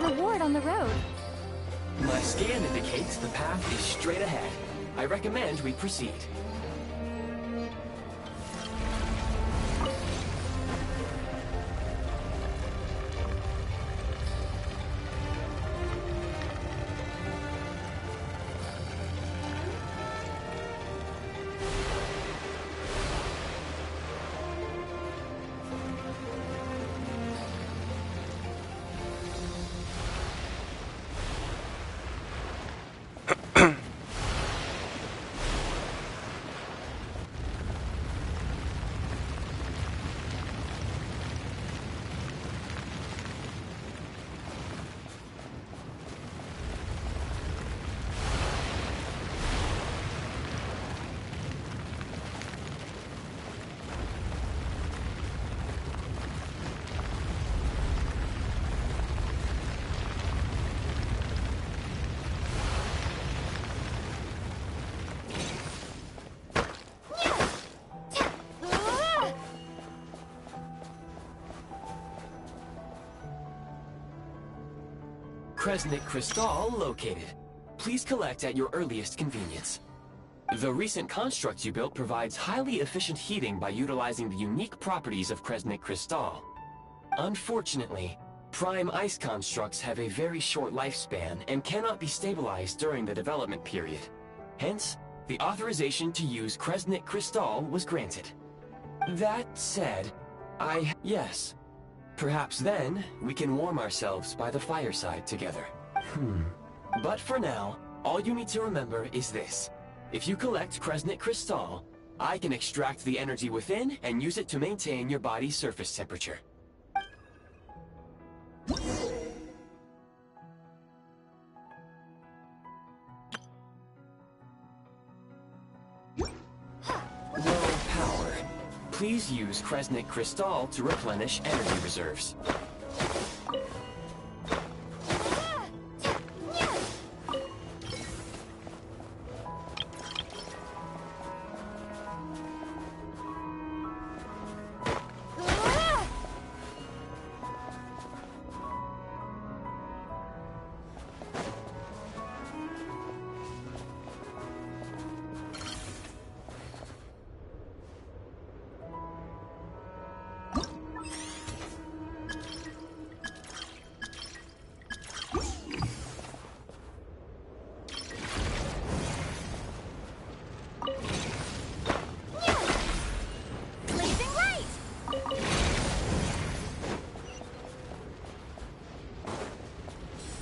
reward on the road. My scan indicates the path is straight ahead. I recommend we proceed. Kresnik Crystal located. Please collect at your earliest convenience. The recent construct you built provides highly efficient heating by utilizing the unique properties of Kresnik Crystal. Unfortunately, prime ice constructs have a very short lifespan and cannot be stabilized during the development period. Hence, the authorization to use Kresnik Crystal was granted. That said, yes. Perhaps then, we can warm ourselves by the fireside together. But for now, all you need to remember is this. If you collect Kresnik Crystal, I can extract the energy within and use it to maintain your body's surface temperature. Low power. Please use Kresnik Crystal to replenish energy reserves.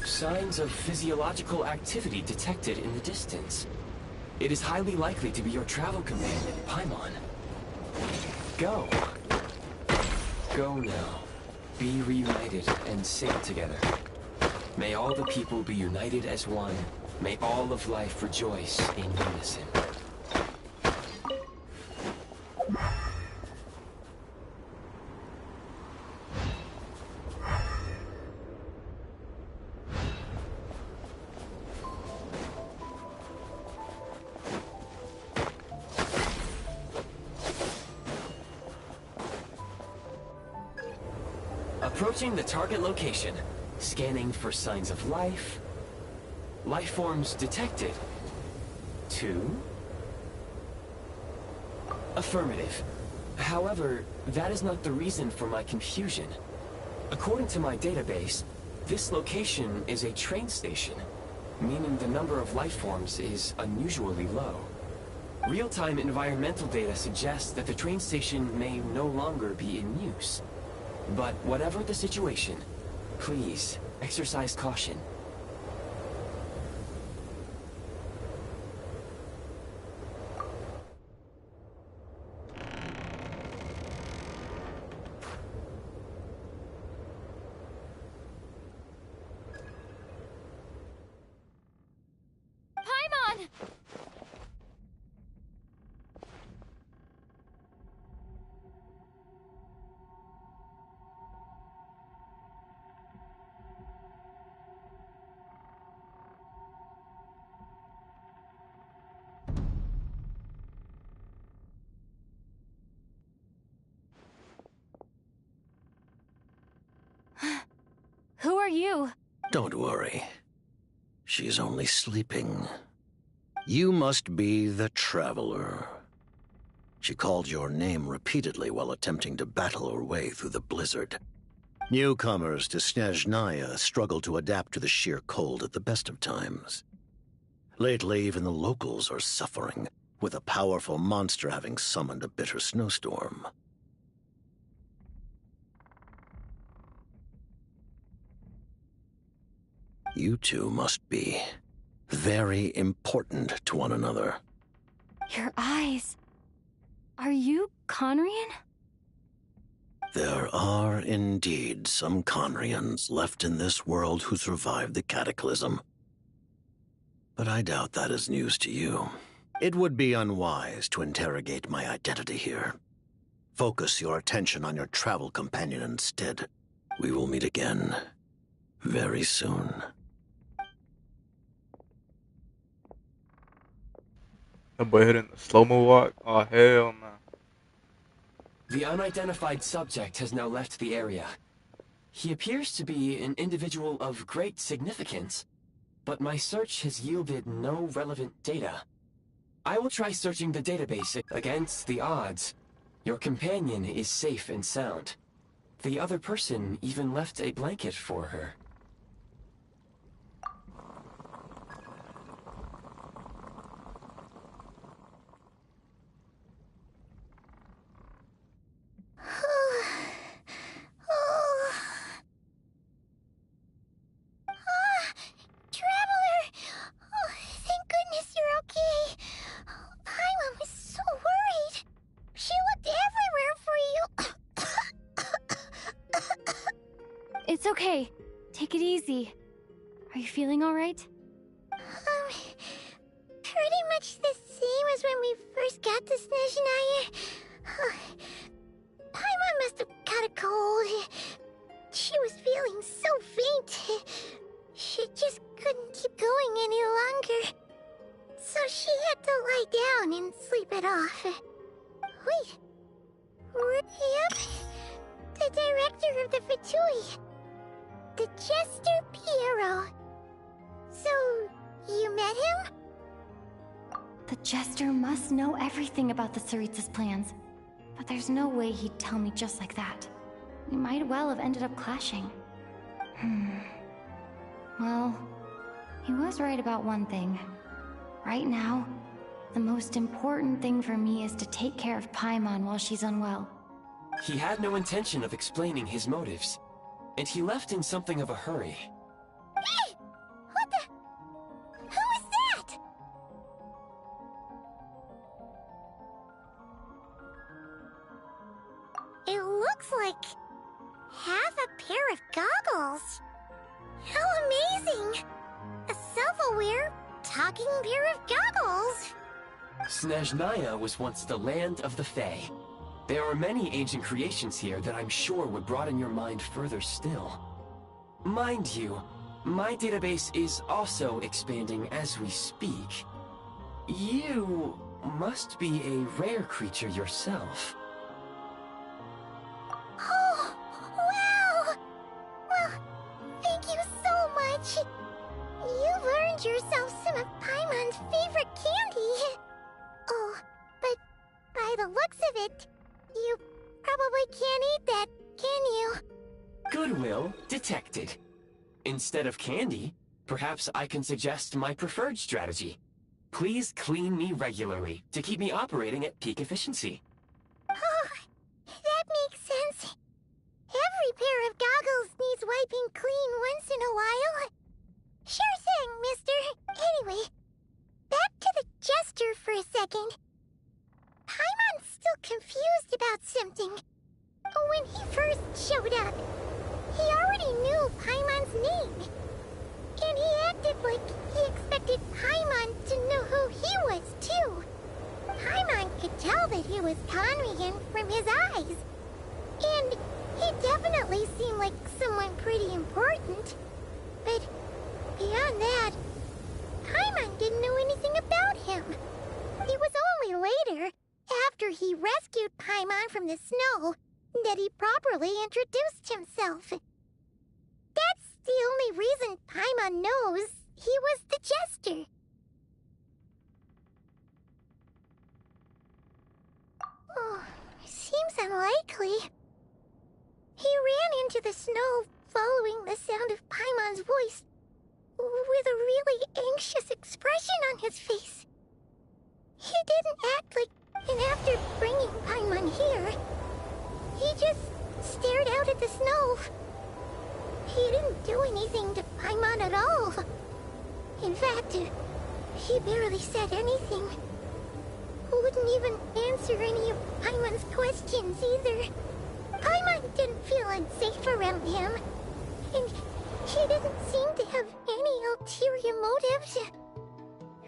Signs of physiological activity detected in the distance. It is highly likely to be your travel companion, Paimon. Go. Go now. Be reunited and sing together. May all the people be united as one. May all of life rejoice in unison. Approaching the target location, scanning for signs of life. Life forms detected. 2. Affirmative. However, that is not the reason for my confusion. According to my database, this location is a train station, meaning the number of life forms is unusually low. Real-time environmental data suggests that the train station may no longer be in use. But whatever the situation, please exercise caution. Paimon! Who are you? Don't worry. She's only sleeping. You must be the Traveler. She called your name repeatedly while attempting to battle her way through the blizzard. Newcomers to Snezhnaya struggle to adapt to the sheer cold at the best of times. Lately, even the locals are suffering, with a powerful monster having summoned a bitter snowstorm. You two must be very important to one another. Your eyes. Are you Conrian? There are indeed some Conrians left in this world who survived the cataclysm. But I doubt that is news to you. It would be unwise to interrogate my identity here. Focus your attention on your travel companion instead. We will meet again very soon. That boy hitting the slow-mo walk? Oh, hell no. The unidentified subject has now left the area. He appears to be an individual of great significance, but my search has yielded no relevant data. I will try searching the database. Against the odds, your companion is safe and sound. The other person even left a blanket for her. It's okay. Take it easy. Are you feeling all right? Pretty much the same as when we first got to Snezhnaya. Paimon must have caught a cold. She was feeling so faint. She just couldn't keep going any longer. So she had to lie down and sleep it off. Wait. Yep. The director of the Fatui. The Jester Piero. So, you met him? The Jester must know everything about the Tsaritsa's plans. But there's no way he'd tell me just like that. We might well have ended up clashing. Well, he was right about one thing. Right now, the most important thing for me is to take care of Paimon while she's unwell. He had no intention of explaining his motives, and he left in something of a hurry. Hey! What the... Who is that? It looks like... half a pair of goggles. How amazing! A self-aware, talking pair of goggles. Snezhnaya was once the land of the Fae. There are many ancient creations here that I'm sure would broaden your mind further still. Mind you, my database is also expanding as we speak. You must be a rare creature yourself. Oh, wow! Well, thank you so much. You've earned yourself some of Paimon's favorite candy. Oh, but by the looks of it, you probably can't eat that, can you? Goodwill detected. Instead of candy, perhaps I can suggest my preferred strategy. Please clean me regularly to keep me operating at peak efficiency. Oh, that makes sense. Every pair of goggles needs wiping clean once in a while. Sure thing, mister. Anyway, back to the Jester for a second. Paimon's still confused about something. When he first showed up, he already knew Paimon's name. And he acted like he expected Paimon to know who he was, too. Paimon could tell that he was Conrian from his eyes. And he definitely seemed like someone pretty important. But beyond that, Paimon didn't know anything about him. It was only later, after he rescued Paimon from the snow, that he properly introduced himself. That's the only only reason Paimon knows he was the jester. Oh, seems unlikely. He ran into the snow following the sound of Paimon's voice with a really anxious expression on his face. He didn't act like... And after bringing Paimon here, he just stared out at the snow. He didn't do anything to Paimon at all. In fact, he barely said anything. Wouldn't even answer any of Paimon's questions either. Paimon didn't feel unsafe around him, and he didn't seem to have any ulterior motives.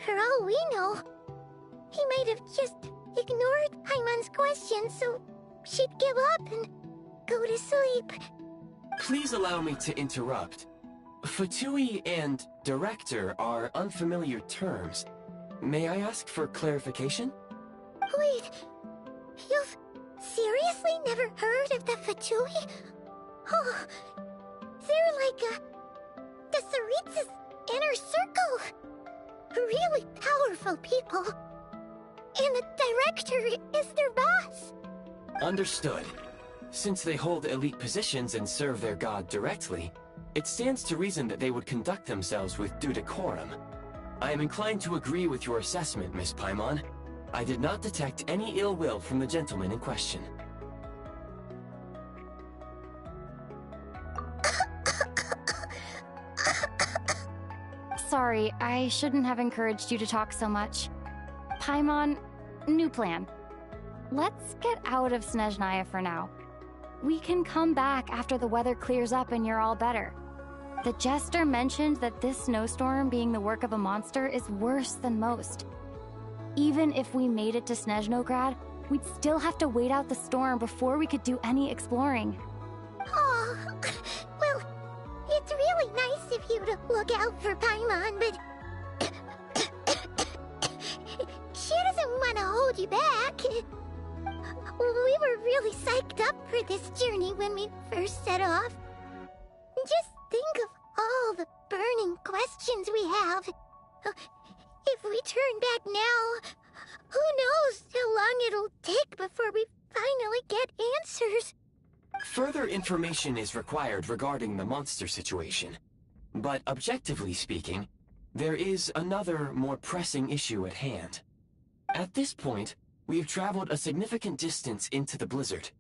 For all we know, he might have just ignored Paimon's questions so she'd give up and go to sleep. Please allow me to interrupt. Fatui and director are unfamiliar terms. May I ask for clarification? Wait, you've seriously never heard of the Fatui? Oh, they're like the Tsaritsa's inner circle. Really powerful people. And the director is their boss. Understood. Since they hold elite positions and serve their god directly, it stands to reason that they would conduct themselves with due decorum. I am inclined to agree with your assessment, Miss Paimon. I did not detect any ill will from the gentleman in question. Sorry, I shouldn't have encouraged you to talk so much. Paimon, new plan. Let's get out of Snezhnaya for now. We can come back after the weather clears up and you're all better. The jester mentioned that this snowstorm being the work of a monster is worse than most. Even if we made it to Snezhnograd, we'd still have to wait out the storm before we could do any exploring. Oh, well, it's really nice of you to look out for Paimon, but she doesn't want to hold you back. We were really psyched up for this journey when we first set off. Just think of all the burning questions we have. If we turn back now, who knows how long it'll take before we finally get answers. Further information is required regarding the monster situation. But objectively speaking, there is another, more pressing issue at hand. At this point, we have traveled a significant distance into the blizzard.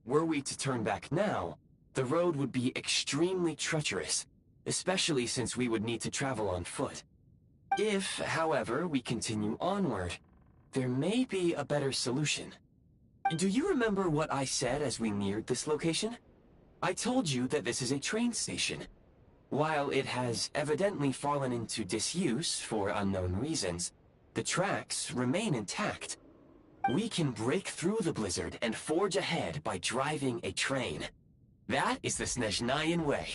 Were we to turn back now, the road would be extremely treacherous, especially since we would need to travel on foot. If, however, we continue onward, there may be a better solution. Do you remember what I said as we neared this location? I told you that this is a train station. While it has evidently fallen into disuse for unknown reasons, the tracks remain intact. We can break through the blizzard and forge ahead by driving a train. That is the Snezhnayan way.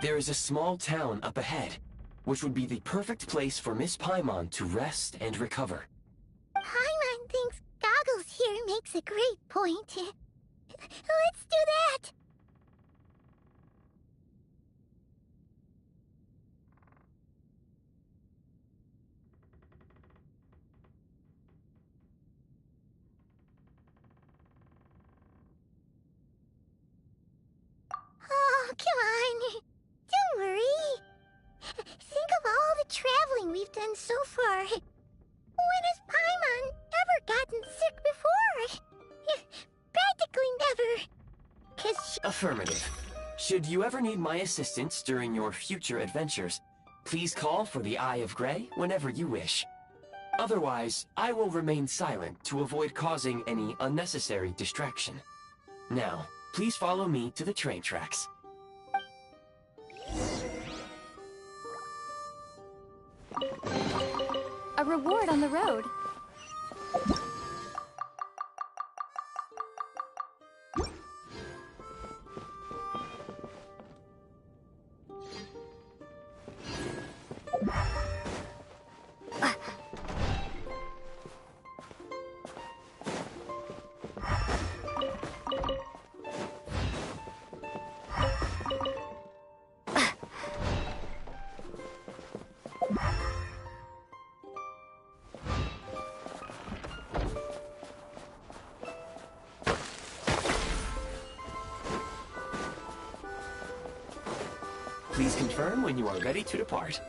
There is a small town up ahead, which would be the perfect place for Miss Paimon to rest and recover. Paimon thinks Goggles here makes a great point. Let's do that! Oh, come on. Don't worry. Think of all the traveling we've done so far. When has Paimon ever gotten sick before? Practically never. 'Cause Affirmative. Should you ever need my assistance during your future adventures, please call for the Eye of Grey whenever you wish. Otherwise, I will remain silent to avoid causing any unnecessary distraction. Now, please follow me to the train tracks. A reward on the road. Please confirm when you are ready to depart.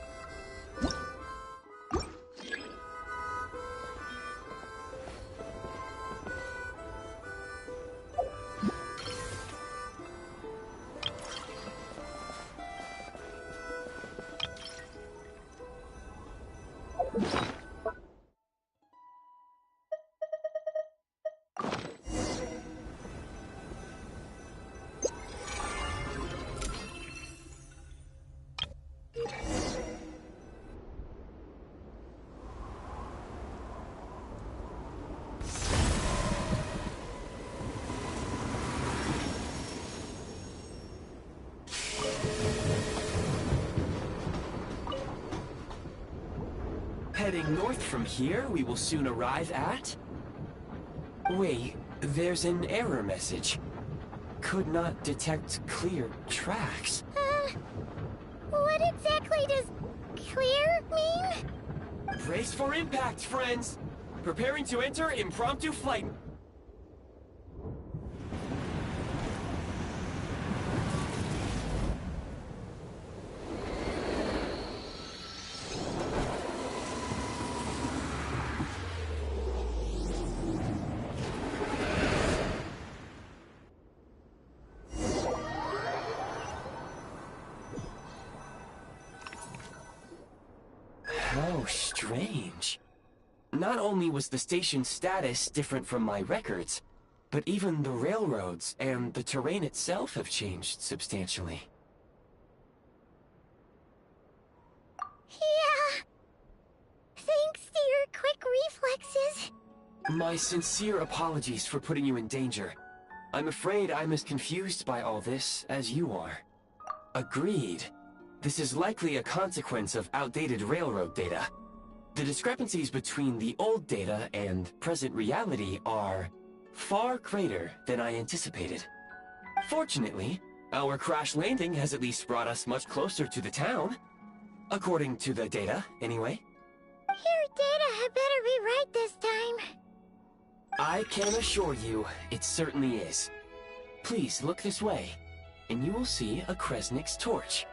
Heading north from here, we will soon arrive at... Wait, there's an error message. Could not detect clear tracks. What exactly does clear mean? Brace for impact, friends! Preparing to enter impromptu flight. How strange. Not only was the station's status different from my records, but even the railroads and the terrain itself have changed substantially. Yeah. Thanks to your quick reflexes. My sincere apologies for putting you in danger. I'm afraid I'm as confused by all this as you are. Agreed. This is likely a consequence of outdated railroad data. The discrepancies between the old data and present reality are far greater than I anticipated. Fortunately, our crash landing has at least brought us much closer to the town. According to the data, anyway. Your data had better be right this time. I can assure you, it certainly is. Please look this way, and you will see a Kresnik's torch.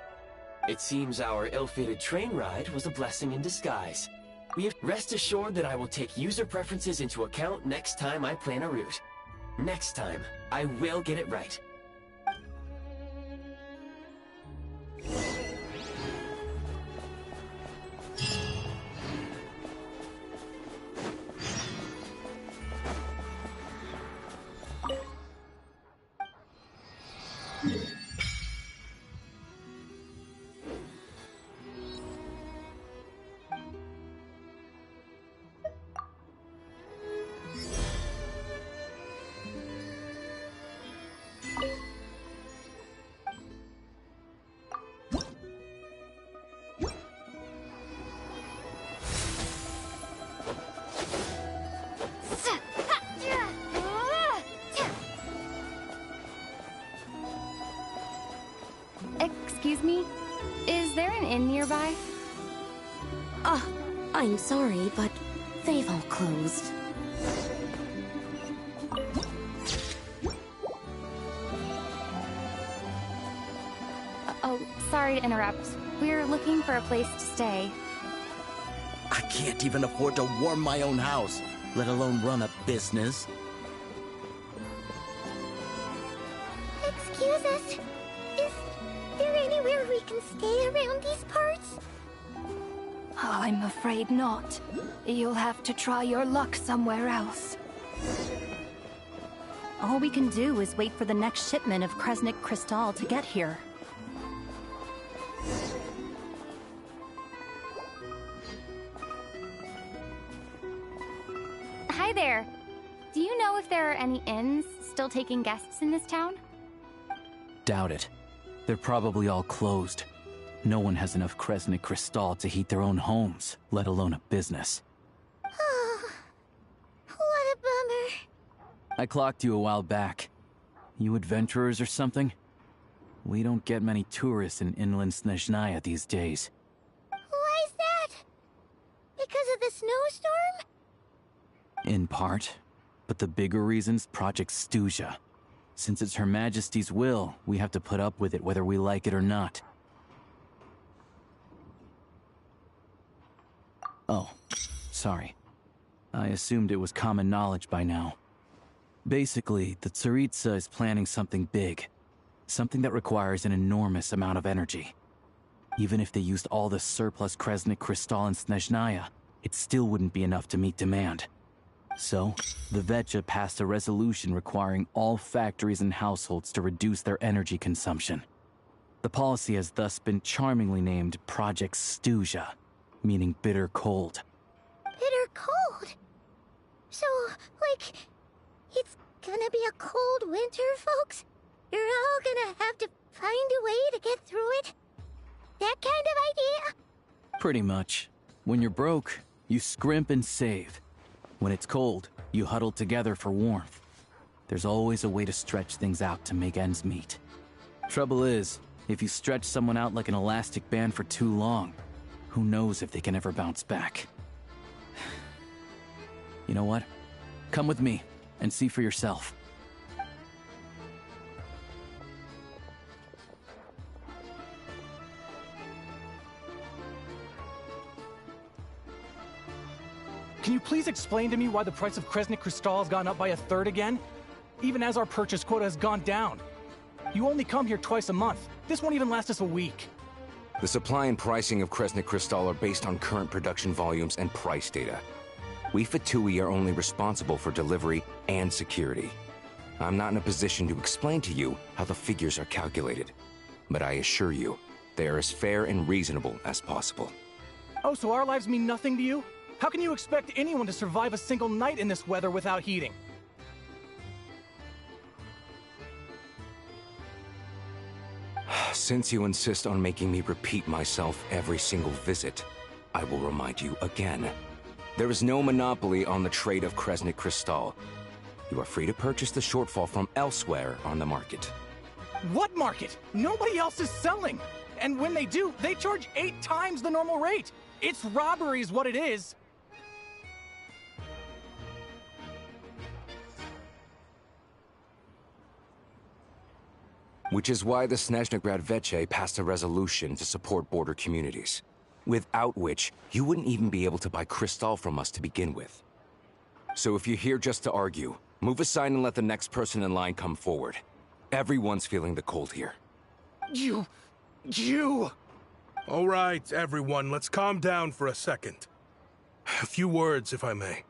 It seems our ill-fated train ride was a blessing in disguise. Rest assured that I will take user preferences into account next time I plan a route. Next time, I will get it right. Excuse me? Is there an inn nearby? I'm sorry, but they've all closed. Oh, sorry to interrupt. We're looking for a place to stay. I can't even afford to warm my own house, let alone run a business. Excuse us. Is there anywhere we can stay around these parts? I'm afraid not. You'll have to try your luck somewhere else. All we can do is wait for the next shipment of Kresnik Crystal to get here. Hi there. Do you know if there are any inns still taking guests in this town? Doubt it. They're probably all closed. No one has enough Kresnik Crystal to heat their own homes, let alone a business. Oh, what a bummer. I clocked you a while back. You adventurers or something? We don't get many tourists in inland Snezhnaya these days. Why is that? Because of the snowstorm? In part. But the bigger reason's Project Stuja. Since it's Her Majesty's will, we have to put up with it whether we like it or not. Oh, sorry. I assumed it was common knowledge by now. Basically, the Tsaritsa is planning something big. Something that requires an enormous amount of energy. Even if they used all the surplus Kresnik Crystal in Snezhnaya, it still wouldn't be enough to meet demand. So, the Vetja passed a resolution requiring all factories and households to reduce their energy consumption. The policy has thus been charmingly named Project Stuja, meaning bitter cold. Bitter cold? So, like, it's gonna be a cold winter, folks? You're all gonna have to find a way to get through it? That kind of idea? Pretty much. When you're broke, you scrimp and save. When it's cold, you huddle together for warmth. There's always a way to stretch things out to make ends meet. Trouble is, if you stretch someone out like an elastic band for too long, who knows if they can ever bounce back. You know what? Come with me and see for yourself. Can you please explain to me why the price of Kresnik Crystal has gone up by 1/3 again? Even as our purchase quota has gone down. You only come here twice a month. This won't even last us a week. The supply and pricing of Kresnik Crystal are based on current production volumes and price data. We Fatui are only responsible for delivery and security. I'm not in a position to explain to you how the figures are calculated, but I assure you, they are as fair and reasonable as possible. Oh, so our lives mean nothing to you? How can you expect anyone to survive a single night in this weather without heating? Since you insist on making me repeat myself every single visit, I will remind you again. There is no monopoly on the trade of Kresnik Crystal. You are free to purchase the shortfall from elsewhere on the market. What market? Nobody else is selling! And when they do, they charge 8 times the normal rate! It's robbery is what it is! Which is why the Snezhnegrad Veche passed a resolution to support border communities, without which you wouldn't even be able to buy Crystal from us to begin with. So if you're here just to argue, move aside and let the next person in line come forward. Everyone's feeling the cold here. You... All right, everyone, let's calm down for a second. A few words, if I may.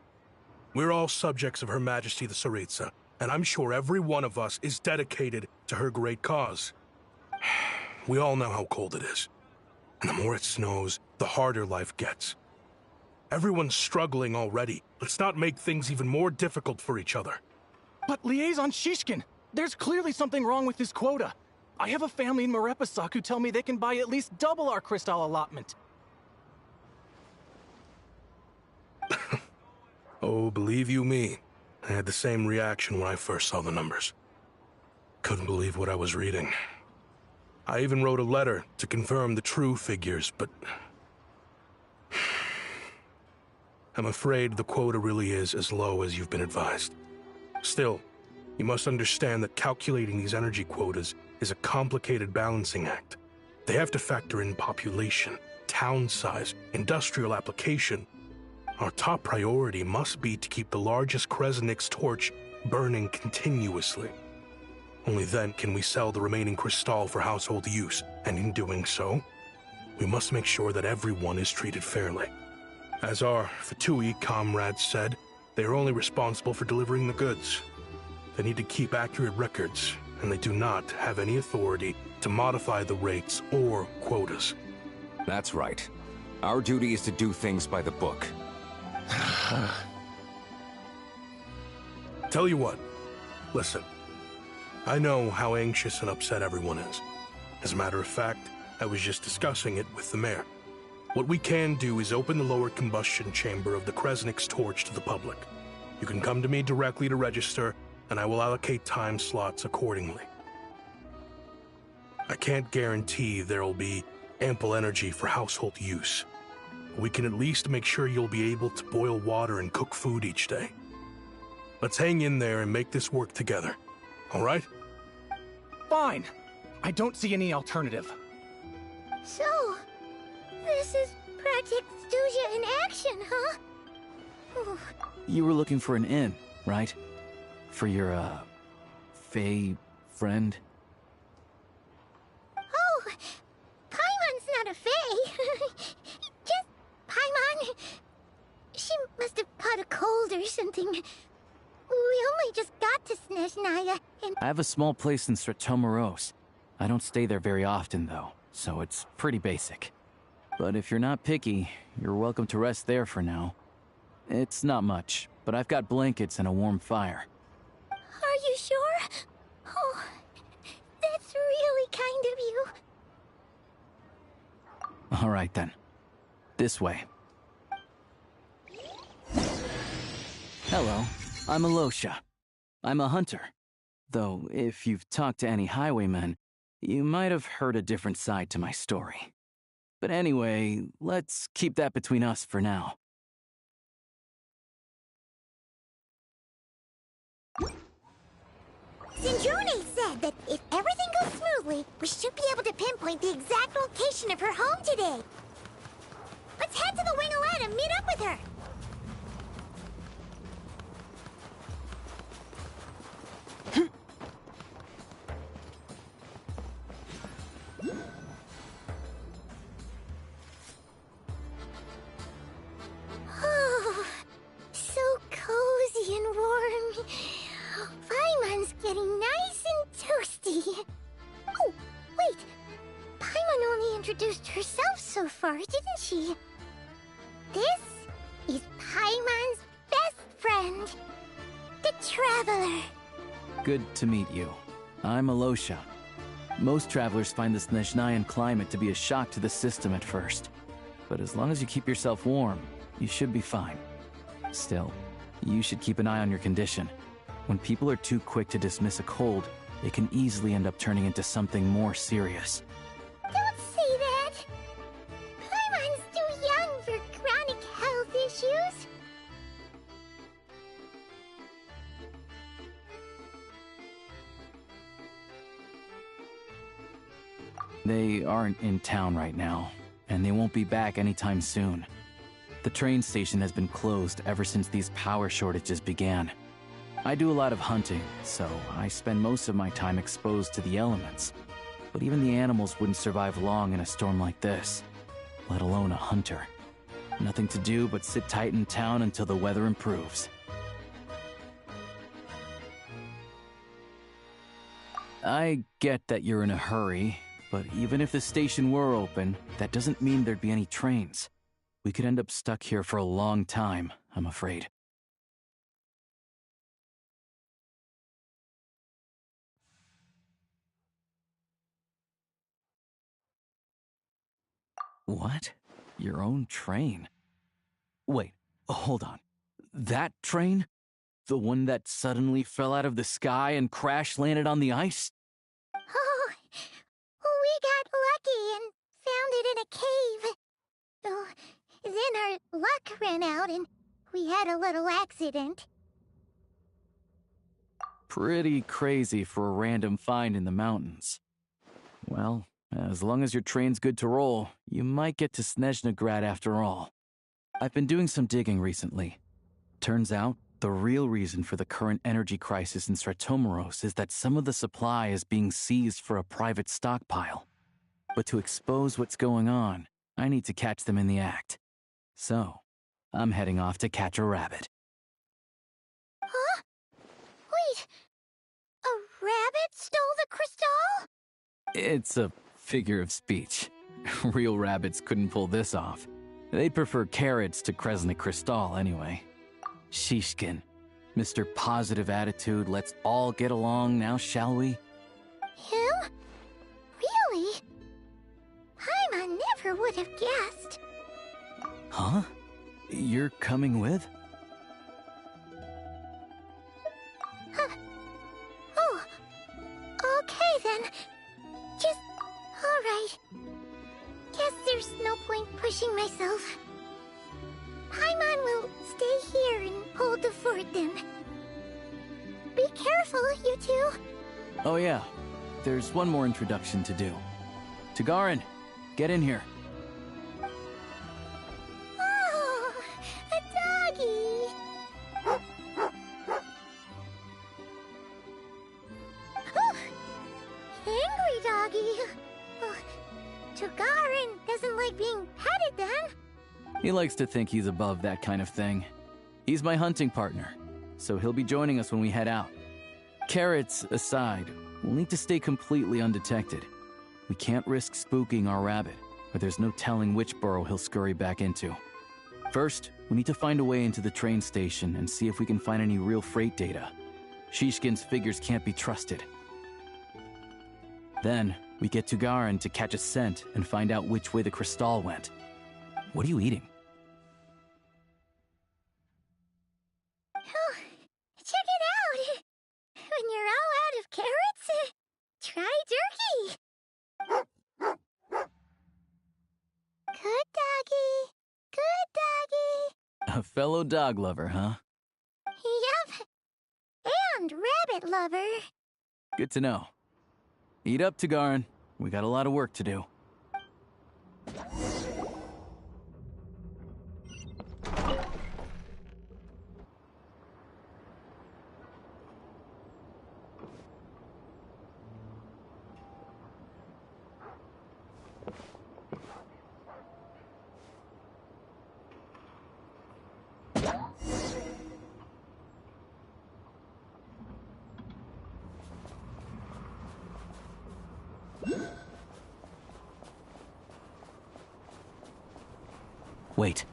We're all subjects of Her Majesty the Tsaritsa, and I'm sure every one of us is dedicated to her great cause. We all know how cold it is. And the more it snows, the harder life gets. Everyone's struggling already. Let's not make things even more difficult for each other. But Liaison Shishkin, there's clearly something wrong with this quota. I have a family in Marepasak who tell me they can buy at least double our crystal allotment. Oh, believe you me, I had the same reaction when I first saw the numbers. Couldn't believe what I was reading. I even wrote a letter to confirm the true figures, but... I'm afraid the quota really is as low as you've been advised. Still, you must understand that calculating these energy quotas is a complicated balancing act. They have to factor in population, town size, industrial application. Our top priority must be to keep the largest Kresnik's torch burning continuously. Only then can we sell the remaining crystal for household use, and in doing so, we must make sure that everyone is treated fairly. As our Fatui comrades said, they are only responsible for delivering the goods. They need to keep accurate records, and they do not have any authority to modify the rates or quotas. That's right. Our duty is to do things by the book. Tell you what, listen. I know how anxious and upset everyone is. As a matter of fact, I was just discussing it with the mayor. What we can do is open the lower combustion chamber of the Kresnik's torch to the public. You can come to me directly to register, and I will allocate time slots accordingly. I can't guarantee there'll be ample energy for household use. We can at least make sure you'll be able to boil water and cook food each day. Let's hang in there and make this work together. All right? Fine. I don't see any alternative. So, this is Project Stuja in action, huh? Ooh. You were looking for an inn, right? For your, Fae friend? Oh, Paimon's not a fae. Just Paimon. She must have caught a cold or something. We only just got to Snezhnaya, and I have a small place in Stratomaros. I don't stay there very often, though, so it's pretty basic. But if you're not picky, you're welcome to rest there for now. It's not much, but I've got blankets and a warm fire. Are you sure? Oh, that's really kind of you. All right, then. This way. Hello, I'm Alosha. I'm a hunter. Though, if you've talked to any highwaymen, you might have heard a different side to my story. But anyway, let's keep that between us for now. Zinjune said that if everything goes smoothly, we should be able to pinpoint the exact location of her home today. Let's head to the Wing-O-Lad and meet up with her. Oh, so cozy and warm. Paimon's getting nice and toasty. Oh, wait. Paimon only introduced herself so far, didn't she? This is Paimon's best friend, the Traveler. Good to meet you. I'm Alosha. Most travelers find the Snezhnayan climate to be a shock to the system at first. But as long as you keep yourself warm, you should be fine. Still, you should keep an eye on your condition. When people are too quick to dismiss a cold, it can easily end up turning into something more serious. Don't say that! Paimon's too young for chronic health issues. They aren't in town right now, and they won't be back anytime soon. The train station has been closed ever since these power shortages began. I do a lot of hunting, so I spend most of my time exposed to the elements. But even the animals wouldn't survive long in a storm like this, let alone a hunter. Nothing to do but sit tight in town until the weather improves. I get that you're in a hurry, but even if the station were open, that doesn't mean there'd be any trains. We could end up stuck here for a long time, I'm afraid. What? Your own train? Wait, hold on. That train? The one that suddenly fell out of the sky and crash-landed on the ice? Oh, we got lucky and found it in a cave. Oh, then our luck ran out and we had a little accident. Pretty crazy for a random find in the mountains. Well, as long as your train's good to roll, you might get to Snezhnagrad after all. I've been doing some digging recently. Turns out, the real reason for the current energy crisis in Stratomaros is that some of the supply is being seized for a private stockpile. But to expose what's going on, I need to catch them in the act. So, I'm heading off to catch a rabbit. Huh? Wait, a rabbit stole the crystal? It's a figure of speech. Real rabbits couldn't pull this off. They prefer carrots to Kresnik Crystal anyway. Shishkin, Mr. Positive Attitude, let's all get along now, shall we? Him? Really? Paimon never would have guessed. Huh? You're coming with? Huh. Oh, okay then. Just, alright. Guess there's no point pushing myself. Paimon will stay here and hold the fort then. Be careful, you two. Oh yeah, there's one more introduction to do. Tagarin, get in here. Garen doesn't like being petted then. He likes to think he's above that kind of thing. He's my hunting partner, so he'll be joining us when we head out. Carrots aside, we'll need to stay completely undetected. We can't risk spooking our rabbit, or there's no telling which burrow he'll scurry back into. First, we need to find a way into the train station and see if we can find any real freight data. Shishkin's figures can't be trusted. Then, we get to Garen to catch a scent and find out which way the crystal went. What are you eating? Oh, check it out! When you're all out of carrots, try turkey! Good doggy. Good doggy. A fellow dog lover, huh? Yep. And rabbit lover. Good to know. Eat up, Tagarin. We got a lot of work to do. Wait.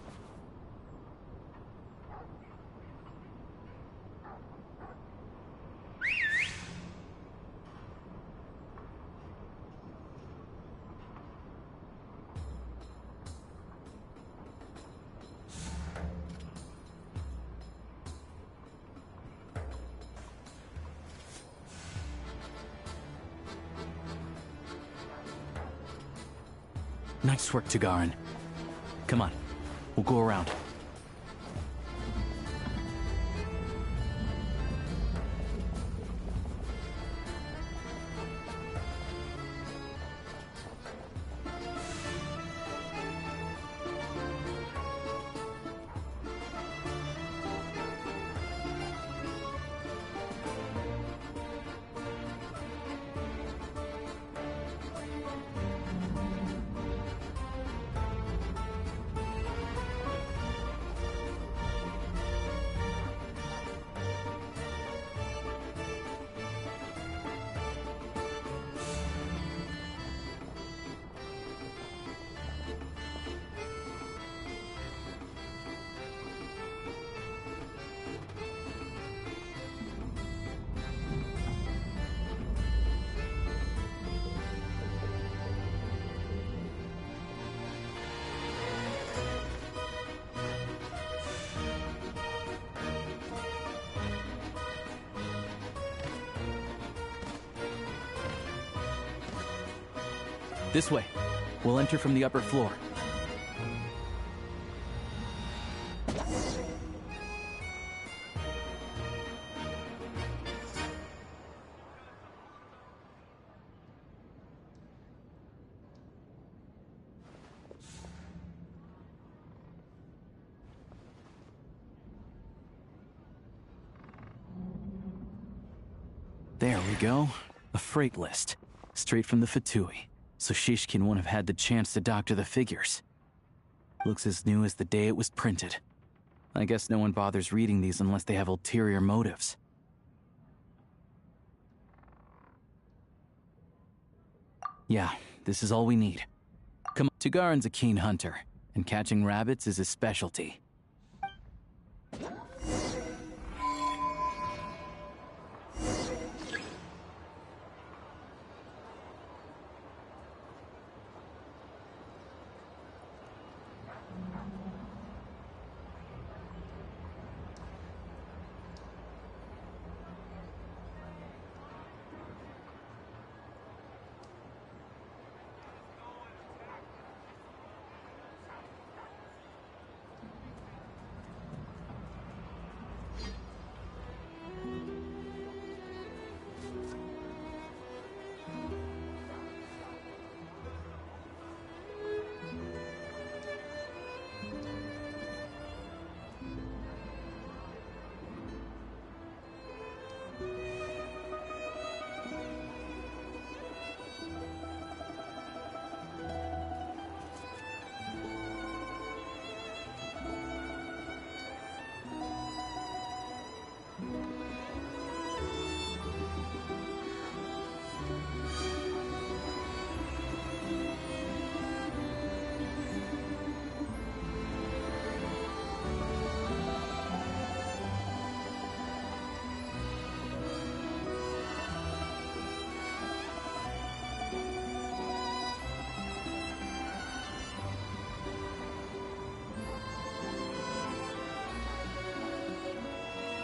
Nice work, Tagarin. Come on, we'll go around. This way. We'll enter from the upper floor. There we go. A freight list. Straight from the Fatui. So Shishkin won't have had the chance to doctor the figures. Looks as new as the day it was printed. I guess no one bothers reading these unless they have ulterior motives. Yeah, this is all we need. Come on, Tagarin's a keen hunter, and catching rabbits is his specialty.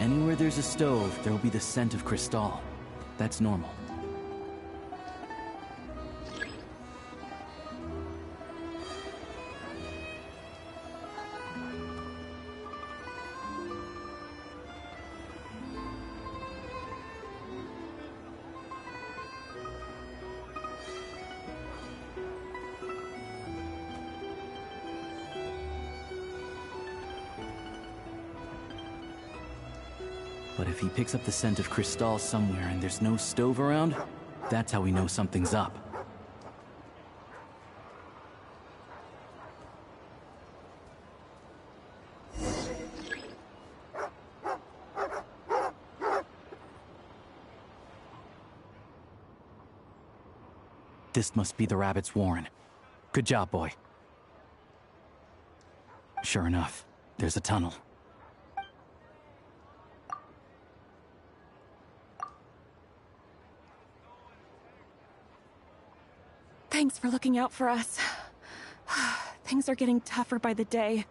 Anywhere there's a stove, there'll be the scent of Cristal. That's normal. But if he picks up the scent of Cristal somewhere and there's no stove around, that's how we know something's up. This must be the rabbit's warren. Good job, boy. Sure enough, there's a tunnel. Thanks for looking out for us. Things are getting tougher by the day.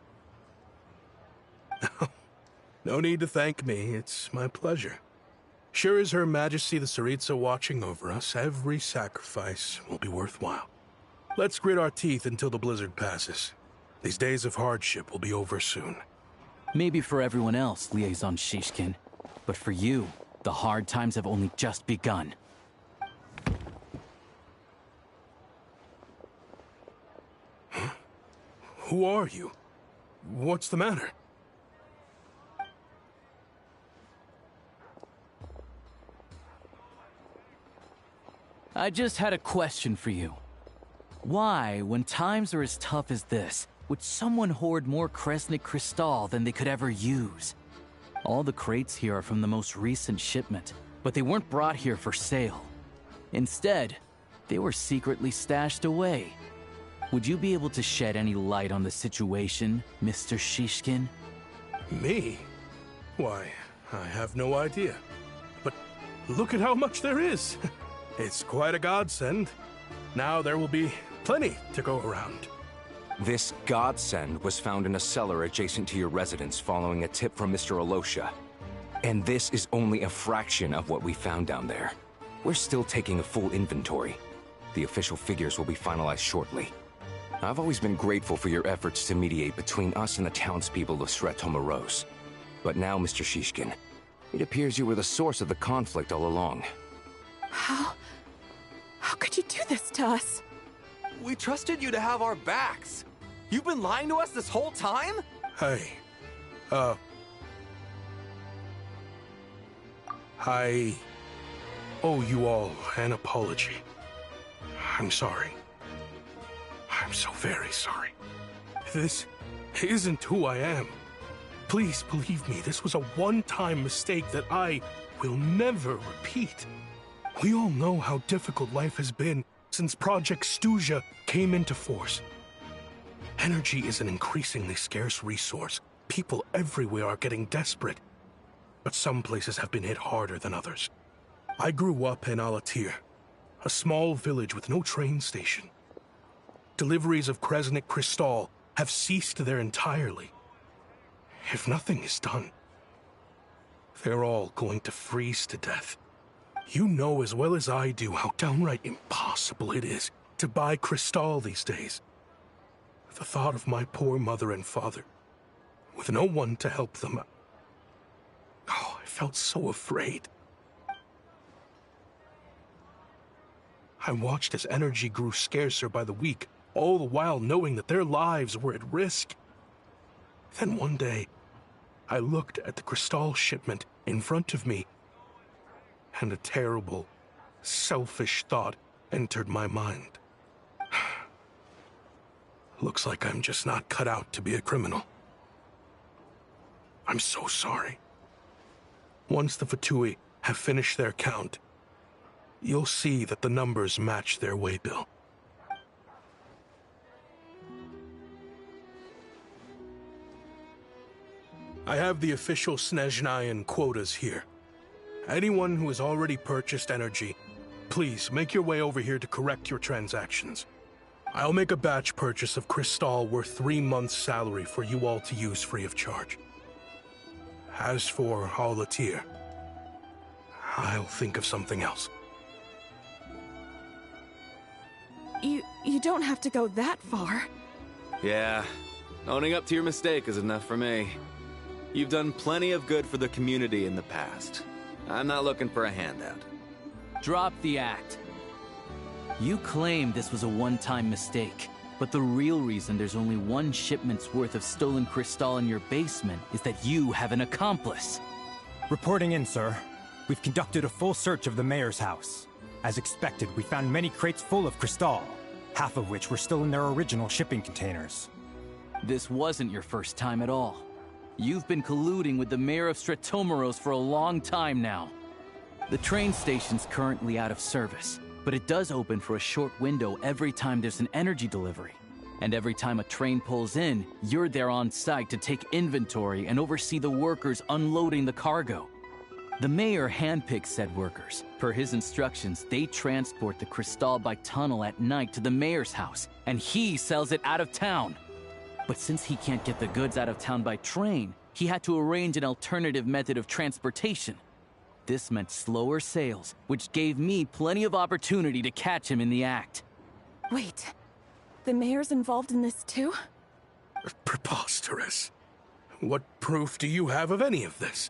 No need to thank me. It's my pleasure. Sure as Her Majesty the Tsaritsa watching over us, every sacrifice will be worthwhile. Let's grit our teeth until the blizzard passes. These days of hardship will be over soon. Maybe for everyone else, Liaison Shishkin. But for you, the hard times have only just begun. Who are you? What's the matter? I just had a question for you. Why, when times are as tough as this, would someone hoard more Kresnik Cristal than they could ever use? All the crates here are from the most recent shipment, but they weren't brought here for sale. Instead, they were secretly stashed away. Would you be able to shed any light on the situation, Mr. Shishkin? Me? Why, I have no idea. But look at how much there is. It's quite a godsend. Now there will be plenty to go around. This godsend was found in a cellar adjacent to your residence following a tip from Mr. Alosha. And this is only a fraction of what we found down there. We're still taking a full inventory. The official figures will be finalized shortly. I've always been grateful for your efforts to mediate between us and the townspeople of Sretomaros. But now, Mr. Shishkin, it appears you were the source of the conflict all along. How could you do this to us? We trusted you to have our backs. You've been lying to us this whole time? Hey, I owe you all an apology. I'm sorry. I'm so very sorry. This isn't who I am. Please believe me, this was a one-time mistake that I will never repeat. We all know how difficult life has been since Project Stuja came into force. Energy is an increasingly scarce resource. People everywhere are getting desperate. But some places have been hit harder than others. I grew up in Alatir, a small village with no train station. Deliveries of Kresnik Cristal have ceased there entirely. If nothing is done, they're all going to freeze to death. You know as well as I do how downright impossible it is to buy Cristal these days. The thought of my poor mother and father, with no one to help them, I felt so afraid. I watched as energy grew scarcer by the week, all the while knowing that their lives were at risk. Then one day, I looked at the Cristal shipment in front of me, and a terrible, selfish thought entered my mind. Looks like I'm just not cut out to be a criminal. I'm so sorry. Once the Fatui have finished their count, you'll see that the numbers match their waybill. I have the official Snezhnayan quotas here. Anyone who has already purchased energy, please make your way over here to correct your transactions. I'll make a batch purchase of Cristal worth 3 months' salary for you all to use free of charge. As for Alatir, I'll think of something else. You don't have to go that far. Yeah, owning up to your mistake is enough for me. You've done plenty of good for the community in the past. I'm not looking for a handout. Drop the act. You claim this was a one-time mistake, but the real reason there's only one shipment's worth of stolen crystal in your basement is that you have an accomplice. Reporting in, sir. We've conducted a full search of the mayor's house. As expected, we found many crates full of crystal, half of which were still in their original shipping containers. This wasn't your first time at all. You've been colluding with the mayor of Stratomeros for a long time now. The train station's currently out of service, but it does open for a short window every time there's an energy delivery. And every time a train pulls in, you're there on site to take inventory and oversee the workers unloading the cargo. The mayor handpicks said workers. Per his instructions, they transport the crystal by tunnel at night to the mayor's house, and he sells it out of town. But since he can't get the goods out of town by train, he had to arrange an alternative method of transportation. This meant slower sales, which gave me plenty of opportunity to catch him in the act. Wait, the mayor's involved in this too? Preposterous. What proof do you have of any of this?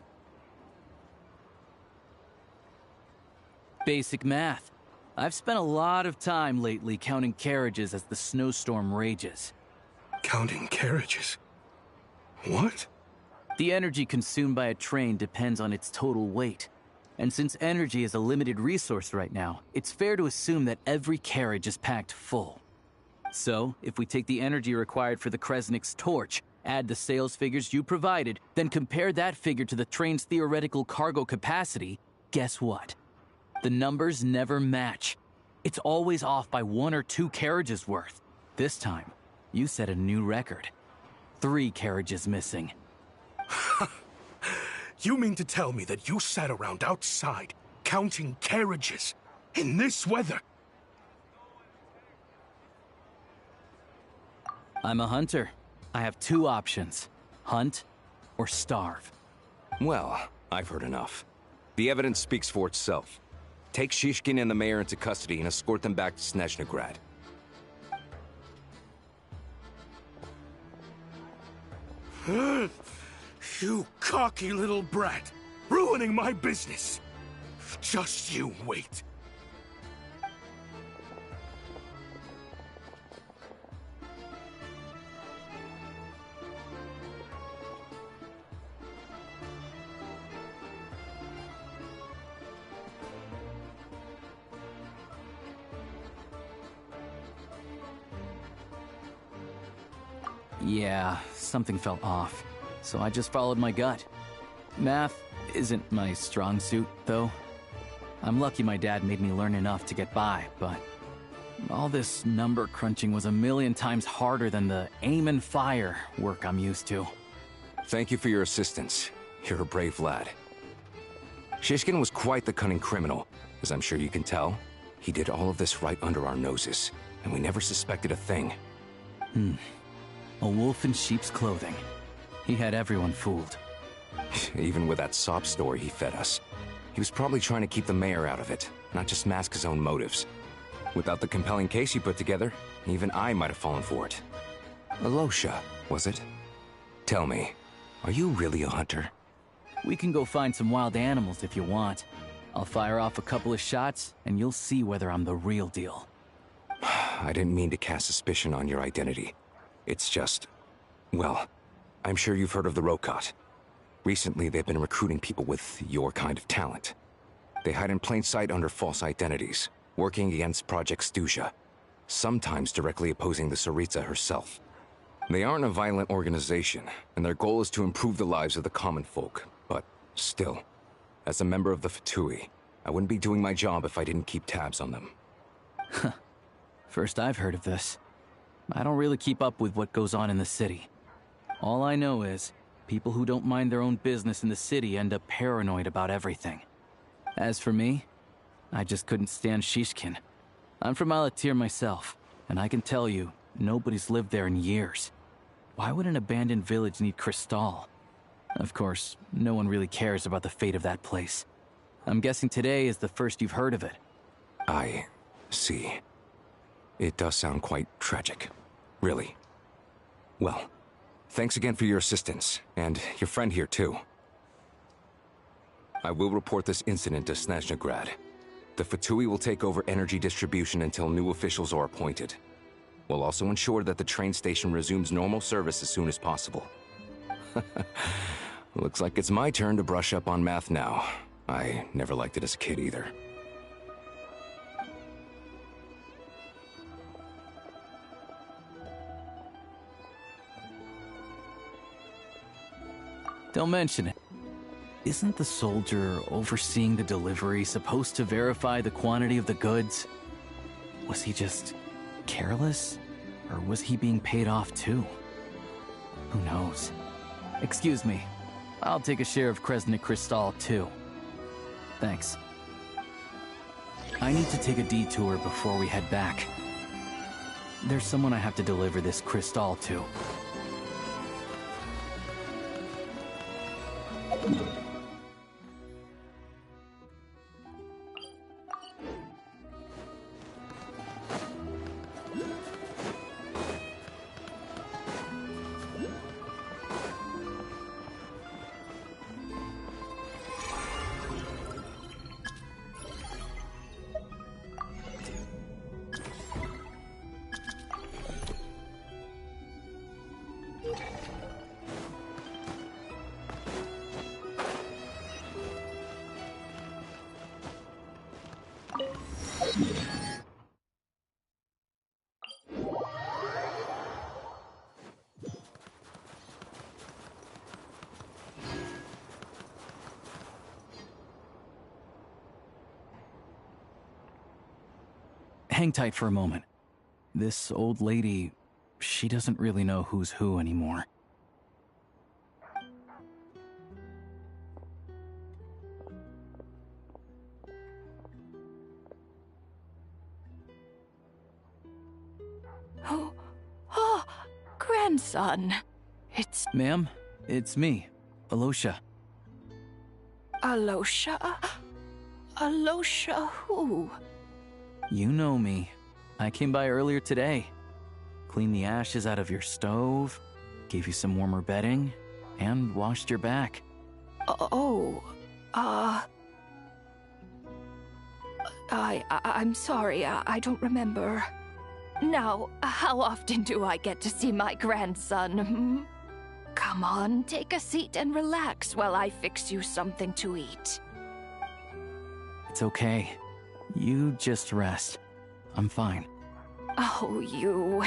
Basic math. I've spent a lot of time lately counting carriages as the snowstorm rages. Counting carriages? What? The energy consumed by a train depends on its total weight. And since energy is a limited resource right now, it's fair to assume that every carriage is packed full. So, if we take the energy required for the Kresnik's torch, add the sales figures you provided, then compare that figure to the train's theoretical cargo capacity, guess what? The numbers never match. It's always off by 1 or 2 carriages worth. This time, you set a new record. 3 carriages missing. You mean to tell me that you sat around outside, counting carriages, in this weather? I'm a hunter. I have 2 options. Hunt or starve. Well, I've heard enough. The evidence speaks for itself. Take Shishkin and the mayor into custody and escort them back to Snezhnograd. You cocky little brat! Ruining my business! Just you wait. Yeah, something felt off, so I just followed my gut. Math isn't my strong suit, though. I'm lucky my dad made me learn enough to get by, but all this number crunching was a million times harder than the aim and fire work I'm used to. Thank you for your assistance. You're a brave lad. Shishkin was quite the cunning criminal. As I'm sure you can tell, he did all of this right under our noses, and we never suspected a thing. A wolf in sheep's clothing. He had everyone fooled. Even with that sob story he fed us. He was probably trying to keep the mayor out of it, not just mask his own motives. Without the compelling case he put together, even I might have fallen for it. Alosha, was it? Tell me, are you really a hunter? We can go find some wild animals if you want. I'll fire off a couple of shots, and you'll see whether I'm the real deal. I didn't mean to cast suspicion on your identity. It's just... well, I'm sure you've heard of the Rokot. Recently, they've been recruiting people with your kind of talent. They hide in plain sight under false identities, working against Project Stuja, sometimes directly opposing the Tsaritsa herself. They aren't a violent organization, and their goal is to improve the lives of the common folk. But still, as a member of the Fatui, I wouldn't be doing my job if I didn't keep tabs on them. First I've heard of this. I don't really keep up with what goes on in the city. All I know is, people who don't mind their own business in the city end up paranoid about everything. As for me, I just couldn't stand Shishkin. I'm from Alatir myself, and I can tell you, nobody's lived there in years. Why would an abandoned village need crystal? Of course, no one really cares about the fate of that place. I'm guessing today is the first you've heard of it. I see. It does sound quite tragic. Really. Well, thanks again for your assistance, and your friend here too. I will report this incident to Snezhnegrad. The Fatui will take over energy distribution until new officials are appointed. We'll also ensure that the train station resumes normal service as soon as possible. Looks like it's my turn to brush up on math now. I never liked it as a kid either. Don't mention it. Isn't the soldier overseeing the delivery supposed to verify the quantity of the goods? Was he just careless? Or was he being paid off too? Who knows? Excuse me. I'll take a share of Kresnik Kristall too. Thanks. I need to take a detour before we head back. There's someone I have to deliver this Kristall to. Hang tight for a moment. This old lady, she doesn't really know who's who anymore. Oh, grandson. It's... Ma'am, it's me, Alosha. Alosha? Alosha who? You know me. I came by earlier today. Cleaned the ashes out of your stove, gave you some warmer bedding, and washed your back. I'm sorry, I don't remember. Now, how often do I get to see my grandson? Hmm? Come on, take a seat and relax while I fix you something to eat. It's okay. You just rest. I'm fine. Oh, you.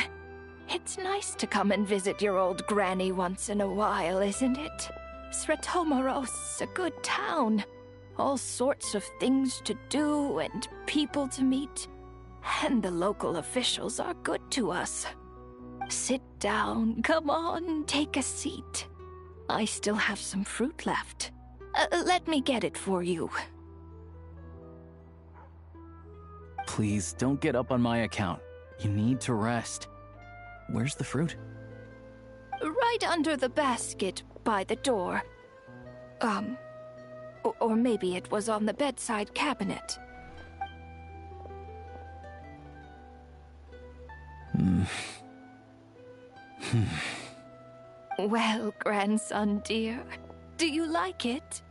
It's nice to come and visit your old granny once in a while, isn't it? Sretomaros, a good town. All sorts of things to do and people to meet. And the local officials are good to us. Sit down, come on, take a seat. I still have some fruit left. Let me get it for you. Please, don't get up on my account. You need to rest. Where's the fruit? Right under the basket by the door. Or maybe it was on the bedside cabinet. Well, grandson dear, do you like it?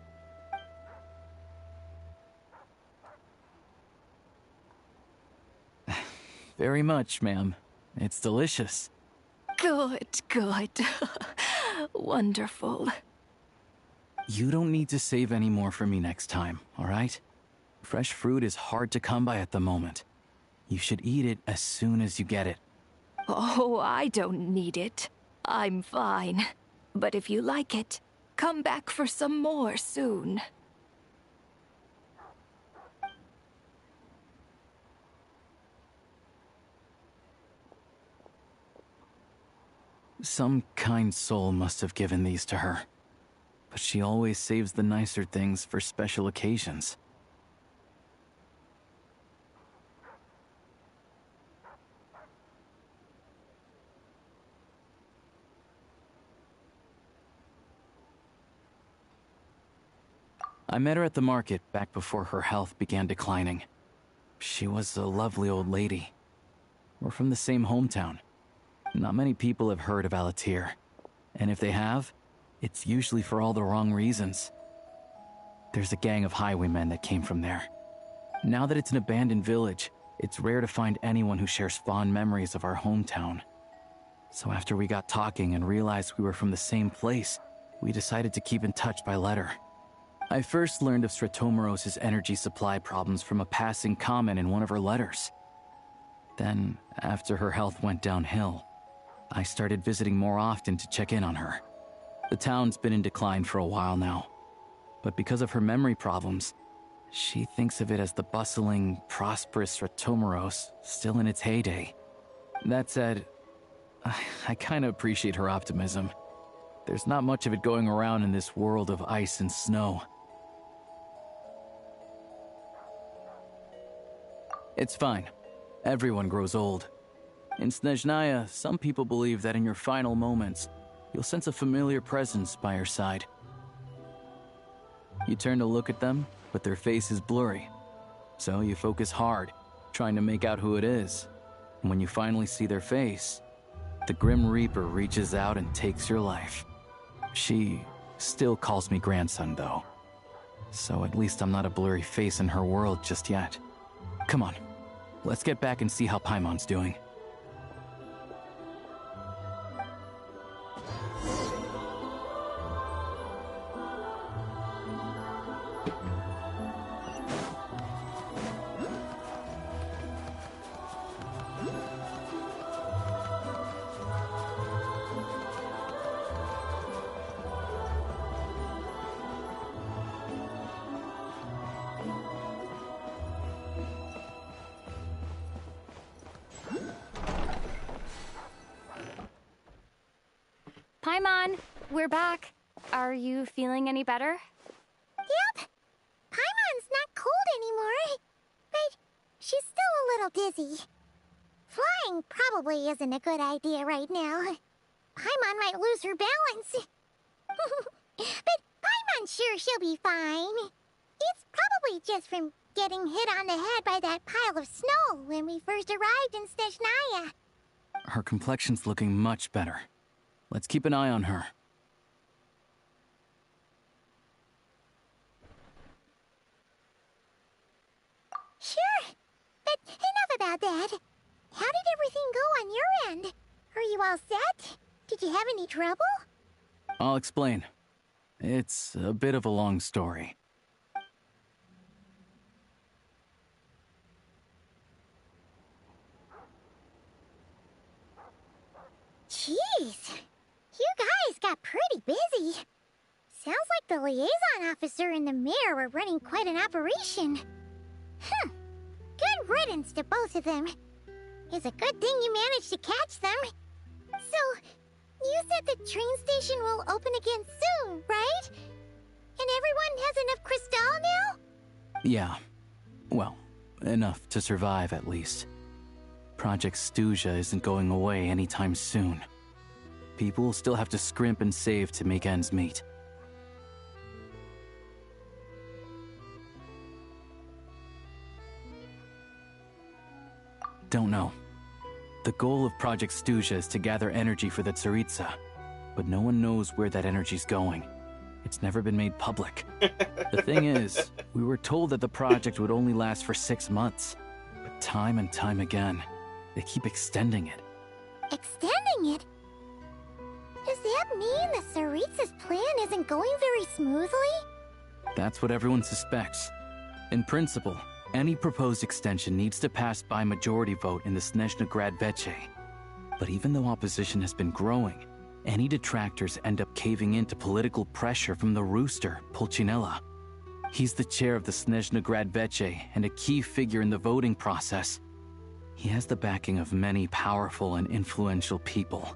Very much, ma'am. It's delicious. Good, good. Wonderful. You don't need to save any more for me next time, all right? Fresh fruit is hard to come by at the moment. You should eat it as soon as you get it. Oh, I don't need it. I'm fine. But if you like it, come back for some more soon. Some kind soul must have given these to her. But she always saves the nicer things for special occasions. I met her at the market back before her health began declining. She was a lovely old lady. We're from the same hometown. Not many people have heard of Alatir, and if they have, it's usually for all the wrong reasons. There's a gang of highwaymen that came from there. Now that it's an abandoned village, it's rare to find anyone who shares fond memories of our hometown. So after we got talking and realized we were from the same place, we decided to keep in touch by letter. I first learned of Stratomoros's energy supply problems from a passing comment in one of her letters. Then, after her health went downhill, I started visiting more often to check in on her. The town's been in decline for a while now, but because of her memory problems, she thinks of it as the bustling, prosperous Stratomoros still in its heyday. That said, I kinda appreciate her optimism. There's not much of it going around in this world of ice and snow. It's fine. Everyone grows old. In Snezhnaya, some people believe that in your final moments, you'll sense a familiar presence by your side. You turn to look at them, but their face is blurry. So you focus hard, trying to make out who it is. And when you finally see their face, the Grim Reaper reaches out and takes your life. She still calls me grandson, though. So at least I'm not a blurry face in her world just yet. Come on, let's get back and see how Paimon's doing. Paimon, we're back. Are you feeling any better? Yep. Paimon's not cold anymore, but she's still a little dizzy. Flying probably isn't a good idea right now. Paimon might lose her balance. But Paimon's sure she'll be fine. It's probably just from getting hit on the head by that pile of snow when we first arrived in Snezhnaya. Her complexion's looking much better. Let's keep an eye on her. Sure, but enough about that. How did everything go on your end? Are you all set? Did you have any trouble? I'll explain. It's a bit of a long story. Jeez, you guys got pretty busy. Sounds like the liaison officer and the mayor were running quite an operation. Good riddance to both of them. It's a good thing you managed to catch them. So, you said the train station will open again soon, right? And everyone has enough crystal now? Yeah. Well, enough to survive at least. Project Stuja isn't going away anytime soon. People still have to scrimp and save to make ends meet. Don't know. The goal of Project Stuja is to gather energy for the Tsaritsa, but no one knows where that energy's going. It's never been made public. The thing is, we were told that the project would only last for 6 months, but time and time again, they keep extending it. Extending it? Does that mean the Tsaritsa's plan isn't going very smoothly? That's what everyone suspects. In principle, any proposed extension needs to pass by majority vote in the Snezhna Veche. But even though opposition has been growing, any detractors end up caving into political pressure from the rooster, Pulcinella. He's the chair of the Snezhna Veche and a key figure in the voting process. He has the backing of many powerful and influential people.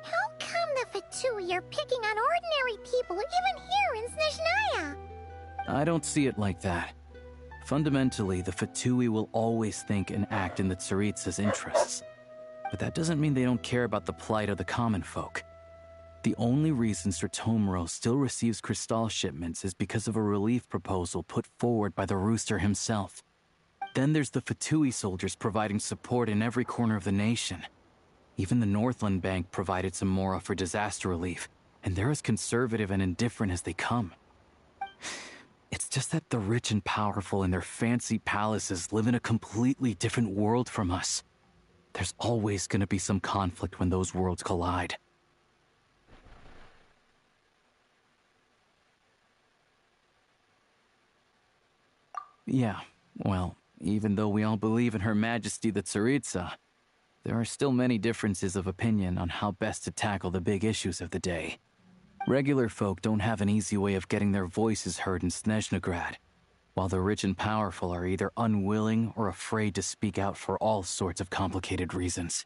How come the Fatui are picking on ordinary people even here in Snezhnaya? I don't see it like that. Fundamentally, the Fatui will always think and act in the Tsaritsa's interests. but that doesn't mean they don't care about the plight of the common folk. The only reason Sir Tomoro still receives Crystal shipments is because of a relief proposal put forward by the Rooster himself. Then there's the Fatui soldiers providing support in every corner of the nation. Even the Northland Bank provided some mora for disaster relief, and they're as conservative and indifferent as they come. It's just that the rich and powerful in their fancy palaces live in a completely different world from us. There's always going to be some conflict when those worlds collide. Yeah, well, even though we all believe in Her Majesty the Tsaritsa, there are still many differences of opinion on how best to tackle the big issues of the day. Regular folk don't have an easy way of getting their voices heard in Snezhnegrad, while the rich and powerful are either unwilling or afraid to speak out for all sorts of complicated reasons.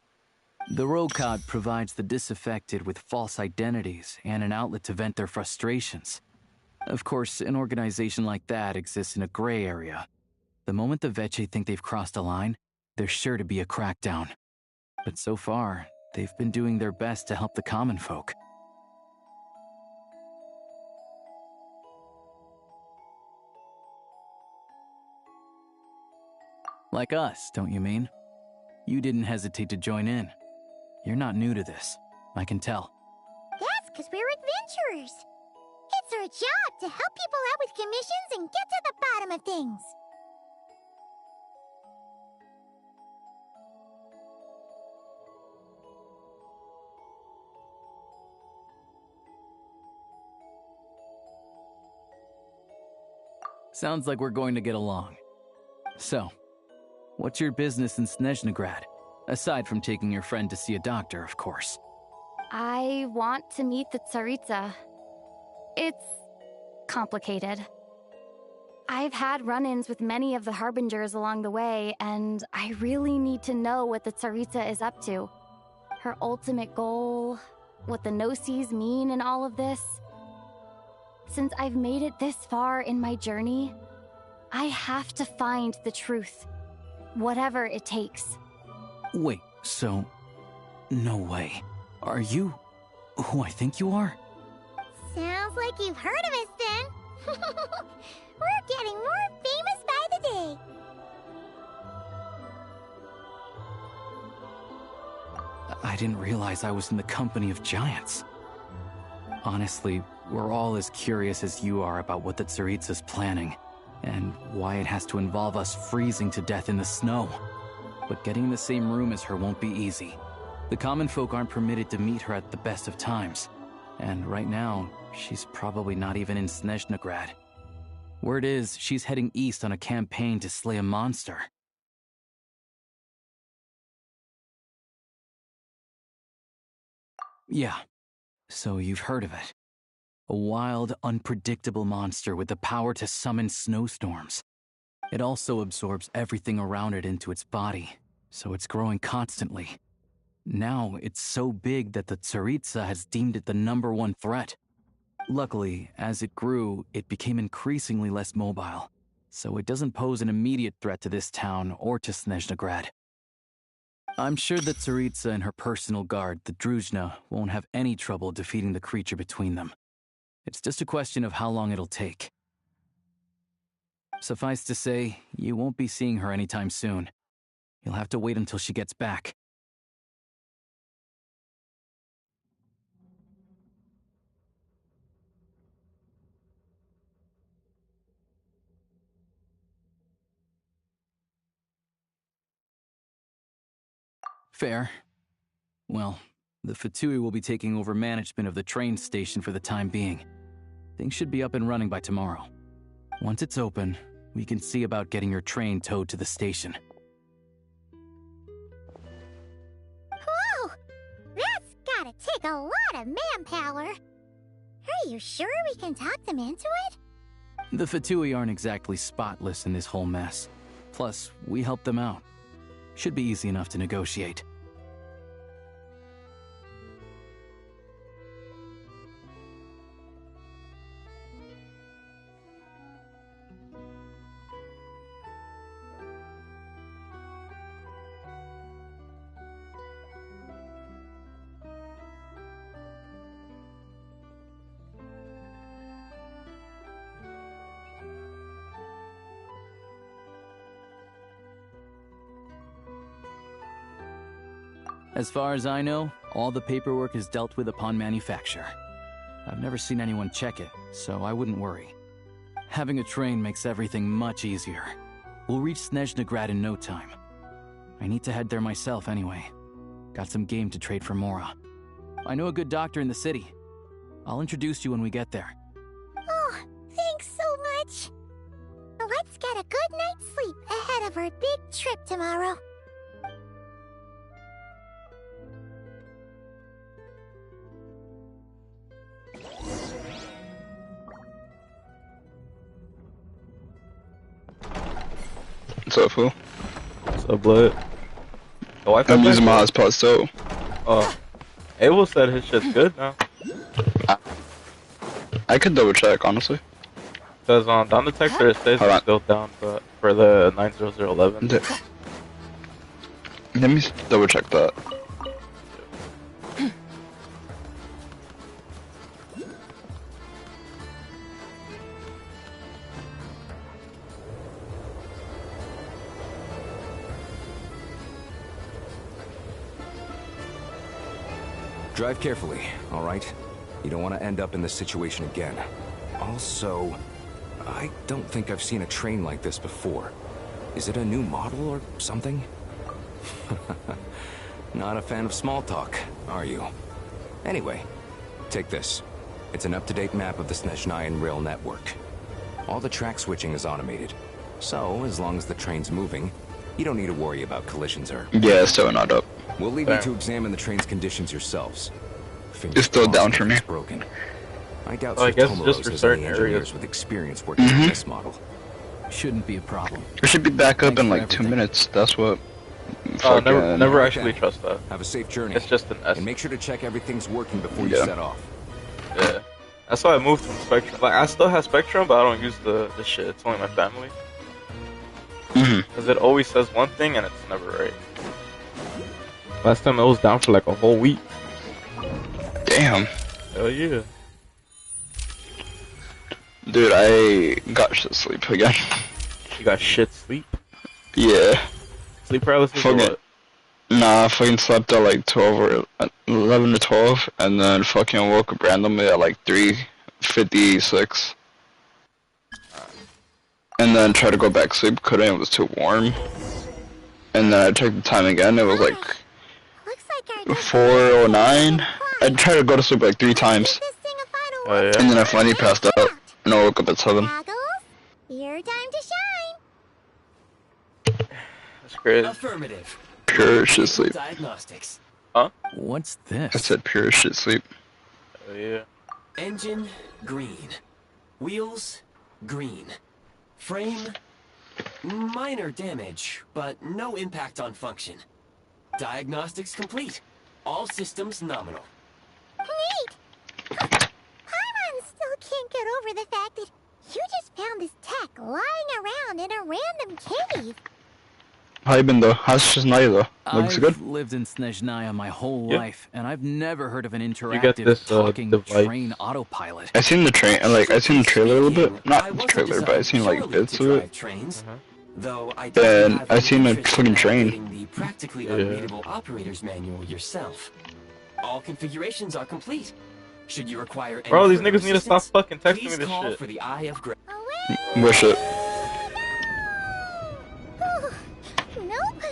The Rokad provides the disaffected with false identities and an outlet to vent their frustrations. Of course, an organization like that exists in a gray area. The moment the Veche think they've crossed a line, there's sure to be a crackdown. But so far, they've been doing their best to help the common folk. Like us, don't you mean? You didn't hesitate to join in. You're not new to this, I can tell. That's because we're adventurers. It's our job to help people out with commissions and get to the bottom of things. Sounds like we're going to get along. So, what's your business in Snezhnegrad? Aside from taking your friend to see a doctor, of course. I want to meet the Tsaritsa. It's complicated. I've had run-ins with many of the Harbingers along the way, and I really need to know what the Tsaritsa is up to. Her ultimate goal, what the Gnosis mean in all of this. Since I've made it this far in my journey, I have to find the truth, whatever it takes. Wait, so... no way. Are you who I think you are? Sounds like you've heard of us then. We're getting more famous by the day. I didn't realize I was in the company of giants. Honestly, we're all as curious as you are about what the Tsaritsa's planning, and why it has to involve us freezing to death in the snow. But getting in the same room as her won't be easy. The common folk aren't permitted to meet her at the best of times, and right now, she's probably not even in Snezhnegrad. Word is, she's heading east on a campaign to slay a monster. Yeah, so you've heard of it. A wild, unpredictable monster with the power to summon snowstorms. It also absorbs everything around it into its body, so it's growing constantly. Now, it's so big that the Tsaritsa has deemed it the #1 threat. Luckily, as it grew, it became increasingly less mobile, so it doesn't pose an immediate threat to this town or to Snezhnegrad. I'm sure that Tsaritsa and her personal guard, the Druzhna, won't have any trouble defeating the creature between them. It's just a question of how long it'll take. Suffice to say, you won't be seeing her anytime soon. You'll have to wait until she gets back. Fair. Well, the Fatui will be taking over management of the train station for the time being. Things should be up and running by tomorrow. Once it's open, we can see about getting your train towed to the station. Whoa! That's gotta take a lot of manpower. Are you sure we can talk them into it? The Fatui aren't exactly spotless in this whole mess. Plus, we help them out. Should be easy enough to negotiate. As far as I know, all the paperwork is dealt with upon manufacture. I've never seen anyone check it, so I wouldn't worry. Having a train makes everything much easier. We'll reach Snezhnegrad in no time. I need to head there myself anyway. Got some game to trade for Mora. I know a good doctor in the city. I'll introduce you when we get there. Oh, thanks so much. Let's get a good night's sleep ahead of our big trip tomorrow. What's up, fool? What's up, blood? I'm using my hotspot, so. Oh. Abel said his shit's good now. I could double check, honestly. Because on down detector it says it's still down, but for the 90011. Let me double check that. Drive carefully, alright? You don't want to end up in this situation again. Also, I don't think I've seen a train like this before. Is it a new model or something? Not a fan of small talk, are you? Anyway, take this. It's an up-to-date map of the Snezhnayan rail network. All the track switching is automated. So, as long as the train's moving, you don't need to worry about collisions or... Yeah, it's still not up. We'll leave you to examine the train's conditions yourselves. It's still down for me. Broken. I doubt I guess Tomoros just for has certain any engineers areas with experience working on this model. Shouldn't be a problem. It should be back up in like 2 minutes. That's what. Oh, never actually trust that. Have a safe journey. It's just an S. And make sure to check everything's working before you set off. Yeah. That's why I moved from Spectrum. Like, I still have Spectrum, but I don't use the shit. It's only my family. Because it always says one thing and it's never right. Last time it was down for like a whole week. Damn. Hell yeah. Dude, I got shit sleep again. You got shit sleep? Yeah. Sleep paralysis or what? Nah, I fucking slept at like 12 or 11 or 12, and then fucking woke up randomly at like 3:56. And then tried to go back to sleep, couldn't, it was too warm. And then I checked the time again, it was like 4:09. I tried to go to sleep like 3 times. Oh, yeah. And then I finally passed out, and I woke up at 7. Your time to shine. That's crazy. Affirmative. Pure shit sleep. Diagnostics. Huh? What's this? I said pure shit sleep. Oh, yeah. Engine, green. Wheels, green. Frame, minor damage, but no impact on function. Diagnostics complete. All systems nominal. Neat! Paimon still can't get over the fact that you just found this tech lying around in a random cave. How you been though? How's Snezhnaya though? Looks good? I've lived in Snezhnaya my whole Yep. life, and I've never heard of an get interactive this, talking device. train autopilot. I seen the train, I seen the trailer a little bit. Not the trailer, but I seen like bits of it. Though I And I seen a fucking train. the practically unreadable operator's manual yourself. All configurations are complete. Should you require any Bro, these further niggas need to stop assistance, fucking texting me please this call shit. for the Eye of Grace. Wish it. Nope.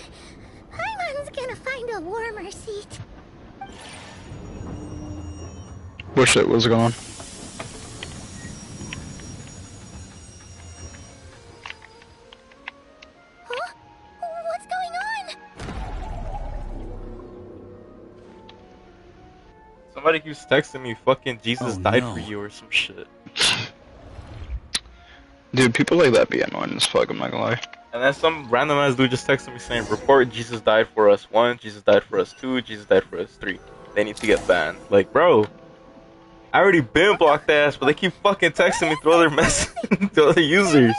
Paimon's gonna find a warmer seat. Wish it. What's going on? Huh? What's going on? Somebody keeps texting me fucking Jesus Oh, died no. for you or some shit. Dude, people like that be annoying as fuck, I'm not gonna lie. And then some random ass dude just texted me saying, report Jesus died for us 1, Jesus died for us 2, Jesus died for us 3. They need to get banned. Like, bro, I already been blocked ass, but they keep fucking texting me through other through other users.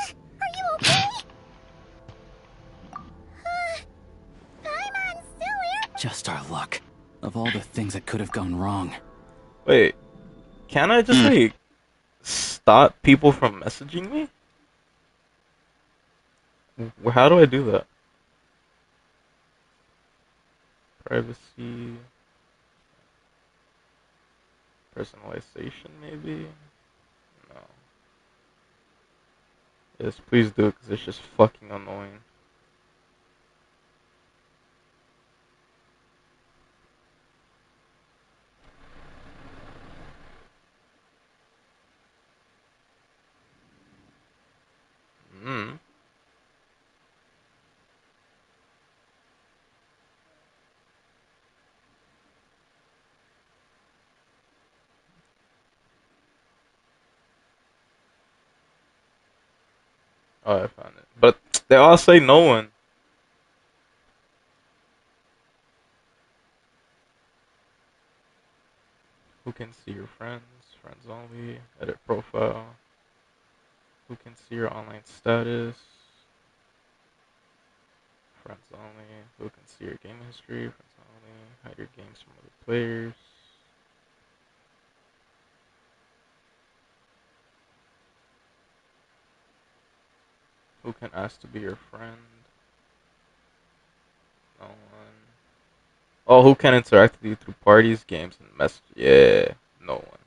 Paimon's still here. Just our luck. Of all the things that could have gone wrong. Wait, can I just like stop people from messaging me? How do I do that? Privacy. Personalization, maybe? No. Yes, please do, because it's just fucking annoying. Hmm. Oh, I found it. But they all say no one. Who can see your friends? Friends only. Edit profile. Who can see your online status? Friends only. Who can see your game history? Friends only. Hide your games from other players. Who can ask to be your friend? No one. Oh, who can interact with you through parties, games, and messages? Yeah, no one.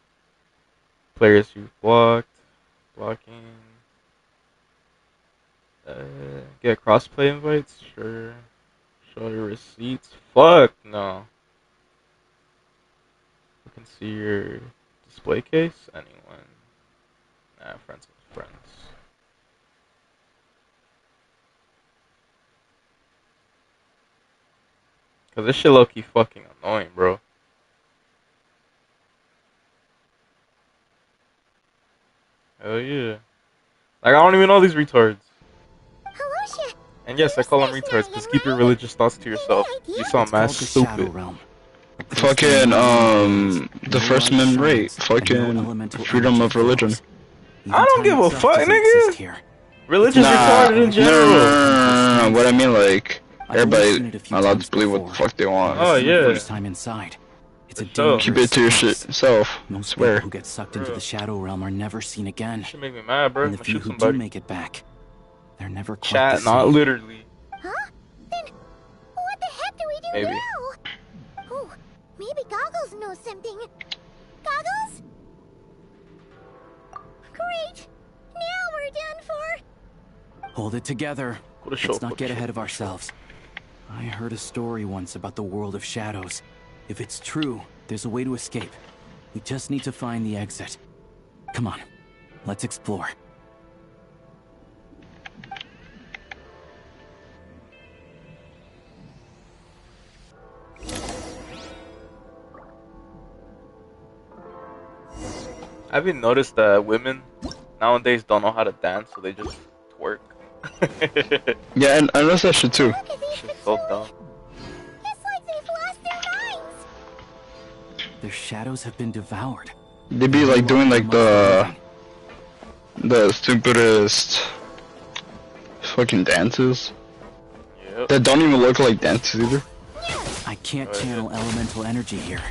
Players you've blocked. Blocking. Get crossplay invites? Sure. Show your receipts? Fuck no. Who can see your display case? Anyone. Nah, friends with friends. Cause this shit low-key fucking annoying, bro. Hell yeah. Like, I don't even know these retards. And yes, I call them retards, because keep your religious thoughts to yourself. You sound mad stupid. Fucking, the First Amendment right. Fucking freedom of religion. I don't give a fuck, nigga. Religion's retarded in general. No. What I mean, like, everybody allowed to believe what the fuck they want. Oh, yeah. First time inside. It's a dangerous Keep it to yourself. Most Swear. people who get sucked into the Shadow Realm are never seen again. Should make me mad, bro. And the few who do make it back, they're never quite Chat, the not same. literally. Huh? Then what the heck do we do Maybe. now? Oh, maybe Goggles knows something. Goggles? Great. Now we're done for. Hold it together. Let's not get ahead of ourselves. I heard a story once about the world of shadows. If it's true, there's a way to escape. We just need to find the exit. Come on, let's explore. Have you noticed that women nowadays don't know how to dance, so they just twerk? Yeah, and I noticed that shit too. Shit's so dumb. It's like they've lost their minds. Their shadows have been devoured. They be like doing like the stupidest fucking dances. Yep. That don't even look like dances either. I can't channel elemental energy here,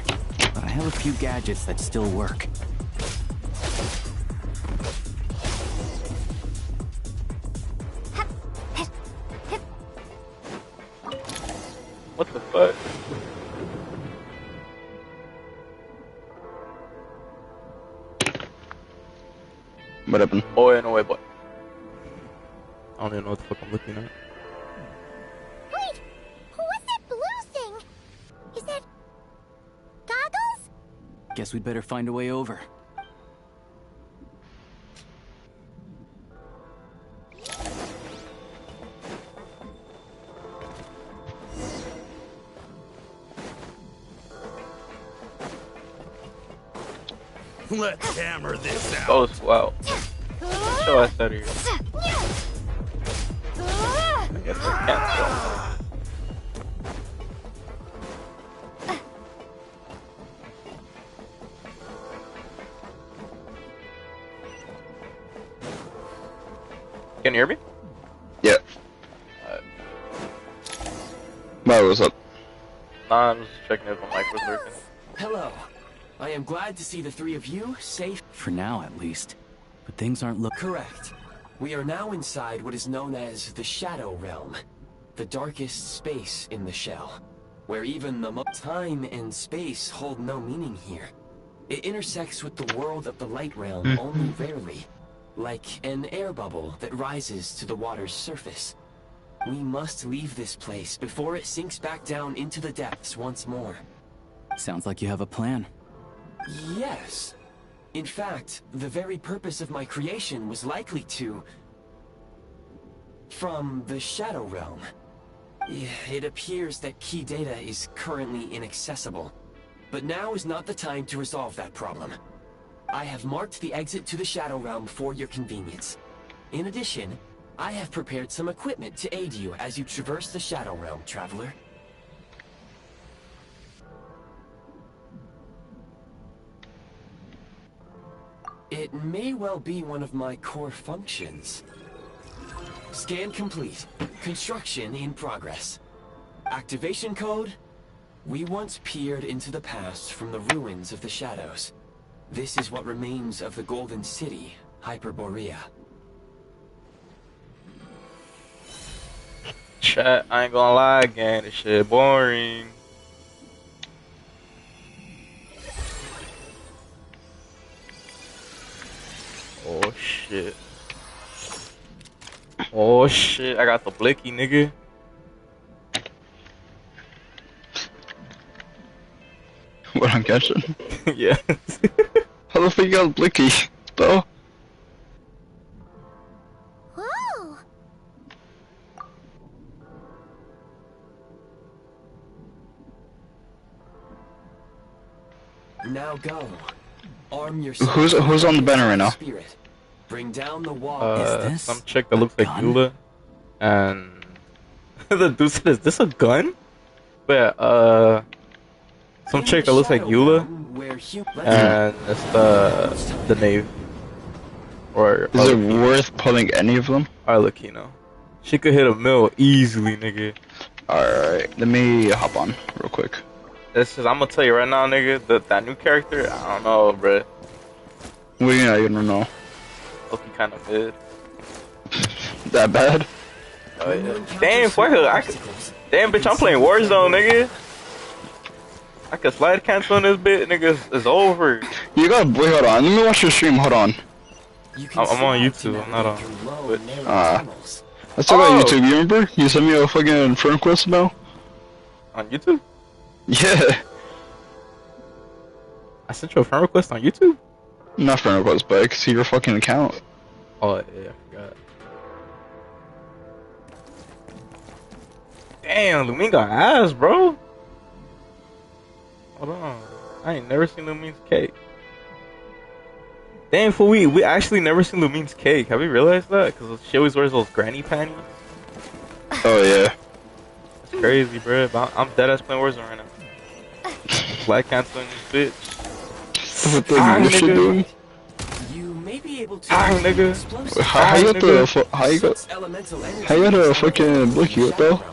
but I have a few gadgets that still work. What the fuck? What happened? Oh, yeah, no way, boy. I don't even know what the fuck I'm looking at. Wait, what's that blue thing? Is that Goggles? Guess we'd better find a way over. Let's hammer this out. Oh, wow. Show us out of here. I guess I can't still. Can you hear me? Yeah. Well, what's up? Nah, I'm just checking if my mic was working. Hello. I am glad to see the three of you safe. For now, at least. But things aren't looking... Correct. We are now inside what is known as the Shadow Realm, the darkest space in the shell. where even the time and space hold no meaning here. It intersects with the world of the light realm only rarely, like an air bubble that rises to the water's surface. We must leave this place before it sinks back down into the depths once more. Sounds like you have a plan. Yes. In fact, the very purpose of my creation was likely to... from the Shadow Realm. It appears that key data is currently inaccessible, but now is not the time to resolve that problem. I have marked the exit to the Shadow Realm for your convenience. In addition, I have prepared some equipment to aid you as you traverse the Shadow Realm, Traveler. It may well be one of my core functions. Scan complete. Construction in progress. Activation code? We once peered into the past from the ruins of the shadows. This is what remains of the Golden City, Hyperborea. Chat, I ain't gonna lie again, this shit boring. Oh shit. Oh shit, I got the blicky, nigga. What, on Genshin? Yeah. How the fuck you got blicky, spell? Whoa! Now go. Arm yourself. Who's on the banner right now? Spirit. Bring down the wall. Some chick that looks like Eula, and the dude said, "Is this a gun?" But some chick that looks like Eula, and it's the knave. Or is it worth pulling any of them? Arlecchino. She could hit a mill easily, nigga. Alright, let me hop on real quick. This is, I'm gonna tell you right now, nigga, that new character, I don't know, bruh. What do you know? You don't know. Looking kind of mid. That bad? Oh, yeah. Damn, fuck her. Damn, bitch, I'm playing Warzone, nigga. I can slide cancel on this bit, nigga. It's over. You gotta wait, hold on. Let me watch your stream. Hold on. I'm on YouTube. I'm not on Twitch. I still got YouTube. You remember? You sent me a fucking friend request now. On YouTube? Yeah. I sent you a friend request on YouTube? Not friend request, but I can see your fucking account. Oh, yeah, I forgot. Damn, Lumine got ass, bro. Hold on. I ain't never seen Lumine's cake. Damn, fool, we actually never seen Lumine's cake. Have you realized that? Because she always wears those granny panties. Oh, yeah. It's crazy, bro. I'm deadass playing Warzone right now. Flag canceling this bitch. What the shit doing? You may be able to nigga. How you got a fucking blicky, what the hell?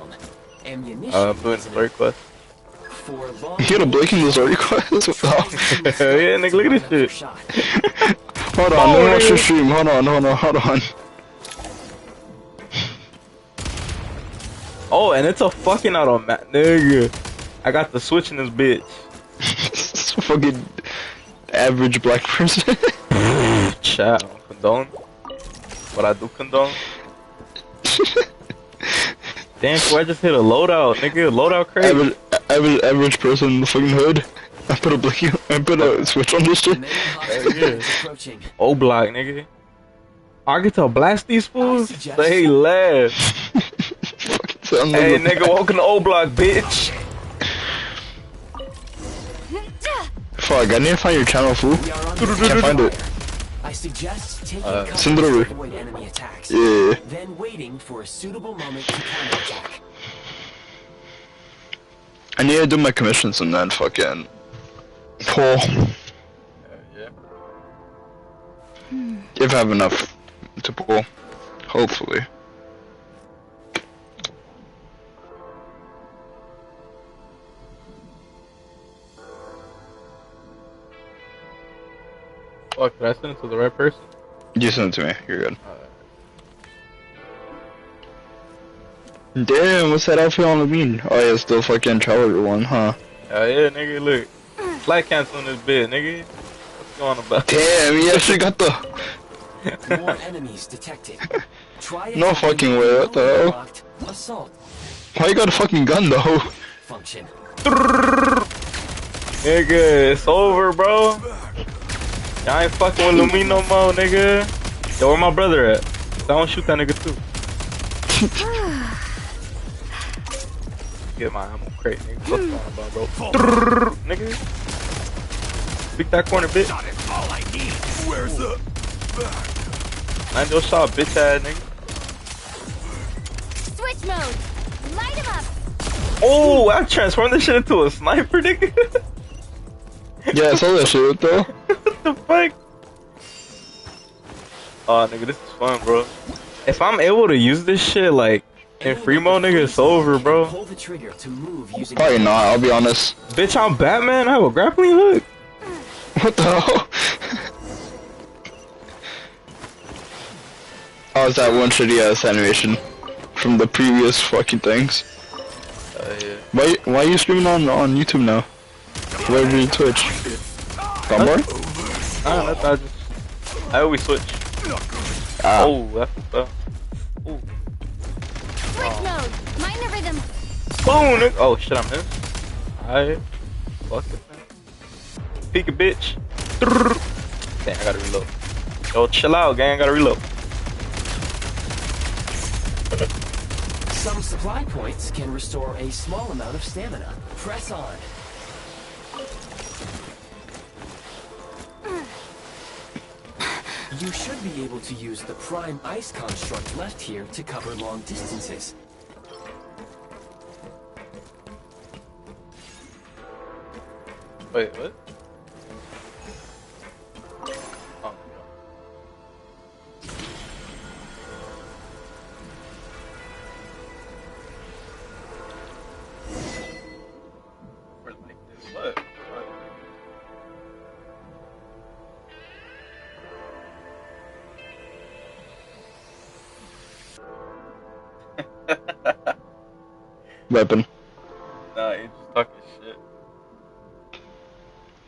Put in the request. You got a blicky in this request? Yeah, nigga, look at this shit. Hold on, let me watch your stream. Hold on. Oh, and it's a fucking automatic, nigga. I got the switch in this bitch. It's a fucking average black person. Chat, I don't condone. But I do condone. Damn, fool, I just hit a loadout, nigga. Loadout crazy. Average person in the fucking hood. I put a switch on this shit. Yeah. O block, nigga. I get to blast these fools? Say less. Hey, nigga, welcome to O block, bitch. Fuck, I need to find your channel, fool. Can't find it. I suggest taking send it over. to avoid enemy attacks. Yeah. Then waiting for a suitable moment to counterattack. I need to do my commissions and then fucking pull. Yeah. If I have enough to pull, hopefully. Fuck, did I send it to the right person? You send it to me, you're good. Damn, what's that outfit on the bean? Oh yeah, it's the fucking traveler one, huh? Oh yeah, nigga, look. Flight canceling this bit, nigga. What's going on about? Damn, you actually got the... More enemies detected. Try No fucking way, what the hell? Assault Why you got a fucking gun though? function. Nigga, it's over, bro. Y'all ain't fucking with Lumi no more, nigga. Yo, where my brother at? I don't shoot that nigga too. Get my ammo crate, nigga. What's going on about, bro? Nigga. Pick that corner, bitch. Where's the... Man, your shot, bitch ass nigga. Switch mode. Light him up. Oh, I transformed this shit into a sniper, nigga. Yeah, I saw that shit though. What the fuck? Oh, nigga, this is fun, bro. If I'm able to use this shit, like, in free mode, nigga, it's over, bro. Pull the trigger to move using Probably not, I'll be honest. Bitch, I'm Batman. I have a grappling hook. What the hell? Oh, it's that one shitty ass animation from the previous fucking things. Yeah. Why are you streaming on YouTube now? Where do you Twitch? Somewhere? I always switch. Ah. Oh, that's ooh. Switch mode. Mind the rhythm. Boom, nigga. Oh shit, I missed. Alright. Fuck it, man. Peek a bitch. Damn, I gotta reload. Yo, chill out, gang. I gotta reload. Some supply points can restore a small amount of stamina. Press on. You should be able to use the prime ice construct left here to cover long distances. Wait, what? Oh, like this. What? Weapon. Nah, you just talking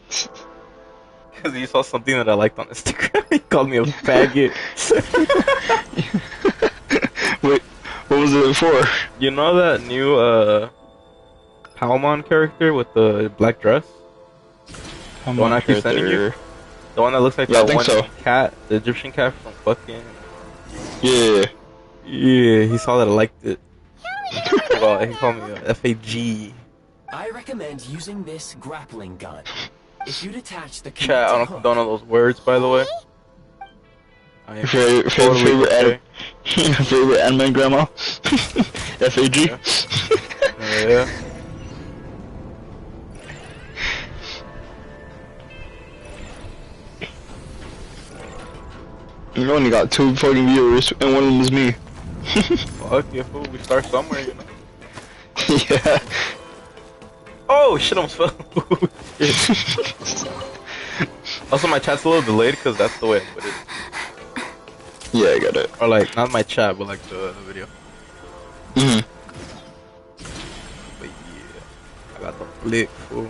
shit. Cause you saw something that I liked on Instagram. He called me a faggot. Wait, what was it for? You know that new Palmon character with the black dress? The one I keep sending you? The one that looks like that one cat, the Egyptian cat from fucking... Yeah. Yeah, he saw that I liked it. Well, he called me a FAG. I recommend using this grappling gun. If you detach the Chat, I don't know those words, by the way. Favorite anime grandma? FAG? Yeah. You only got 2 fucking viewers, and one of them is me. Fuck yeah, fool. We start somewhere, you know. Yeah. Oh shit, I almost fell. Also, my chat's a little delayed because that's the way I put it. Yeah, I got it. Or like, not my chat, but like the video. Mhm. But yeah, I got the flick, fool.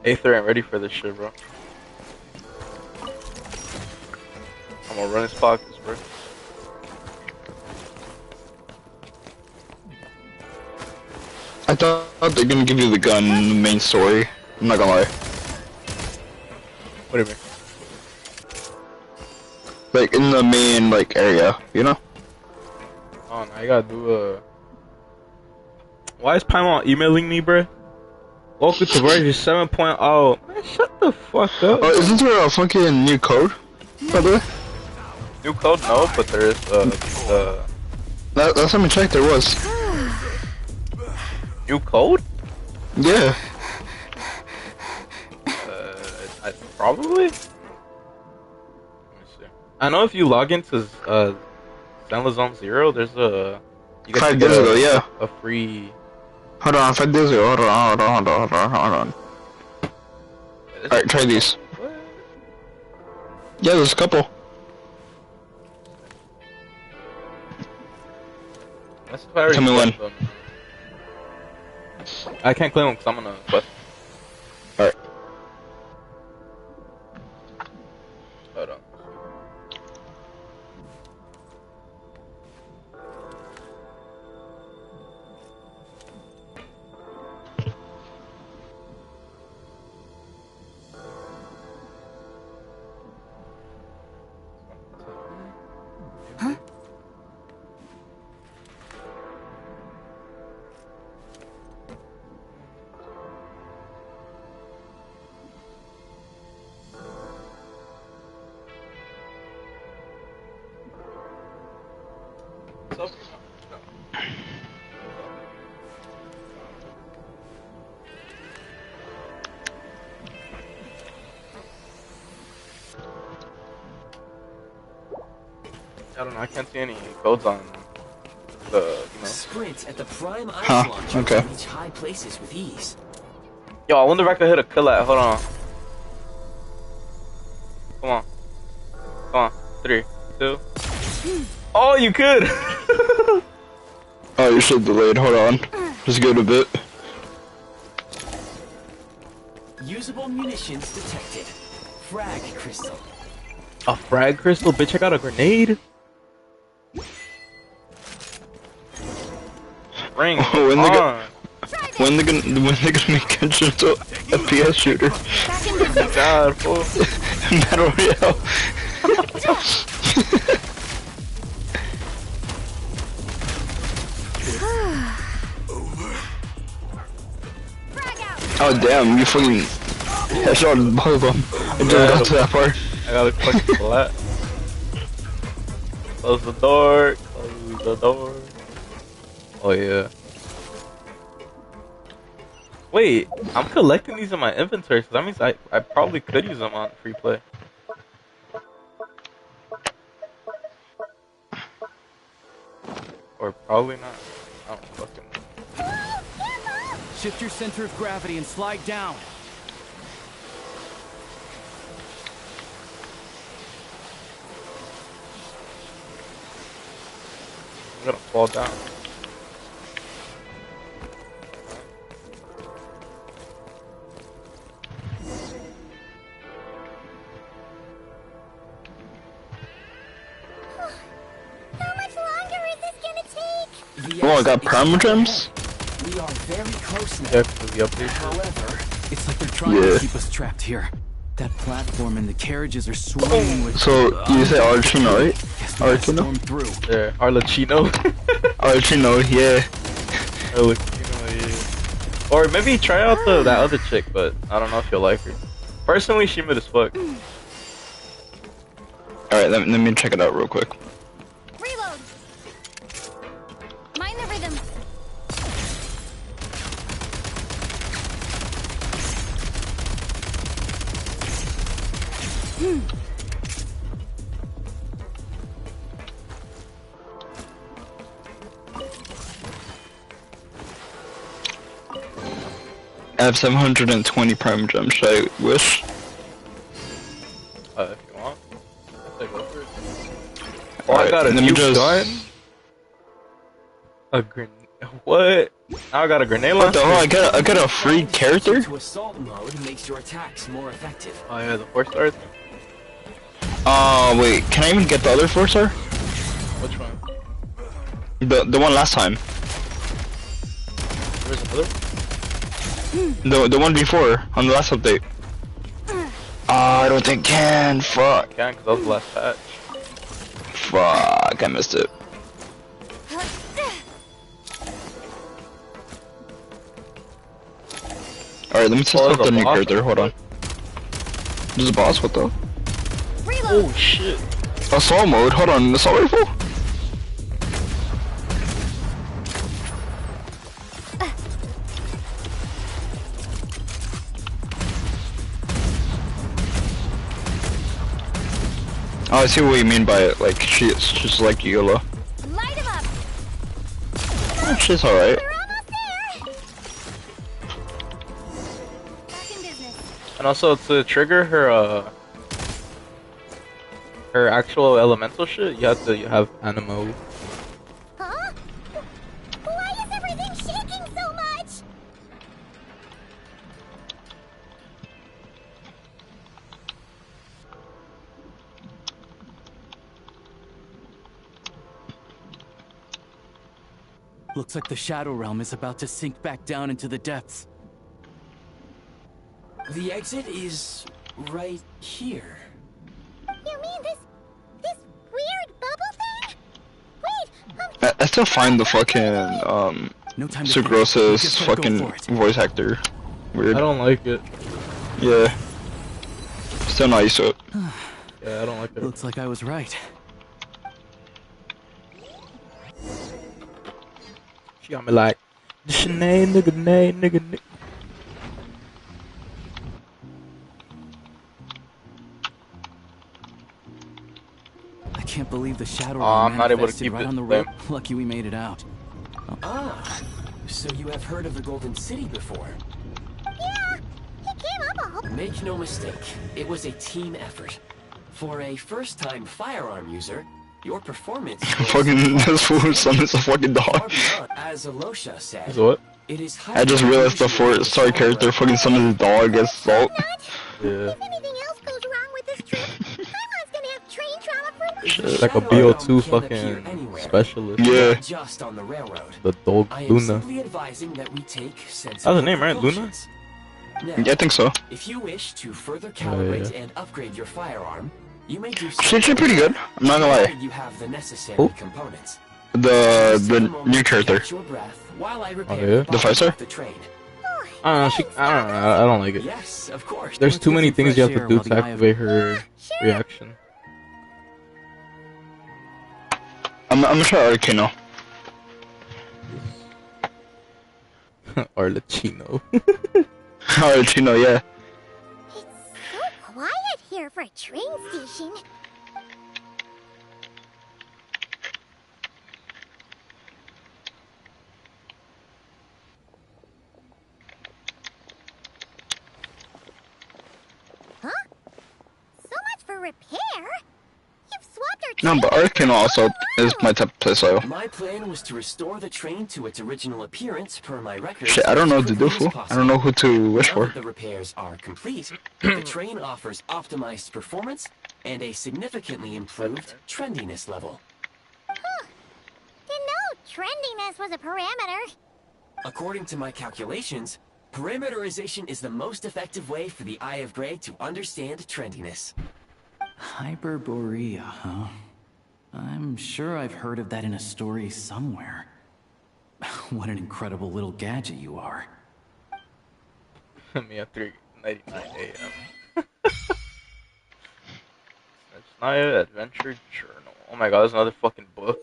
Aether ain't ready for this shit, bro. I'm gonna run his pockets, bro. I thought they're gonna give you the gun in the main story. I'm not gonna lie. What do you mean? Like in the main area, you know? Oh no, you gotta do a. Why is Paimon emailing me, bro? Welcome to version 7.0. Man, shut the fuck up. Oh, isn't there a fucking new code? By the way? New code? No, but there is Last time I checked, there was. New code? Yeah. Probably? Let me see. I know if you log into Zenless Zone Zero, there's a... You get 5 days ago, yeah. A free... Hold on, 5 days ago. Hold on. Alright, try these. What? Yeah, there's a couple. That's if I already Tell me when. them. I can't claim them because I'm on a quest. Alright. Hold on. Huh? I don't know, I can't see any codes on the, Sprint at the prime ice Huh, launcher okay. to reach high places with ease. Yo, I wonder if I could hit a kill at. Hold on. Come on. Come on. 3, 2. Oh, you could! Oh, you should delayed. Hold on. Just give it a bit. Usable munitions detected. Frag crystal. A frag crystal? Bitch, I got a grenade? Ring when on. When they gonna make Genshin to a PS shooter? God, fool. Battle Royale. Oh damn, you fucking headshot both of them. I just got to that part. I gotta fucking flat. Close the door. Close the door. Oh yeah. Wait, I'm collecting these in my inventory, so that means I probably could use them on free play. Or probably not. I don't fucking know. Shift your center of gravity and slide down. I'm gonna fall down. How much longer is this gonna take? Oh, I got Primogems? We are very close now. Yeah, because the update. However, It's like they're trying to keep us trapped here. That platform and the carriages are swirling with... So, you say Archino, right? Guess we gotta Archino? storm through. Yeah, Arlecchino. Archino, yeah. Arlecchino, yeah. Or maybe try out that other chick, but I don't know if you'll like her. Personally, she mid as fuck. Alright, let me check it out real quick. Reload. Mind the rhythm. I have 720 Primogems. Should I wish? If you want. I'll take over. Oh, I Alright, got a let me new just- gun. A grenade. What? Now I got a grenade What the launcher. hell? I got a free character? to assault mode makes your attacks more effective. Oh yeah, the 4-star. Wait, can I even get the other 4-star? Which one? The one last time. There's another? The one before, on the last update. I don't think can. Fuck. I can, because that was the last patch. Fuck, I missed it. Alright, let me test Oh, out there's the a new boss? character, hold on. There's a boss, what the? Oh shit. Assault mode, hold on, assault rifle? Oh, I see what you mean by it, like, she's just like YOLO. Light him up. Oh, she's alright. Back in business. And also to trigger her her actual elemental shit, you have to have animo. Huh? Looks like the Shadow Realm is about to sink back down into the depths. The exit is right here. You mean this weird bubble thing? Wait, I still find the fucking Sucrose's fucking voice actor weird. I don't like it. Yeah. Still not used to it. Yeah, I don't like it. Looks like I was right. She got me like, Shanae, nigga, nay, nigga, nigga. I can't believe the Shadow Oh, Realm I'm not able to manifested keep right it on the flame. road. Lucky we made it out. Ah, so you have heard of the Golden City before? yeah, he came up all. Make no mistake, it was a team effort. For a first-time firearm user, your performance was Fucking this fool's son is a fucking far dog. beyond. As Alosha said, Is what? it is I just realized the star character fucking son of his dog gets salt. Yeah. If anything else goes wrong with this trip, Paimon's gonna have train trauma for The Like a Shadow Realm BO2 can appear fucking anywhere, specialist. Yeah. not just on the railroad. The dog I am Luna. simply advising that we take sensible That's her name, right? Luna? precautions. Now, Yeah, I think so. if you wish to further yeah. calibrate and upgrade your firearm, you may do so. She did pretty good. I'm not gonna provided lie. you have the necessary Who? components. The new character. Catch your breath while I repair Oh, yeah? the The bottom 5-star? of the train. I don't know, I don't like it. Yes, of course. There's Let's too get many some things you fresh have to air do while to the eye of- activate her reaction. I'm gonna try Arcano. Or Latino. Arcano, yeah. It's so quiet here for a train station. Huh? So much for repair. You've swapped our train. No, but Arcano also is my type of playstyle. My plan was to restore the train to its original appearance per my records. Shit, I don't know what to do, as quickly fool. as I don't know who to wish Now for. that the repairs are complete, the train offers optimized performance and a significantly improved trendiness level. Didn't know trendiness was a parameter. According to my calculations, parameterization is the most effective way for the Eye of Grey to understand trendiness. Hyperborea, huh? I'm sure I've heard of that in a story somewhere. What an incredible little gadget you are. Me at 3:99 a.m. Snezhnaya Adventure Journal. Oh my god, there's another fucking book.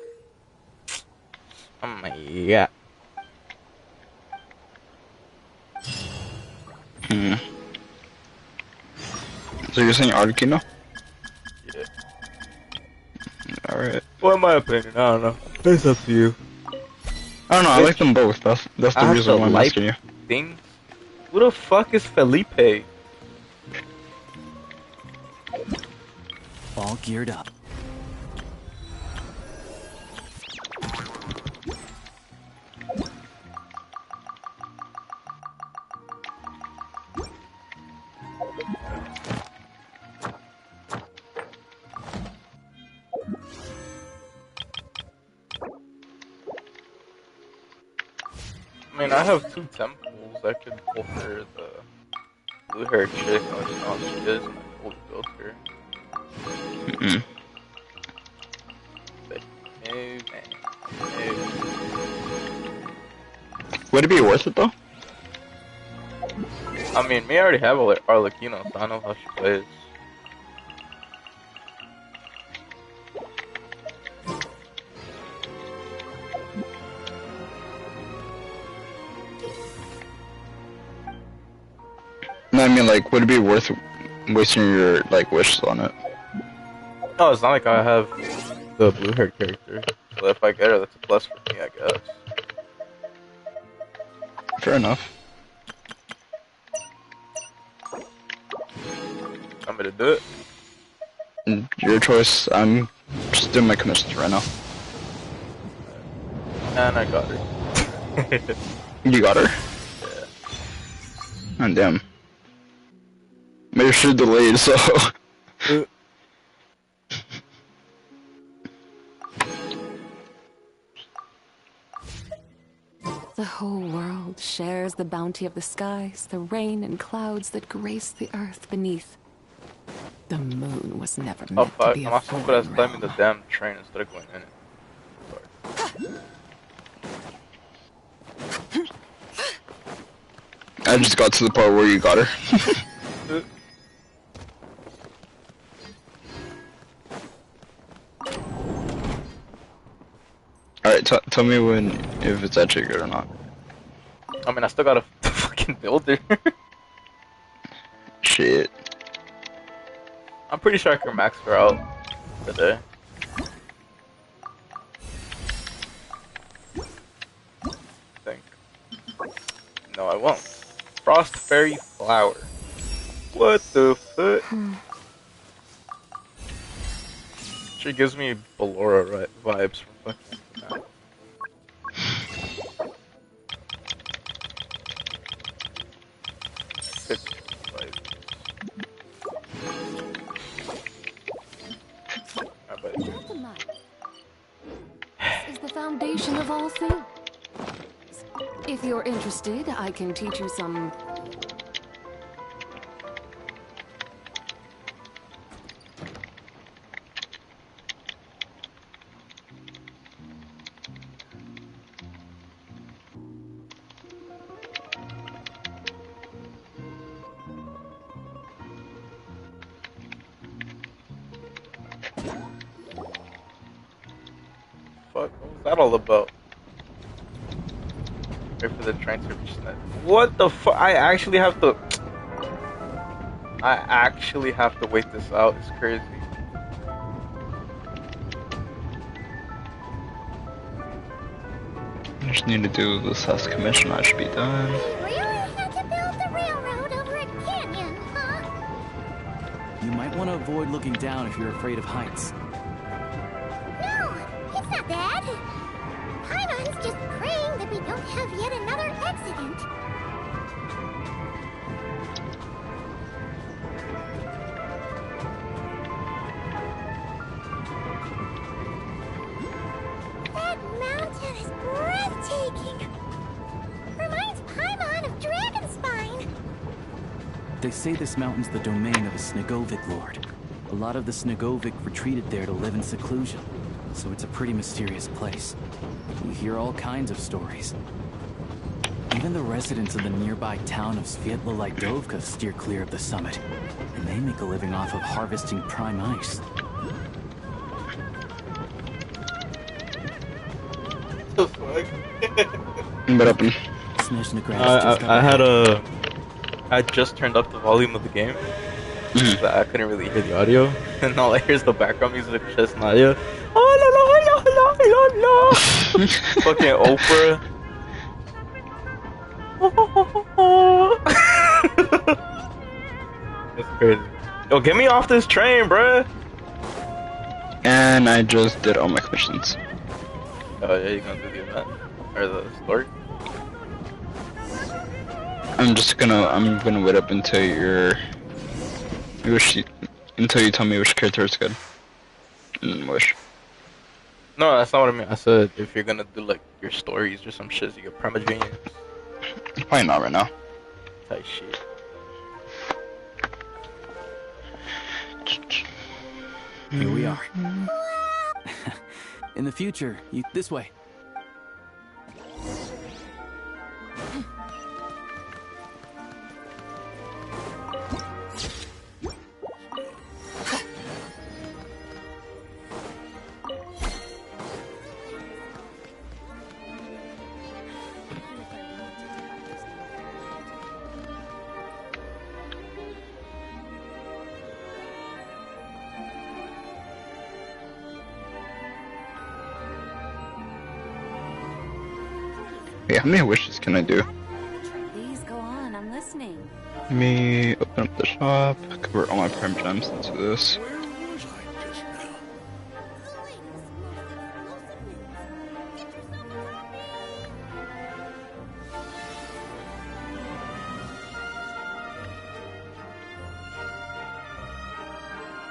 Oh my god. So you're saying Arcano? Yeah. Alright. Well, in my opinion, I don't know. It's up to you. I don't know, I like them both. That's the I have reason to why I'm like asking you. things. Who the fuck is Felipe? All geared up. I mean, I have 2 temples. I could pull her the blue-haired chick. I just know how she is, and I fully built her. But no, man. No. Would it be worth it though? I mean, me, I already have Arlecchino, so I know how she plays. No, I mean like, would it be worth wasting your like wishes on it? No, it's not like I have the blue-haired character. So if I get her, that's a plus for me, I guess. Fair enough. I'm gonna do it. Your choice. I'm just doing my commissions right now. And I got her. You got her? Yeah. Oh, damn. Maybe she delayed, so. The whole world shares the bounty of the skies, the rain and clouds that grace the earth beneath. The moon was never Oh meant to fuck, be I'm a not so good at foreign climbing the realm. damn train instead of going in it. I just got to the part where you got her. Alright, tell me if it's actually good or not. I mean, I still gotta fucking build it. Shit. I'm pretty sure I can max her out today. I think. No, I won't. Frost Fairy Flower. What the fuck? She gives me Ballora vibes from fucking that. This is the foundation of all things. If you're interested, I can teach you some... Fuck, what was that all about? Wait for the train to reach that. What the fuck? I actually have to wait this out. It's crazy. I just need to do this last commission. I should be done. Really had to build the railroad over a canyon, huh? You might want to avoid looking down if you're afraid of heights. No, it's not bad. Paimon's just praying that we don't have yet another accident. That mountain is breathtaking. Reminds Paimon of Dragonspine. They say this mountain's the domain of a Snegovic lord. A lot of the Snegovic retreated there to live in seclusion, so it's a pretty mysterious place. You hear all kinds of stories. Even the residents of the nearby town of Svietla Lidovka steer clear of the summit, and they make a living off of harvesting prime ice. The fuck? What happened? I just turned up the volume of the game. So I couldn't really hear the audio, and all I hear is the background music of just Nadia. Oh la la la la la la. Fucking Oprah. That's crazy. Yo, get me off this train, bruh. And I just did all my commissions. Oh yeah, you gonna do the event or the story? I'm gonna wait up until until you tell me which character is good. And wish. No, that's not what I mean. I said if you're gonna do like your stories or some shit, so you get Primogenius. Probably not right now. Type shit. Here we are. In the future, this way. Hey, how many wishes can I do? Please go on, I'm listening. Let me open up the shop, convert all my prime gems into this.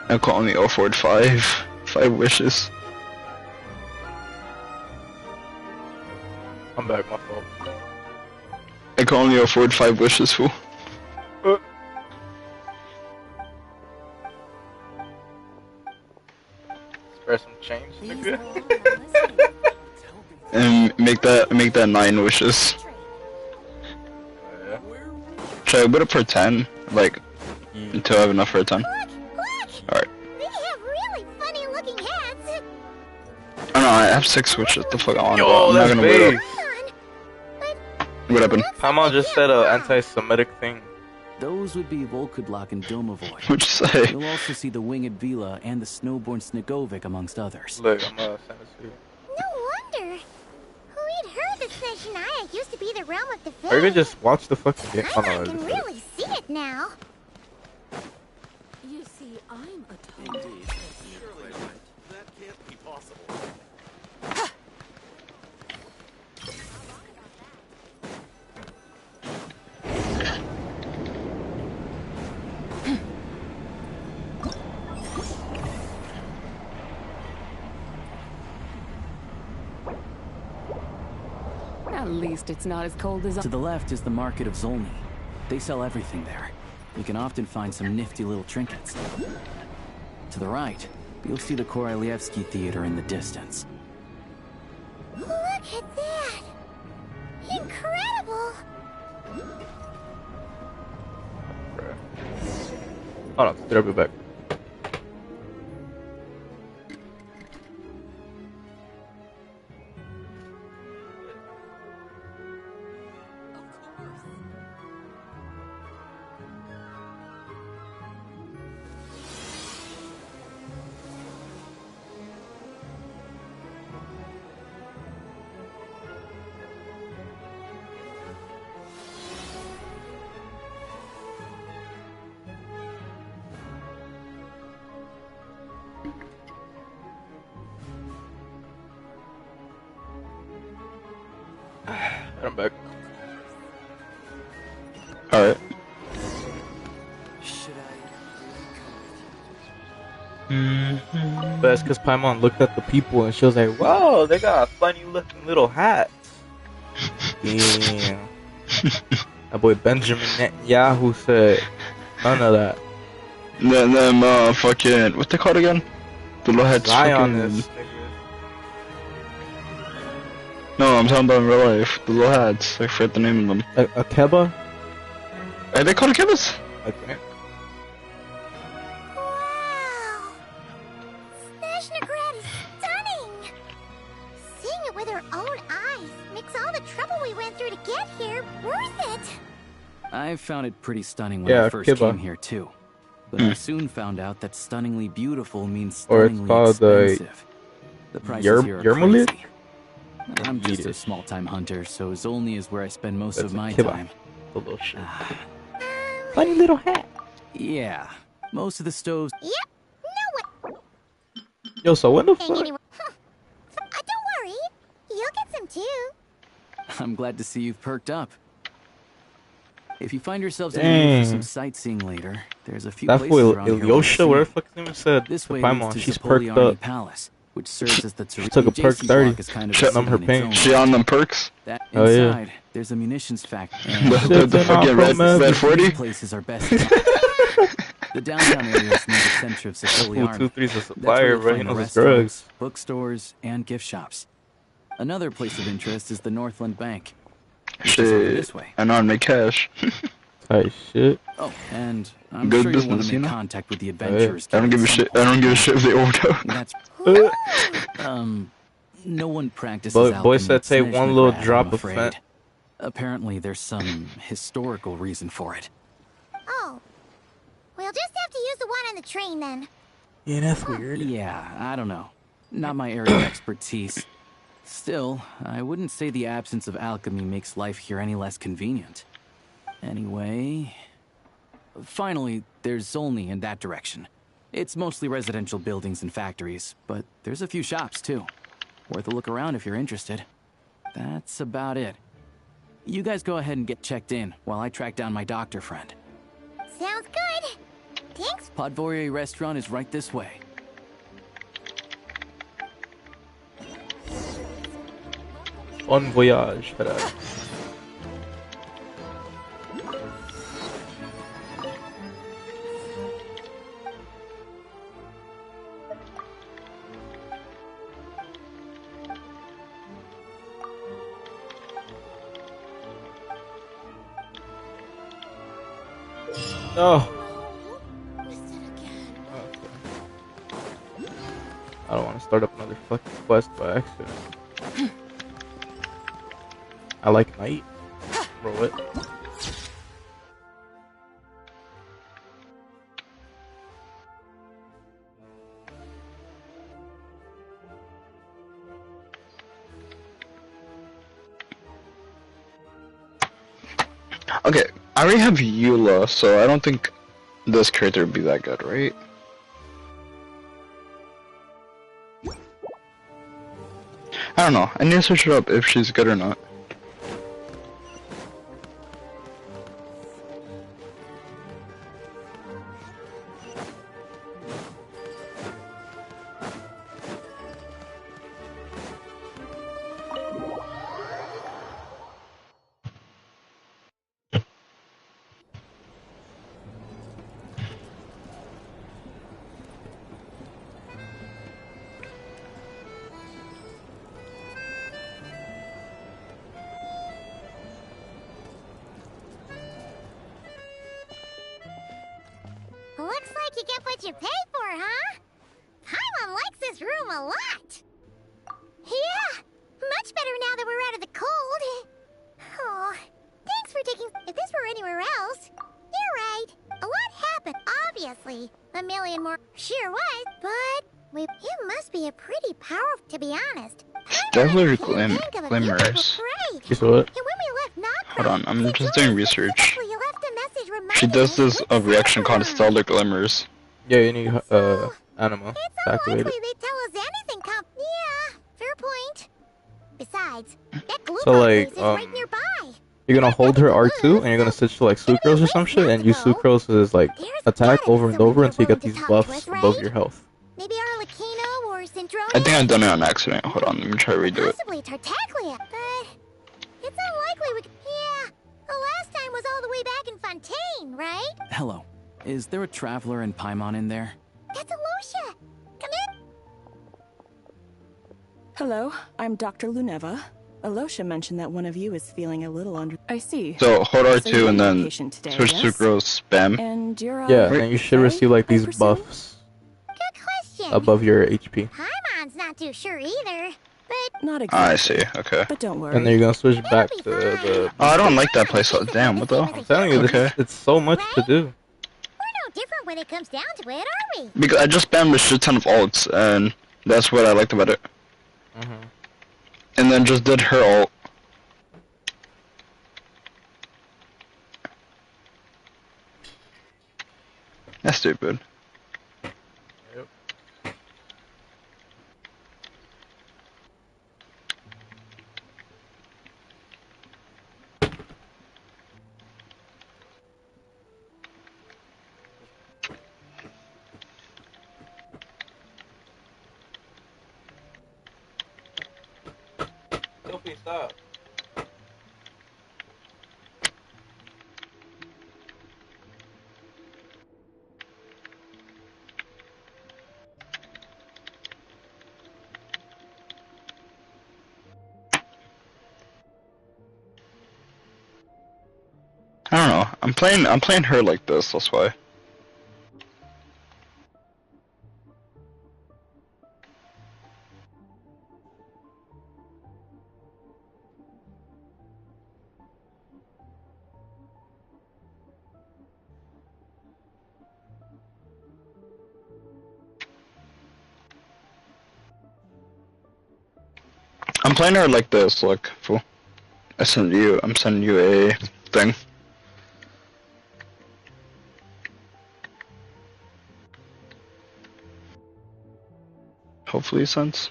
I can only afford five wishes. How I'm back, my fault. I can only afford 5 wishes, fool. Spare some change, nigga. And make that 9 wishes. Yeah. Should I put it for 10? Like, until I have enough for a 10? Alright. They have really funny looking hats. Oh no, I have 6 wishes. The fuck on? Yo, I'm not that's gonna wait base. up. What happened? Paimon just said a anti-Semitic thing. Those would be Volkudlak and Domovoy. What'd you say? You'll also see the Winged Vila and the Snowborn Snegovic amongst others. Look, I'm send it to you. No wonder. We'd heard that Snezhnaya used to be the realm of the Or you could Fae. just watch the fucking game. Oh, I no, can really see it now. You see, I'm a toad. Surely not. That can't be possible. At least it's not as cold as... To the left is the Market of Zolny. They sell everything there. You can often find some nifty little trinkets. To the right, you'll see the Korolyevsky Theater in the distance. Look at that. Incredible. Oh no, they'll be back. I'm back. Alright. But that's because Paimon looked at the people and she was like, "Whoa, they got funny looking little hats." Damn. That boy Benjamin Netanyahu said none of that. Them fucking, what they called again? The little heads Zionist. fucking... No, I'm talking about in real life. The little hats. I forget the name of them. A keba? Are they called kebas? I think. Wow. Snezhnegrad is stunning. Seeing it with our own eyes makes all the trouble we went through to get here worth it. I found it pretty stunning when Yeah, I first Kiba. came here too. But I soon found out that stunningly beautiful means Or it's stunningly called expensive. The prices here are Yermulit? crazy. I'm just a Yiddish. small-time hunter, so Zolny is where I spend most That's of a my Kiba. time. A little shit. Funny little hat. Yeah, most of the stoves. Yep. No way. Yo, so when the Hang fuck? anywhere. Don't worry. You'll get some too. I'm glad to see you've perked up. If you find yourselves in the mood for Dang. some sightseeing later, there's a few That places fool around here Ilyosha, worth where the seeing. fuck his name said? This The way leads Paimon, to she's perked Zapoliarny up. Palace, which serves as the She took a perk JC 30. block is kind of a Shutting on city her in its pain. own She right. on them perks? That Oh, yeah. inside, there's a munitions factory. The fucking red 40? These places are best. The downtown area is near the center of Fool Zapoliarny. 2-3's a That's supplier, where you'll bro. He find knows his restaurants, drugs. bookstores, and gift shops. Another place of interest is the Northland Bank, which is over Shit. this way. I know how to make cash. Tight shit. Oh, and I'm Good sure you'll want business, to you make know? contact with the adventurers. I don't give a shit. I don't give a shit if they order. That's no one practices Boy alchemy said at take one little Snezhnegrad, drop I'm of afraid. fat. Apparently, there's some historical reason for it. Oh. We'll just have to use the one on the train then. Yeah, that's weird. Yeah, I don't know. Not my area of expertise. Still, I wouldn't say the absence of alchemy makes life here any less convenient. Anyway... Finally, there's Zolny in that direction. It's mostly residential buildings and factories, but there's a few shops too. Worth a look around if you're interested. That's about it. You guys go ahead and get checked in while I track down my doctor friend. Sounds good. Thanks. Podvorye restaurant is right this way. Bon voyage, frère. No. I don't want to start up another fucking quest by accident. I like night. Roll it. Okay, I already have Eula, so I don't think this character would be that good, right? I don't know. I need to switch it up if she's good or not. Looks like you get what you pay for, huh? Paimon likes this room a lot. Yeah, much better now that we're out of the cold. Oh, thanks for taking... If this were anywhere else... You're right. A lot happened, obviously. A million more... Sure was, but... It must be a pretty powerful... To be honest. Definitely glimmers. You saw it? Hold on, I'm just doing research. She does this reaction called stellar glimmers. Yeah, you need anima to activate it. They tell us anything Yeah, fair point. Besides, that glue So like, is right nearby. you're gonna hold her R2 and you're gonna switch to like Sucrose or some shit and use Sucrose's like attack over and over until you get these buffs above your health. Maybe Arlecchino or Centrone? I think I've done it on accident. Hold on, let me try to redo it. Possibly Tartaglia, but it's unlikely we could... Yeah, the last time was all the way back in Fontaine, right? Hello. Is there a traveler in Paimon in there? That's Alosha. Come in. Hello, I'm Dr. Luneva. Alosha mentioned that one of you is feeling a little under... I see. So hold R2 you're and my then patient today, switch yes? Sucrose spam. And you're Yeah, and you should receive like these buffs above your HP. Paimon's not too sure either, but... Not Ah, I see, okay. But don't worry. And then you're gonna switch back to the... Oh, I don't like that place. Oh, damn, what the? I'm telling you, Okay. it's so much to do. We're no different when it comes down to it, are we? Because I just spammed a shit ton of ults, and that's what I liked about it. And then just did her ult. That's stupid. Yep. Sophie, stop. I don't know. I'm playing her like this. That's why. I'm playing her like this. Look, fool. I'm sending you a thing. Hopefully, since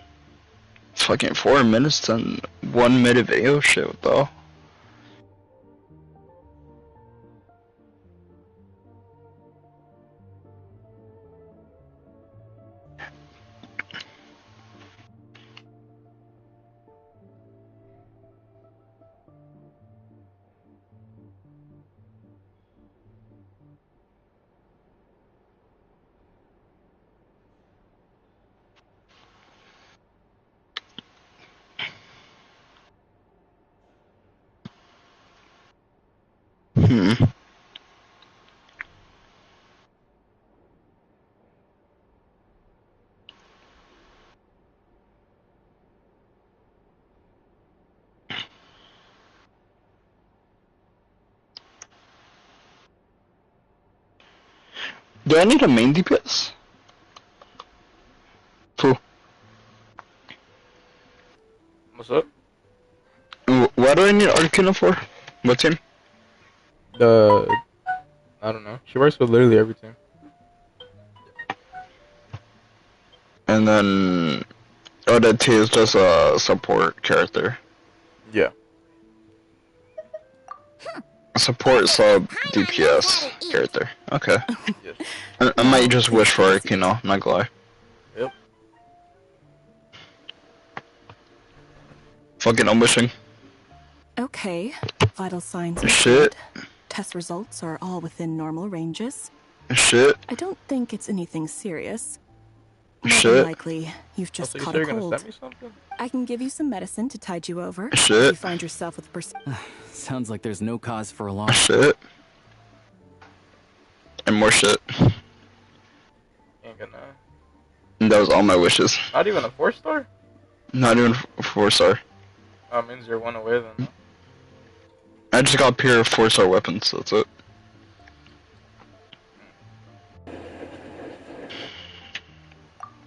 fucking 4 minutes and 1 minute video shit though. Hmm. Do I need a main DPS? Cool. What's up? What do I need Arcana for? What team? I don't know. She works with literally every team. And then Odette is just a support character. Yeah. A support sub DPS character. Okay. Yes. I might just wish for Arcana, not gonna lie. Yep. Fucking I'm wishing. Okay. Vital signs are Shit. good. Test results are all within normal ranges. Shit. I don't think it's anything serious. More Shit. than likely, you've just So you caught say a you're gonna cold. send me something? I can give you some medicine to tide you over. Shit. If you find yourself with Sounds like there's no cause for alarm. Shit. And more shit. Ain't gonna. And that was all my wishes. Not even a 4-star? Not even 4-star. Means you're one away then. I just got pure 4-star weapons, so that's it.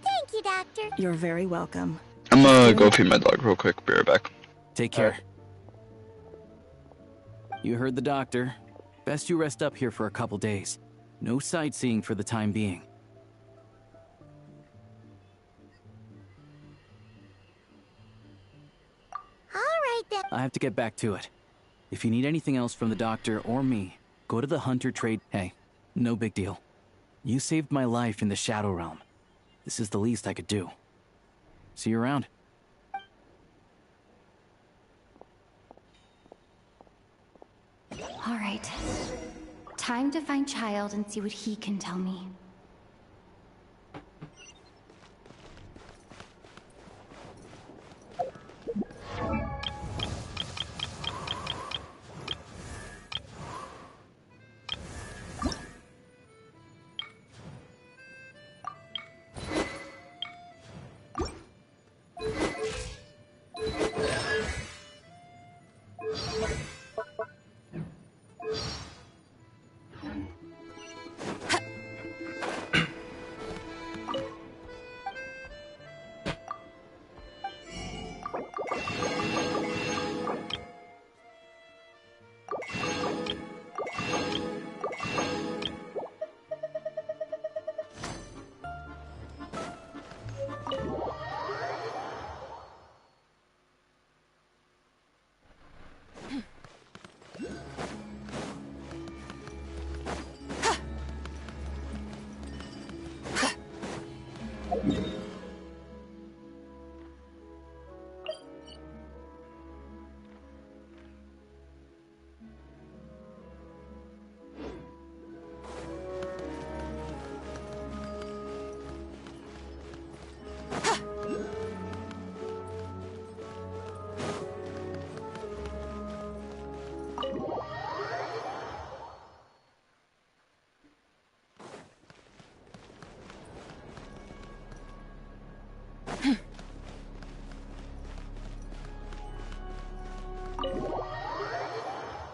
Thank you, Doctor. You're very welcome. I'm gonna go feed my dog real quick. Be right back. Take care. You heard the doctor. Best you rest up here for a couple days. No sightseeing for the time being. All right then. I have to get back to it. If you need anything else from the doctor or me, go to the Hunter Trade. Hey, no big deal. You saved my life in the Shadow Realm. This is the least I could do. See you around. All right. Time to find Child and see what he can tell me.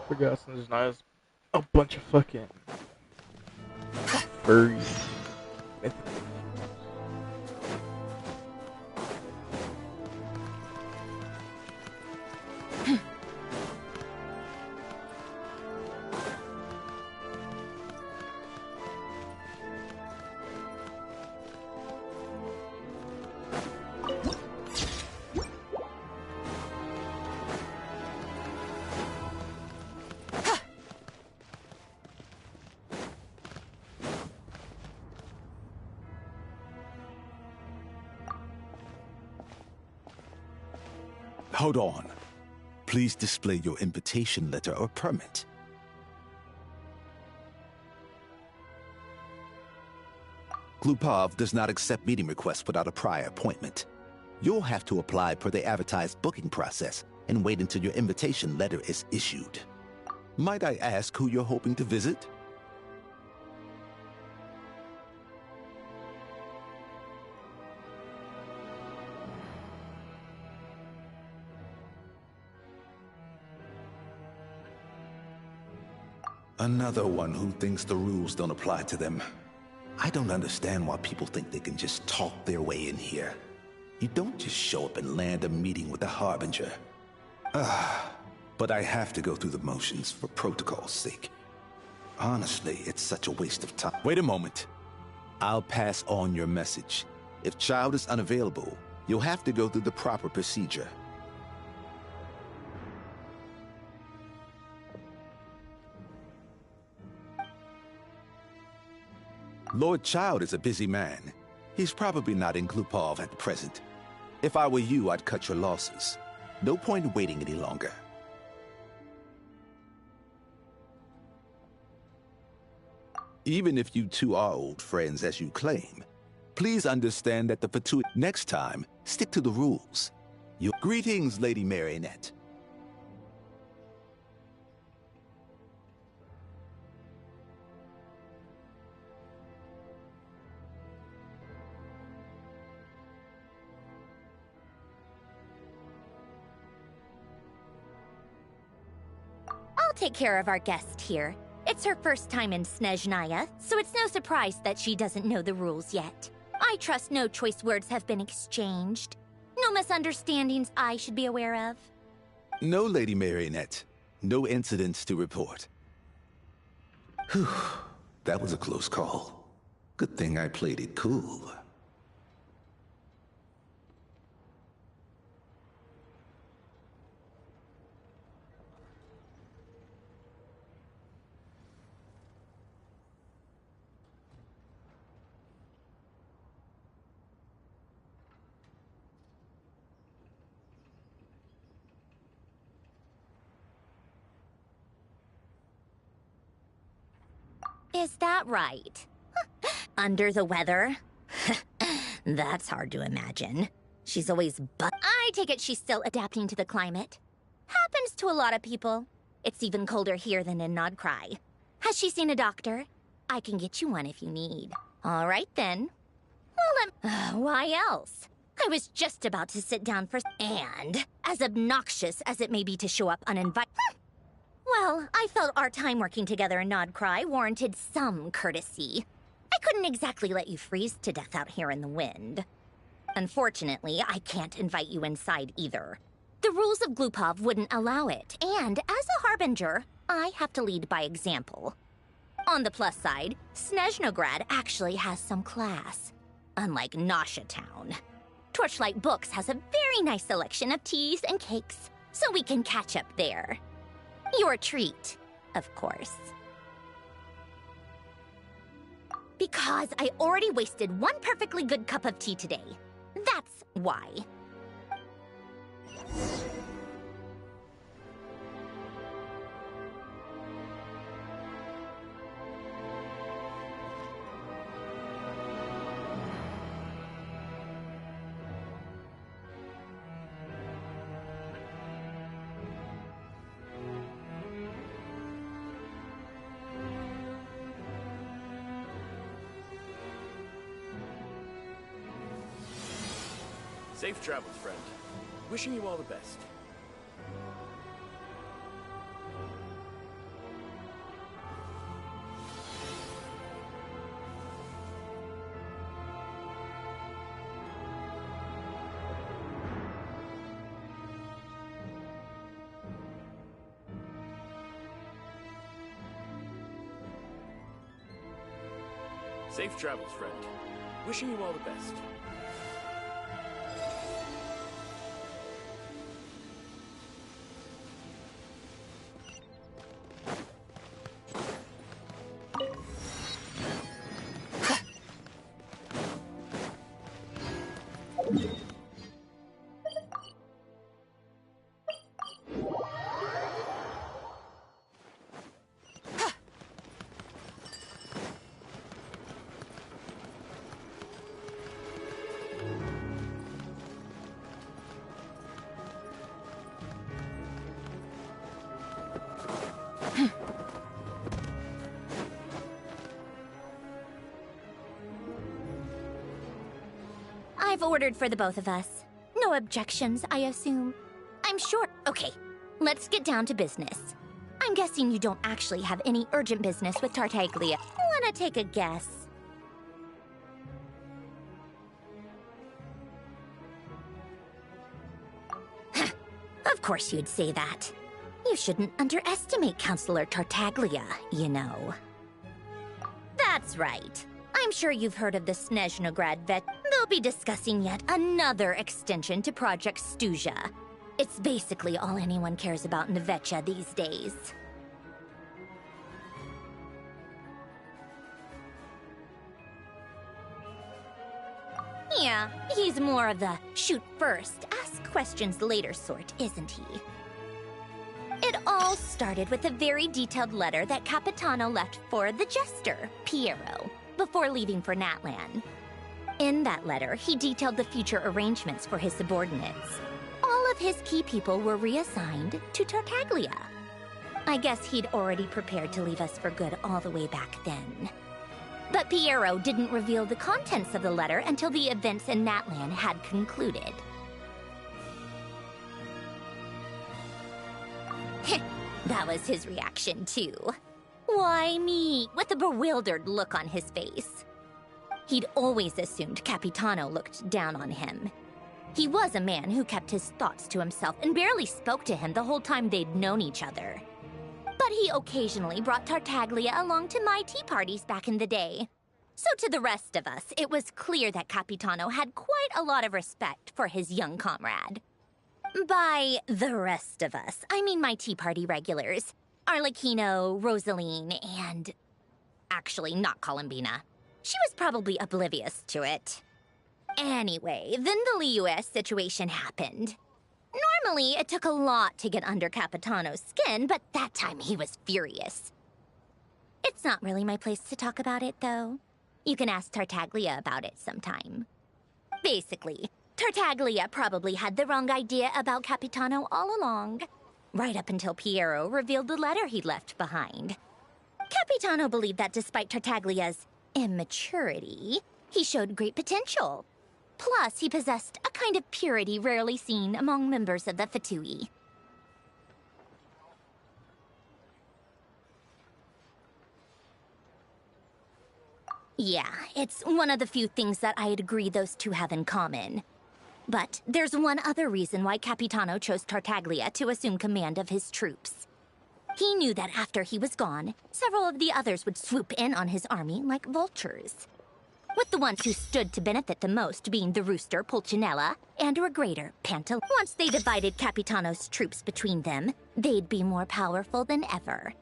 Forgot there's not a bunch of fucking furries. Hold on. Please display your invitation letter or permit. Glupov does not accept meeting requests without a prior appointment. You'll have to apply per the advertised booking process and wait until your invitation letter is issued. Might I ask who you're hoping to visit? Another one who thinks the rules don't apply to them. I don't understand why people think they can just talk their way in here. You don't just show up and land a meeting with the Harbinger. But I have to go through the motions for protocol's sake. Honestly, it's such a waste of time. Wait a moment. I'll pass on your message. If Child is unavailable, you'll have to go through the proper procedure. Lord Child is a busy man. He's probably not in Glupov at present. If I were you, I'd cut your losses. No point in waiting any longer. Even if you two are old friends as you claim, please understand that the fatuity next time, stick to the rules. Greetings, Lady Marionette. I'll take care of our guest here. It's her first time in Snezhnaya, so it's no surprise that she doesn't know the rules yet. I trust no choice words have been exchanged. No misunderstandings I should be aware of. No, Lady Marionette. No incidents to report. Whew. That was a close call. Good thing I played it cool. Is that right? Under the weather? That's hard to imagine. She's always I take it she's still adapting to the climate. Happens to a lot of people. It's even colder here than in Nodcry. Has she seen a doctor? I can get you one if you need. All right, then. Well, why else? I was just about to sit down for... And, as obnoxious as it may be to show up uninvited... Well, I felt our time working together in Nodcry warranted some courtesy. I couldn't exactly let you freeze to death out here in the wind. Unfortunately, I can't invite you inside either. The rules of Glupov wouldn't allow it, and as a Harbinger, I have to lead by example. On the plus side, Snezhnograd actually has some class, unlike Nasha Town. Torchlight Books has a very nice selection of teas and cakes, so we can catch up there. Your treat, of course. Because I already wasted one perfectly good cup of tea today. That's why. Safe travels, friend. Wishing you all the best. Safe travels, friend. Wishing you all the best. I've ordered for the both of us. No objections, I assume. I'm sure. Okay, let's get down to business. I'm guessing you don't actually have any urgent business with Tartaglia. Wanna take a guess? Of course you'd say that. You shouldn't underestimate Counselor Tartaglia, you know. That's right. I'm sure you've heard of the Snezhnograd Vet. They'll be discussing yet another extension to Project Stuja. It's basically all anyone cares about in Vetcha these days. Yeah, he's more of the shoot first, ask questions later sort, isn't he? It all started with a very detailed letter that Capitano left for the Jester, Piero, before leaving for Natlan. In that letter, he detailed the future arrangements for his subordinates. All of his key people were reassigned to Tartaglia. I guess he'd already prepared to leave us for good all the way back then. But Piero didn't reveal the contents of the letter until the events in Natlan had concluded. That was his reaction, too. Why me? With a bewildered look on his face. He'd always assumed Capitano looked down on him. He was a man who kept his thoughts to himself and barely spoke to him the whole time they'd known each other. But he occasionally brought Tartaglia along to my tea parties back in the day. So to the rest of us, it was clear that Capitano had quite a lot of respect for his young comrade. By the rest of us, I mean my tea party regulars. Arlecchino, Rosaline, and... actually, not Columbina. She was probably oblivious to it. Anyway, then the Liu-S situation happened. Normally, it took a lot to get under Capitano's skin, but that time he was furious. It's not really my place to talk about it, though. You can ask Tartaglia about it sometime. Basically, Tartaglia probably had the wrong idea about Capitano all along, right up until Piero revealed the letter he'd left behind. Capitano believed that despite Tartaglia's immaturity, he showed great potential. Plus, he possessed a kind of purity rarely seen among members of the Fatui. Yeah, it's one of the few things that I'd agree those two have in common. But there's one other reason why Capitano chose Tartaglia to assume command of his troops. He knew that after he was gone, several of the others would swoop in on his army like vultures. With the ones who stood to benefit the most being the Rooster, Pulcinella, and Regrator, Pantal. Once they divided Capitano's troops between them, they'd be more powerful than ever.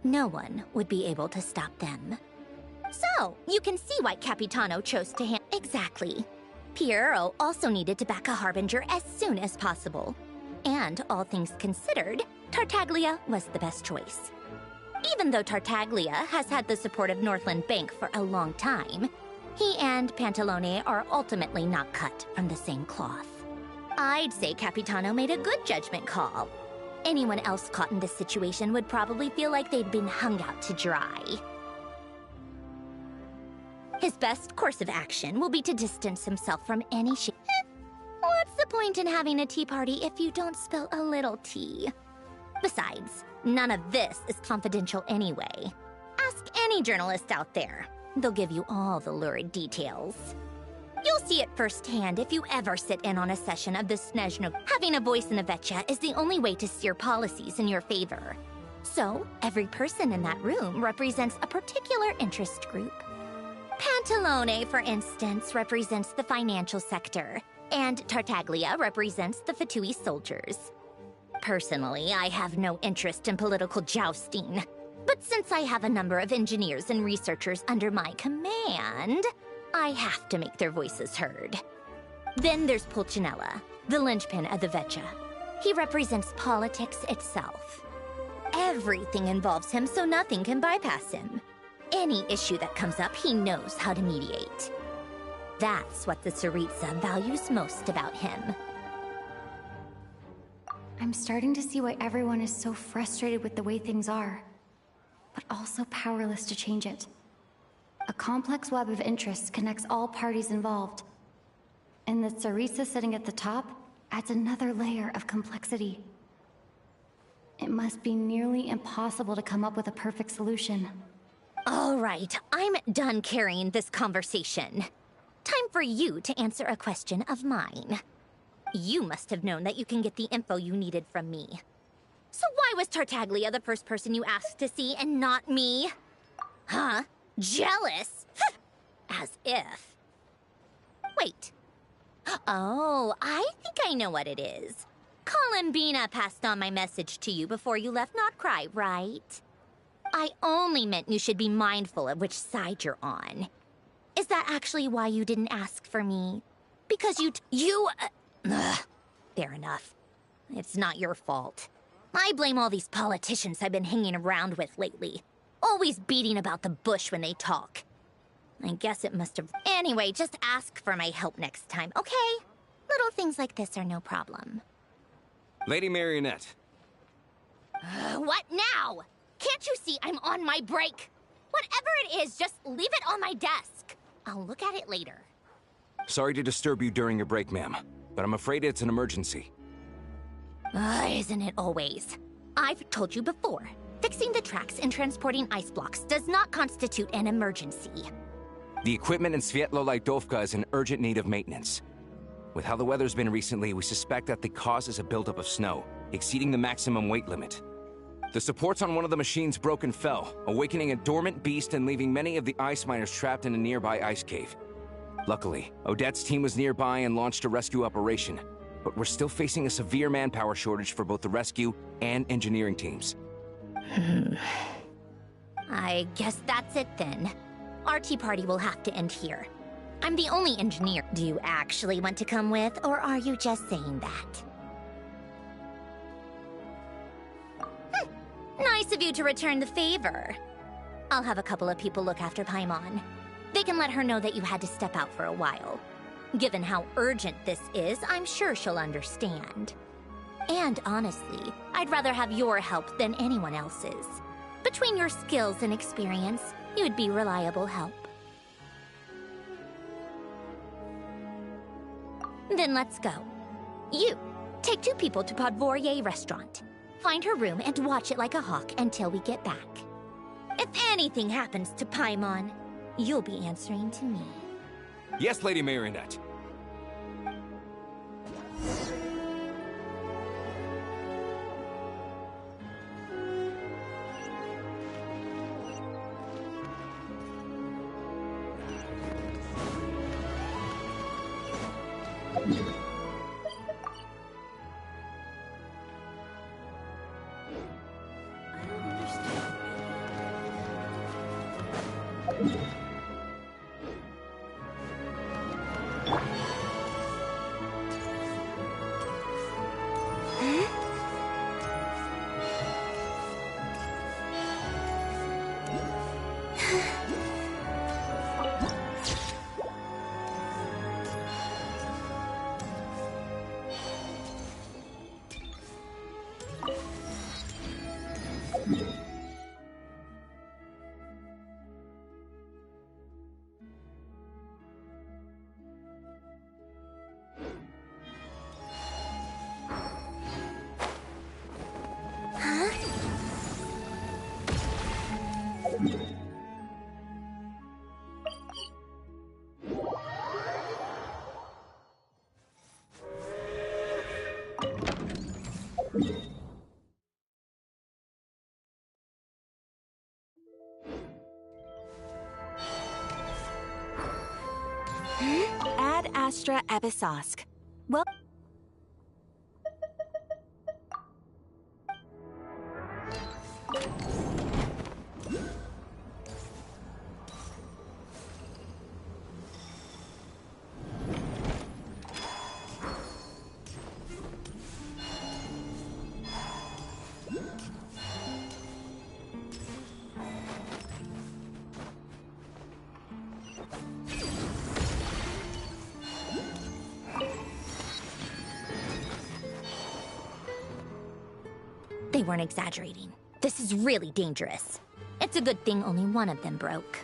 No one would be able to stop them. So, you can see why Capitano chose to hand... Exactly. Piero also needed to back a Harbinger as soon as possible. And, all things considered, Tartaglia was the best choice. Even though Tartaglia has had the support of Northland Bank for a long time, he and Pantalone are ultimately not cut from the same cloth. I'd say Capitano made a good judgment call. Anyone else caught in this situation would probably feel like they'd been hung out to dry. His best course of action will be to distance himself from any What's the point in having a tea party if you don't spill a little tea? Besides, none of this is confidential anyway. Ask any journalist out there. They'll give you all the lurid details. You'll see it firsthand if you ever sit in on a session of the Snezhnog. Having a voice in the Vetcha is the only way to steer policies in your favor. So, every person in that room represents a particular interest group. Pantalone, for instance, represents the financial sector, and Tartaglia represents the Fatui soldiers. Personally, I have no interest in political jousting. But since I have a number of engineers and researchers under my command, I have to make their voices heard. Then there's Pulcinella, the linchpin of the Vetcha. He represents politics itself. Everything involves him, so nothing can bypass him. Any issue that comes up, he knows how to mediate. That's what the Tsaritsa values most about him. I'm starting to see why everyone is so frustrated with the way things are, but also powerless to change it. A complex web of interests connects all parties involved. And the Tsaritsa sitting at the top adds another layer of complexity. It must be nearly impossible to come up with a perfect solution. All right, I'm done carrying this conversation. Time for you to answer a question of mine. You must have known that you can get the info you needed from me. So why was Tartaglia the first person you asked to see and not me? Huh? Jealous? As if. Wait. Oh, I think I know what it is. Columbina passed on my message to you before you left Notcry, right? I only meant you should be mindful of which side you're on. Is that actually why you didn't ask for me? Because fair enough. It's not your fault. I blame all these politicians I've been hanging around with lately. Always beating about the bush when they talk. I guess it must have... Anyway, just ask for my help next time, okay? Little things like this are no problem. Lady Marionette. What now? Can't you see I'm on my break? Whatever it is, just leave it on my desk. I'll look at it later. Sorry to disturb you during your break, ma'am, but I'm afraid it's an emergency. Isn't it always? I've told you before, fixing the tracks and transporting ice blocks does not constitute an emergency. The equipment in Svietlo-Laidovka is in urgent need of maintenance. With how the weather's been recently, we suspect that the cause is a buildup of snow, exceeding the maximum weight limit. The supports on one of the machines broke and fell, awakening a dormant beast and leaving many of the ice miners trapped in a nearby ice cave. Luckily, Odette's team was nearby and launched a rescue operation, but we're still facing a severe manpower shortage for both the rescue and engineering teams. I guess that's it then. Our tea party will have to end here. I'm the only engineer. Do you actually want to come with, or are you just saying that? Nice of you to return the favor. I'll have a couple of people look after Paimon. They can let her know that you had to step out for a while. Given how urgent this is, I'm sure she'll understand. And honestly, I'd rather have your help than anyone else's. Between your skills and experience, you'd be reliable help. Then let's go. You, take 2 people to Podvorier restaurant. Find her room and watch it like a hawk until we get back. If anything happens to Paimon, you'll be answering to me. Yes, Lady Marionette. Ad Astra Ebisosk. Well... They weren't exaggerating. This is really dangerous. It's a good thing only one of them broke.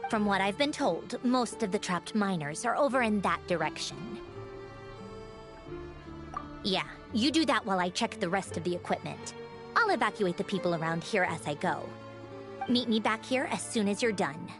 From what I've been told, most of the trapped miners are over in that direction. Yeah, you do that while I check the rest of the equipment. I'll evacuate the people around here as I go. Meet me back here as soon as you're done.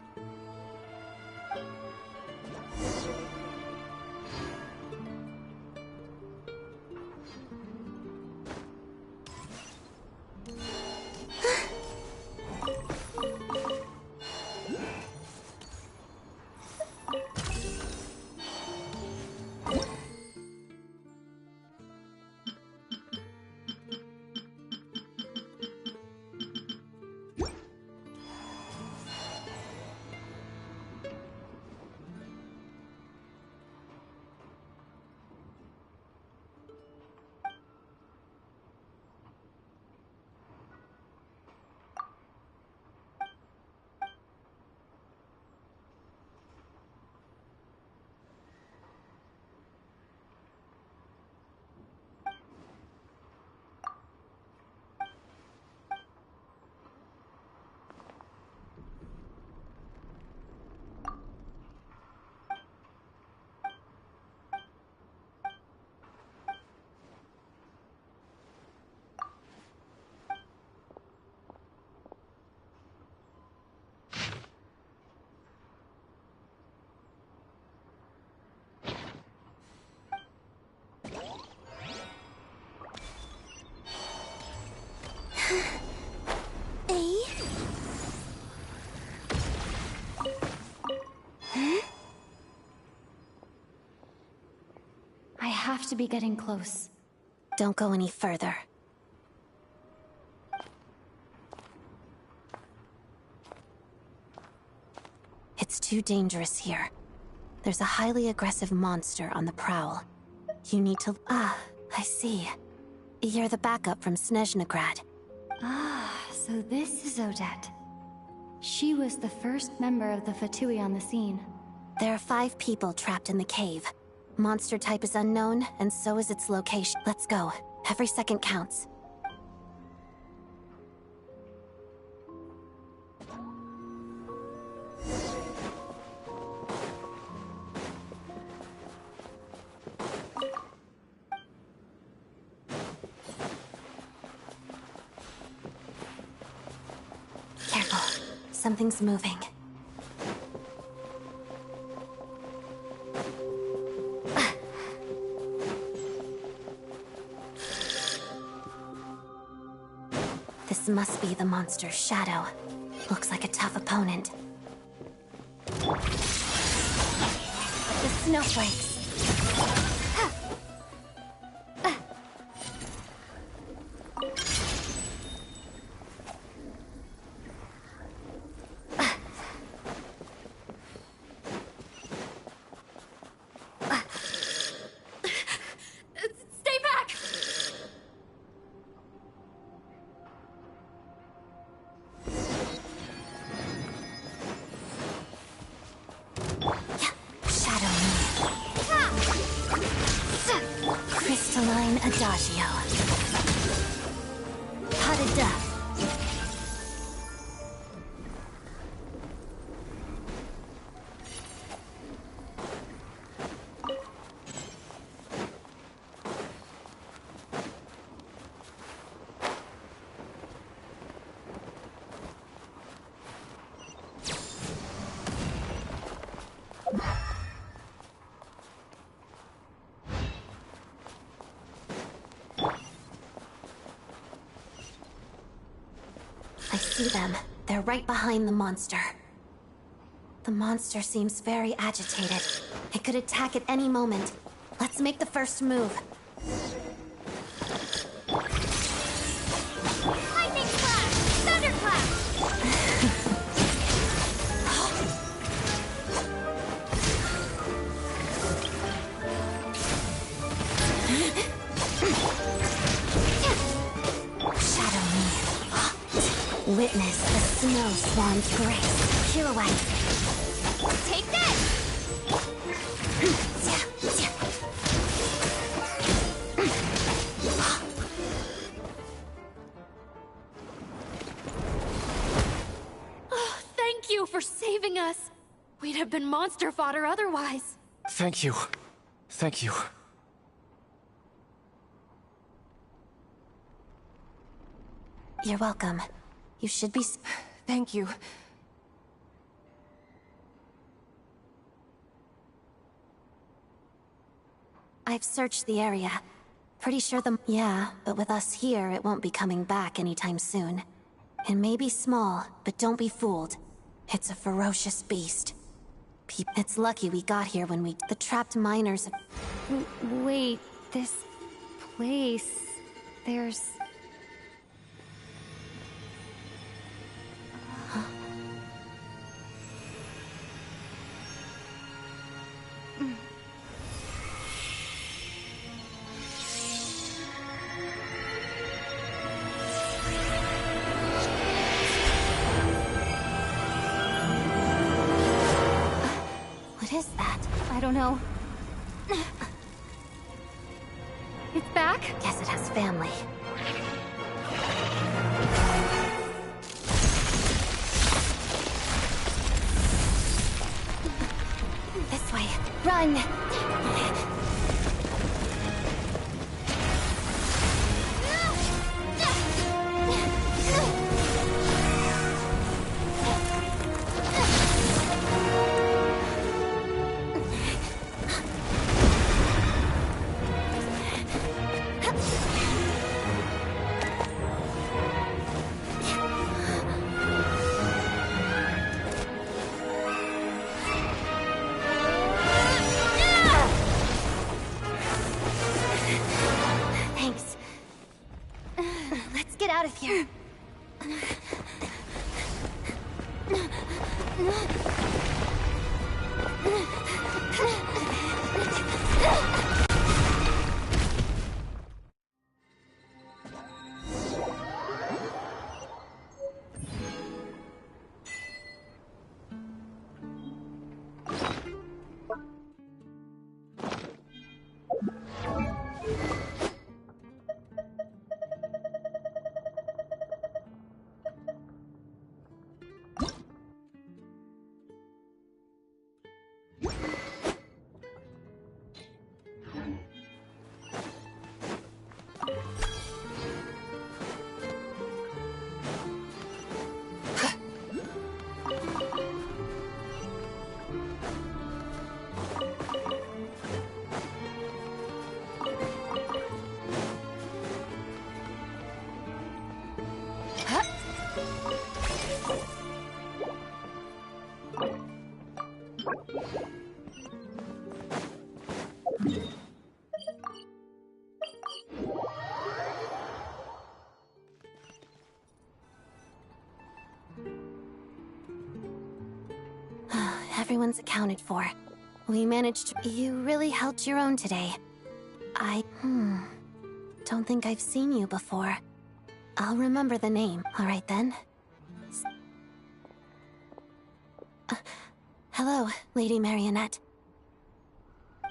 I have to be getting close. Don't go any further. It's too dangerous here. There's a highly aggressive monster on the prowl. You need to... Ah, I see. You're the backup from Snezhnegrad. Ah, so this is Odette. She was the first member of the Fatui on the scene. There are 5 people trapped in the cave. Monster type is unknown, and so is its location. Let's go. Every second counts. Careful. Something's moving. This must be the monster's shadow. Looks like a tough opponent. The snowflakes. Stay back! Shadow me. Crystalline Adagio. Pas de death. I see them. They're right behind the monster. The monster seems very agitated. It could attack at any moment. Let's make the first move. Lightning clap! Thunderclap! Shadow me. Witness the snow swan's grace. Pirouette. Take this! Oh, thank you for saving us. We'd have been monster fodder otherwise. Thank you. Thank you. You're welcome. You should be... Thank you. I've searched the area. Pretty sure the... Yeah, but with us here, it won't be coming back anytime soon. It may be small, but don't be fooled. It's a ferocious beast. It's lucky we got here when we... The trapped miners... Wait, this place... There's... What is that? I don't know. It's back? Guess it has family. This way. Run! Thanks. Let's get out of here. Everyone's accounted for. We managed to... You really held your own today. Don't think I've seen you before. I'll remember the name, alright then? Hello, Lady Marionette.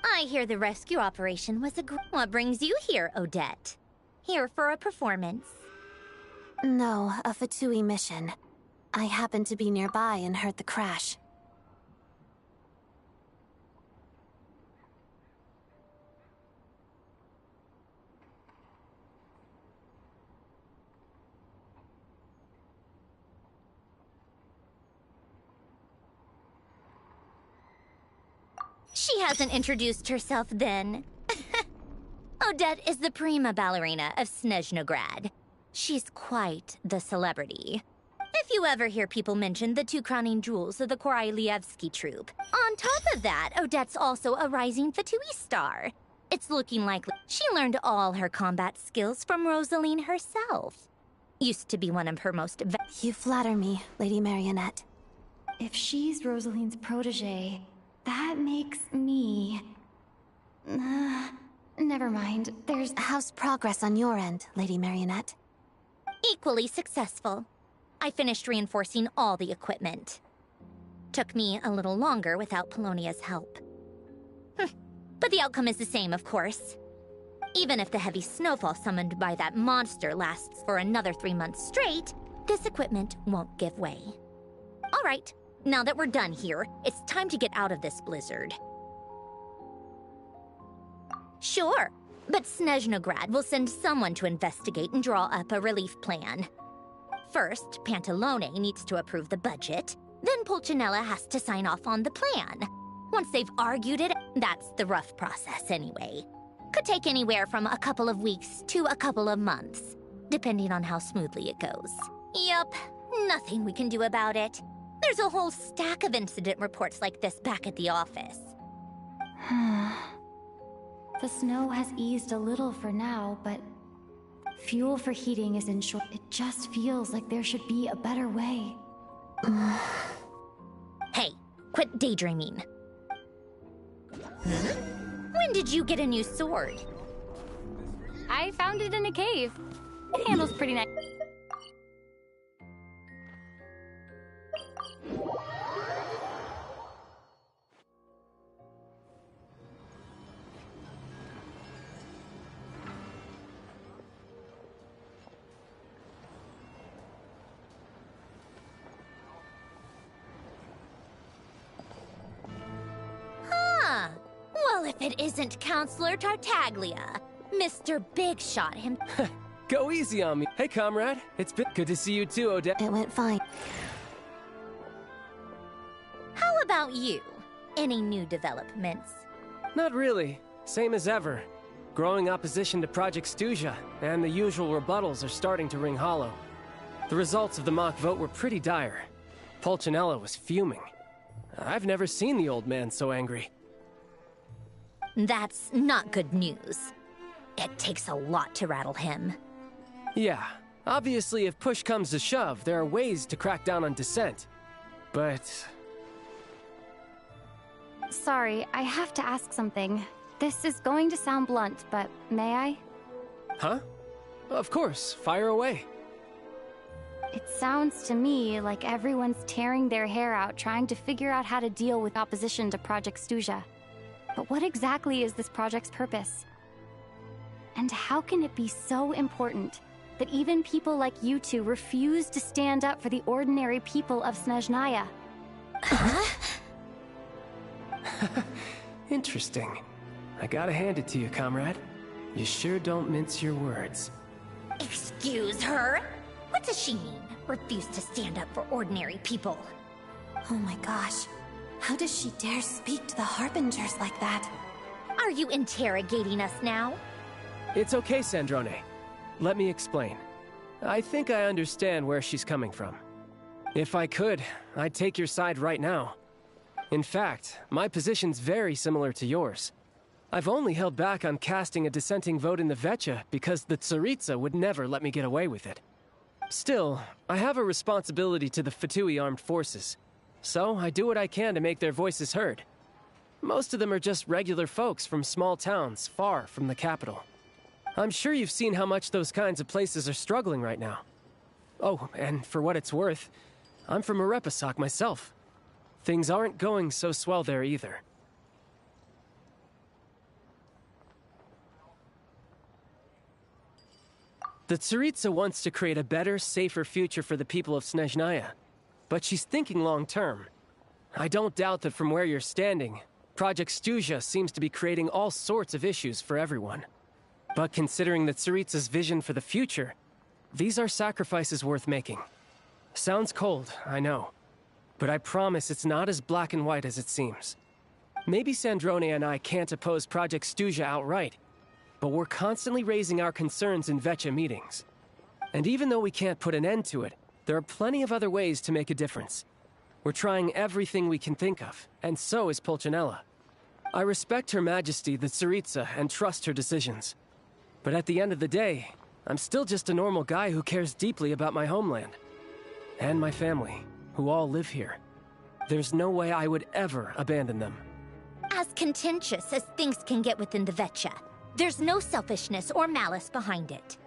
I hear the rescue operation was What brings you here, Odette? Here for a performance? No, a Fatui mission. I happened to be nearby and heard the crash. She hasn't introduced herself then. Odette is the prima ballerina of Snezhnograd. She's quite the celebrity. If you ever hear people mention the two crowning jewels of the Korailievsky troupe, on top of that, Odette's also a rising Fatui star. It's looking likely she learned all her combat skills from Rosaline herself. Used to be one of her most... You flatter me, Lady Marionette. If she's Rosaline's protege, that makes me... never mind. How's progress on your end, Lady Marionette? Equally successful. I finished reinforcing all the equipment. Took me a little longer without Polonia's help. But the outcome is the same, of course. Even if the heavy snowfall summoned by that monster lasts for another 3 months straight, this equipment won't give way. All right, now that we're done here, it's time to get out of this blizzard. Sure, but Snezhnograd will send someone to investigate and draw up a relief plan. First, Pantalone needs to approve the budget. Then Pulcinella has to sign off on the plan. Once they've argued it, that's the rough process anyway. Could take anywhere from a couple of weeks to a couple of months, depending on how smoothly it goes. Yup, nothing we can do about it. There's a whole stack of incident reports like this back at the office. The snow has eased a little for now, but fuel for heating is in short. It just feels like there should be a better way. Hey, quit daydreaming. When did you get a new sword? I found it in a cave. It handles pretty nice. Huh. Well, if it isn't Counselor Tartaglia, Mr. Big Shot him. Go easy on me. Hey, comrade. It's been good to see you too, Odette. It went fine. How about you? Any new developments? Not really. Same as ever. Growing opposition to Project Stuja, and the usual rebuttals are starting to ring hollow. The results of the mock vote were pretty dire. Pulcinella was fuming. I've never seen the old man so angry. That's not good news. It takes a lot to rattle him. Yeah, obviously if push comes to shove, there are ways to crack down on dissent. But... Sorry, I have to ask something. This is going to sound blunt, but may I? Huh? Of course, fire away. It sounds to me like everyone's tearing their hair out trying to figure out how to deal with opposition to Project Stuja. But what exactly is this project's purpose? And how can it be so important that even people like you two refuse to stand up for the ordinary people of Snezhnaya? Interesting. I gotta hand it to you, comrade. You sure don't mince your words. Excuse her? What does she mean? Refuse to stand up for ordinary people? Oh my gosh. How does she dare speak to the Harbingers like that? Are you interrogating us now? It's okay, Sandrone. Let me explain. I think I understand where she's coming from. If I could, I'd take your side right now. In fact, my position's very similar to yours. I've only held back on casting a dissenting vote in the Vecha because the Tsaritsa would never let me get away with it. Still, I have a responsibility to the Fatui armed forces, so I do what I can to make their voices heard. Most of them are just regular folks from small towns far from the capital. I'm sure you've seen how much those kinds of places are struggling right now. Oh, and for what it's worth, I'm from Arepasak myself. Things aren't going so swell there either. The Tsaritsa wants to create a better, safer future for the people of Snezhnaya, but she's thinking long-term. I don't doubt that from where you're standing, Project Stuja seems to be creating all sorts of issues for everyone. But considering the Tsaritsa's vision for the future, these are sacrifices worth making. Sounds cold, I know, but I promise it's not as black and white as it seems. Maybe Sandrone and I can't oppose Project Stuja outright, but we're constantly raising our concerns in Vecha meetings. And even though we can't put an end to it, there are plenty of other ways to make a difference. We're trying everything we can think of, and so is Pulcinella. I respect Her Majesty, the Tsaritsa, and trust her decisions. But at the end of the day, I'm still just a normal guy who cares deeply about my homeland. And my family, who all live here. There's no way I would ever abandon them. As contentious as things can get within the Vecha, there's no selfishness or malice behind it.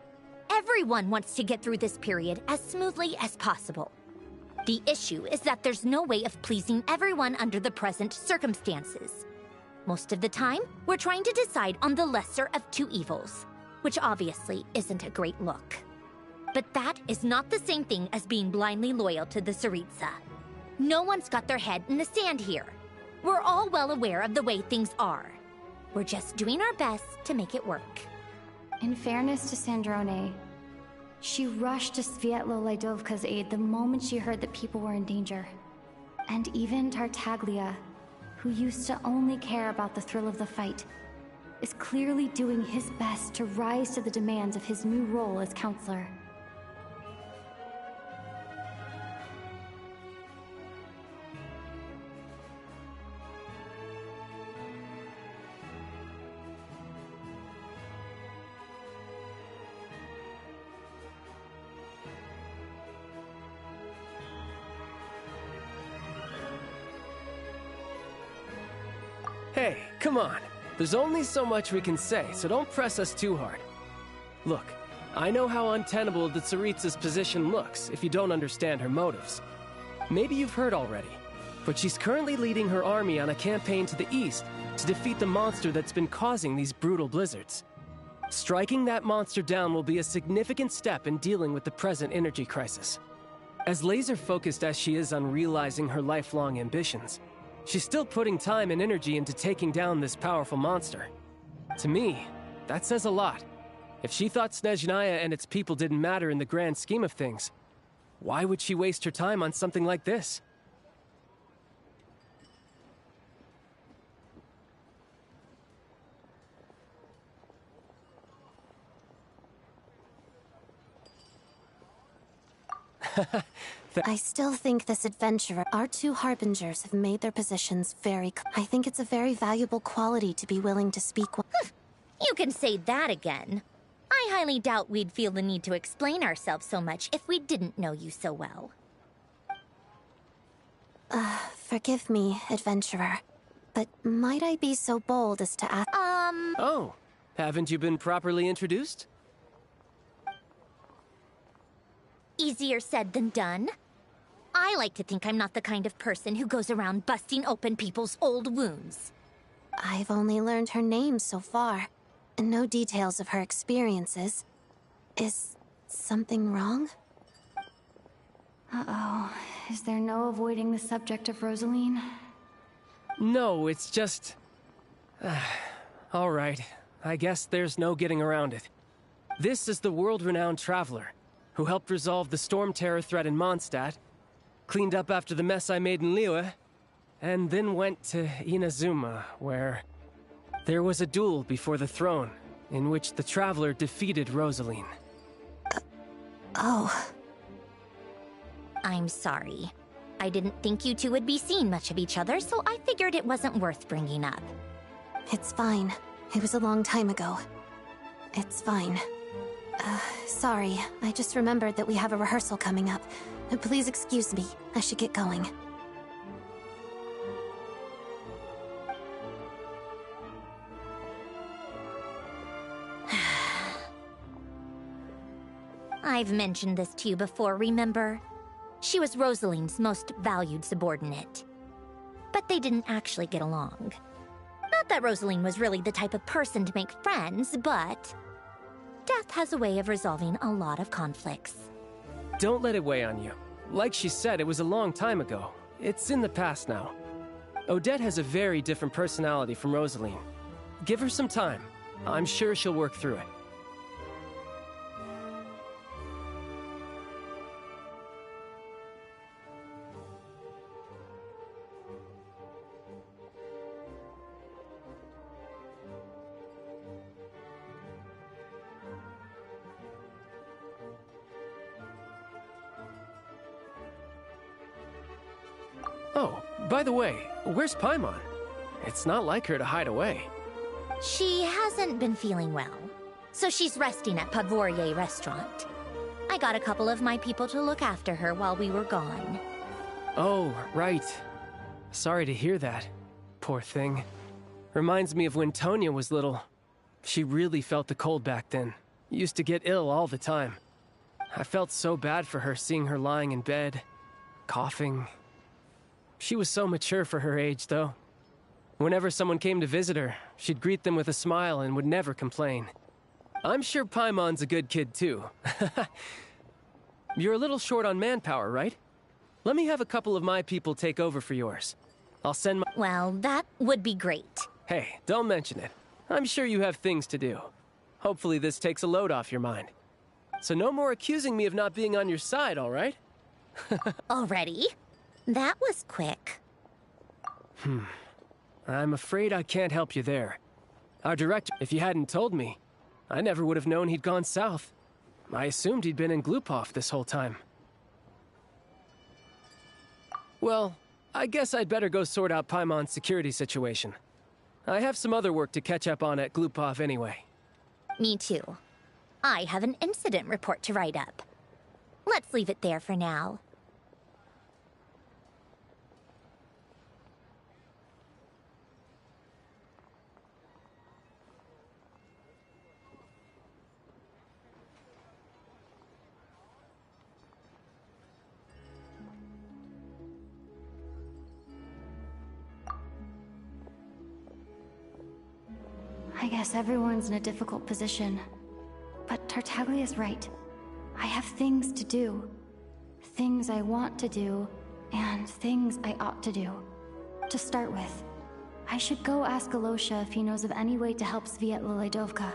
Everyone wants to get through this period as smoothly as possible. The issue is that there's no way of pleasing everyone under the present circumstances. Most of the time, we're trying to decide on the lesser of two evils, which obviously isn't a great look. But that is not the same thing as being blindly loyal to the Tsaritsa. No one's got their head in the sand here. We're all well aware of the way things are. We're just doing our best to make it work. In fairness to Sandrone, She rushed to Sviatlo Laidovka's aid the moment she heard that people were in danger. And even Tartaglia, who used to only care about the thrill of the fight, is clearly doing his best to rise to the demands of his new role as counselor. Hey, come on. There's only so much we can say, so don't press us too hard. Look, I know how untenable the Tsaritsa's position looks if you don't understand her motives. Maybe you've heard already, but she's currently leading her army on a campaign to the east to defeat the monster that's been causing these brutal blizzards. Striking that monster down will be a significant step in dealing with the present energy crisis. As laser-focused as she is on realizing her lifelong ambitions, she's still putting time and energy into taking down this powerful monster. To me, that says a lot. If she thought Snezhnaya and its people didn't matter in the grand scheme of things, why would she waste her time on something like this? I still think this adventurer, our two harbingers, have made their positions very clear. I think it's a very valuable quality to be willing to speak. You can say that again. I highly doubt we'd feel the need to explain ourselves so much if we didn't know you so well. Forgive me, adventurer, but might I be so bold as to ask— Oh, haven't you been properly introduced? Easier said than done. I like to think I'm not the kind of person who goes around busting open people's old wounds. I've only learned her name so far, and no details of her experiences. Is something wrong? Uh-oh. Is there no avoiding the subject of Rosaline? No, it's just... all right. I guess there's no getting around it. This is the world-renowned traveler who helped resolve the storm terror threat in Mondstadt, cleaned up after the mess I made in Liyue, and then went to Inazuma, where there was a duel before the throne, in which the traveler defeated Rosaline. Oh. I'm sorry. I didn't think you two would be seeing much of each other, so I figured it wasn't worth bringing up. It's fine. It was a long time ago. It's fine. Sorry. I just remembered that we have a rehearsal coming up. Please excuse me. I should get going. I've mentioned this to you before, remember? She was Rosaline's most valued subordinate. But they didn't actually get along. Not that Rosaline was really the type of person to make friends, but death has a way of resolving a lot of conflicts. Don't let it weigh on you. Like she said, it was a long time ago. It's in the past now. Odette has a very different personality from Rosaline. Give her some time. I'm sure she'll work through it. Oh, by the way, where's Paimon? It's not like her to hide away. She hasn't been feeling well, so she's resting at Pavorier Restaurant. I got a couple of my people to look after her while we were gone. Oh, right. Sorry to hear that. Poor thing. Reminds me of when Tonya was little. She really felt the cold back then. Used to get ill all the time. I felt so bad for her seeing her lying in bed, coughing. She was so mature for her age, though. Whenever someone came to visit her, she'd greet them with a smile and would never complain. I'm sure Paimon's a good kid, too. You're a little short on manpower, right? Let me have a couple of my people take over for yours. I'll send my— Well, that would be great. Hey, don't mention it. I'm sure you have things to do. Hopefully this takes a load off your mind. So no more accusing me of not being on your side, all right? Already? That was quick. I'm afraid I can't help you there. Our director, if you hadn't told me, I never would have known he'd gone south. I assumed he'd been in Glupov this whole time. Well, I guess I'd better go sort out Paimon's security situation. I have some other work to catch up on at Glupov anyway. Me too. I have an incident report to write up. Let's leave it there for now. I guess everyone's in a difficult position. But Tartaglia's right. I have things to do. Things I want to do, and things I ought to do. To start with, I should go ask Alosha if he knows of any way to help Svietla Ledovka.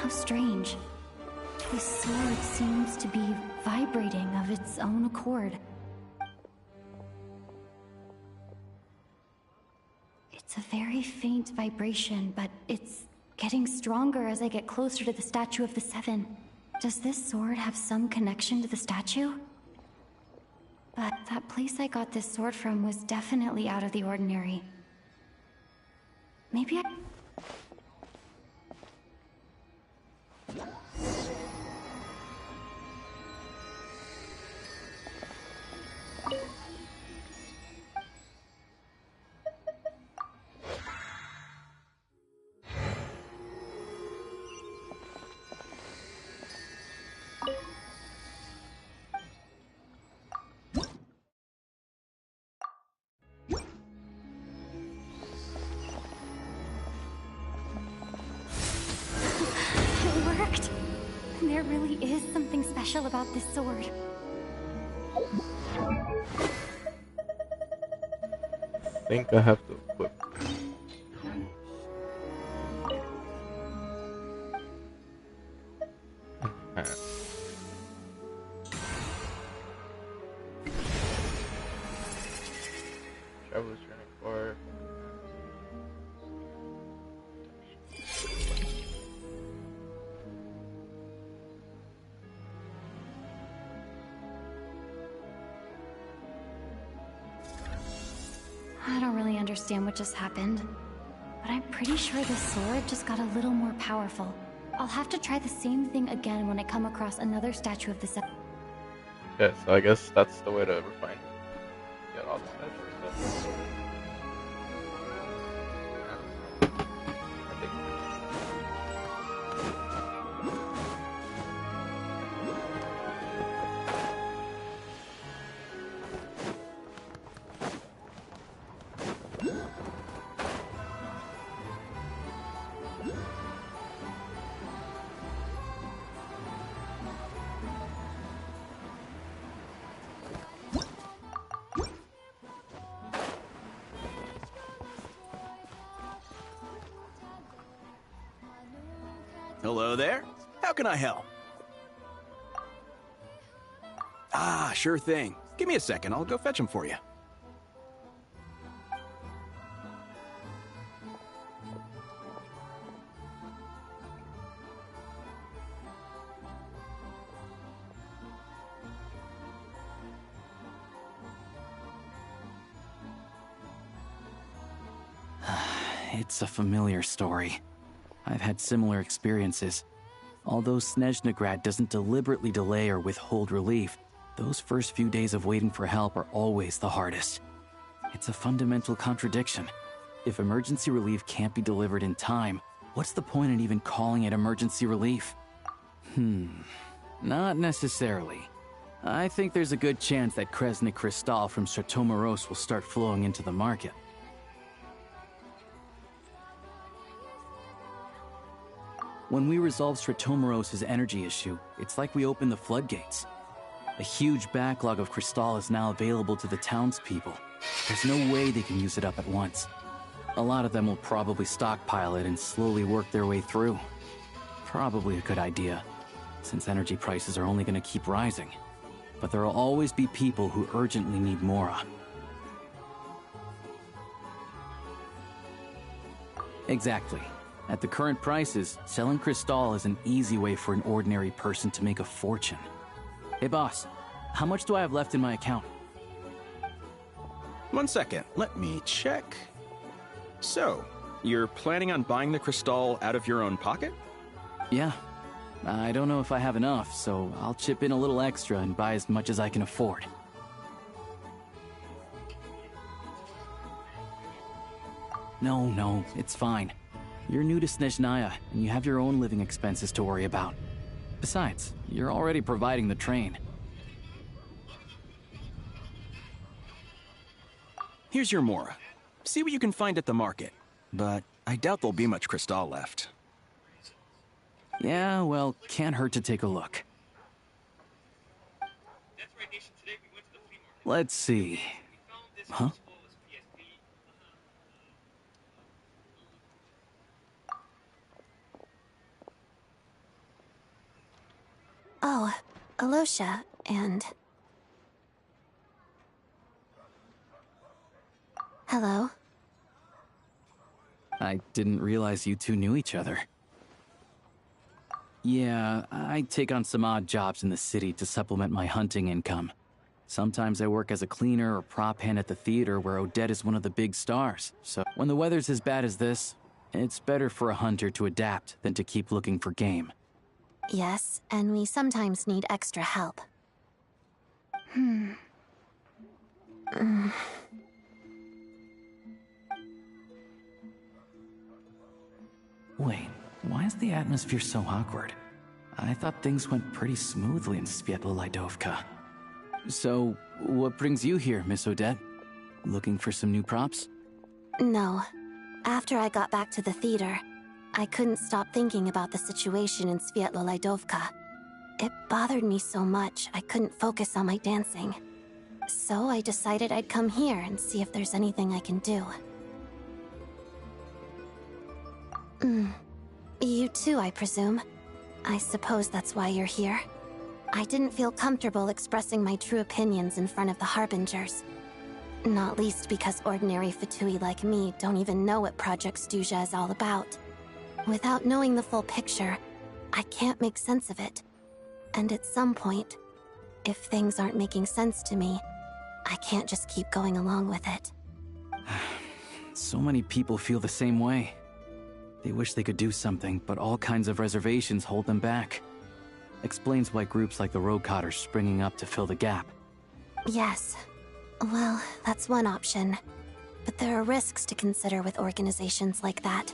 How strange. The sword seems to be vibrating of its own accord. It's a very faint vibration, but it's getting stronger as I get closer to the statue of the Seven. Does this sword have some connection to the statue? But that place I got this sword from was definitely out of the ordinary. Maybe I... It worked! There really is something special about this sword. I think I have to equip. Traveler's Journey 4. I don't really understand what just happened, but I'm pretty sure this sword just got a little more powerful. I'll have to try the same thing again when I come across another statue of the Seven. Okay, so I guess that's the way to refine it. Get all the statues. Hello there. How can I help? Ah, sure thing. Give me a second. I'll go fetch him for you. It's a familiar story. I've had similar experiences. Although Snezhnegrad doesn't deliberately delay or withhold relief, those first few days of waiting for help are always the hardest. It's a fundamental contradiction. If emergency relief can't be delivered in time, what's the point in even calling it emergency relief? Not necessarily. I think there's a good chance that Kresnik Crystal from Chateau Moros will start flowing into the market. When we resolve Stratomoros's energy issue, it's like we open the floodgates. A huge backlog of crystal is now available to the townspeople. There's no way they can use it up at once. A lot of them will probably stockpile it and slowly work their way through. Probably a good idea, since energy prices are only going to keep rising. But there will always be people who urgently need Mora. Exactly. At the current prices, selling Crystal is an easy way for an ordinary person to make a fortune. Hey boss, how much do I have left in my account? 1 second, let me check. So, you're planning on buying the Crystal out of your own pocket? Yeah. I don't know if I have enough, so I'll chip in a little extra and buy as much as I can afford. No, it's fine. You're new to Snezhnaya, and you have your own living expenses to worry about. Besides, you're already providing the train. Here's your Mora. See what you can find at the market. But I doubt there'll be much Crystal left. Yeah, well, can't hurt to take a look. Let's see. Huh? Alosha, and... Hello. I didn't realize you two knew each other. Yeah, I take on some odd jobs in the city to supplement my hunting income. Sometimes I work as a cleaner or prop hand at the theater where Odette is one of the big stars. So when the weather's as bad as this, it's better for a hunter to adapt than to keep looking for game. Yes, and we sometimes need extra help. Wait, why is the atmosphere so awkward? I thought things went pretty smoothly in Svietla Lydovka. So, what brings you here, Miss Odette? Looking for some new props? No. After I got back to the theater, I couldn't stop thinking about the situation in Svietla Lydovka. It bothered me so much, I couldn't focus on my dancing. So I decided I'd come here and see if there's anything I can do. You too, I presume. I suppose that's why you're here. I didn't feel comfortable expressing my true opinions in front of the Harbingers. Not least because ordinary Fatui like me don't even know what Project Stuja is all about. Without knowing the full picture, I can't make sense of it. And at some point, if things aren't making sense to me, I can't just keep going along with it. So many people feel the same way. They wish they could do something, but all kinds of reservations hold them back. Explains why groups like the Roadcott are springing up to fill the gap. Yes. Well, that's one option. But there are risks to consider with organizations like that.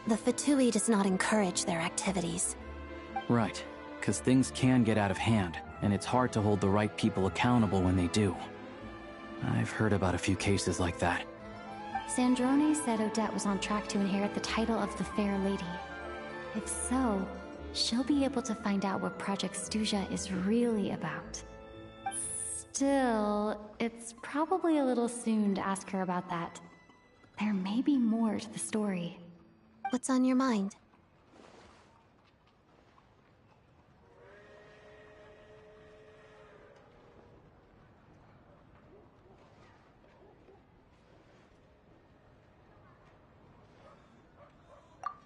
The Fatui does not encourage their activities. Right, because things can get out of hand, and it's hard to hold the right people accountable when they do. I've heard about a few cases like that. Sandrone said Odette was on track to inherit the title of the Fair Lady. If so, she'll be able to find out what Project Stuja is really about. Still, it's probably a little soon to ask her about that. There may be more to the story. What's on your mind?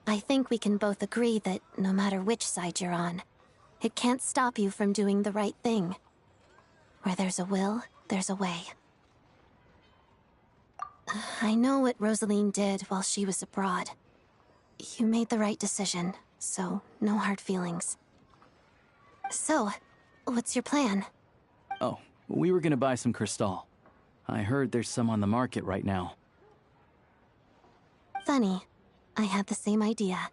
I think we can both agree that no matter which side you're on, it can't stop you from doing the right thing. Where there's a will, there's a way. I know what Rosaline did while she was abroad. You made the right decision, so no hard feelings. So, what's your plan? Oh, we were gonna buy some Crystal. I heard there's some on the market right now. Funny. I had the same idea.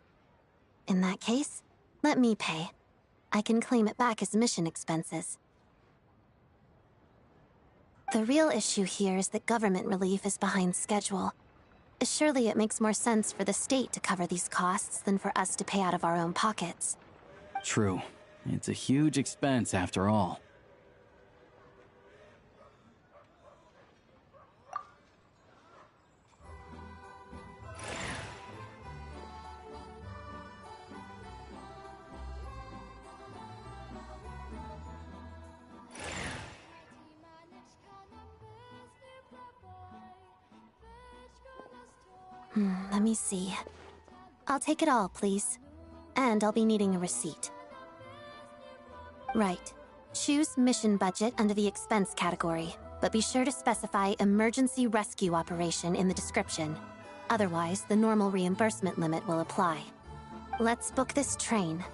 In that case, let me pay. I can claim it back as mission expenses. The real issue here is that government relief is behind schedule. Surely it makes more sense for the state to cover these costs than for us to pay out of our own pockets. True. It's a huge expense after all. Let me see. I'll take it all, please. And I'll be needing a receipt. Right. Choose mission budget under the expense category, but be sure to specify emergency rescue operation in the description. Otherwise, the normal reimbursement limit will apply. Let's book this train.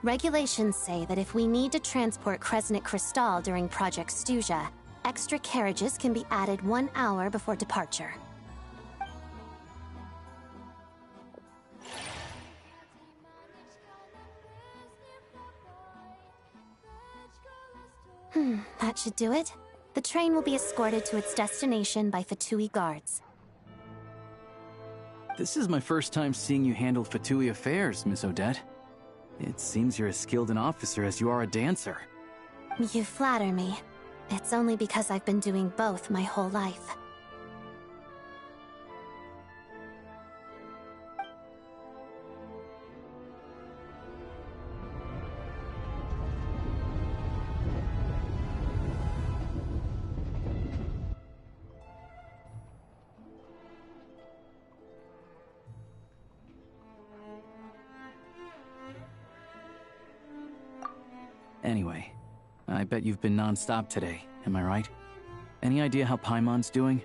Regulations say that if we need to transport Kresnik Crystal during Project Stuja, extra carriages can be added 1 hour before departure. That should do it. The train will be escorted to its destination by Fatui guards. This is my first time seeing you handle Fatui affairs, Miss Odette. It seems you're as skilled an officer as you are a dancer. You flatter me. It's only because I've been doing both my whole life. Anyway, I bet you've been non-stop today, am I right? Any idea how Paimon's doing?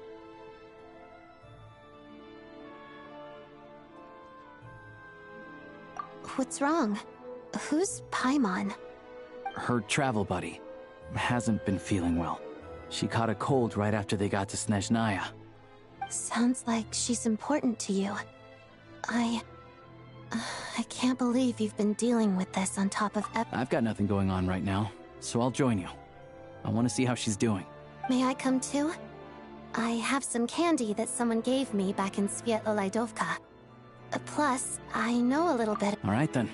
What's wrong? Who's Paimon? Her travel buddy hasn't been feeling well. She caught a cold right after they got to Snezhnaya. Sounds like she's important to you. I can't believe you've been dealing with this on top of I've got nothing going on right now, so I'll join you. I want to see how she's doing. May I come too? I have some candy that someone gave me back in Svietloleidovka. Plus, I know a little bit. All right then,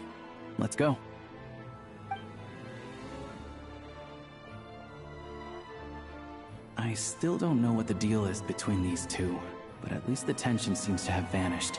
let's go. I still don't know what the deal is between these two, but at least the tension seems to have vanished.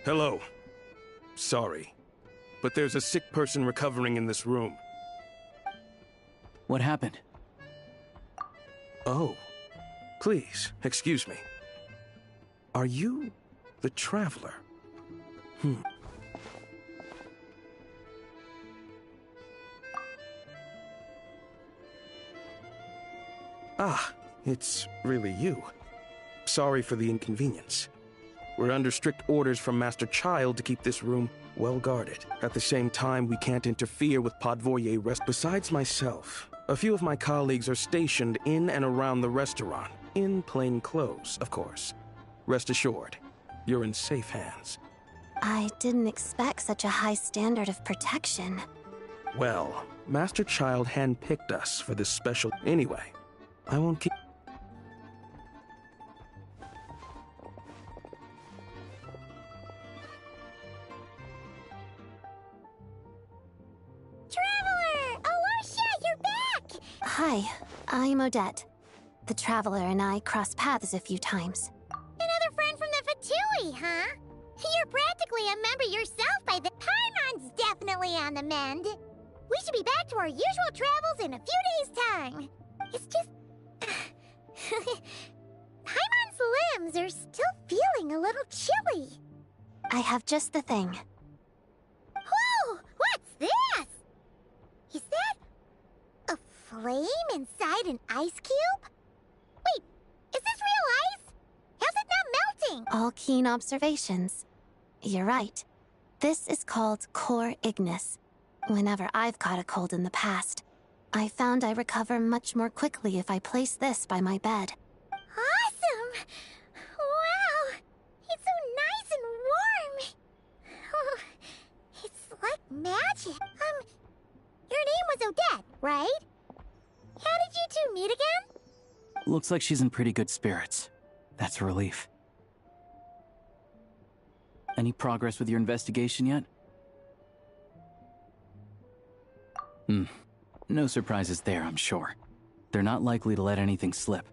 Hello. Sorry, but there's a sick person recovering in this room. What happened? Oh. Please, excuse me. Are you the Traveler? Ah, it's really you. Sorry for the inconvenience. We're under strict orders from Master Child to keep this room well guarded. At the same time, we can't interfere with Podvoye rest. Besides myself, a few of my colleagues are stationed in and around the restaurant. In plain clothes, of course. Rest assured, you're in safe hands. I didn't expect such a high standard of protection. Well, Master Child handpicked us for this special... Anyway, I won't keep... Traveler! Alosha, you're back! Hi, I'm Odette. The Traveler and I crossed paths a few times. Another friend from the Fatui, huh? You're practically a member yourself by the... Paimon's definitely on the mend. We should be back to our usual travels in a few days' time. It's just... Paimon's limbs are still feeling a little chilly. I have just the thing. Whoa! What's this? Is that... a flame inside an ice cube? Wait, is this real ice? How's it not melting? All keen observations. You're right. This is called core ignis. Whenever I've caught a cold in the past, I found I recover much more quickly if I place this by my bed. Awesome! Wow! It's so nice and warm! Oh, it's like magic. Your name was Odette, right? How did you two meet again? Looks like she's in pretty good spirits. That's a relief. Any progress with your investigation yet? No surprises there, I'm sure. They're not likely to let anything slip.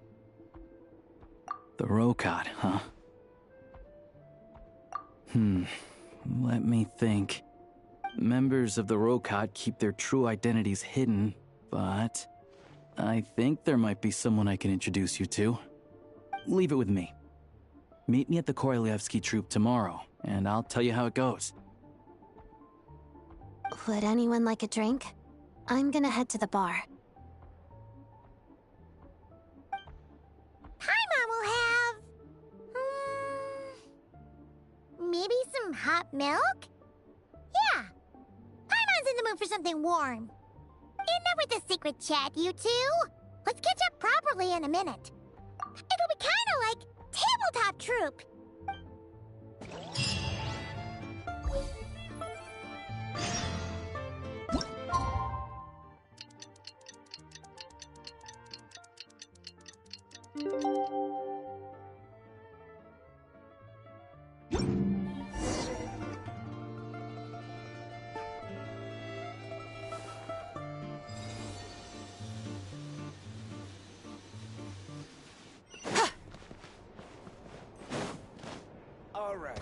The Rokad, huh? Let me think. Members of the Rokad keep their true identities hidden, but... I think there might be someone I can introduce you to. Leave it with me. Meet me at the Korolyevsky troop tomorrow, and I'll tell you how it goes. Would anyone like a drink? I'm gonna head to the bar. Paimon will have... maybe some hot milk? Yeah. Paimon's in the mood for something warm. Enough with the secret chat, you two. Let's catch up properly in a minute. It'll be kinda like tabletop troupe. All right.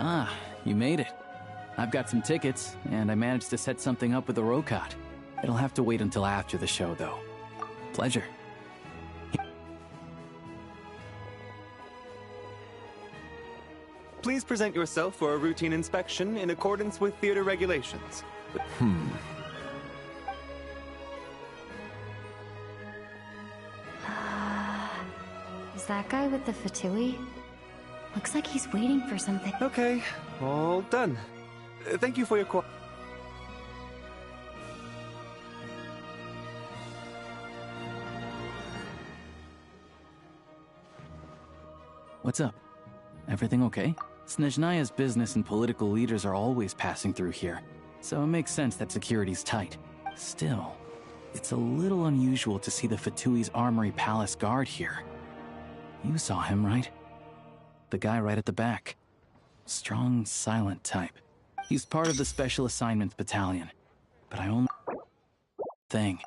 Ah, you made it. I've got some tickets, and I managed to set something up with the Rokot. It'll have to wait until after the show, though. Pleasure. Please present yourself for a routine inspection in accordance with theater regulations. Is that guy with the fatui? Looks like he's waiting for something. Okay, all done. Thank you for your call. What's up? Everything okay? Snezhnaya's business and political leaders are always passing through here, so it makes sense that security's tight. Still, it's a little unusual to see the Fatui's Armory Palace guard here. You saw him, right? The guy right at the back. Strong, silent type. He's part of the Special Assignments Battalion, but I only... thing.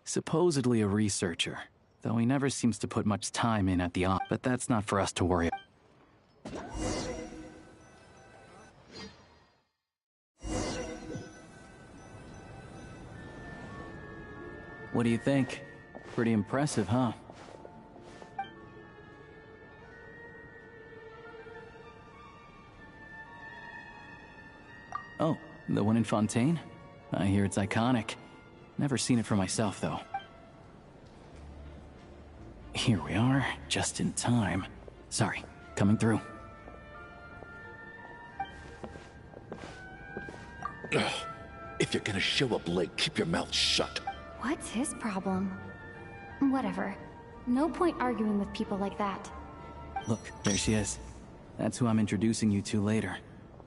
Supposedly a researcher, though he never seems to put much time in at the op, but that's not for us to worry about. What do you think? Pretty impressive, huh? Oh, the one in Fontaine? I hear it's iconic. Never seen it for myself, though. Here we are, just in time. Sorry, coming through. Ugh. If you're gonna show up late, keep your mouth shut. What's his problem? Whatever. No point arguing with people like that. Look, there she is. That's who I'm introducing you to later.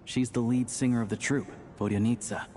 She's the lead singer of the troupe, Vodyanitsa.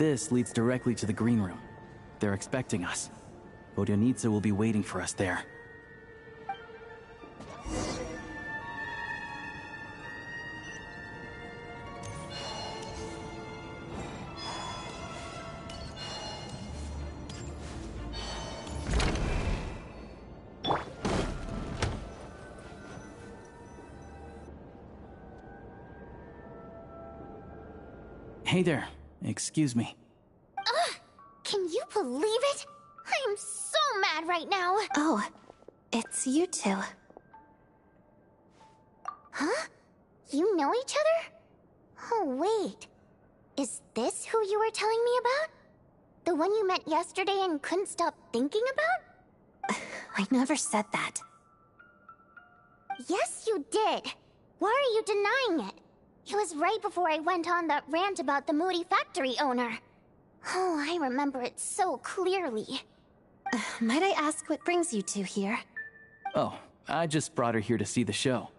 this leads directly to the green room. They're expecting us. Vodyanitsa will be waiting for us there. Hey there. Excuse me. Ugh! Can you believe it? I am so mad right now. Oh, it's you two. Huh? You know each other? Oh, wait. Is this who you were telling me about? The one you met yesterday and couldn't stop thinking about? I never said that. Yes, you did. Why are you denying it? It was right before I went on that rant about the moody factory owner. Oh, I remember it so clearly. Might I ask what brings you two here? Oh, I just brought her here to see the show.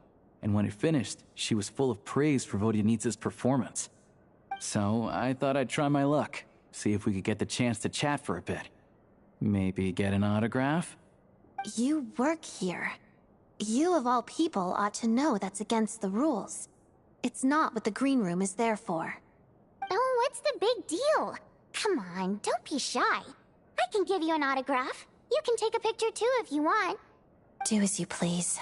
And when it finished, she was full of praise for Vodyanitsa's performance. So I thought I'd try my luck, see if we could get the chance to chat for a bit. Maybe get an autograph? You work here. You of all people ought to know that's against the rules. It's not what the green room is there for. Oh, what's the big deal? Come on, don't be shy. I can give you an autograph. You can take a picture too if you want. Do as you please.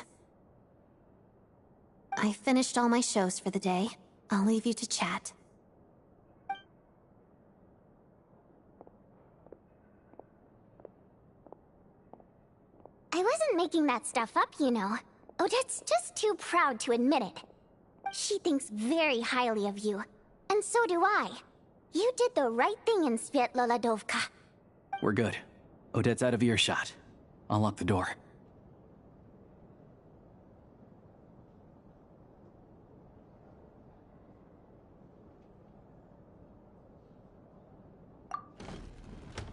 I finished all my shows for the day. I'll leave you to chat. I wasn't making that stuff up, you know. Odette's just too proud to admit it. She thinks very highly of you. And so do I. You did the right thing in Svietloladovka. We're good. Odette's out of earshot. I'll lock the door.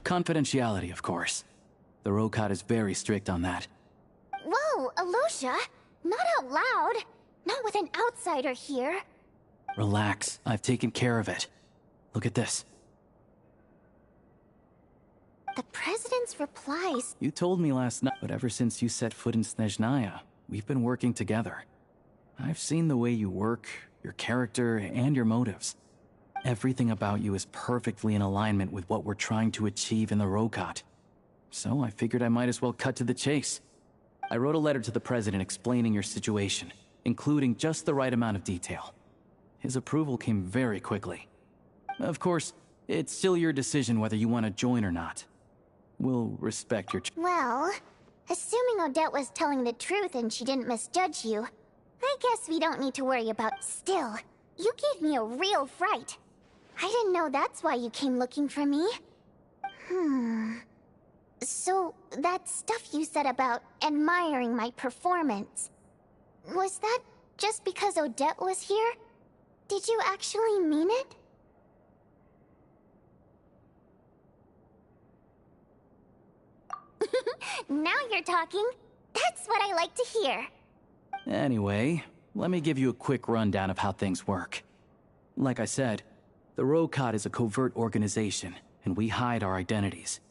Confidentiality, of course. The Rokot is very strict on that. Whoa, Alosha! Not out loud! Not with an outsider here! Relax, I've taken care of it. Look at this. The President's replies... You told me last night, but ever since you set foot in Snezhnaya, we've been working together. I've seen the way you work, your character, and your motives. Everything about you is perfectly in alignment with what we're trying to achieve in the Rokot. So I figured I might as well cut to the chase. I wrote a letter to the President explaining your situation, including just the right amount of detail. His approval came very quickly. Of course, it's still your decision whether you want to join or not. We'll respect your Well, assuming Odette was telling the truth and she didn't misjudge you, I guess we don't need to worry about... Still, you gave me a real fright. I didn't know that's why you came looking for me. So, that stuff you said about admiring my performance, was that just because Odette was here? Did you actually mean it? Now you're talking. That's what I like to hear. Anyway, let me give you a quick rundown of how things work. Like I said, the Rokot is a covert organization, and we hide our identities.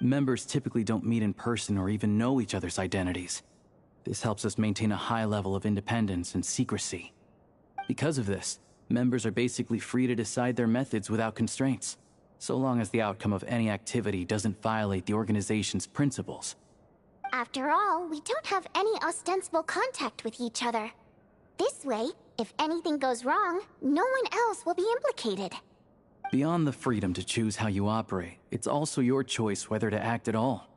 Members typically don't meet in person or even know each other's identities. This helps us maintain a high level of independence and secrecy. Because of this, members are basically free to decide their methods without constraints, so long as the outcome of any activity doesn't violate the organization's principles. After all, we don't have any ostensible contact with each other. This way, if anything goes wrong, no one else will be implicated. Beyond the freedom to choose how you operate, it's also your choice whether to act at all.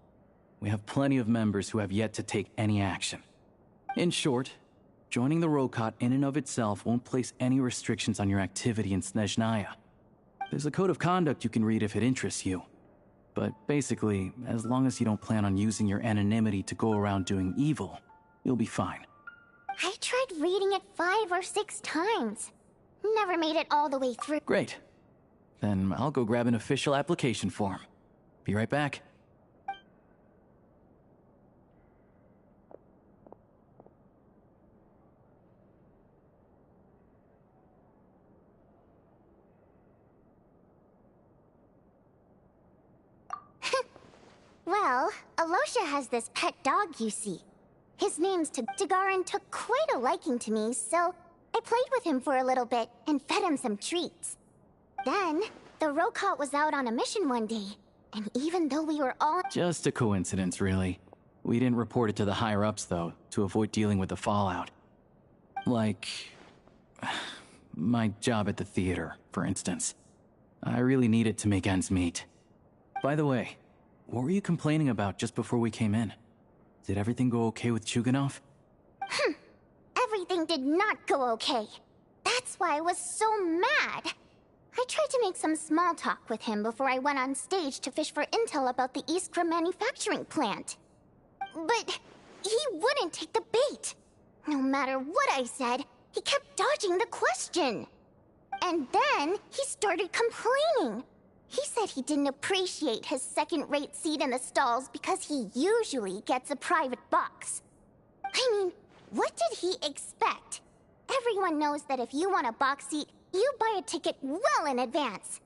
We have plenty of members who have yet to take any action. In short, joining the Rokot in and of itself won't place any restrictions on your activity in Snezhnaya. There's a code of conduct you can read if it interests you. But basically, as long as you don't plan on using your anonymity to go around doing evil, you'll be fine. I tried reading it 5 or 6 times. Never made it all the way through. Great. Then I'll go grab an official application form. Be right back. Well, Alosha has this pet dog, you see. His name's Tagarin took quite a liking to me, so I played with him for a little bit and fed him some treats. Then, the Rokot was out on a mission one day, and even though we were all— Just a coincidence, really. We didn't report it to the higher-ups, though, to avoid dealing with the fallout. Like, my job at the theater, for instance. I really needed to make ends meet. By the way, what were you complaining about just before we came in? Did everything go okay with Chuganov? Everything did not go okay. That's why I was so mad. I tried to make some small talk with him before I went on stage to fish for intel about the Iskra manufacturing plant. But he wouldn't take the bait. No matter what I said, he kept dodging the question. And then he started complaining. He said he didn't appreciate his second-rate seat in the stalls because he usually gets a private box. I mean, what did he expect? Everyone knows that if you want a box seat, you buy a ticket well in advance.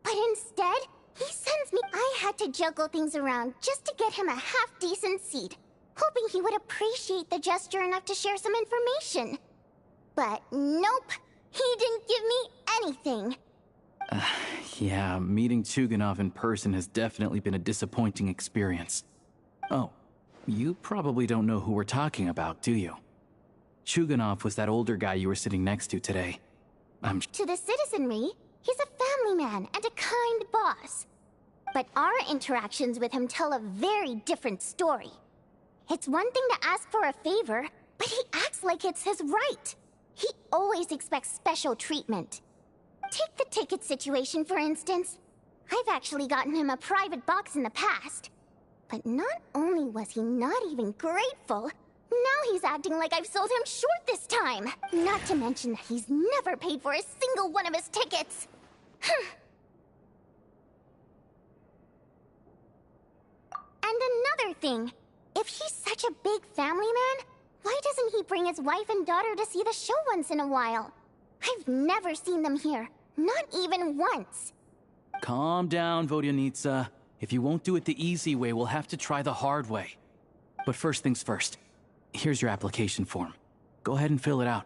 But instead, he sends me— I had to juggle things around just to get him a half-decent seat, hoping he would appreciate the gesture enough to share some information. But nope, he didn't give me anything. Yeah, meeting Chuganov in person has definitely been a disappointing experience. Oh, you probably don't know who we're talking about, do you? Chuganov was that older guy you were sitting next to today. To the citizenry, he's a family man and a kind boss. But our interactions with him tell a very different story. It's one thing to ask for a favor, but he acts like it's his right. He always expects special treatment. Take the ticket situation, for instance. I've actually gotten him a private box in the past. But not only was he not even grateful, now he's acting like I've sold him short this time. Not to mention that he's never paid for a single one of his tickets. And another thing, if he's such a big family man, why doesn't he bring his wife and daughter to see the show once in a while? I've never seen them here, not even once. Calm down, Vodyanitsa. If you won't do it the easy way, we'll have to try the hard way. But first things first. Here's your application form. Go ahead and fill it out.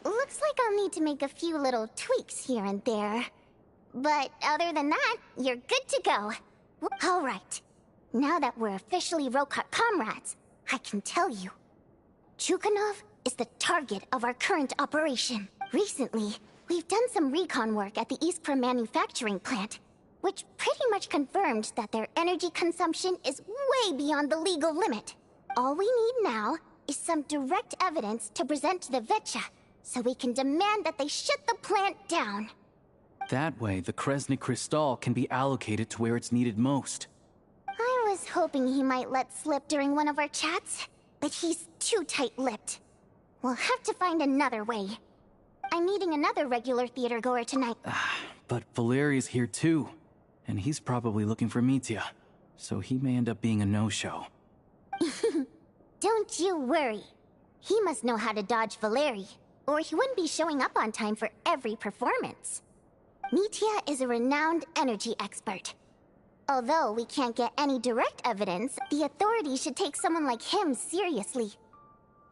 Looks like I'll need to make a few little tweaks here and there. But other than that, you're good to go. Alright. Now that we're officially Rokot comrades, I can tell you. Chuganov is the target of our current operation. Recently, we've done some recon work at the Iskra manufacturing plant, which pretty much confirmed that their energy consumption is way beyond the legal limit. All we need now is some direct evidence to present to the Vetcha, so we can demand that they shut the plant down. That way, the Kresnik Crystal can be allocated to where it's needed most. I was hoping he might let slip during one of our chats, but he's too tight-lipped. We'll have to find another way. I'm meeting another regular theater goer tonight. But Valeria's here too, and he's probably looking for Mitya, so he may end up being a no-show. don't you worry. He must know how to dodge Valeri, or he wouldn't be showing up on time for every performance. Mitya is a renowned energy expert. Although we can't get any direct evidence, the authorities should take someone like him seriously.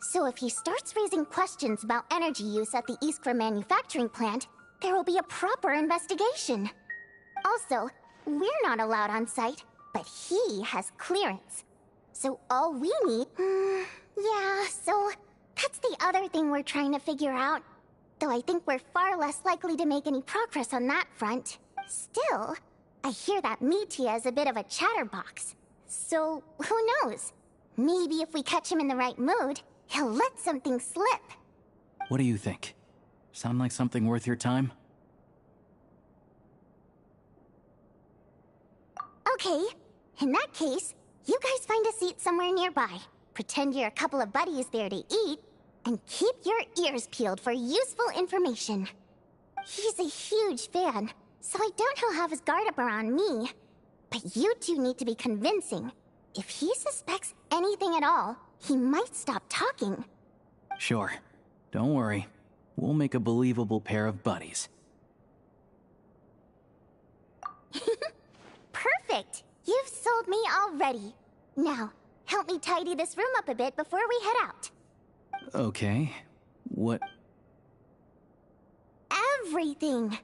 So if he starts raising questions about energy use at the Iskra manufacturing plant, there will be a proper investigation. Also, we're not allowed on site, but he has clearance. So all we need... yeah, so that's the other thing we're trying to figure out. Though I think we're far less likely to make any progress on that front. Still, I hear that Mitya is a bit of a chatterbox. So, who knows? Maybe if we catch him in the right mood, he'll let something slip. What do you think? Sound like something worth your time? Okay, in that case, you guys find a seat somewhere nearby. Pretend you're a couple of buddies there to eat, and keep your ears peeled for useful information. He's a huge fan, so I doubt he'll have his guard up around me. But you two need to be convincing. If he suspects anything at all, he might stop talking. Sure. Don't worry. We'll make a believable pair of buddies. Perfect! You've sold me already. Now, help me tidy this room up a bit before we head out. Okay. What? Everything!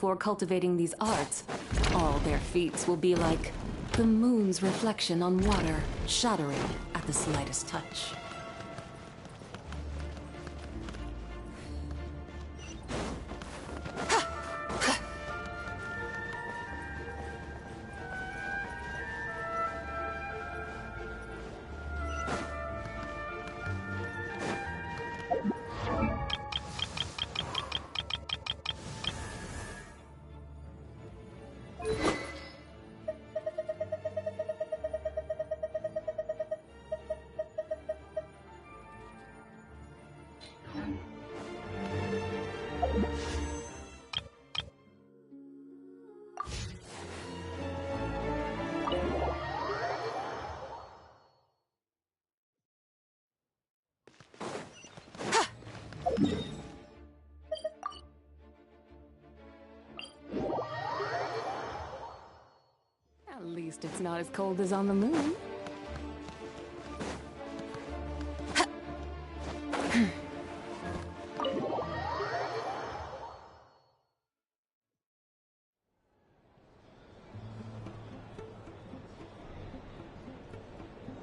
for cultivating these arts, all their feats will be like the moon's reflection on water, shattering at the slightest touch. At least it's not as cold as on the moon.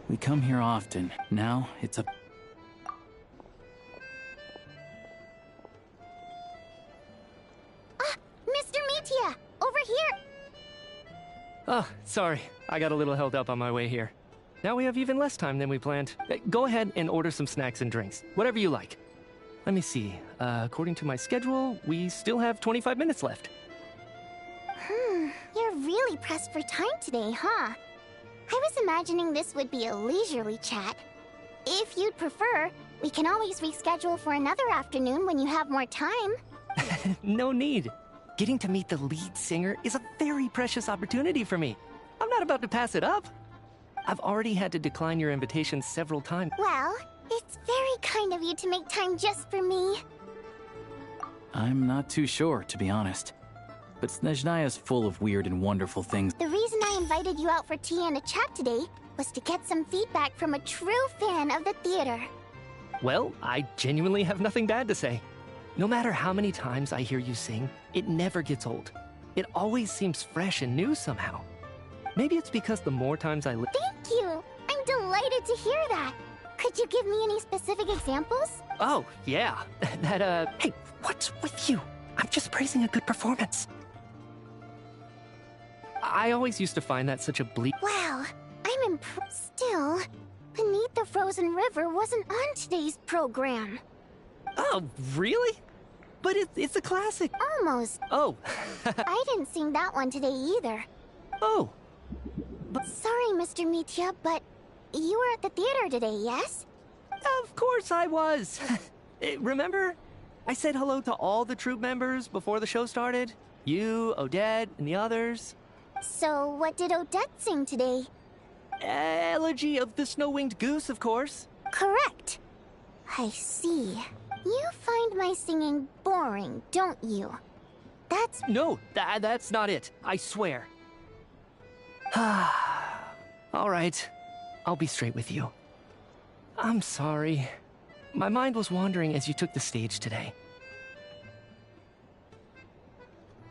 We come here often. Now, it's a... Mr. Metia! Over here! Oh, sorry. I got a little held up on my way here. Now we have even less time than we planned. Go ahead and order some snacks and drinks. Whatever you like. Let me see. According to my schedule, we still have 25 minutes left. You're really pressed for time today, huh? I was imagining this would be a leisurely chat. If you'd prefer, we can always reschedule for another afternoon when you have more time. No need. Getting to meet the lead singer is a very precious opportunity for me. I'm not about to pass it up. I've already had to decline your invitation several times. Well, it's very kind of you to make time just for me. I'm not too sure, to be honest. But Snezhnaya's full of weird and wonderful things. The reason I invited you out for tea and a chat today was to get some feedback from a true fan of the theater. Well, I genuinely have nothing bad to say. No matter how many times I hear you sing, it never gets old. It always seems fresh and new somehow. Maybe it's because the more times I Thank you! I'm delighted to hear that! Could you give me any specific examples? Oh, yeah. Hey, what's with you? I'm just praising a good performance. I always used to find that such a bleak... Wow, I'm impressed. Still, Beneath the Frozen River wasn't on today's program. Oh, really? But it's a classic. Almost. Oh. I didn't sing that one today either. Oh. Sorry, Mr. Metia, but you were at the theater today, yes? Of course I was. Remember? I said hello to all the troupe members before the show started. You, Odette, and the others. So, what did Odette sing today? Elegy of the Snow-Winged Goose, of course. Correct. I see. You find my singing boring, don't you? That's... No, that's not it. I swear. All right. I'll be straight with you. I'm sorry. My mind was wandering as you took the stage today.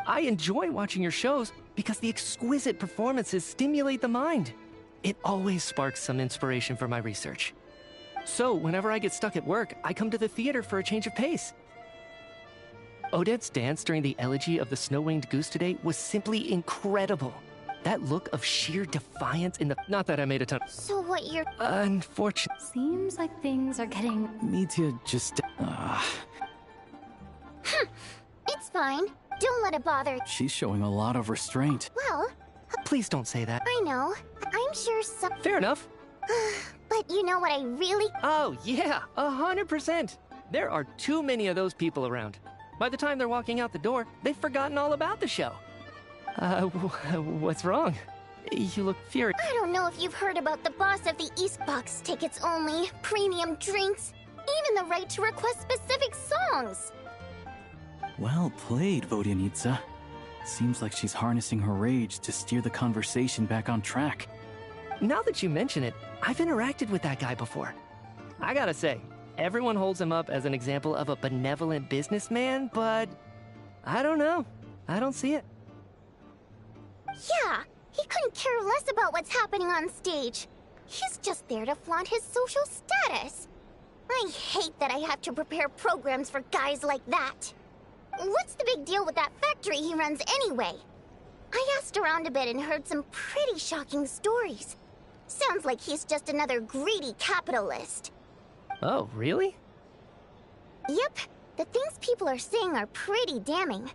I enjoy watching your shows because the exquisite performances stimulate the mind. It always sparks some inspiration for my research. So, whenever I get stuck at work, I come to the theater for a change of pace. Odette's dance during the Elegy of the Snow-Winged Goose today was simply incredible. That look of sheer defiance in the... Not that I made a ton... So what you're... Unfortunate. Seems like things are getting... Metia just... It's fine. Don't let it bother... She's showing a lot of restraint. Well... Please don't say that. I know. I'm sure some... Fair enough. But you know what I really... Oh, yeah. 100%. There are too many of those people around. By the time they're walking out the door, they've forgotten all about the show. What's wrong? You look furious. I don't know if you've heard about the boss of the East Box tickets only, premium drinks, even the right to request specific songs. Well played, Vodyanitsa. Seems like she's harnessing her rage to steer the conversation back on track. Now that you mention it, I've interacted with that guy before. I gotta say, everyone holds him up as an example of a benevolent businessman, but I don't know. I don't see it. Yeah, he couldn't care less about what's happening on stage. He's just there to flaunt his social status. I hate that I have to prepare programs for guys like that. What's the big deal with that factory he runs anyway? I asked around a bit and heard some pretty shocking stories. Sounds like he's just another greedy capitalist. Oh, really? Yep, the things people are saying are pretty damning.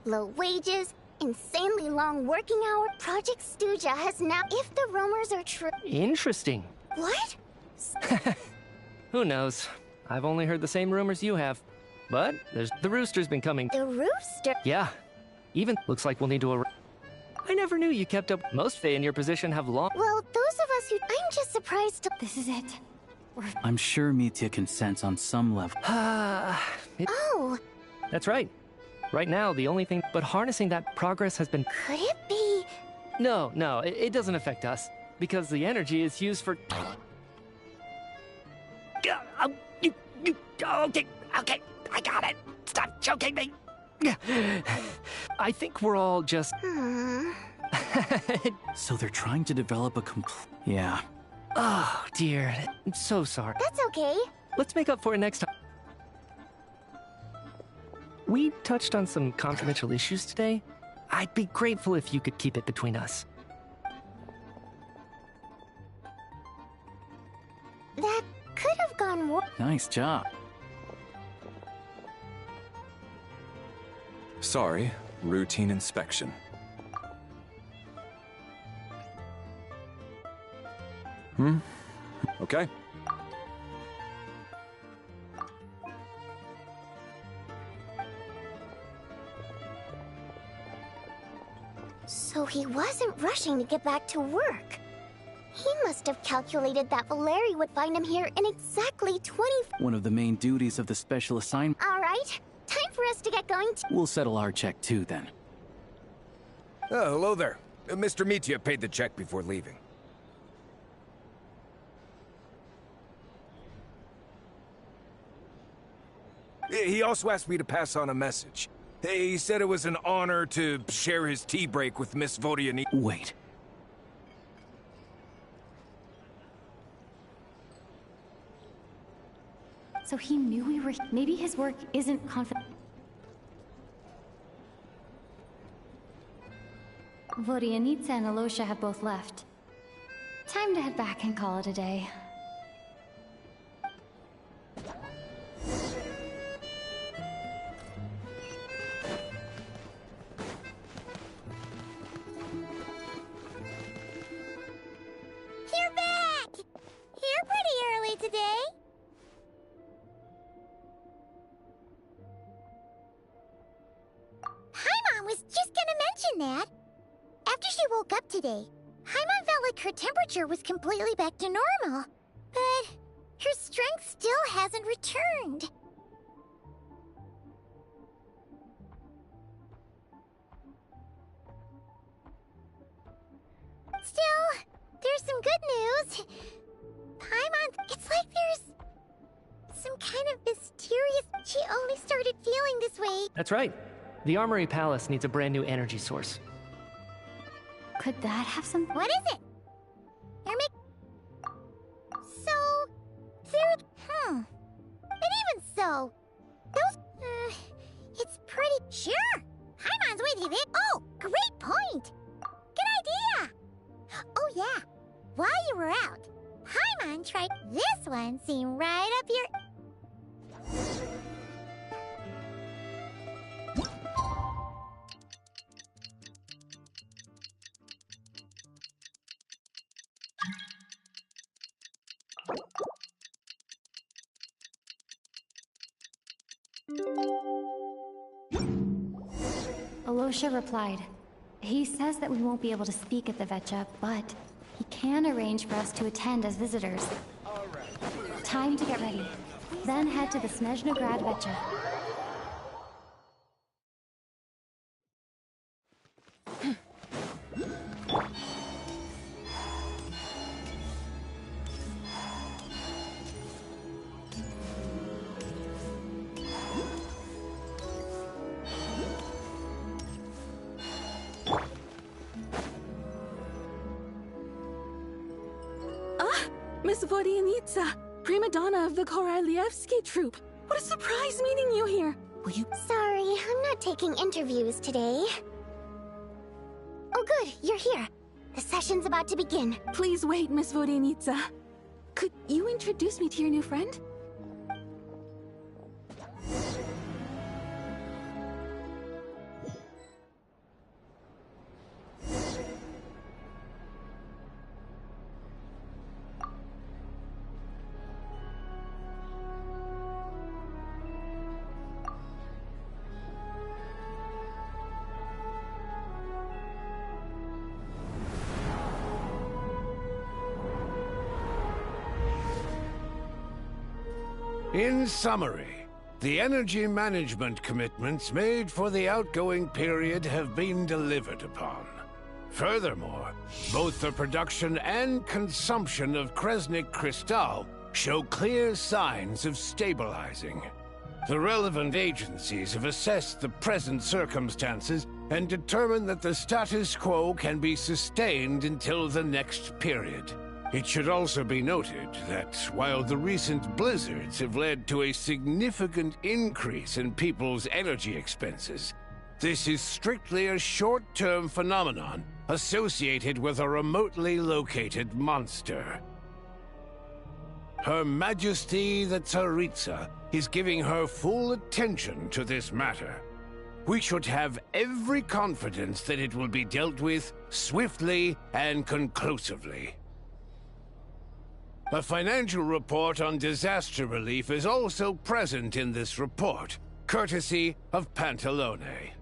Low wages, insanely long working hours. Project Stuja has now, if the rumors are true. Interesting. What? Who knows? I've only heard the same rumors you have. But the rooster's been coming. The rooster? Yeah. Even looks like we'll need to I never knew you kept up. Most Fae in your position have long. Well, those of us who. I'm just surprised to. This is it. I'm sure Mitya can sense on some level. Oh! That's right. Right now, the only thing but harnessing that progress has been. Could it be? No, it doesn't affect us. Because the energy is used for. Okay, I got it. Stop choking me. I think we're all just. So they're trying to develop a Yeah. Oh, dear. I'm so sorry. That's okay. Let's make up for it next time. We touched on some confidential issues today. I'd be grateful if you could keep it between us. That could have gone more. Nice job. Sorry, routine inspection. Okay. So he wasn't rushing to get back to work. He must have calculated that Valeri would find him here in exactly 20... One of the main duties of the special assignment. All right, time for us to get going to... We'll settle our check too, then. Oh, hello there. Mr. Mitya paid the check before leaving. He also asked me to pass on a message. He said it was an honor to share his tea break with Miss Vodiani. Wait. So he knew we were. Maybe his work isn't confident. Vodianitsa and Alosha have both left. Time to head back and call it a day. You're back! You're pretty early today. Paimon was just gonna mention that. After she woke up today, Paimon felt like her temperature was completely back to normal. But her strength still hasn't returned. Still, there's some good news. Paimon, it's like there's some kind of mysterious... She only started feeling this way. That's right. The Armory Palace needs a brand new energy source. Could that have some... What is it? So... there... But even so... Those... it's pretty... Sure! Paimon's with you, Vic. Oh, great point! Good idea! Oh, yeah. While you were out, Paimon tried... This one seemed right up your... Alosha replied. He says that we won't be able to speak at the Vetcha, but he can arrange for us to attend as visitors. Time to get ready. Then head to the Snezhnograd Vetcha. Miss Vodianitsa, prima donna of the Korolievsky troupe. What a surprise meeting you here. Will you... Sorry, I'm not taking interviews today. Oh good, you're here. The session's about to begin. Please wait, Miss Vodianitsa. Could you introduce me to your new friend? In summary, the energy management commitments made for the outgoing period have been delivered upon. Furthermore, both the production and consumption of Kresnik Crystal show clear signs of stabilizing. The relevant agencies have assessed the present circumstances and determined that the status quo can be sustained until the next period. It should also be noted that while the recent blizzards have led to a significant increase in people's energy expenses, this is strictly a short-term phenomenon associated with a remotely located monster. Her Majesty the Tsaritsa is giving her full attention to this matter. We should have every confidence that it will be dealt with swiftly and conclusively. A financial report on disaster relief is also present in this report, courtesy of Pantalone.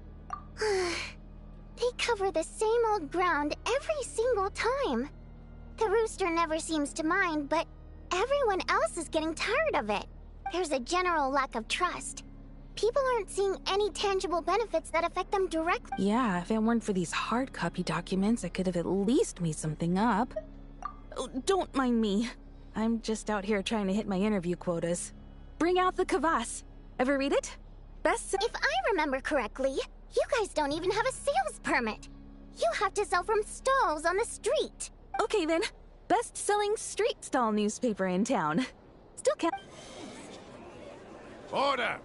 They cover the same old ground every single time. The rooster never seems to mind, but everyone else is getting tired of it. There's a general lack of trust. People aren't seeing any tangible benefits that affect them directly. Yeah, if it weren't for these hard copy documents, I could have at least made something up. Oh, don't mind me. I'm just out here trying to hit my interview quotas. Bring out the kvass. Ever read it? If I remember correctly, you guys don't even have a sales permit. You have to sell from stalls on the street. Okay then. Best-selling street stall newspaper in town. Still can't... Order!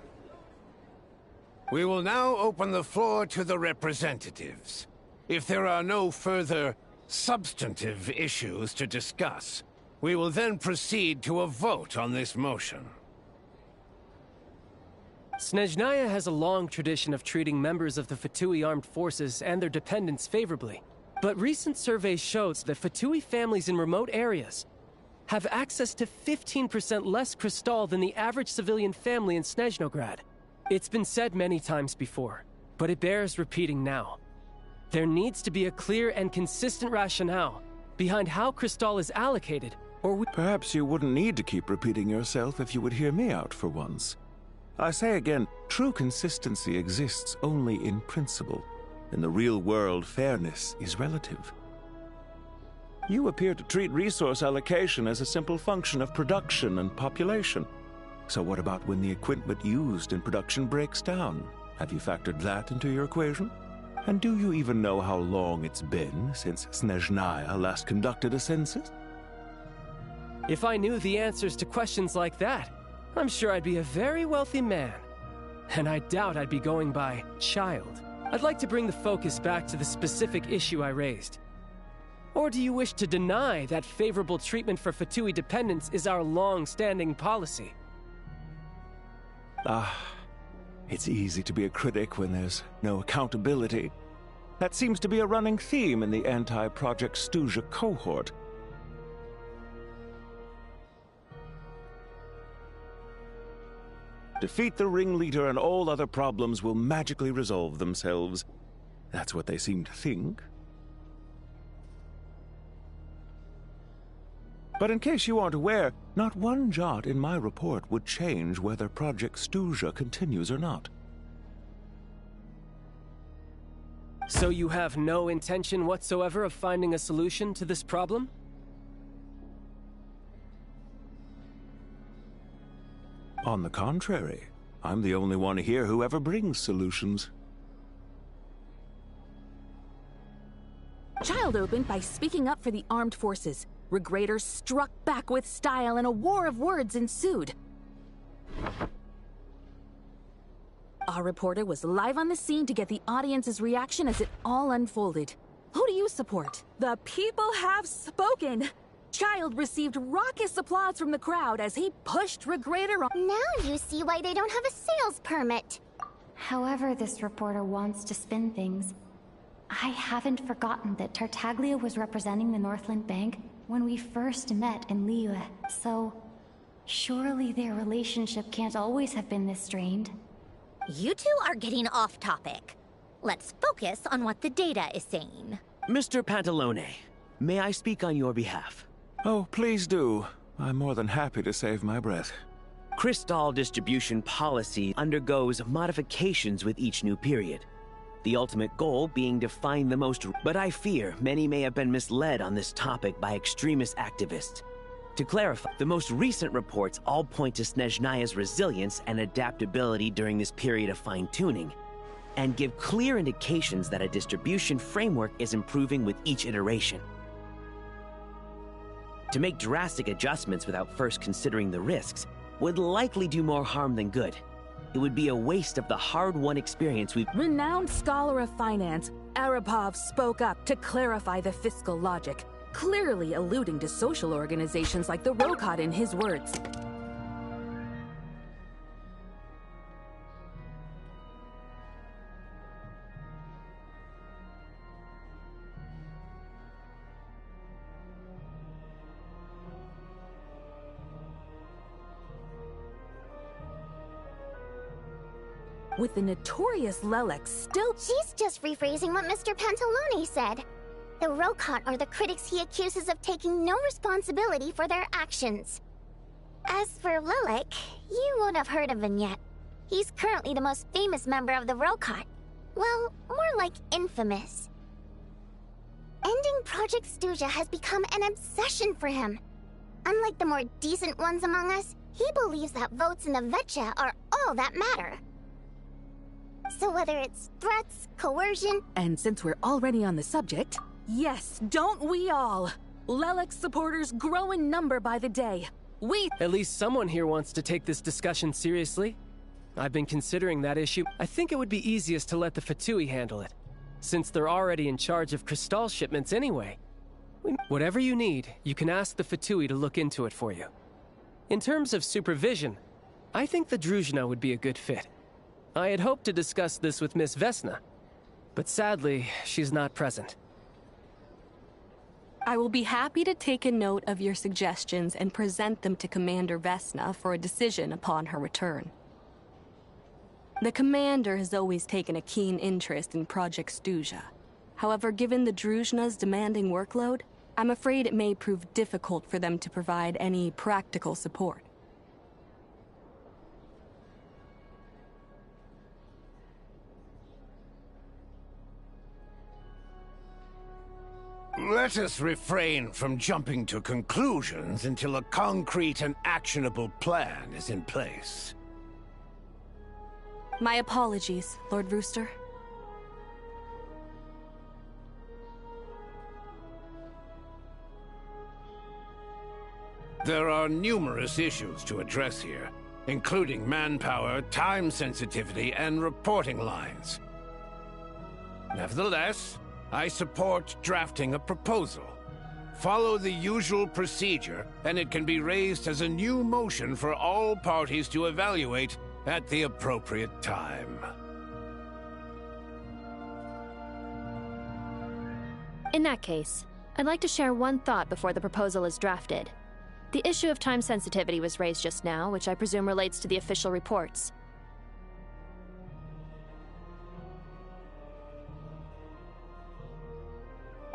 We will now open the floor to the representatives. If there are no further substantive issues to discuss, we will then proceed to a vote on this motion. Snezhnaya has a long tradition of treating members of the Fatui armed forces and their dependents favorably. But recent surveys show that Fatui families in remote areas have access to 15% less crystal than the average civilian family in Snezhnograd. It's been said many times before, but it bears repeating now. There needs to be a clear and consistent rationale behind how crystal is allocated, or Perhaps you wouldn't need to keep repeating yourself if you would hear me out for once. I say again, true consistency exists only in principle. In the real world, fairness is relative. You appear to treat resource allocation as a simple function of production and population. So what about when the equipment used in production breaks down? Have you factored that into your equation? And do you even know how long it's been since Snezhnaya last conducted a census? if I knew the answers to questions like that, I'm sure I'd be a very wealthy man. And I doubt I'd be going by child. I'd like to bring the focus back to the specific issue I raised. Or do you wish to deny that favorable treatment for Fatui dependents is our long-standing policy? It's easy to be a critic when there's no accountability. That seems to be a running theme in the anti-Project Stuja cohort. Defeat the ringleader and all other problems will magically resolve themselves. That's what they seem to think. But in case you aren't aware, not one jot in my report would change whether Project Stuja continues or not. So you have no intention whatsoever of finding a solution to this problem? On the contrary, I'm the only one here who ever brings solutions. Child opened by speaking up for the armed forces. Regraders struck back with style and a war of words ensued. Our reporter was live on the scene to get the audience's reaction as it all unfolded. Who do you support? The people have spoken! Child received raucous applause from the crowd as he pushed Regrader on. Now you see why they don't have a sales permit. However this reporter wants to spin things, I haven't forgotten that Tartaglia was representing the Northland Bank when we first met in Liyue, so surely their relationship can't always have been this strained. You two are getting off topic. Let's focus on what the data is saying. Mr. Pantalone, may I speak on your behalf? Oh, please do. I'm more than happy to save my breath. Crystal distribution policy undergoes modifications with each new period. The ultimate goal being to find the most... But I fear many may have been misled on this topic by extremist activists. To clarify, the most recent reports all point to Snezhnaya's resilience and adaptability during this period of fine-tuning, and give clear indications that a distribution framework is improving with each iteration. To make drastic adjustments without first considering the risks would likely do more harm than good. It would be a waste of the hard-won experience we've... Renowned scholar of finance, Arapov spoke up to clarify the fiscal logic, clearly alluding to social organizations like the Rokot in his words. With the notorious Lelex still... She's just rephrasing what Mr. Pantalone said. The Rokot are the critics he accuses of taking no responsibility for their actions. As for Lilac, you won't have heard of him yet. He's currently the most famous member of the Rokot. Well, more like infamous. Ending Project Stuja has become an obsession for him. Unlike the more decent ones among us, he believes that votes in the Vetcha are all that matter. So whether it's threats, coercion... And since we're already on the subject, yes, don't we all? Lelex supporters grow in number by the day. At least someone here wants to take this discussion seriously. I've been considering that issue. I think it would be easiest to let the Fatui handle it, since they're already in charge of Crystal shipments anyway. Whatever you need, you can ask the Fatui to look into it for you. In terms of supervision, I think the Druzhna would be a good fit. I had hoped to discuss this with Miss Vesna, but sadly, she's not present. I will be happy to take a note of your suggestions and present them to Commander Vesna for a decision upon her return. The Commander has always taken a keen interest in Project Stuja. However, given the Druzhna's demanding workload, I'm afraid it may prove difficult for them to provide any practical support. Let us refrain from jumping to conclusions until a concrete and actionable plan is in place. My apologies, Lord Rooster. There are numerous issues to address here, including manpower, time sensitivity, and reporting lines. Nevertheless, I support drafting a proposal. Follow the usual procedure, and it can be raised as a new motion for all parties to evaluate at the appropriate time. In that case, I'd like to share one thought before the proposal is drafted. The issue of time sensitivity was raised just now, which I presume relates to the official reports.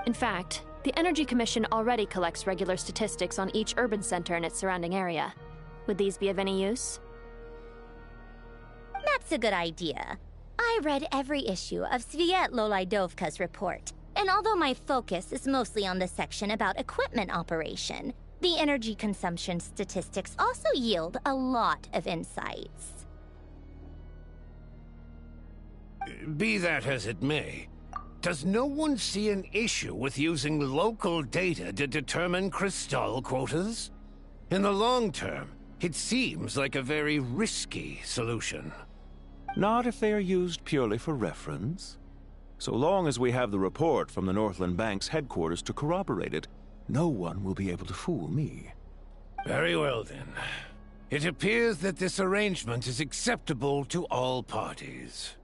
In fact, the Energy Commission already collects regular statistics on each urban center and its surrounding area. Would these be of any use? That's a good idea. I read every issue of Sviet-Lolaidovka's report, and although my focus is mostly on the section about equipment operation, the energy consumption statistics also yield a lot of insights. Be that as it may, does no one see an issue with using local data to determine Crystal quotas? In the long term, it seems like a very risky solution. Not if they are used purely for reference. So long as we have the report from the Northland Bank's headquarters to corroborate it, no one will be able to fool me. Very well, then. It appears that this arrangement is acceptable to all parties.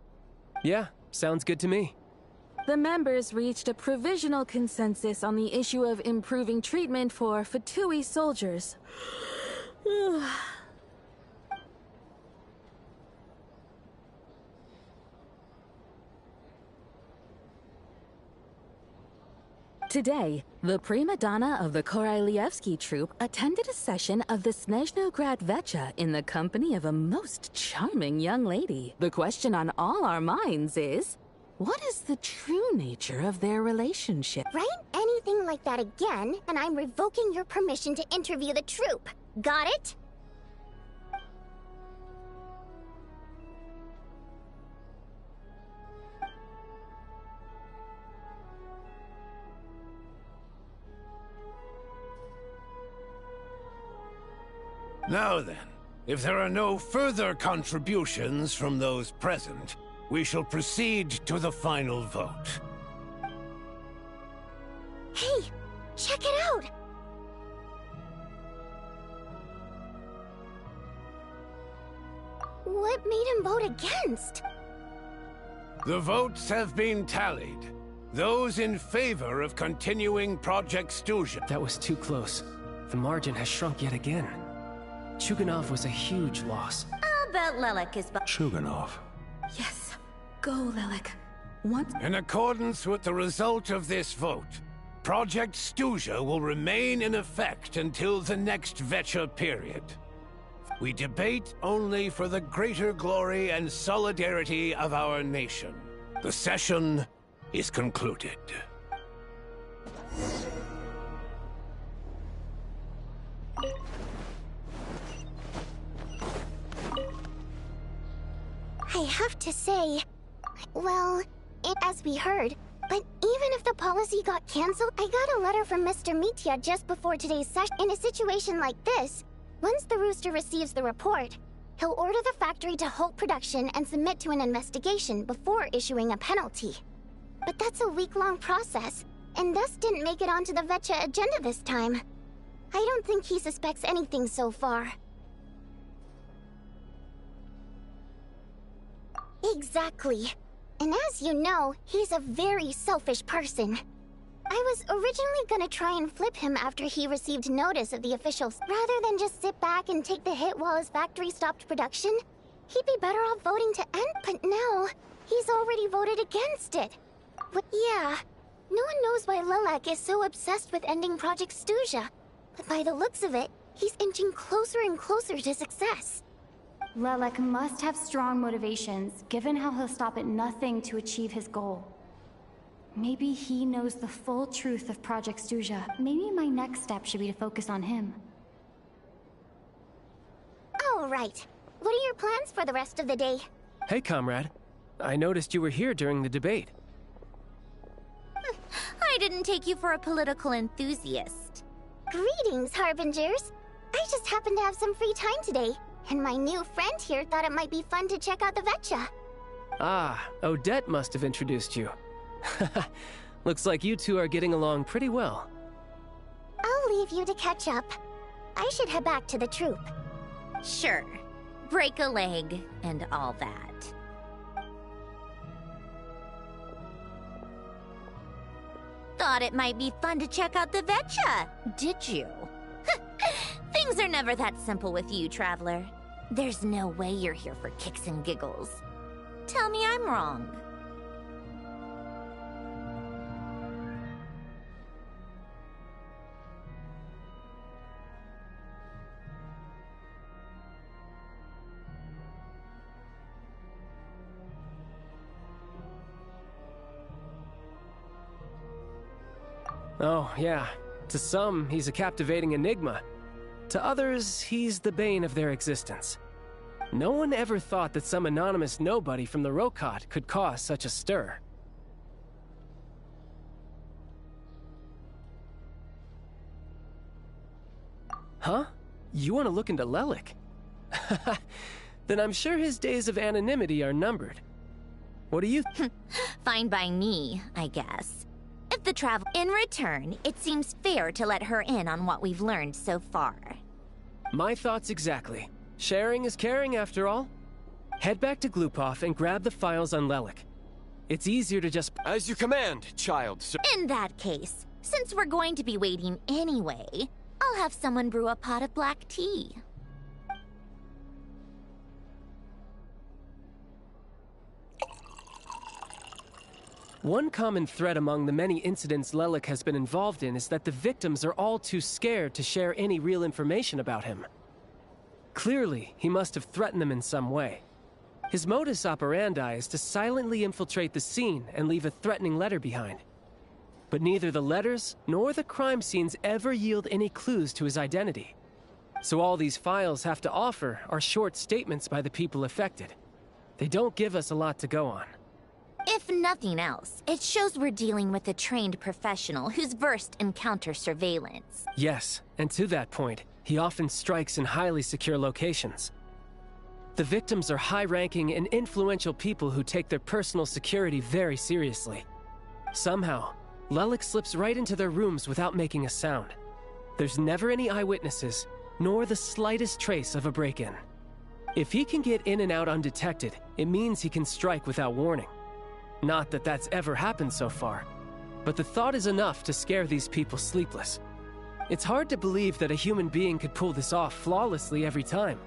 Yeah, sounds good to me. The members reached a provisional consensus on the issue of improving treatment for Fatui soldiers. Today, the prima donna of the Korailievsky troupe attended a session of the Snezhnograd Vecha in the company of a most charming young lady. The question on all our minds is, what is the true nature of their relationship? Write anything like that again, and I'm revoking your permission to interview the troupe. Got it? Now then, if there are no further contributions from those present, we shall proceed to the final vote. Hey, check it out! What made him vote against? The votes have been tallied. Those in favor of continuing Project Stuja. That was too close. The margin has shrunk yet again. Chuganov was a huge loss. I'll bet Lelek is... Chuganov. Yes. Go, Lelek. Once... In accordance with the result of this vote, Project Stuja will remain in effect until the next Vecha period. We debate only for the greater glory and solidarity of our nation. The session is concluded. I have to say, well, as we heard, but even if the policy got cancelled, I got a letter from Mr. Mitya just before today's session. In a situation like this, once the Rooster receives the report, he'll order the factory to halt production and submit to an investigation before issuing a penalty. But that's a week-long process, and thus didn't make it onto the Vecha agenda this time. I don't think he suspects anything so far. Exactly. And as you know, he's a very selfish person. I was originally gonna try and flip him after he received notice of the officials. Rather than just sit back and take the hit while his factory stopped production, he'd be better off voting to end, but now, he's already voted against it. But yeah, no one knows why Lelek is so obsessed with ending Project Stuja. But by the looks of it, he's inching closer and closer to success. Lelek must have strong motivations, given how he'll stop at nothing to achieve his goal. Maybe he knows the full truth of Project Stuja. Maybe my next step should be to focus on him. All right. What are your plans for the rest of the day? Hey, comrade. I noticed you were here during the debate. I didn't take you for a political enthusiast. Greetings, Harbingers. I just happened to have some free time today, and my new friend here thought it might be fun to check out the Vecha. Ah, Odette must have introduced you. Looks like you two are getting along pretty well. I'll leave you to catch up. I should head back to the troop. Sure. Break a leg and all that. Thought it might be fun to check out the Vecha, did you? Things are never that simple with you, Traveler. There's no way you're here for kicks and giggles. Tell me I'm wrong. Oh, yeah. To some, he's a captivating enigma. To others, he's the bane of their existence. No one ever thought that some anonymous nobody from the Rokot could cause such a stir. Huh? You want to look into Lelik? Then I'm sure his days of anonymity are numbered. What do you... Fine by me, I guess. If the travel... In return, it seems fair to let her in on what we've learned so far. My thoughts exactly. Sharing is caring, after all. Head back to Glupov and grab the files on Lelik. It's easier to just... As you command, child, sir. In that case, since we're going to be waiting anyway, I'll have someone brew a pot of black tea. One common thread among the many incidents Lelik has been involved in is that the victims are all too scared to share any real information about him. Clearly, he must have threatened them in some way. His modus operandi is to silently infiltrate the scene and leave a threatening letter behind. But neither the letters nor the crime scenes ever yield any clues to his identity. So all these files have to offer are short statements by the people affected. They don't give us a lot to go on. If nothing else, it shows we're dealing with a trained professional who's versed in counter-surveillance. Yes, and to that point, he often strikes in highly secure locations. The victims are high-ranking and influential people who take their personal security very seriously. Somehow, Lelik slips right into their rooms without making a sound. There's never any eyewitnesses, nor the slightest trace of a break-in. If he can get in and out undetected, it means he can strike without warning. Not that that's ever happened so far, but the thought is enough to scare these people sleepless. It's hard to believe that a human being could pull this off flawlessly every time,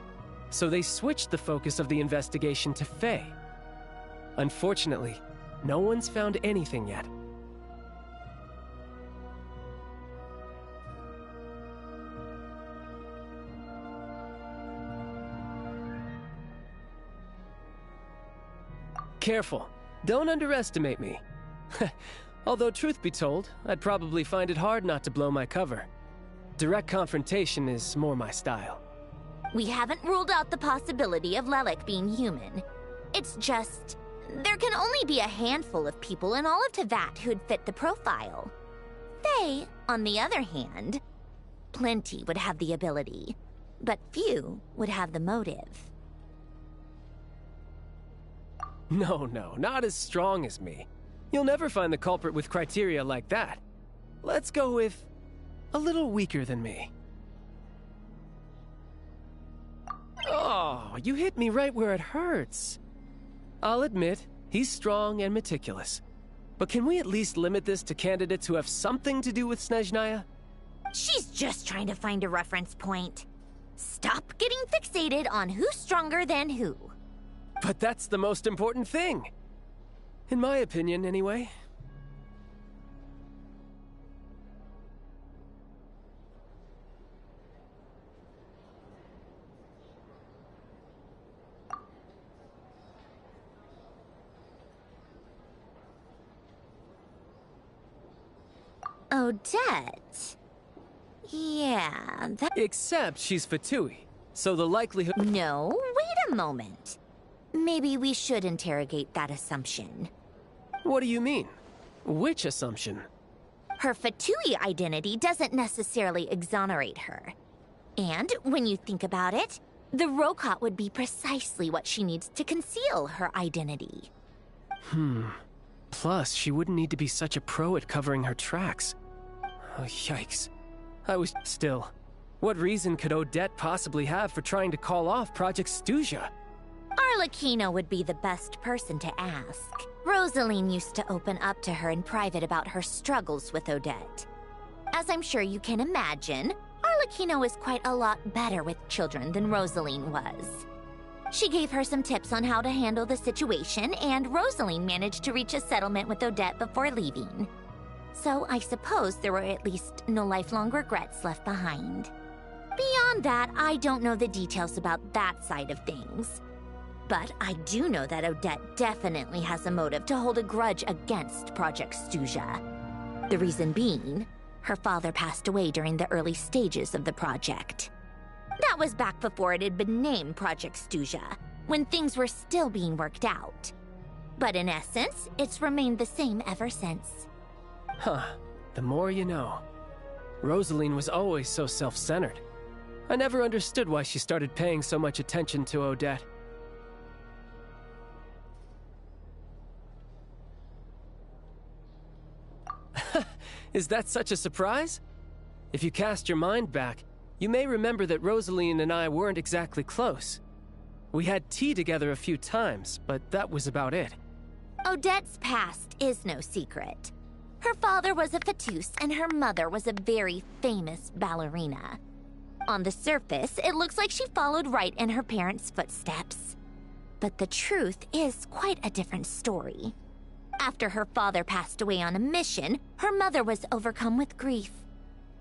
so they switched the focus of the investigation to Faye. Unfortunately, no one's found anything yet. Careful. Don't underestimate me. Although, truth be told, I'd probably find it hard not to blow my cover. Direct confrontation is more my style. We haven't ruled out the possibility of Lelik being human. It's just... there can only be a handful of people in all of Teyvat who'd fit the profile. Faye, on the other hand, plenty would have the ability, but few would have the motive. No, not as strong as me. You'll never find the culprit with criteria like that. Let's go with a little weaker than me. Oh, you hit me right where it hurts. I'll admit, he's strong and meticulous. But can we at least limit this to candidates who have something to do with Snezhnaya? She's just trying to find a reference point. Stop getting fixated on who's stronger than who. But that's the most important thing. In my opinion, anyway. Odette? Yeah, that... Except she's Fatui, so the likelihood... No, wait a moment. Maybe we should interrogate that assumption. What do you mean? Which assumption? Her Fatui identity doesn't necessarily exonerate her. And when you think about it, the Rokot would be precisely what she needs to conceal her identity. Plus, she wouldn't need to be such a pro at covering her tracks. Oh, yikes. I was... Still, what reason could Odette possibly have for trying to call off Project Stuzha? Arlecchino would be the best person to ask. Rosaline used to open up to her in private about her struggles with Odette. As I'm sure you can imagine, Arlecchino is quite a lot better with children than Rosaline was. She gave her some tips on how to handle the situation, and Rosaline managed to reach a settlement with Odette before leaving. So I suppose there were at least no lifelong regrets left behind. Beyond that, I don't know the details about that side of things. But I do know that Odette definitely has a motive to hold a grudge against Project Stuzha. The reason being, her father passed away during the early stages of the project. That was back before it had been named Project Stuzha, when things were still being worked out. But in essence, it's remained the same ever since. Huh. The more you know. Rosaline was always so self-centered. I never understood why she started paying so much attention to Odette. Is that such a surprise? If you cast your mind back, you may remember that Rosaline and I weren't exactly close. We had tea together a few times, but that was about it. Odette's past is no secret. Her father was a fatus and her mother was a very famous ballerina. On the surface, it looks like she followed right in her parents' footsteps. But the truth is quite a different story. After her father passed away on a mission, her mother was overcome with grief.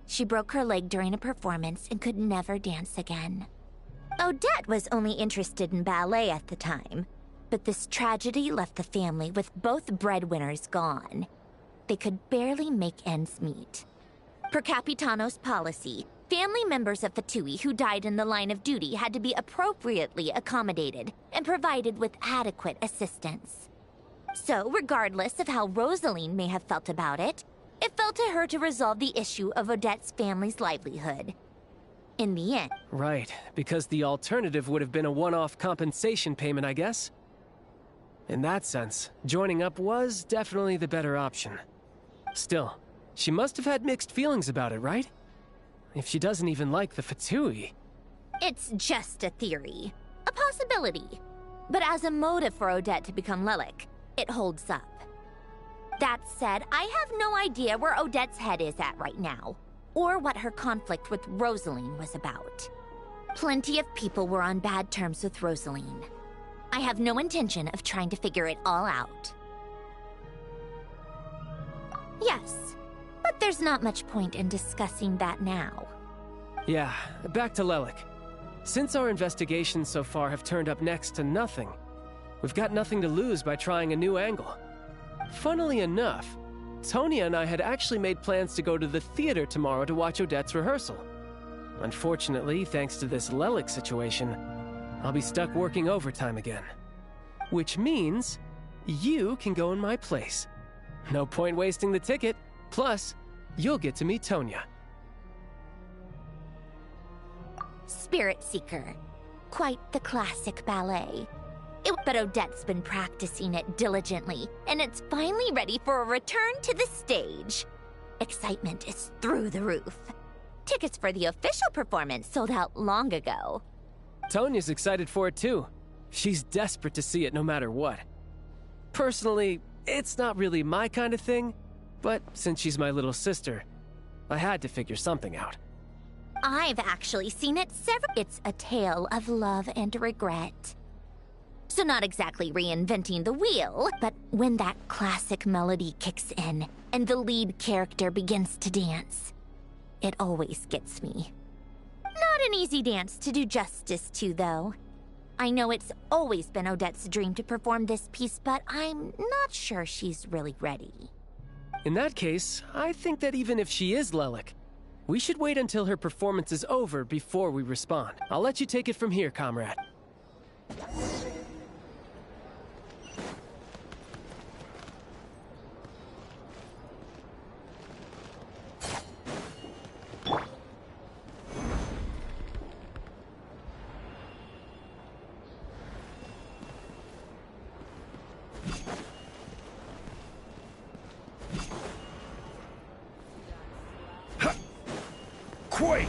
She broke her leg during a performance and could never dance again. Odette was only interested in ballet at the time, but this tragedy left the family with both breadwinners gone. They could barely make ends meet. Per Capitano's policy, family members of Fatui who died in the line of duty had to be appropriately accommodated and provided with adequate assistance. So, regardless of how Rosaline may have felt about it, it fell to her to resolve the issue of Odette's family's livelihood. In the end. Right, because the alternative would have been a one-off compensation payment, I guess. In that sense, joining up was definitely the better option. Still, she must have had mixed feelings about it, right? If she doesn't even like the Fatui. It's just a theory. A possibility. But as a motive for Odette to become Lelik, it holds up. That said, I have no idea where Odette's head is at right now, or what her conflict with Rosaline was about. Plenty of people were on bad terms with Rosaline. I have no intention of trying to figure it all out. Yes, but there's not much point in discussing that now. Yeah, back to Lelik. Since our investigations so far have turned up next to nothing, we've got nothing to lose by trying a new angle. Funnily enough, Tonya and I had actually made plans to go to the theater tomorrow to watch Odette's rehearsal. Unfortunately, thanks to this Lelik situation, I'll be stuck working overtime again. Which means you can go in my place. No point wasting the ticket. Plus, you'll get to meet Tonya. Spirit Seeker. Quite the classic ballet. But Odette's been practicing it diligently, and it's finally ready for a return to the stage. Excitement is through the roof. Tickets for the official performance sold out long ago. Tonya's excited for it too. She's desperate to see it no matter what. Personally, it's not really my kind of thing, but since she's my little sister, I had to figure something out. I've actually seen it several. It's a tale of love and regret. So not exactly reinventing the wheel, but when that classic melody kicks in and the lead character begins to dance, it always gets me. Not an easy dance to do justice to, though. I know it's always been Odette's dream to perform this piece, but I'm not sure she's really ready. In that case, I think that even if she is Lelik, we should wait until her performance is over before we respond. I'll let you take it from here, comrade. Quake!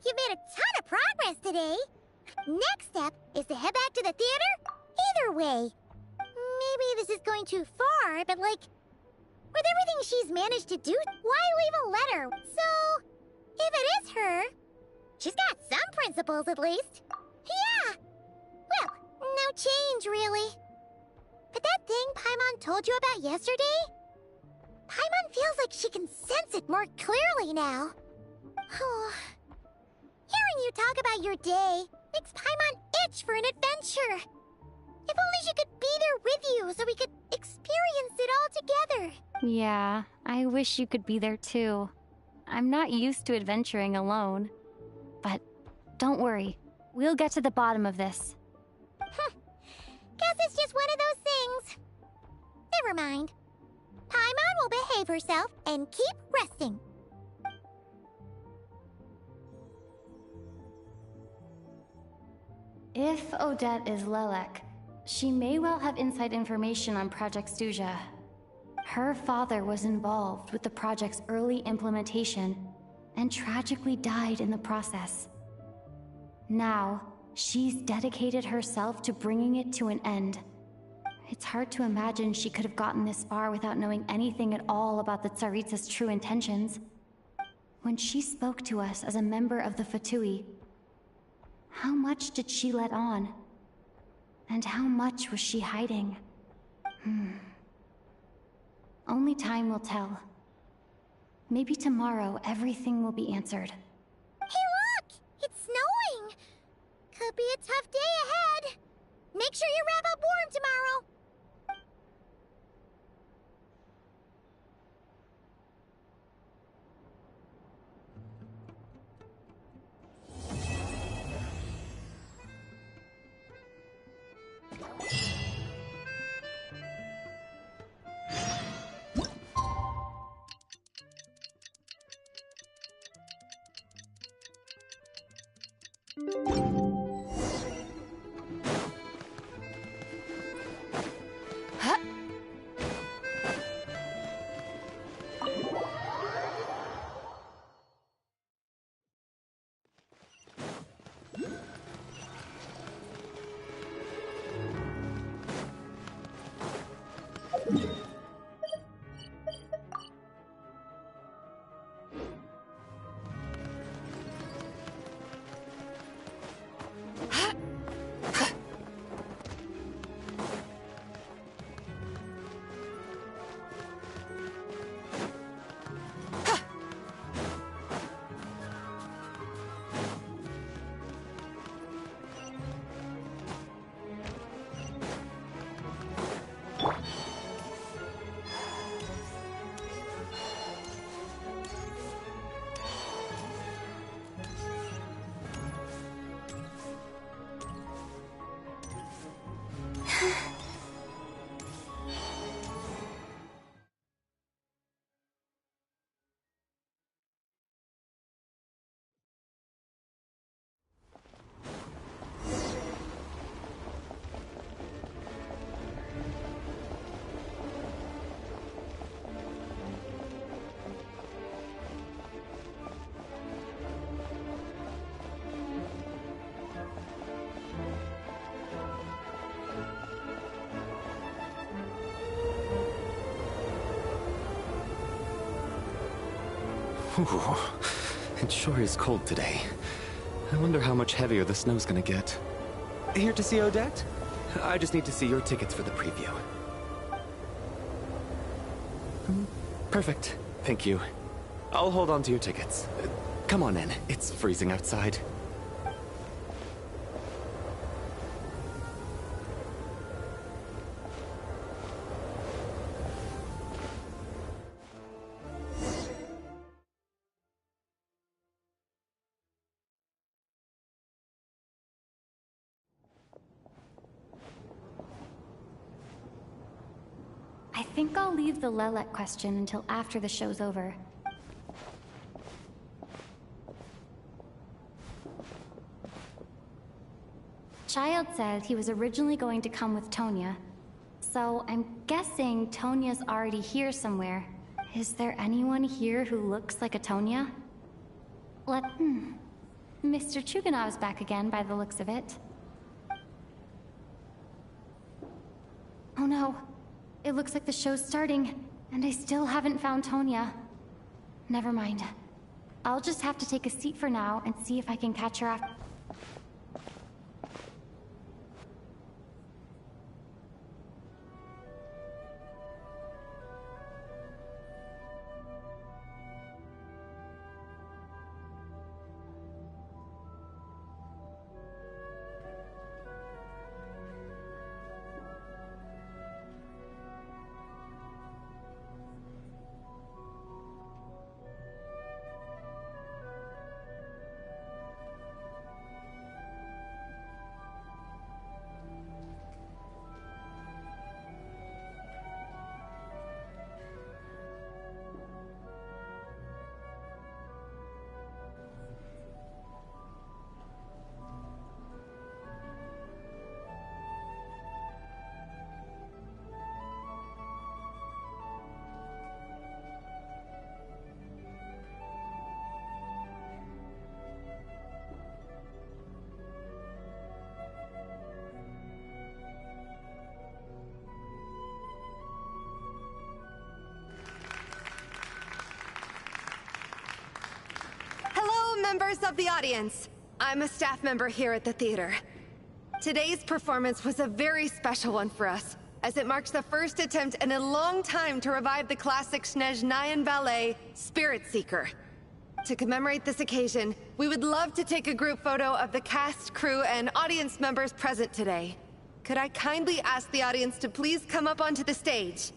You made a ton of progress today. Next step is to head back to the theater? Either way. Maybe this is going too far, but like, with everything she's managed to do, why leave a letter? So, if it is her, she's got some principles at least. Yeah! Well, no change really. But that thing Paimon told you about yesterday? Paimon feels like she can sense it more clearly now. Oh, hearing you talk about your day makes Paimon itch for an adventure. If only she could be there with you so we could experience it all together. Yeah, I wish you could be there too. I'm not used to adventuring alone. But don't worry, we'll get to the bottom of this. Guess it's just one of those things. Never mind. Paimon will behave herself and keep resting. If Odette is Lelek, she may well have inside information on Project Stuja. Her father was involved with the project's early implementation and tragically died in the process. Now, she's dedicated herself to bringing it to an end. It's hard to imagine she could have gotten this far without knowing anything at all about the Tsaritsa's true intentions. When she spoke to us as a member of the Fatui, how much did she let on? And how much was she hiding? Only time will tell. Maybe tomorrow everything will be answered. Hey look! It's snowing! Could be a tough day ahead. Make sure you wrap up warm tomorrow. Ooh, it sure is cold today. I wonder how much heavier the snow's gonna get. Here to see Odette? I just need to see your tickets for the preview. Perfect. Thank you. I'll hold on to your tickets. Come on in. It's freezing outside. I think I'll leave the Lelek question until after the show's over. Child said he was originally going to come with Tonya, so I'm guessing Tonya's already here somewhere. Is there anyone here who looks like a Tonya? Mr. Chuganov's back again by the looks of it. Oh no. It looks like the show's starting, and I still haven't found Tonya. Never mind. I'll just have to take a seat for now and see if I can catch her after. members of the audience. I'm a staff member here at the theater. Today's performance was a very special one for us, as it marks the first attempt in a long time to revive the classic Snezhnayan ballet, Spirit Seeker. To commemorate this occasion, we would love to take a group photo of the cast, crew, and audience members present today. Could I kindly ask the audience to please come up onto the stage?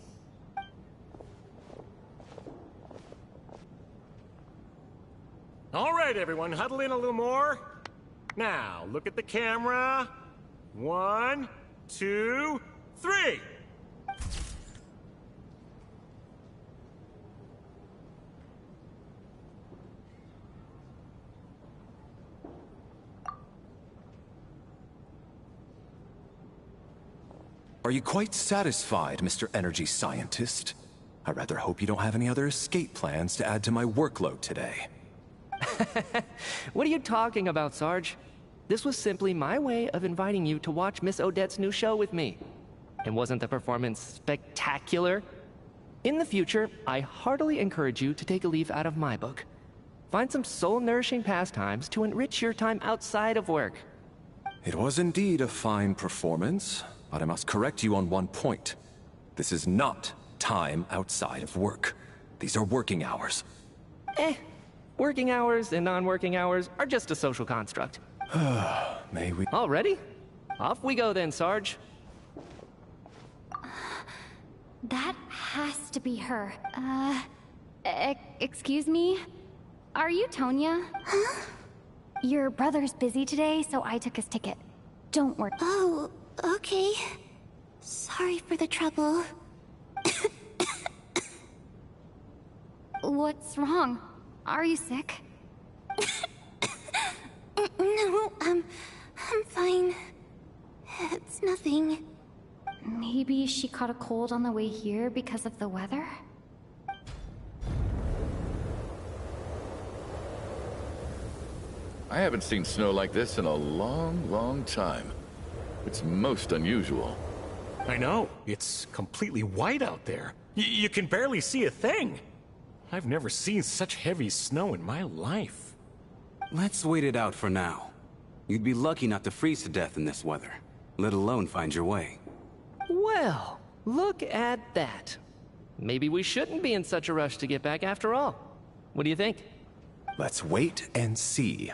All right, everyone, huddle in a little more. Now, look at the camera. 1, 2, 3. Are you quite satisfied, Mr. Energy Scientist? I rather hope you don't have any other escape plans to add to my workload today. What are you talking about, Sarge? This was simply my way of inviting you to watch Miss Odette's new show with me. And wasn't the performance spectacular? In the future, I heartily encourage you to take a leaf out of my book. Find some soul-nourishing pastimes to enrich your time outside of work. It was indeed a fine performance, but I must correct you on one point. This is not time outside of work. These are working hours. Working hours and non-working hours are just a social construct. May we... Already? Off we go then, Sarge. That has to be her. Excuse me? Are you Tonya? Huh? Your brother's busy today, so I took his ticket. Don't worry. Oh, okay. Sorry for the trouble. What's wrong? Are you sick? No, I'm fine. It's nothing. Maybe she caught a cold on the way here because of the weather? I haven't seen snow like this in a long, long time. It's most unusual. I know. It's completely white out there. You can barely see a thing. I've never seen such heavy snow in my life. Let's wait it out for now. You'd be lucky not to freeze to death in this weather, let alone find your way. Well, look at that. Maybe we shouldn't be in such a rush to get back after all. What do you think? Let's wait and see.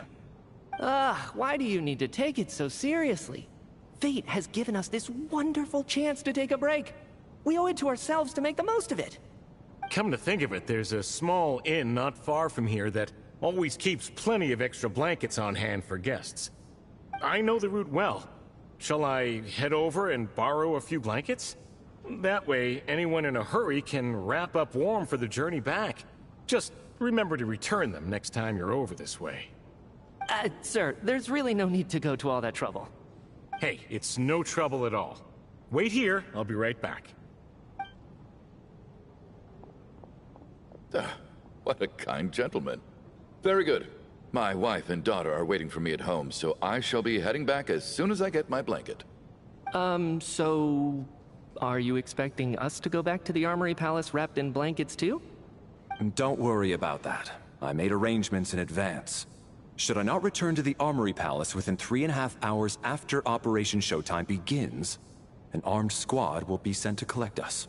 Why do you need to take it so seriously? Fate has given us this wonderful chance to take a break. We owe it to ourselves to make the most of it. Come to think of it, there's a small inn not far from here that always keeps plenty of extra blankets on hand for guests. I know the route well. Shall I head over and borrow a few blankets? That way, anyone in a hurry can wrap up warm for the journey back. Just remember to return them next time you're over this way. Sir, there's really no need to go to all that trouble. Hey, it's no trouble at all. Wait here, I'll be right back. What a kind gentleman. Very good. My wife and daughter are waiting for me at home, so I shall be heading back as soon as I get my blanket. So... are you expecting us to go back to the Armory Palace wrapped in blankets too? Don't worry about that. I made arrangements in advance. Should I not return to the Armory Palace within 3.5 hours after Operation Showtime begins, an armed squad will be sent to collect us.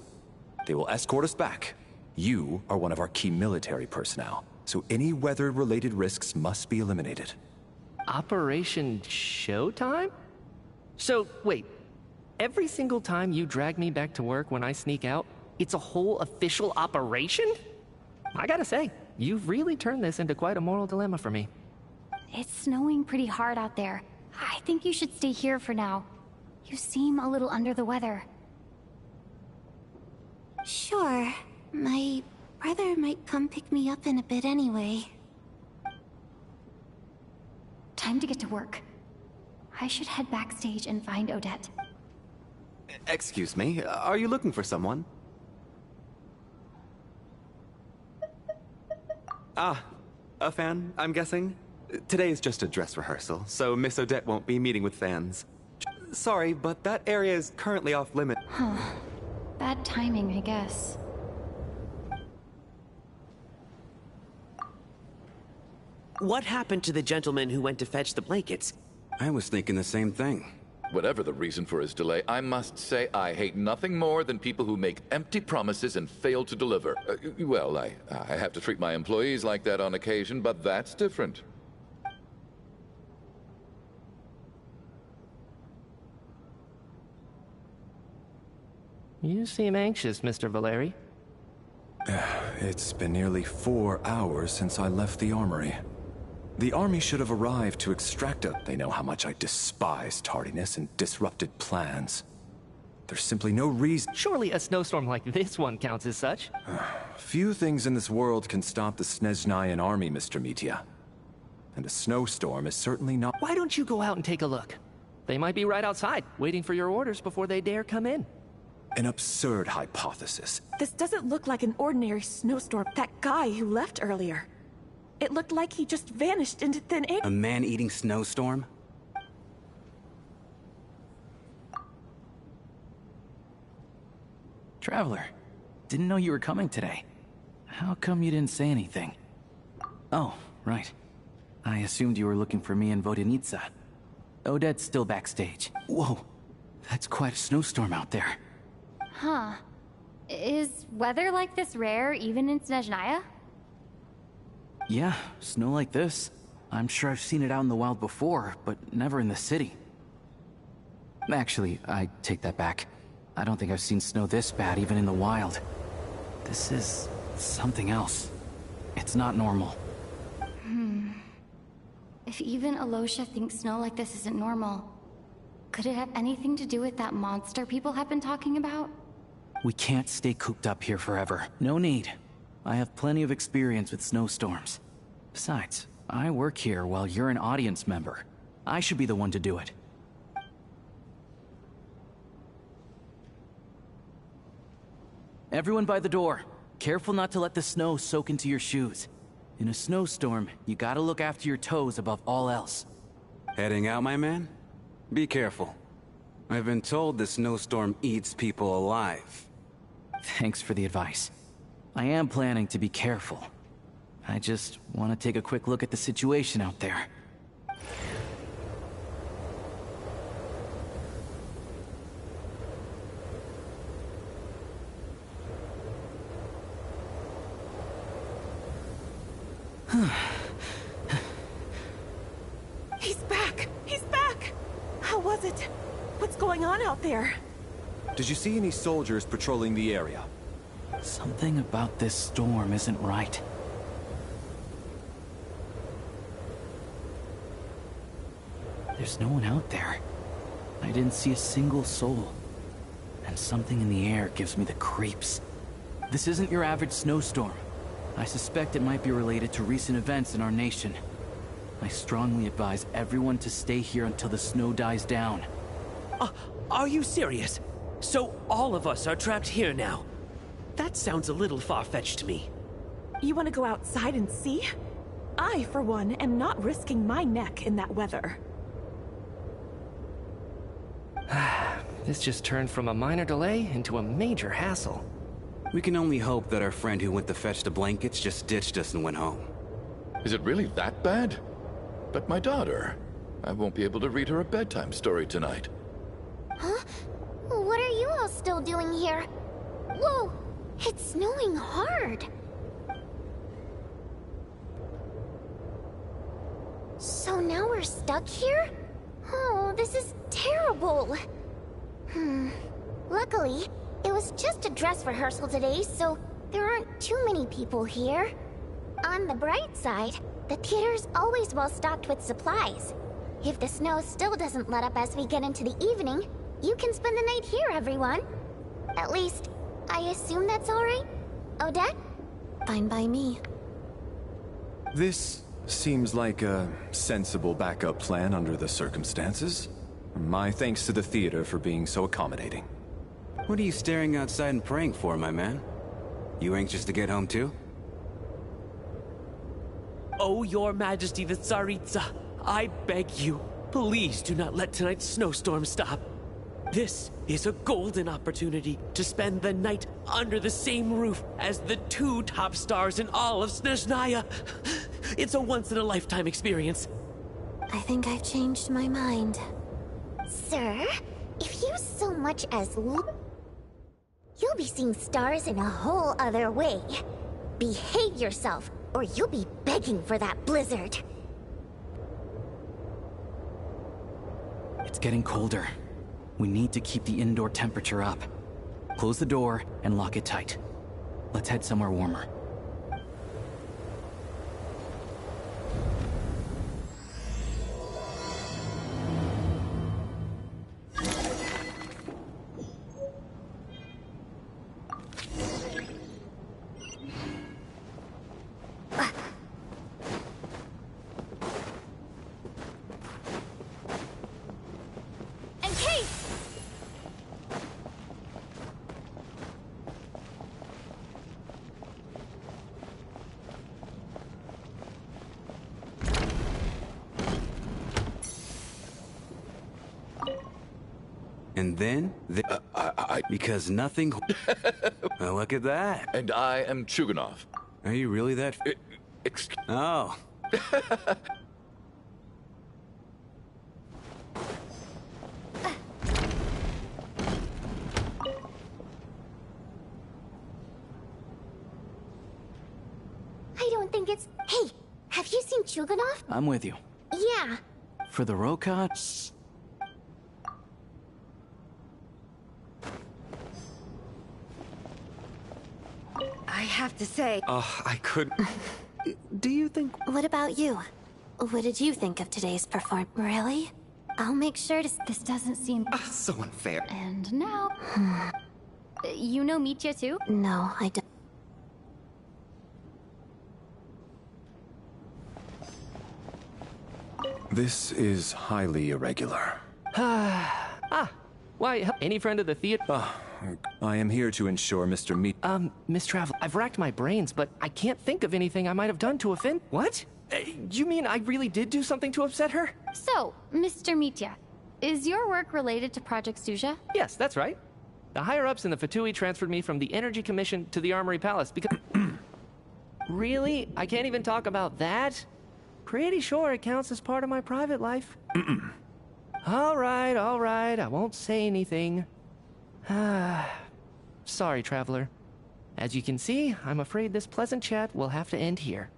They will escort us back. You are one of our key military personnel, so any weather-related risks must be eliminated. Operation Showtime? So, wait. Every single time you drag me back to work when I sneak out, it's a whole official operation? I gotta say, you've really turned this into quite a moral dilemma for me. It's snowing pretty hard out there. I think you should stay here for now. You seem a little under the weather. Sure. My brother might come pick me up in a bit anyway. Time to get to work. I should head backstage and find Odette. Excuse me, are you looking for someone? A fan, I'm guessing? Today is just a dress rehearsal, so Miss Odette won't be meeting with fans. Sorry, but that area is currently off limit. Huh. Bad timing, I guess. What happened to the gentleman who went to fetch the blankets? I was thinking the same thing. Whatever the reason for his delay, I must say I hate nothing more than people who make empty promises and fail to deliver. Well, I have to treat my employees like that on occasion, but that's different. You seem anxious, Mr. Valeri. It's been nearly 4 hours since I left the armory. The army should have arrived to extract it. They know how much I despise tardiness and disrupted plans. There's simply no reason. Surely a snowstorm like this one counts as such. Few things in this world can stop the Snezhnayan army, Mr. Mitya. And a snowstorm is certainly not. Why don't you go out and take a look? They might be right outside, waiting for your orders before they dare come in. An absurd hypothesis. This doesn't look like an ordinary snowstorm. That guy who left earlier. It looked like he just vanished into thin air. A man-eating snowstorm? Traveler, didn't know you were coming today. How come you didn't say anything? Oh, right. I assumed you were looking for me and Vodyanitsa. Odette's still backstage. Whoa, that's quite a snowstorm out there. Huh. Is weather like this rare even in Snezhnaya? Yeah, snow like this. I'm sure I've seen it out in the wild before, but never in the city. Actually, I take that back. I don't think I've seen snow this bad even in the wild. This is something else. It's not normal. If even Alosha thinks snow like this isn't normal, could it have anything to do with that monster people have been talking about? We can't stay cooped up here forever. No need. I have plenty of experience with snowstorms. Besides, I work here while you're an audience member. I should be the one to do it. Everyone by the door. Careful not to let the snow soak into your shoes. In a snowstorm, you gotta look after your toes above all else. Heading out, my man? Be careful. I've been told the snowstorm eats people alive. Thanks for the advice. I am planning to be careful. I just want to take a quick look at the situation out there. He's back! He's back! How was it? What's going on out there? Did you see any soldiers patrolling the area? Something about this storm isn't right. There's no one out there. I didn't see a single soul. And something in the air gives me the creeps. This isn't your average snowstorm. I suspect it might be related to recent events in our nation. I strongly advise everyone to stay here until the snow dies down. Are you serious? So all of us are trapped here now? That sounds a little far-fetched to me. You want to go outside and see? I, for one, am not risking my neck in that weather. This just turned from a minor delay into a major hassle. We can only hope that our friend who went to fetch the blankets just ditched us and went home. Is it really that bad? But my daughter, I won't be able to read her a bedtime story tonight. Huh? What are you all still doing here? Whoa! It's snowing hard! So now we're stuck here? Oh, this is terrible! Luckily, it was just a dress rehearsal today, so there aren't too many people here. On the bright side, the theater's always well stocked with supplies. If the snow still doesn't let up as we get into the evening, you can spend the night here, everyone. At least, I assume that's alright? Odette? Fine by me. This seems like a sensible backup plan under the circumstances. My thanks to the theater for being so accommodating. What are you staring outside and praying for, my man? You anxious to get home too? Oh, your majesty the Tsaritsa, I beg you, please do not let tonight's snowstorm stop. This is a golden opportunity to spend the night under the same roof as the two top stars in all of Snezhnaya. It's a once-in-a-lifetime experience. I think I've changed my mind. Sir, if you so much as look, you'll be seeing stars in a whole other way. Behave yourself, or you'll be begging for that blizzard. It's getting colder. We need to keep the indoor temperature up. Close the door and lock it tight. Let's head somewhere warmer. And then, because nothing... Well, look at that. And I am Chuganov. Are you really that... Oh. I don't think it's... Hey, have you seen Chuganov? I'm with you. Yeah. For the Rokot? I have to say... I couldn't... Do you think... What about you? What did you think of today's performance? Really? I'll make sure to... This doesn't seem... so unfair. And now... You know Mitya too? No, I don't. This is highly irregular. Why, any friend of the theater? I am here to ensure Mr. Meat... Miss Travel, I've racked my brains, but I can't think of anything I might have done to offend... What? You mean I really did do something to upset her? So, Mr. Mitya, is your work related to Project Stuja? Yes, that's right. The higher-ups in the Fatui transferred me from the Energy Commission to the Armory Palace because... Really? I can't even talk about that? Pretty sure it counts as part of my private life. All right, I won't say anything. Sorry, Traveler. As you can see, I'm afraid this pleasant chat will have to end here.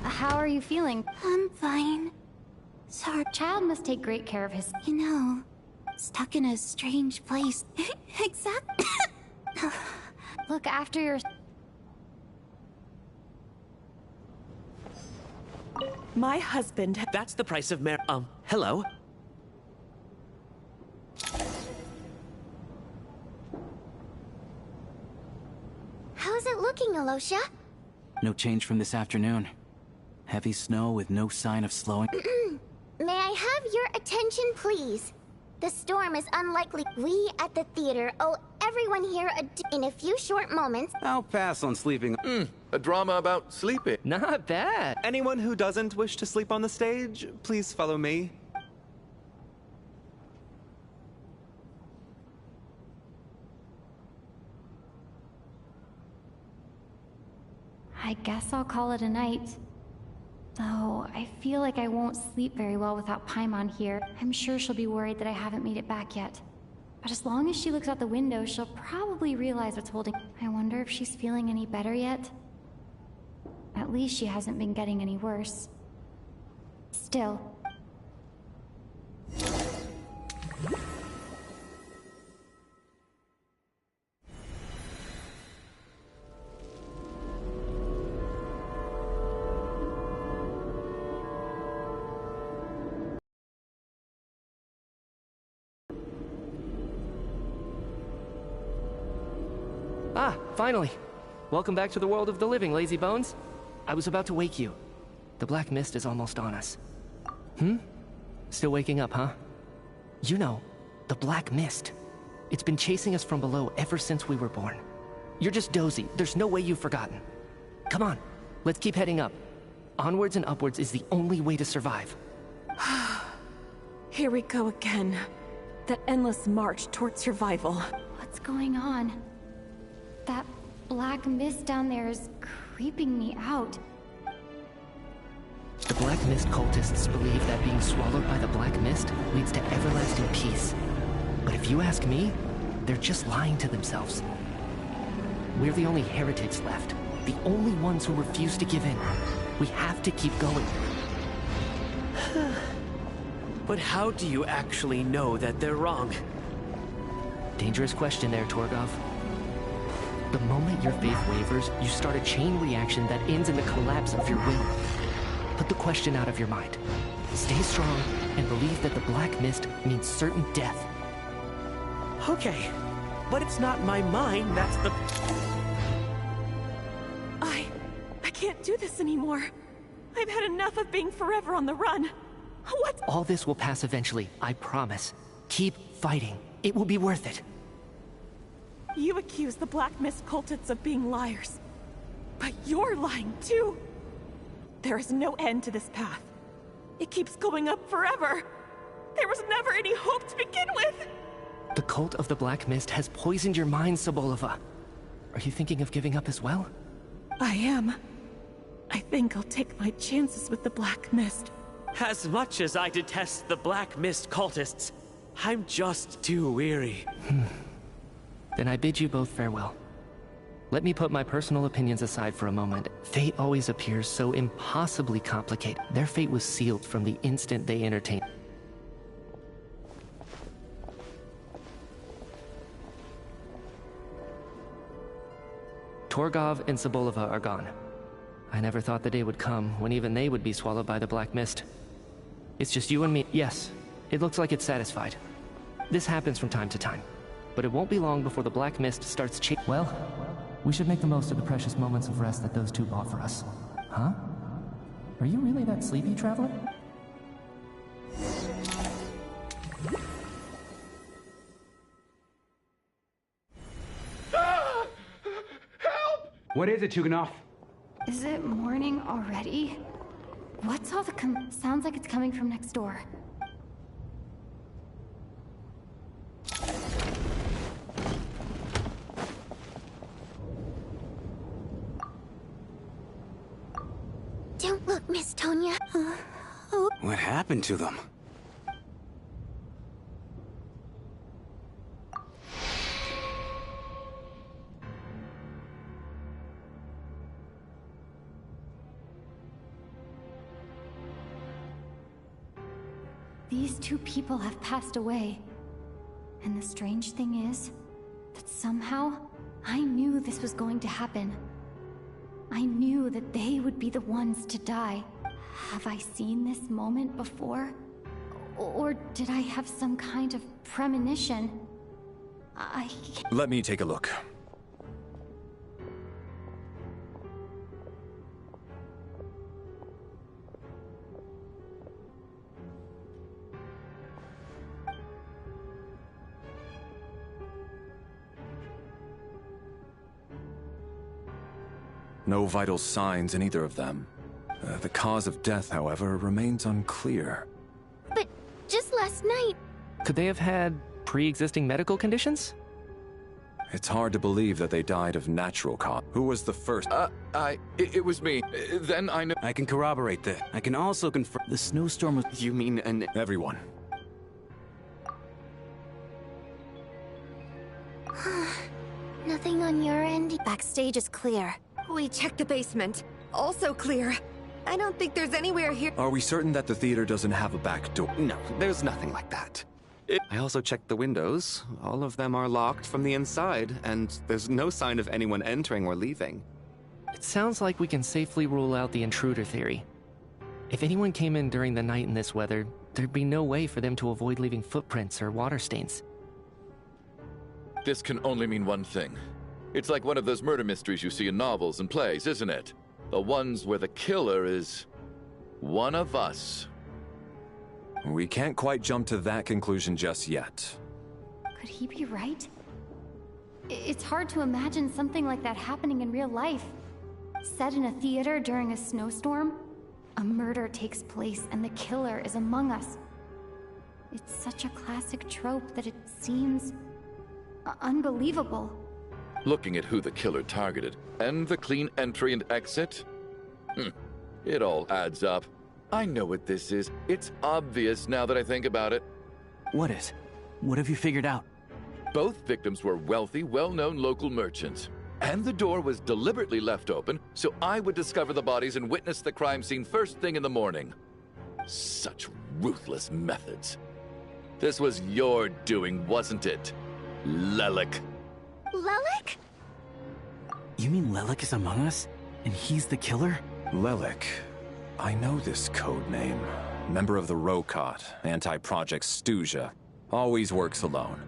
How are you feeling? I'm fine. Sorry. Child must take great care of his... You know, stuck in a strange place. Exactly. Look after your... My husband... That's the price of hello? How's it looking, Alosha? No change from this afternoon. Heavy snow with no sign of slowing. May I have your attention, please? The storm is unlikely. We at the theater owe everyone here in a few short moments. I'll pass on sleeping. A drama about sleeping. Not bad. Anyone who doesn't wish to sleep on the stage, please follow me. I guess I'll call it a night. Though, I feel like I won't sleep very well without Paimon here. I'm sure she'll be worried that I haven't made it back yet. But as long as she looks out the window, she'll probably realize what's holding... I wonder if she's feeling any better yet? At least she hasn't been getting any worse. Still. Finally. Welcome back to the world of the living, lazy bones. I was about to wake you. The black mist is almost on us. Still waking up, huh? You know, the black mist. It's been chasing us from below ever since we were born. You're just dozy. There's no way you've forgotten. Come on, let's keep heading up. Onwards and upwards is the only way to survive. Here we go again. That endless march toward survival. What's going on? That black mist down there is creeping me out. The Black Mist cultists believe that being swallowed by the Black Mist leads to everlasting peace. But if you ask me, they're just lying to themselves. We're the only heretics left. The only ones who refuse to give in. We have to keep going. But how do you actually know that they're wrong? Dangerous question there, Torgov. The moment your faith wavers, you start a chain reaction that ends in the collapse of your will. Put the question out of your mind. Stay strong and believe that the Black Mist means certain death. Okay, but it's not my mind, that's the... I can't do this anymore. I've had enough of being forever on the run. What? All this will pass eventually, I promise. Keep fighting. It will be worth it. You accuse the Black Mist cultists of being liars. But you're lying too. There is no end to this path. It keeps going up forever. There was never any hope to begin with. The cult of the Black Mist has poisoned your mind, Sobolova. Are you thinking of giving up as well? I am. I think I'll take my chances with the Black Mist. As much as I detest the Black Mist cultists, I'm just too weary. Then I bid you both farewell. Let me put my personal opinions aside for a moment. Fate always appears so impossibly complicated. Their fate was sealed from the instant they entertained. Torgov and Sobolova are gone. I never thought the day would come when even they would be swallowed by the Black Mist. It's just you and me. Yes, it looks like it's satisfied. This happens from time to time, but it won't be long before the Black Mist starts Well, we should make the most of the precious moments of rest that those two bought for us. Huh? Are you really that sleepy, Traveler? What is it, Tuganov? Is it morning already? What's all the sounds like it's coming from next door. Don't look, Miss Tonya. What happened to them? These two people have passed away. And the strange thing is that somehow I knew this was going to happen. I knew that they would be the ones to die. Have I seen this moment before? Or did I have some kind of premonition? Let me take a look. No vital signs in either of them. The cause of death, however, remains unclear. But just last night... Could they have had pre-existing medical conditions? It's hard to believe that they died of natural cause. Who was the first? It was me. Then I know... I can corroborate that. I can also confirm the snowstorm was... You mean an... Everyone. Nothing on your end? Backstage is clear. We checked the basement. Also clear. I don't think there's anywhere here. Are we certain that the theater doesn't have a back door? No, there's nothing like that. I also checked the windows. All of them are locked from the inside, and there's no sign of anyone entering or leaving. It sounds like we can safely rule out the intruder theory. If anyone came in during the night in this weather, there'd be no way for them to avoid leaving footprints or water stains. This can only mean one thing. It's like one of those murder mysteries you see in novels and plays, isn't it? The ones where the killer is... one of us. We can't quite jump to that conclusion just yet. Could he be right? It's hard to imagine something like that happening in real life. Set in a theater during a snowstorm, a murder takes place and the killer is among us. It's such a classic trope that it seems unbelievable. Looking at who the killer targeted, and the clean entry and exit, it all adds up. I know what this is. It's obvious now that I think about it. What is? What have you figured out? Both victims were wealthy, well-known local merchants. And the door was deliberately left open so I would discover the bodies and witness the crime scene first thing in the morning. Such ruthless methods. This was your doing, wasn't it, Lelik? Lelik? You mean Lelik is among us? And he's the killer? Lelik. I know this code name. Member of the Rokot, anti-Project Stuja. Always works alone.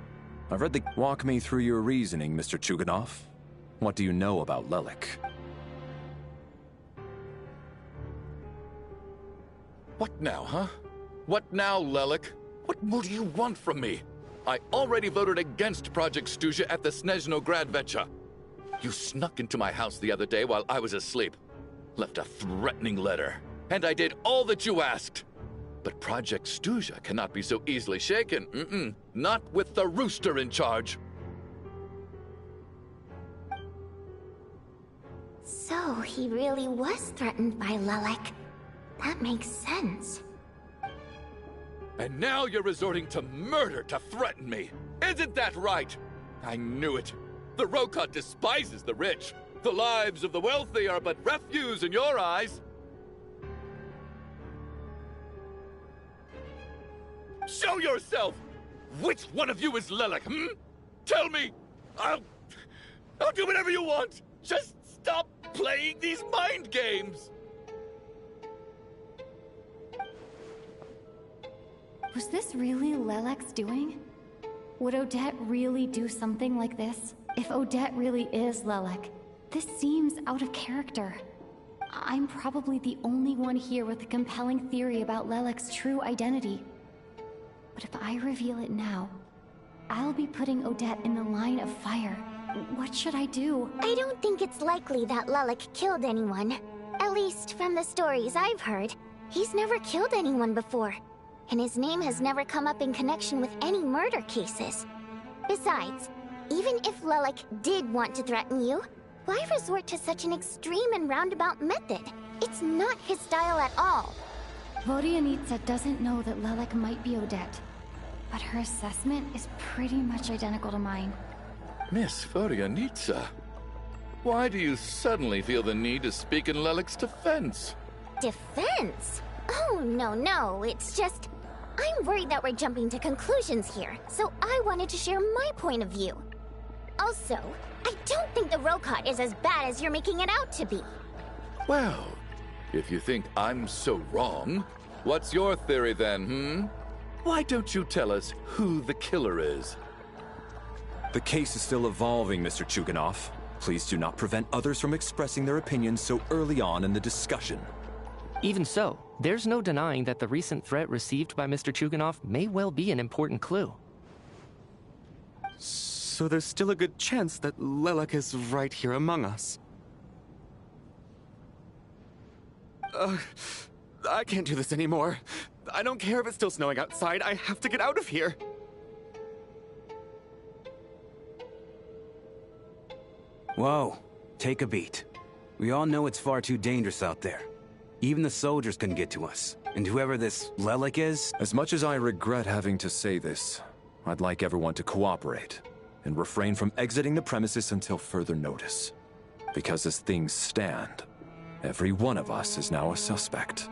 I've read the... Walk me through your reasoning, Mr. Chuganov. What do you know about Lelik? What now, huh? What now, Lelik? What more do you want from me? I already voted against Project Stuja at the Snezhnograd Vecha. You snuck into my house the other day while I was asleep. Left a threatening letter. And I did all that you asked. But Project Stuja cannot be so easily shaken. Not with the rooster in charge. So, he really was threatened by Lelik. That makes sense. And now you're resorting to murder to threaten me. Isn't that right? I knew it. The Rokot despises the rich. The lives of the wealthy are but refuse in your eyes. Show yourself! Which one of you is Lelik, Tell me! I'll do whatever you want! Just stop playing these mind games! Was this really Lelek's doing? Would Odette really do something like this? If Odette really is Lelek, this seems out of character. I'm probably the only one here with a compelling theory about Lelek's true identity. But if I reveal it now, I'll be putting Odette in the line of fire. What should I do? I don't think it's likely that Lelik killed anyone. At least from the stories I've heard. He's never killed anyone before. And his name has never come up in connection with any murder cases. Besides, even if Lelik did want to threaten you, why resort to such an extreme and roundabout method? It's not his style at all. Vodyanitsa doesn't know that Lelik might be Odette, but her assessment is pretty much identical to mine. Miss Vodyanitsa, why do you suddenly feel the need to speak in Lelik's defense? Defense? Oh, no, it's just... I'm worried that we're jumping to conclusions here, so I wanted to share my point of view. Also, I don't think the Rokot is as bad as you're making it out to be. Well, if you think I'm so wrong, what's your theory then, Why don't you tell us who the killer is? The case is still evolving, Mr. Chuganov. Please do not prevent others from expressing their opinions so early on in the discussion. Even so, there's no denying that the recent threat received by Mr. Chuganov may well be an important clue. So there's still a good chance that Lelik is right here among us. I can't do this anymore. I don't care if it's still snowing outside. I have to get out of here. Whoa, take a beat. We all know it's far too dangerous out there. Even the soldiers couldn't get to us. And whoever this Lelik is... As much as I regret having to say this, I'd like everyone to cooperate and refrain from exiting the premises until further notice. Because as things stand, every one of us is now a suspect.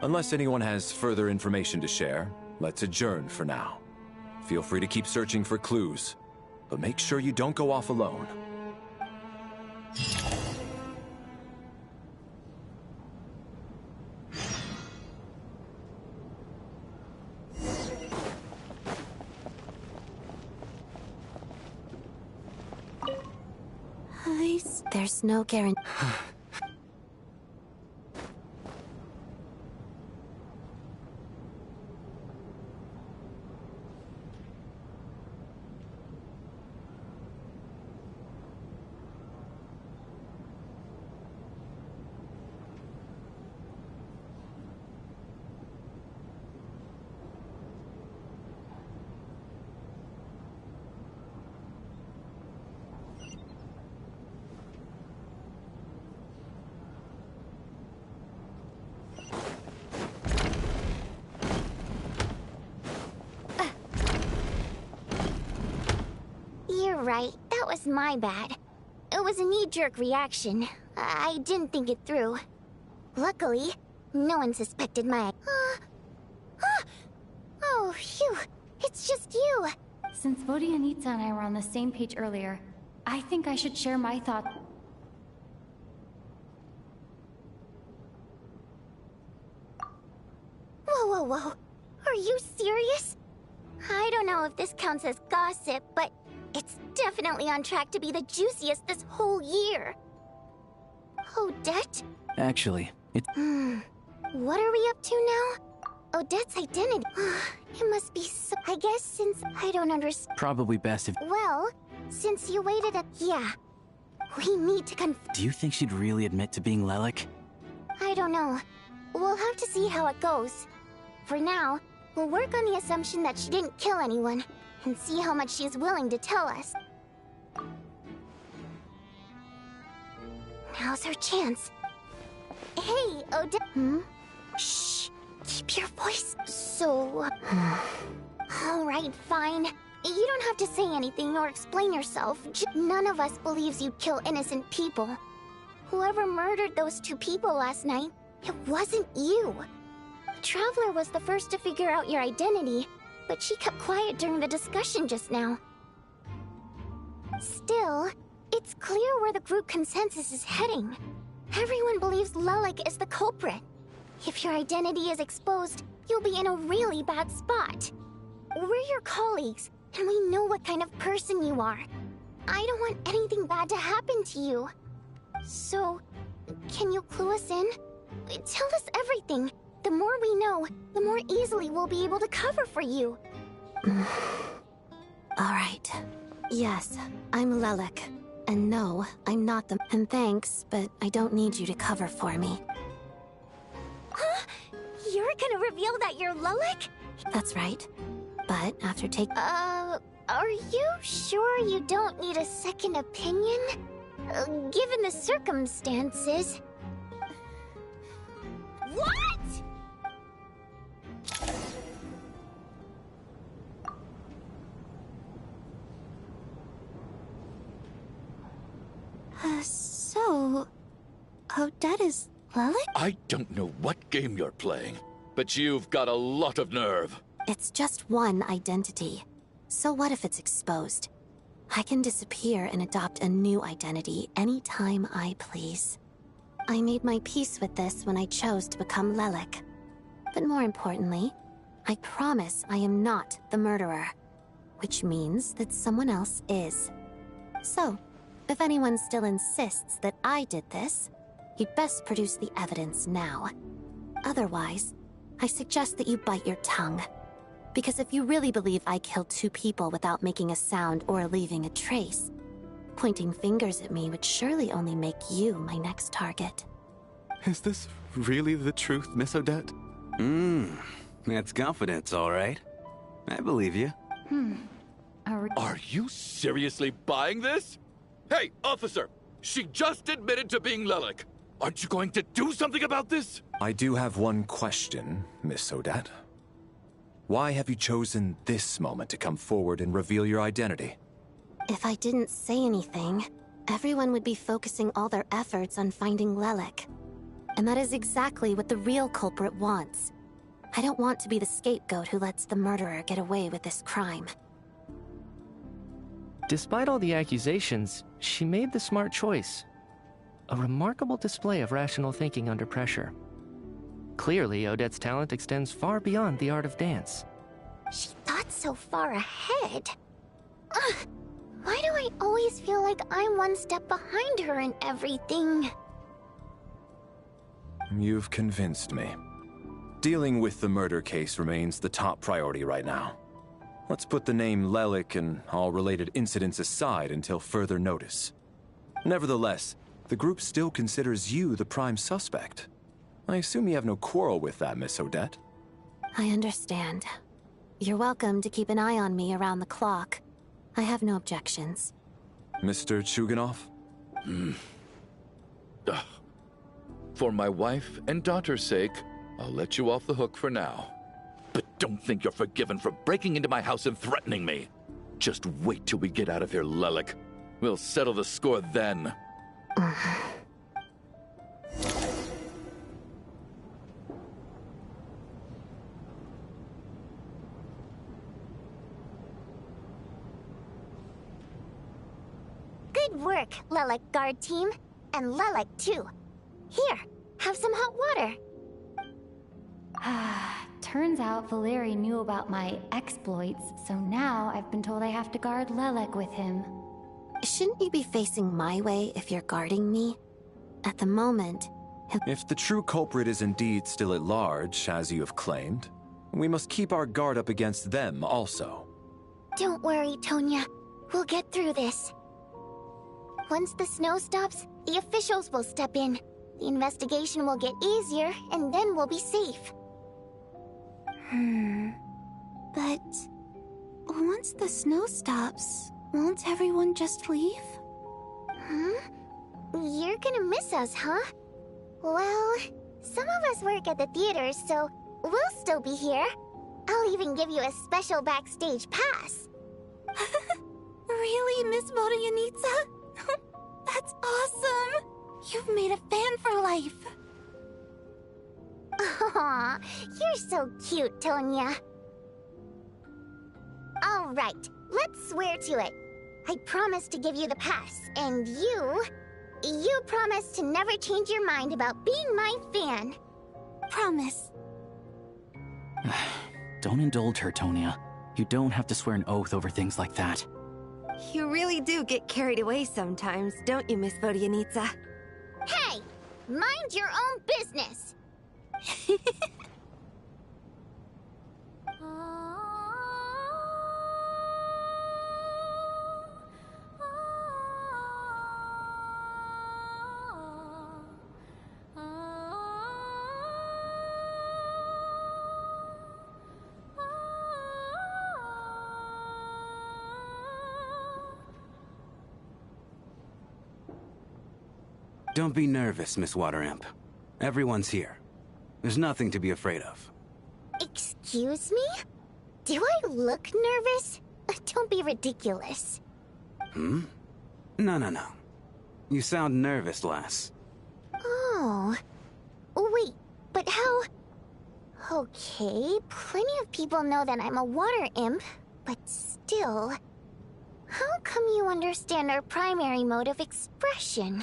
Unless anyone has further information to share, let's adjourn for now. Feel free to keep searching for clues, but make sure you don't go off alone. There's no guarantee. That was my bad. It was a knee-jerk reaction. I didn't think it through. Luckily, no one suspected my... Oh, phew. It's just you. Since Vodyanitsa and I were on the same page earlier, I think I should share my thoughts. Whoa, whoa, whoa. Are you serious? I don't know if this counts as gossip, but it's definitely on track to be the juiciest this whole year. Odette? Actually, it's... What are we up to now? Odette's identity. It must be so... I guess since I don't understand... probably best if... Well, since you waited at... Yeah. We need to Do you think she'd really admit to being Lelik? I don't know. We'll have to see how it goes. For now, we'll work on the assumption that she didn't kill anyone, and see how much she's willing to tell us. Now's her chance. Hey, Odette... Shh. Keep your voice... So... Alright, fine. You don't have to say anything or explain yourself. None of us believes you'd kill innocent people. Whoever murdered those 2 people last night, it wasn't you. Traveler was the first to figure out your identity, but she kept quiet during the discussion just now. Still, it's clear where the group consensus is heading. Everyone believes Lelik is the culprit. If your identity is exposed, you'll be in a really bad spot. We're your colleagues, and we know what kind of person you are. I don't want anything bad to happen to you. So, can you clue us in? Tell us everything. The more we know, the more easily we'll be able to cover for you. Alright. Yes, I'm Lelik. And no, I'm not the... And thanks, but I don't need you to cover for me. Huh? You're gonna reveal that you're Lelik? That's right. But after Are you sure you don't need a second opinion? Given the circumstances... What?! So... Odette is Lelik? I don't know what game you're playing, but you've got a lot of nerve. It's just one identity. So what if it's exposed? I can disappear and adopt a new identity anytime I please. I made my peace with this when I chose to become Lelik. But more importantly, I promise I am not the murderer. Which means that someone else is. So, if anyone still insists that I did this, you'd best produce the evidence now. Otherwise, I suggest that you bite your tongue. Because if you really believe I killed 2 people without making a sound or leaving a trace, pointing fingers at me would surely only make you my next target. Is this really the truth, Miss Odette? That's confidence, all right. I believe you. Are you seriously buying this? Hey, officer! She just admitted to being Lelik. Aren't you going to do something about this? I do have one question, Miss Odette. Why have you chosen this moment to come forward and reveal your identity? If I didn't say anything, everyone would be focusing all their efforts on finding Lelik. And that is exactly what the real culprit wants. I don't want to be the scapegoat who lets the murderer get away with this crime. Despite all the accusations, she made the smart choice. A remarkable display of rational thinking under pressure. Clearly, Odette's talent extends far beyond the art of dance. She thought so far ahead. Ugh, why do I always feel like I'm one step behind her in everything? You've convinced me. Dealing with the murder case remains the top priority right now. Let's put the name Lelik and all related incidents aside until further notice. Nevertheless, the group still considers you the prime suspect. I assume you have no quarrel with that, Miss Odette? I understand. You're welcome to keep an eye on me around the clock. I have no objections. Mr. Chuganov? For my wife and daughter's sake, I'll let you off the hook for now. But don't think you're forgiven for breaking into my house and threatening me. Just wait till we get out of here, Lelik. We'll settle the score then. Good work, Lelek guard team. And Lelek too. Here, have some hot water. Turns out Valeri knew about my exploits, so now I've been told I have to guard Lelek with him. Shouldn't you be facing my way if you're guarding me? At the moment, If the true culprit is indeed still at large, as you have claimed, we must keep our guard up against them also. Don't worry, Tonya. We'll get through this. Once the snow stops, the officials will step in. The investigation will get easier, and then we'll be safe. But once the snow stops, won't everyone just leave? You're gonna miss us, huh? Well, some of us work at the theater, so we'll still be here. I'll even give you a special backstage pass. Really, Miss Vodyanitsa? That's awesome! You've made a fan for life. Aw, you're so cute, Tonya. All right, let's swear to it. I promise to give you the pass, and you promise to never change your mind about being my fan. Promise. Don't indulge her, Tonya. You don't have to swear an oath over things like that. You really do get carried away sometimes, don't you, Miss Vodyanitsa? Hey, mind your own business. Don't be nervous, Miss Water Imp. Everyone's here. There's nothing to be afraid of. Excuse me? Do I look nervous? Don't be ridiculous. No. You sound nervous, lass. Oh. Wait, but how... Okay, plenty of people know that I'm a water imp, but still... How come you understand our primary mode of expression?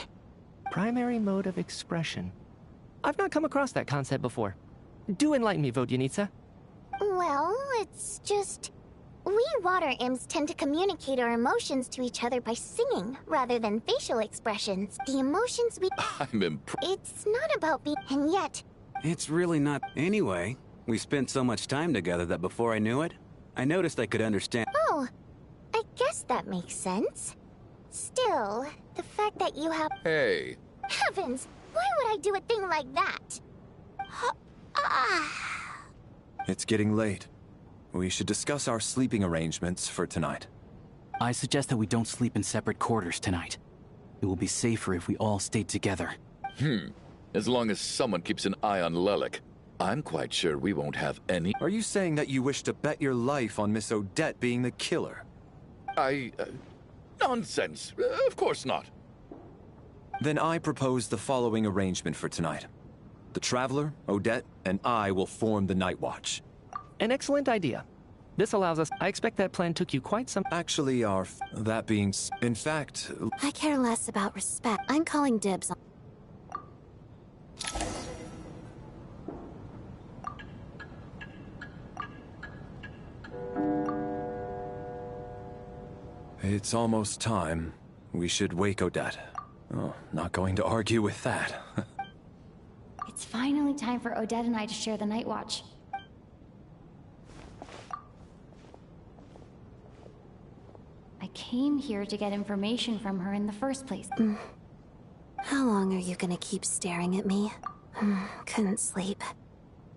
Primary mode of expression. I've not come across that concept before. Do enlighten me, Vodyanitsa. Well, it's just... We water imps tend to communicate our emotions to each other by singing, rather than facial expressions. The emotions we... I'm impressed. It's not about being... And yet... It's really not... Anyway, we spent so much time together that before I knew it, I noticed I could understand... Oh, I guess that makes sense. Still, the fact that you have... Hey. Heavens! Why would I do a thing like that? It's getting late. We should discuss our sleeping arrangements for tonight. I suggest that we don't sleep in separate quarters tonight. It will be safer if we all stay together. As long as someone keeps an eye on Lelek, I'm quite sure we won't have any... Are you saying that you wish to bet your life on Miss Odette being the killer? Nonsense. Of course not. Then I propose the following arrangement for tonight. The Traveler, Odette, and I will form the Night Watch. An excellent idea. This allows us... I expect that plan took you quite some... Actually, that being... In fact... I care less about respect. I'm calling dibs on... It's almost time. We should wake Odette. Oh, not going to argue with that. It's finally time for Odette and I to share the night watch. I came here to get information from her in the first place. How long are you gonna keep staring at me? Couldn't sleep.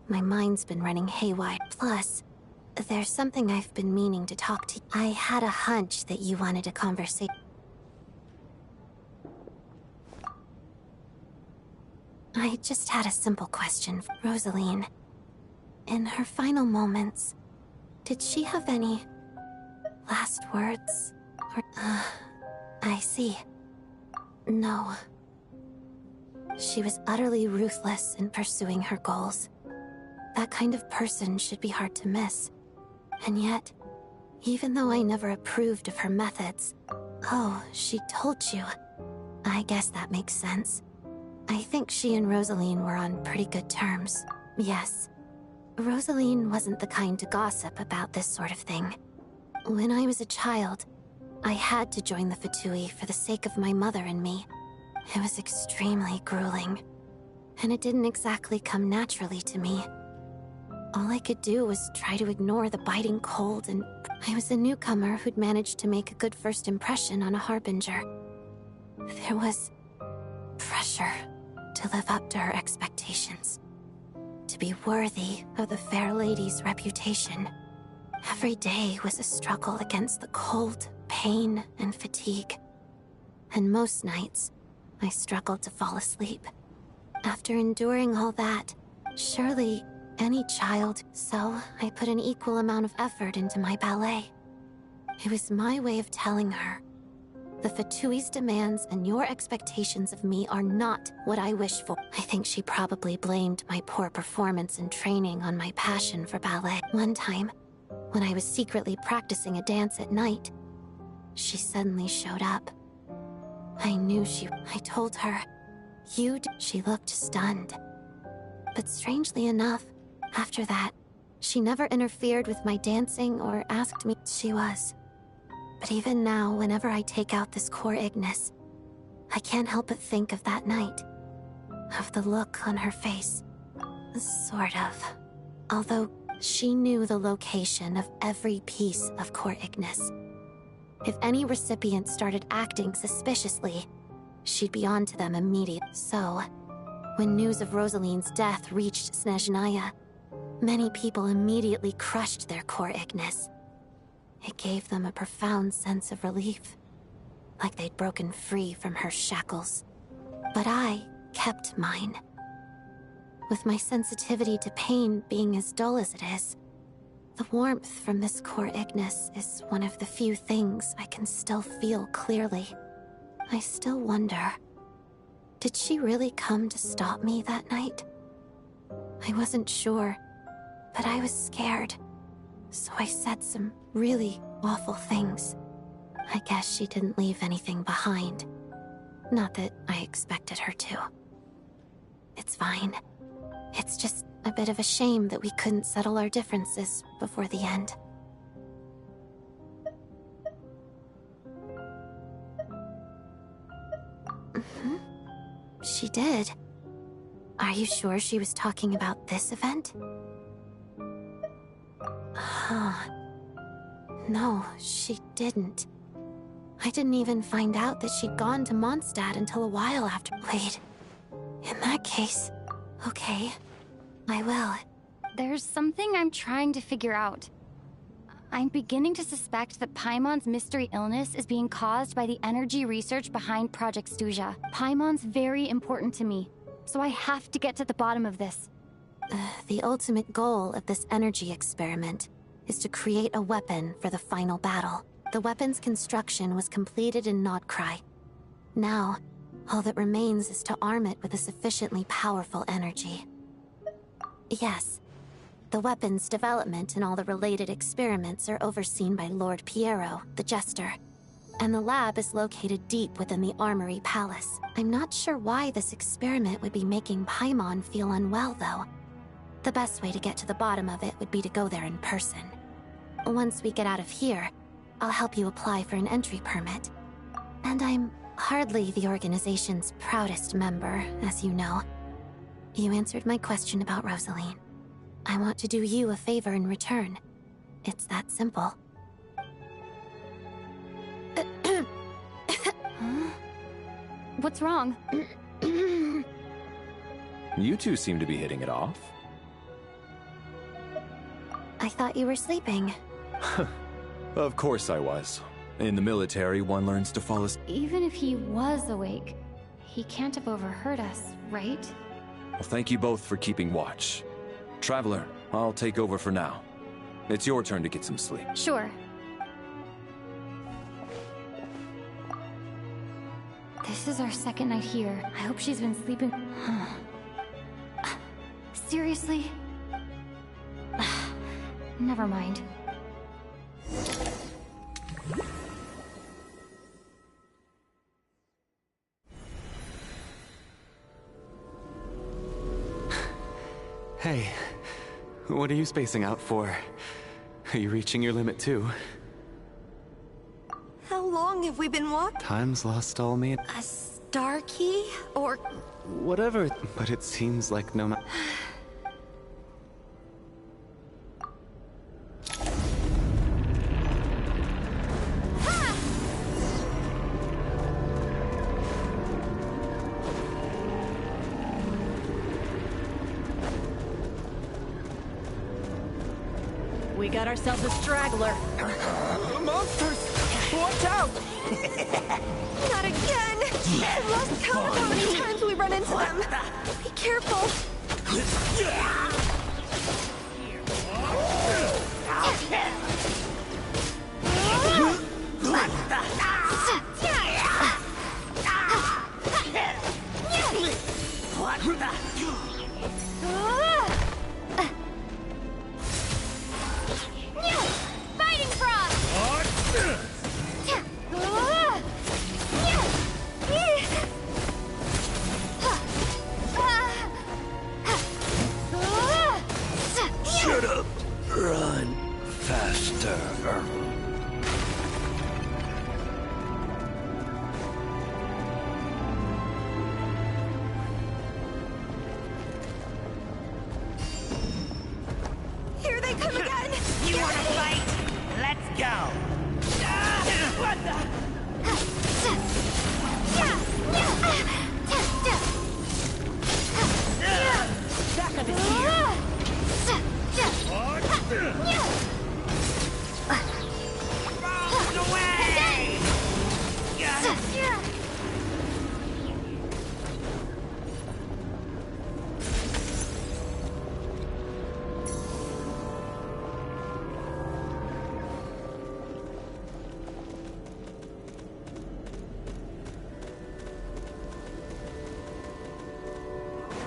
My mind's been running haywire. Plus, there's something I've been meaning to talk to you. I had a hunch that you wanted a conversation. I just had a simple question. Rosaline, in her final moments, did she have any last words? Or, I see. No. She was utterly ruthless in pursuing her goals. That kind of person should be hard to miss. And yet, even though I never approved of her methods... Oh, she told you. I guess that makes sense. I think she and Rosaline were on pretty good terms. Yes. Rosaline wasn't the kind to gossip about this sort of thing. When I was a child, I had to join the Fatui for the sake of my mother and me. It was extremely grueling, and it didn't exactly come naturally to me. All I could do was try to ignore the biting cold, and I was a newcomer who'd managed to make a good first impression on a harbinger. There was pressure to live up to her expectations, to be worthy of the fair lady's reputation. Every day was a struggle against the cold, pain, and fatigue. And most nights, I struggled to fall asleep. After enduring all that, surely any child... So, I put an equal amount of effort into my ballet. It was my way of telling her, the Fatui's demands and your expectations of me are not what I wish for. I think she probably blamed my poor performance and training on my passion for ballet. One time, when I was secretly practicing a dance at night, she suddenly showed up. I knew I told her, She looked stunned. But strangely enough, after that, she never interfered with my dancing or asked me. She was. But even now, whenever I take out this core Ignis, I can't help but think of that night. Of the look on her face. Sort of. Although, she knew the location of every piece of core Ignis. If any recipient started acting suspiciously, she'd be on to them immediately. So, when news of Rosaline's death reached Snezhnaya, many people immediately crushed their core Ignis. It gave them a profound sense of relief, like they'd broken free from her shackles. But I kept mine. With my sensitivity to pain being as dull as it is, the warmth from this core Ignis is one of the few things I can still feel clearly. I still wonder, did she really come to stop me that night? I wasn't sure, but I was scared. So I said some really awful things. I guess she didn't leave anything behind. Not that I expected her to. It's fine. It's just a bit of a shame that we couldn't settle our differences before the end. She did. Are you sure she was talking about this event? No, she didn't. I didn't even find out that she'd gone to Mondstadt until a while after. Wait. In that case, okay, I will. There's something I'm trying to figure out. I'm beginning to suspect that Paimon's mystery illness is being caused by the energy research behind Project Stuja. Paimon's very important to me, so I have to get to the bottom of this. The ultimate goal of this energy experiment is to create a weapon for the final battle. The weapon's construction was completed in Nodkrai. Now, all that remains is to arm it with a sufficiently powerful energy. Yes, the weapon's development and all the related experiments are overseen by Lord Piero, the Jester. And the lab is located deep within the Armory Palace. I'm not sure why this experiment would be making Paimon feel unwell, though. The best way to get to the bottom of it would be to go there in person. Once we get out of here, I'll help you apply for an entry permit. And I'm hardly the organization's proudest member, as you know. You answered my question about Rosaline. I want to do you a favor in return. It's that simple. Huh? What's wrong? You two seem to be hitting it off. I thought you were sleeping. Of course I was. In the military, one learns to fall asleep. Even if he was awake, he can't have overheard us, right? Well, thank you both for keeping watch. Traveler, I'll take over for now. It's your turn to get some sleep. Sure. This is our second night here. I hope she's been sleeping. Seriously? Never mind. Hey, what are you spacing out for? Are you reaching your limit too? How long have we been walking? Time's lost all me. A star key? Or... Whatever, but it seems like no matter. We got ourselves a straggler. Monsters! Watch out! Not again! I've lost count of how many times we run into them. Be careful. Fighting frog! Shut up! Run faster. Here they come again! You wanna fight? Let's go! What the? Backup is here.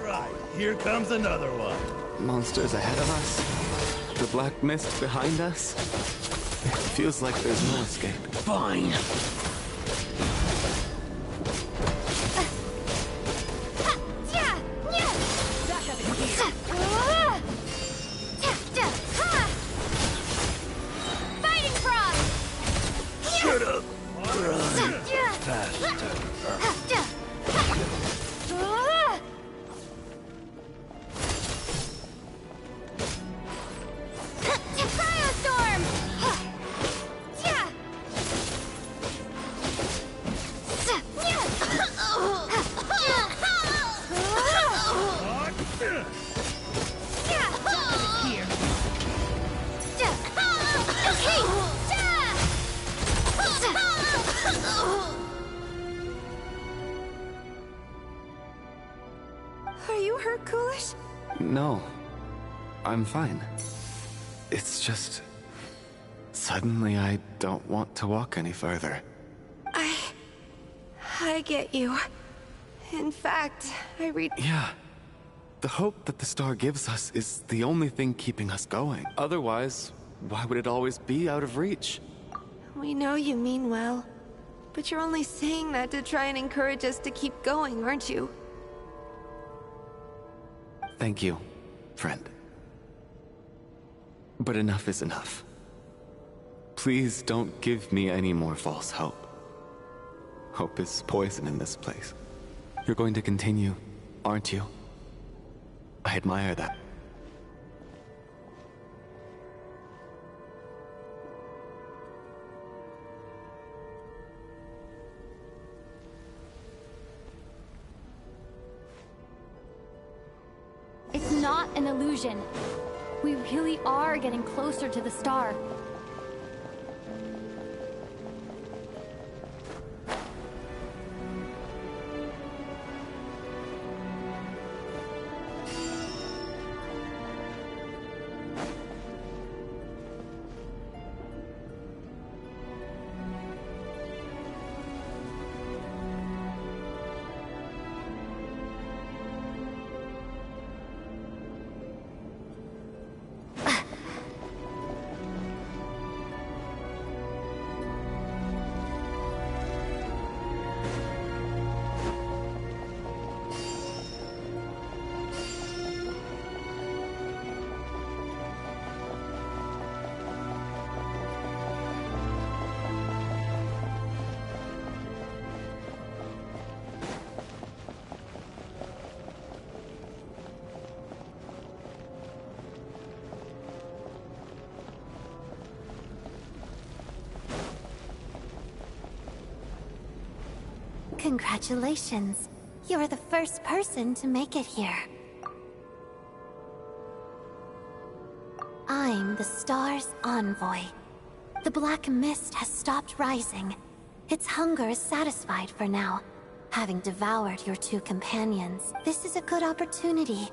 Right, here comes another one. Monsters ahead of us. The black mist behind us. It feels like there's no escape. Fine. Backup is here. Fighting frog! Shut up. Run faster. Cryostorm! Are you hurt, Coolish? No, I'm fine. It's just... Suddenly I don't want to walk any further. I get you. In fact, I read... Yeah. The hope that the star gives us is the only thing keeping us going. Otherwise, why would it always be out of reach? We know you mean well, but you're only saying that to try and encourage us to keep going, aren't you? Thank you, friend. But enough is enough. Please don't give me any more false hope. Hope is poison in this place. You're going to continue, aren't you? I admire that. It's not an illusion. We really are getting closer to the star. Congratulations. You're the first person to make it here. I'm the star's envoy. The black mist has stopped rising. Its hunger is satisfied for now. Having devoured your two companions, this is a good opportunity.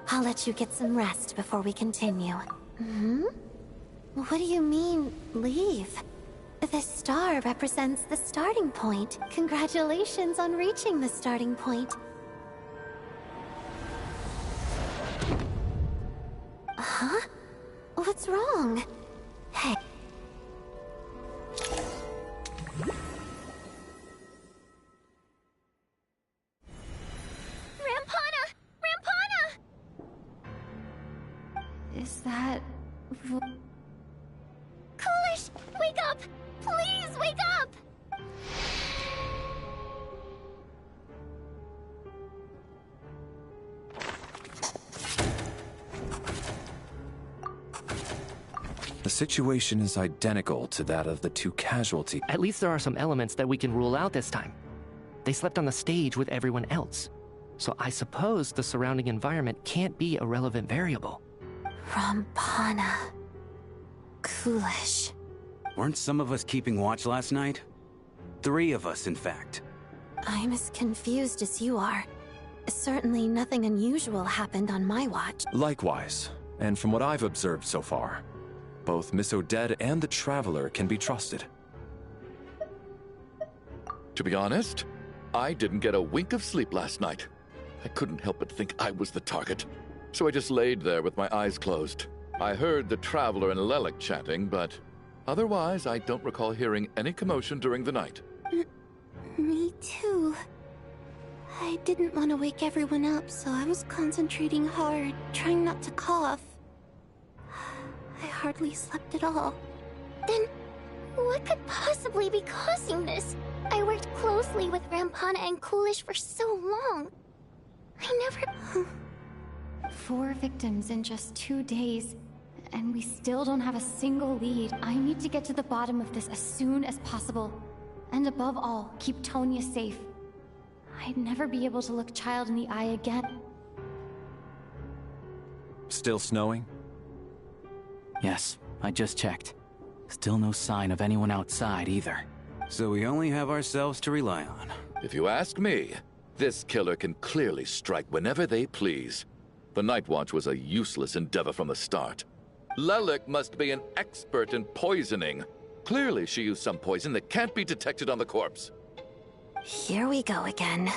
I'll let you get some rest before we continue. What do you mean, leave? The star represents the starting point. Congratulations on reaching the starting point. Huh? What's wrong? Hey. Rampana! Rampana! Is that... Coolish! Wake up! Please wake up! The situation is identical to that of the two casualties. At least there are some elements that we can rule out this time. They slept on the stage with everyone else. So I suppose the surrounding environment can't be a relevant variable. Rampana. Coolish. Weren't some of us keeping watch last night? 3 of us, in fact. I'm as confused as you are. Certainly nothing unusual happened on my watch. Likewise, and from what I've observed so far, both Miss Odette and the Traveler can be trusted. To be honest, I didn't get a wink of sleep last night. I couldn't help but think I was the target, so I just laid there with my eyes closed. I heard the Traveler and Lelik chatting, but otherwise I don't recall hearing any commotion during the night. Me too. I didn't want to wake everyone up, so I was concentrating hard, trying not to cough. I hardly slept at all. Then, what could possibly be causing this? I worked closely with Rampana and Coolish for so long. I never... 4 victims in just 2 days, and we still don't have a single lead. I need to get to the bottom of this as soon as possible. And above all, keep Tonya safe. I'd never be able to look Child in the eye again. Still snowing? Yes, I just checked. Still no sign of anyone outside either. So we only have ourselves to rely on. If you ask me, this killer can clearly strike whenever they please. The Night Watch was a useless endeavor from the start. Lelik must be an expert in poisoning. Clearly she used some poison that can't be detected on the corpse. Here we go again.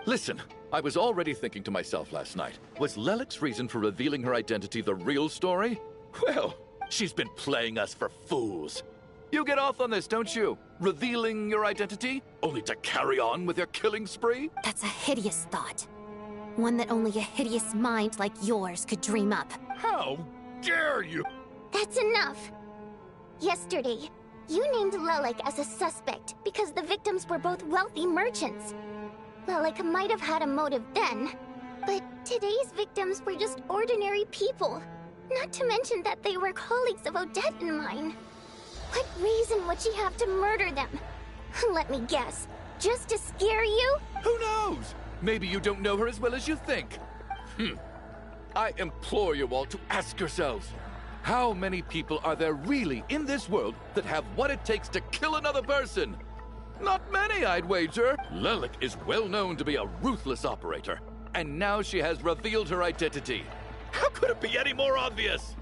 Listen, I was already thinking to myself last night, was Lelik's reason for revealing her identity the real story? Well, she's been playing us for fools. You get off on this, don't you? Revealing your identity, only to carry on with your killing spree? That's a hideous thought. One that only a hideous mind like yours could dream up. How dare you! That's enough! Yesterday, you named Lelik as a suspect because the victims were both wealthy merchants. Lelik might have had a motive then, but today's victims were just ordinary people. Not to mention that they were colleagues of Odette and mine. What reason would she have to murder them? Let me guess. Just to scare you? Who knows? Maybe you don't know her as well as you think. I implore you all to ask yourselves, how many people are there really in this world that have what it takes to kill another person? Not many, I'd wager. Lelik is well known to be a ruthless operator, and now she has revealed her identity. How could it be any more obvious?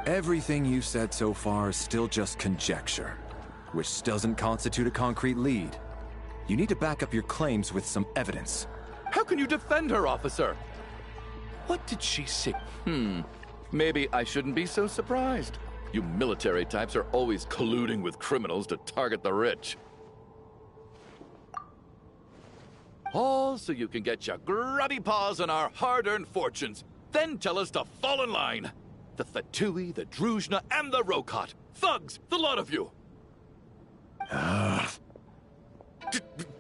Everything you've said so far is still just conjecture, which doesn't constitute a concrete lead. You need to back up your claims with some evidence. How can you defend her, officer? What did she say? Maybe I shouldn't be so surprised. You military types are always colluding with criminals to target the rich. All so you can get your grubby paws on our hard-earned fortunes, then tell us to fall in line. The Fatui, the Druzhna, and the Rokot. Thugs, the lot of you!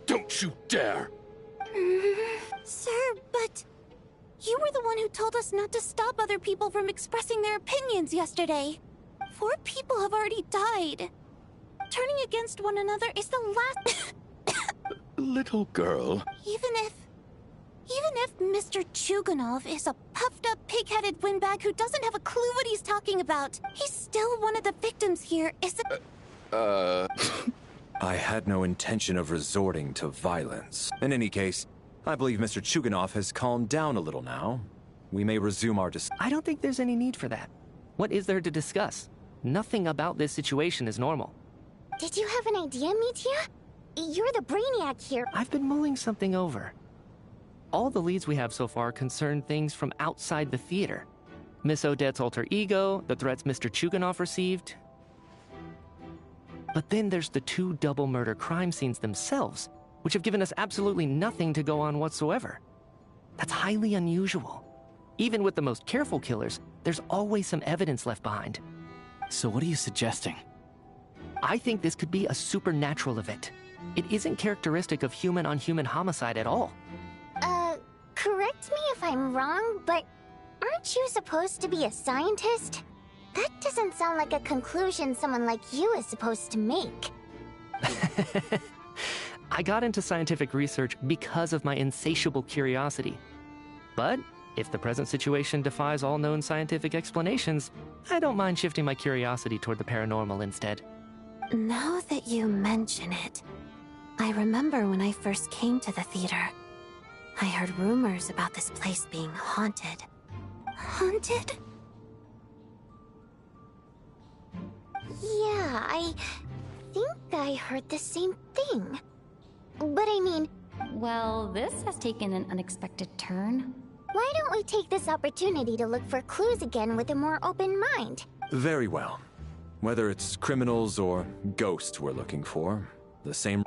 Don't you dare! Sir, but... you were the one who told us not to stop other people from expressing their opinions yesterday. 4 people have already died. Turning against one another is the last... Little girl. Even if Mr. Chuganov is a puffed-up, pig-headed windbag who doesn't have a clue what he's talking about, he's still one of the victims here, isn't... I had no intention of resorting to violence. In any case, I believe Mr. Chuganov has calmed down a little now. We may resume our I don't think there's any need for that. What is there to discuss? Nothing about this situation is normal. Did you have an idea, Mitya? You're the brainiac here. I've been mulling something over. All the leads we have so far concern things from outside the theater. Miss Odette's alter ego, the threats Mr. Chuganov received. But then there's the 2 double murder crime scenes themselves, which have given us absolutely nothing to go on whatsoever. That's highly unusual. Even with the most careful killers, there's always some evidence left behind. So what are you suggesting? I think this could be a supernatural event. It isn't characteristic of human-on-human homicide at all. Correct me if I'm wrong, but aren't you supposed to be a scientist? That doesn't sound like a conclusion someone like you is supposed to make. I got into scientific research because of my insatiable curiosity. But if the present situation defies all known scientific explanations, I don't mind shifting my curiosity toward the paranormal instead. Now that you mention it, I remember when I first came to the theater. I heard rumors about this place being haunted. Haunted? Yeah, I think I heard the same thing. But I mean... Well, this has taken an unexpected turn. Why don't we take this opportunity to look for clues again with a more open mind? Very well. Whether it's criminals or ghosts we're looking for, the same...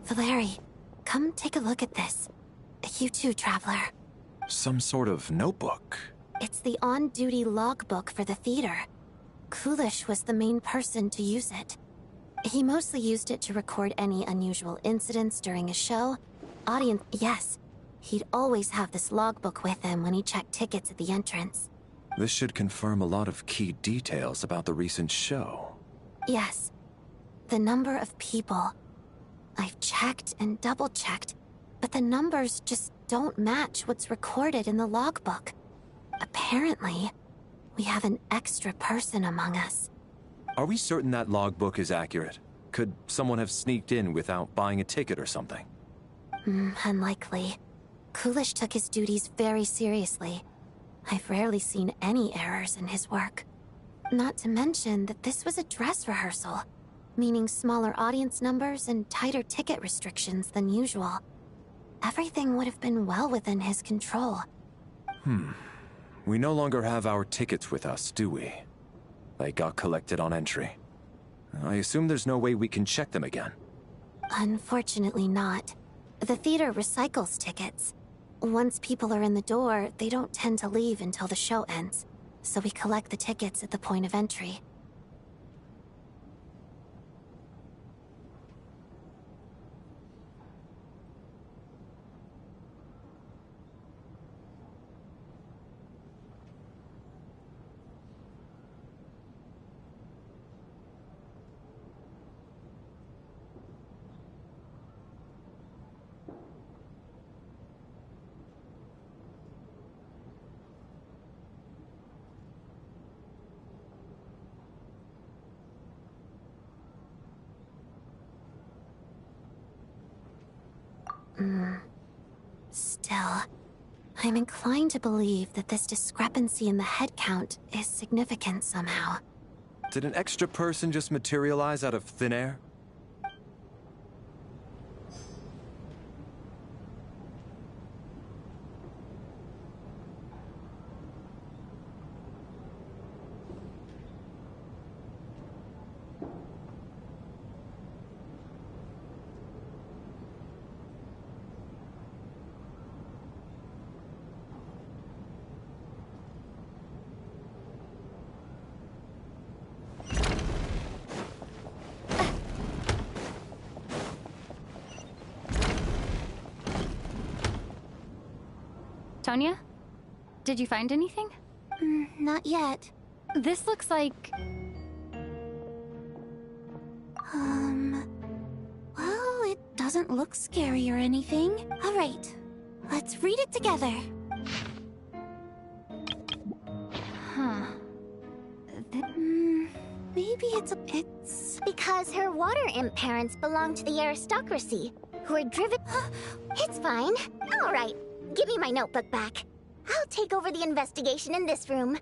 Valeri, come take a look at this. You too, Traveler. Some sort of notebook. It's the on-duty logbook for the theater. Kulish was the main person to use it. He mostly used it to record any unusual incidents during a show. Yes, he'd always have this logbook with him when he checked tickets at the entrance. This should confirm a lot of key details about the recent show. Yes. The number of people. I've checked and double-checked, but the numbers just don't match what's recorded in the logbook. Apparently, we have an extra person among us. Are we certain that logbook is accurate? Could someone have sneaked in without buying a ticket or something? Unlikely. Kulish took his duties very seriously. I've rarely seen any errors in his work. Not to mention that this was a dress rehearsal, meaning smaller audience numbers and tighter ticket restrictions than usual. Everything would have been well within his control. We no longer have our tickets with us, do we? They got collected on entry. I assume there's no way we can check them again. Unfortunately not. The theater recycles tickets. Once people are in the door, they don't tend to leave until the show ends, so we collect the tickets at the point of entry. Still, I'm inclined to believe that this discrepancy in the head count is significant somehow. Did an extra person just materialize out of thin air? Tonya? Did you find anything? Not yet. This looks like... Well, it doesn't look scary or anything. All right, let's read it together. Huh. Maybe it's... Because her water imp parents belong to the aristocracy, who are driven... It's fine. All right. Give me my notebook back. I'll take over the investigation in this room.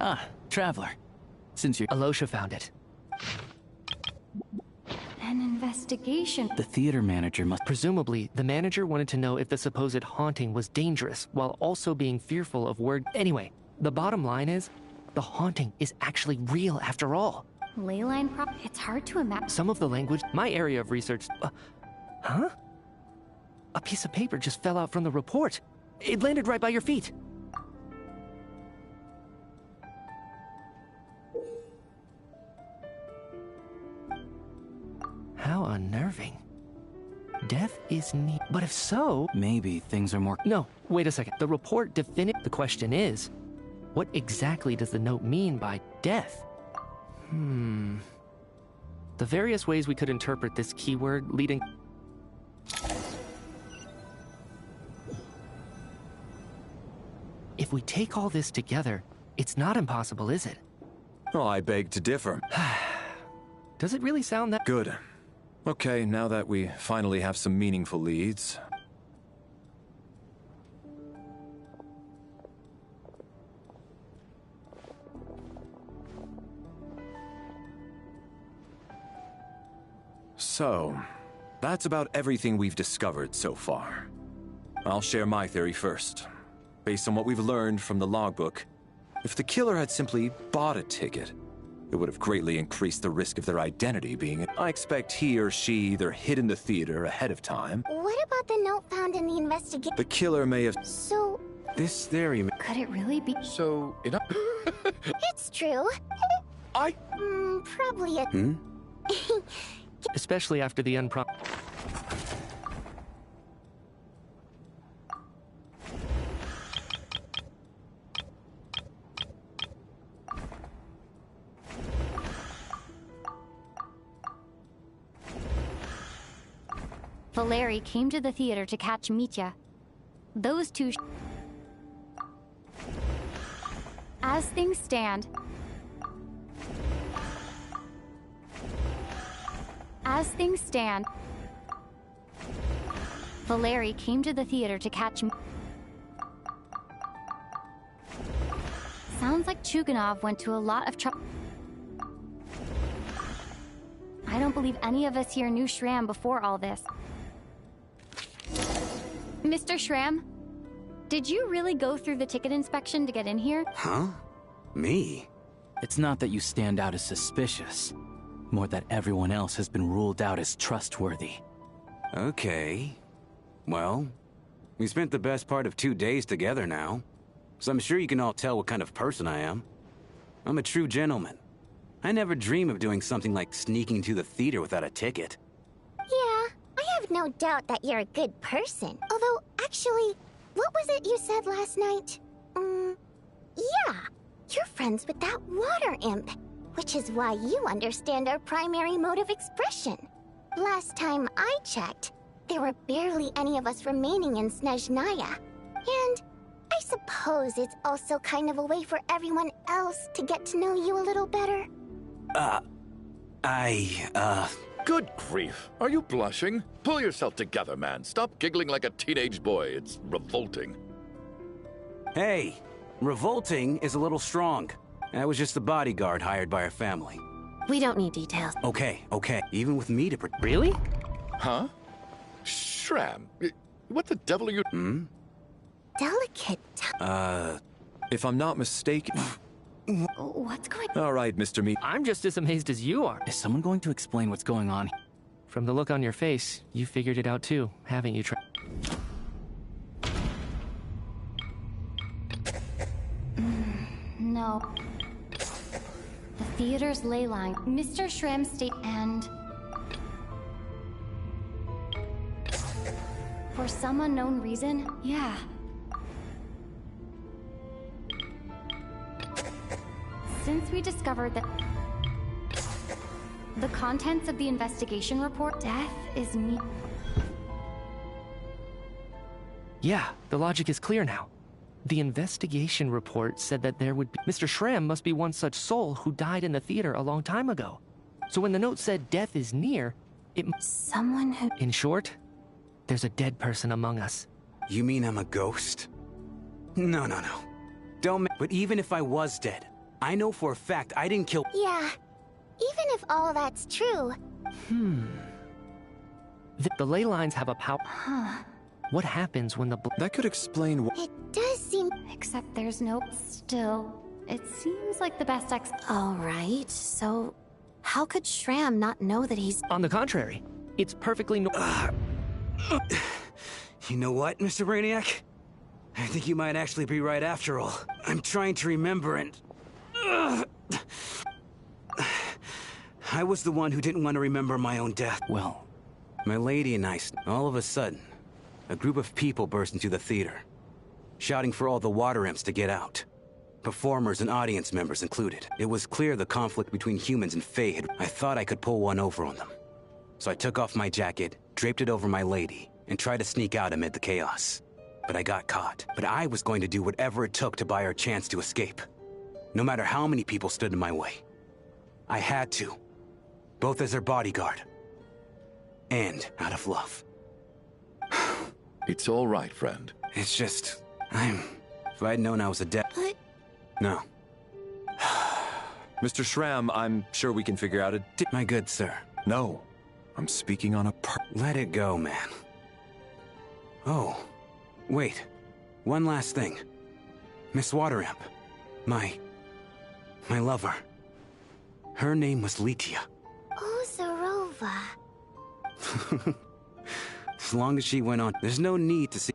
Ah, Traveler. Since you're... Alosha found it. An investigation. The theater manager must... Presumably, the manager wanted to know if the supposed haunting was dangerous, while also being fearful of word... Anyway, the bottom line is, the haunting is actually real after all. Leyline prop... It's hard to imagine. Some of the language... My area of research... huh? A piece of paper just fell out from the report. It landed right by your feet. How unnerving. Death is near. But if so... Maybe things are more... No, wait a second. The report The question is, what exactly does the note mean by death? The various ways we could interpret this keyword leading... If we take all this together, it's not impossible, is it? Oh, I beg to differ. Does it really sound that... Good. Okay, now that we finally have some meaningful leads... So, that's about everything we've discovered so far. I'll share my theory first. Based on what we've learned from the logbook, if the killer had simply bought a ticket, it It would have greatly increased the risk of their identity being... I expect he or she either hid in the theater ahead of time. What about the note found in the investigation? The killer may have... So... This theory... Could it really be? So, It's true. Probably a... Especially after the Valeri came to the theater to catch Mitya. Those two... As things stand... Valeri came to the theater to catch... Sounds like Chuganov went to a lot of trouble. I don't believe any of us here knew Shram before all this. Mr. Shram, did you really go through the ticket inspection to get in here? Huh? Me? It's not that you stand out as suspicious. More that everyone else has been ruled out as trustworthy. Okay. Well, we spent the best part of 2 days together now. So I'm sure you can all tell what kind of person I am. I'm a true gentleman. I never dream of doing something like sneaking to the theater without a ticket. Yeah, I have no doubt that you're a good person. Although, actually, what was it you said last night? Yeah, you're friends with that water imp, which is why you understand our primary mode of expression. Last time I checked, there were barely any of us remaining in Snezhnaya. And I suppose it's also kind of a way for everyone else to get to know you a little better. Good grief. Are you blushing? Pull yourself together, man. Stop giggling like a teenage boy. It's revolting. Hey, revolting is a little strong. I was just the bodyguard hired by our family. We don't need details. Okay. Even with me to Really? Huh? Shram, what the devil are you... Delicate. If I'm not mistaken... What's going on? All right, Mr. Meat. I'm just as amazed as you are. Is someone going to explain what's going on? From the look on your face, you figured it out too, haven't you, No. The theater's ley line, Mr. Shram's state, and... For some unknown reason, yeah. Since we discovered that the contents of the investigation report, death is me. Yeah, the logic is clear now. The investigation report said that there would be... Mr. Shram must be one such soul who died in the theater a long time ago. So when the note said death is near, it... Someone who... In short, there's a dead person among us. You mean I'm a ghost? No. Don't But even if I was dead, I know for a fact I didn't kill... Yeah, even if all that's true... The ley lines have a power... What happens when the... That could explain what... It does seem... Except there's no... Still, it seems like the best All right, so... How could Shram not know that he's... On the contrary, it's perfectly You know what, Mr. Brainiac? I think you might actually be right after all. I'm trying to remember and... I was the one who didn't want to remember my own death. Well, my lady and I, all of a sudden, a group of people burst into the theater, shouting for all the water imps to get out. Performers and audience members included. It was clear the conflict between humans and Fae had... I thought I could pull one over on them. So I took off my jacket, draped it over my lady, and tried to sneak out amid the chaos. But I got caught. But I was going to do whatever it took to buy her a chance to escape. No matter how many people stood in my way. I had to. Both as her bodyguard. And out of love. It's all right, friend. It's just... If I'd known I was a dead... No. Mr. Shram, I'm sure we can figure out a... My good sir. No. I'm speaking on a Let it go, man. Oh. Wait. One last thing. Miss Waterimp. My lover. Her name was Litia. Ozarova. As long as she went on, there's no need to see.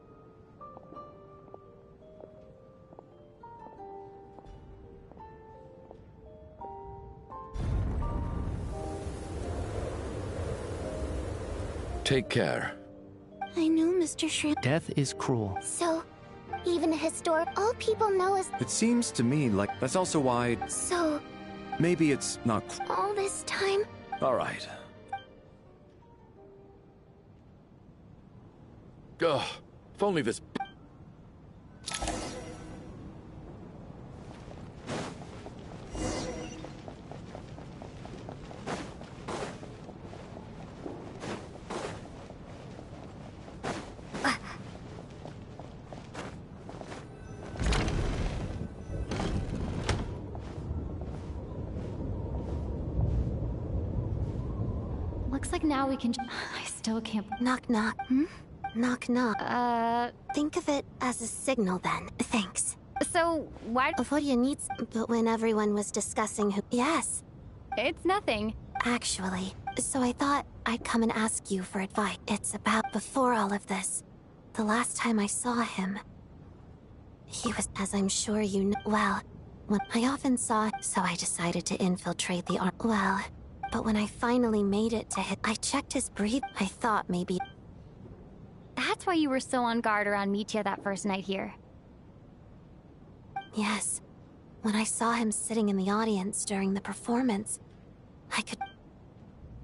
Take care. I know, Mr. Shrimp. Death is cruel. So, even a historic, all people know is... It seems to me like that's also why... So... Maybe it's not... All this time... All right. Ugh, if only this... Looks like now we can... I still can't... Knock knock. Knock knock. Think of it as a signal then. Thanks. So, why... Vodia needs... But when everyone was discussing who... Yes. It's nothing. Actually. So I thought I'd come and ask you for advice. It's about before all of this. The last time I saw him... He was, as I'm sure you know... Well, when I often saw... So I decided to infiltrate the arm... Well... But when I finally made it to him... I checked his breath. I thought maybe... That's why you were so on guard around Mitya that first night here. Yes. When I saw him sitting in the audience during the performance, I could...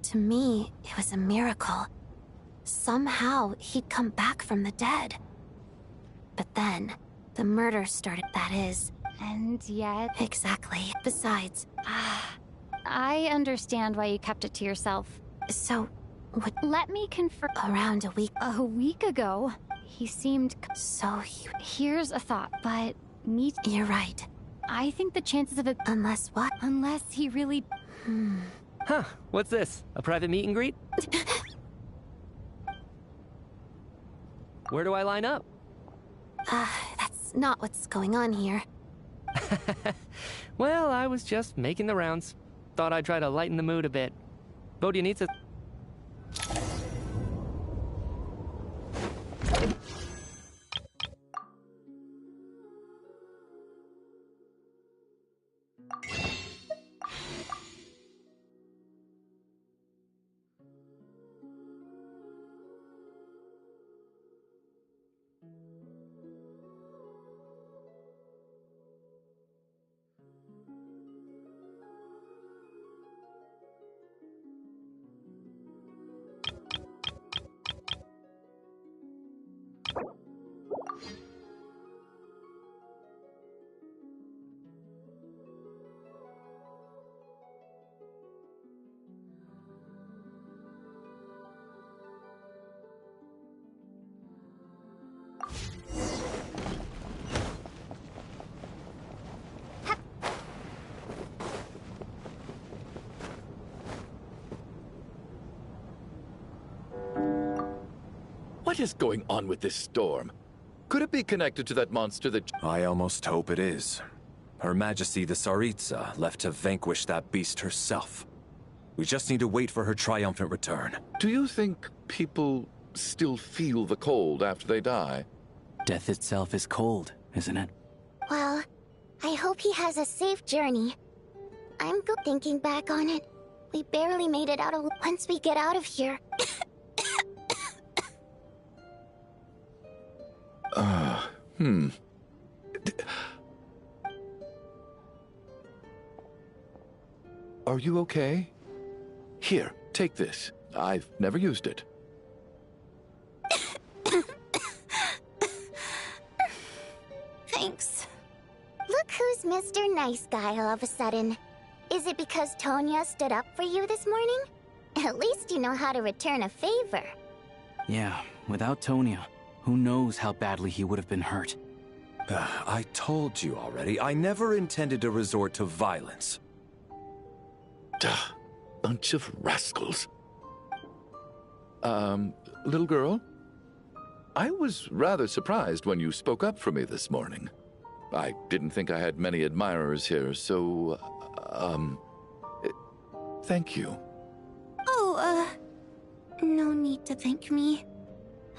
To me, it was a miracle. Somehow, he'd come back from the dead. But then, the murder started, that is. And yet... Exactly. Besides... I understand why you kept it to yourself. So... Let me confirm. Around a week... A week ago, he seemed... So he... Here's a thought, but... You're right. I think the chances of it... Unless what? Unless he really... Huh, what's this? A private meet and greet? Where do I line up? That's not what's going on here. Well, I was just making the rounds. Thought I'd try to lighten the mood a bit. Vodia needs a... What is going on with this storm? Could it be connected to that monster that... I almost hope it is. Her Majesty the Tsaritsa left to vanquish that beast herself. We just need to wait for her triumphant return. Do you think people still feel the cold after they die? Death itself is cold, isn't it? Well, I hope he has a safe journey. I'm good thinking back on it. We barely made it out of... Once we get out of here... Are you okay? Here, take this. I've never used it. Thanks. Look who's Mr. Nice Guy all of a sudden. Is it because Tonya stood up for you this morning? At least you know how to return a favor. Yeah, without Tonya, who knows how badly he would have been hurt. I told you already, I never intended to resort to violence. Bunch of rascals. Little girl? I was rather surprised when you spoke up for me this morning. I didn't think I had many admirers here, so, thank you. Oh, no need to thank me.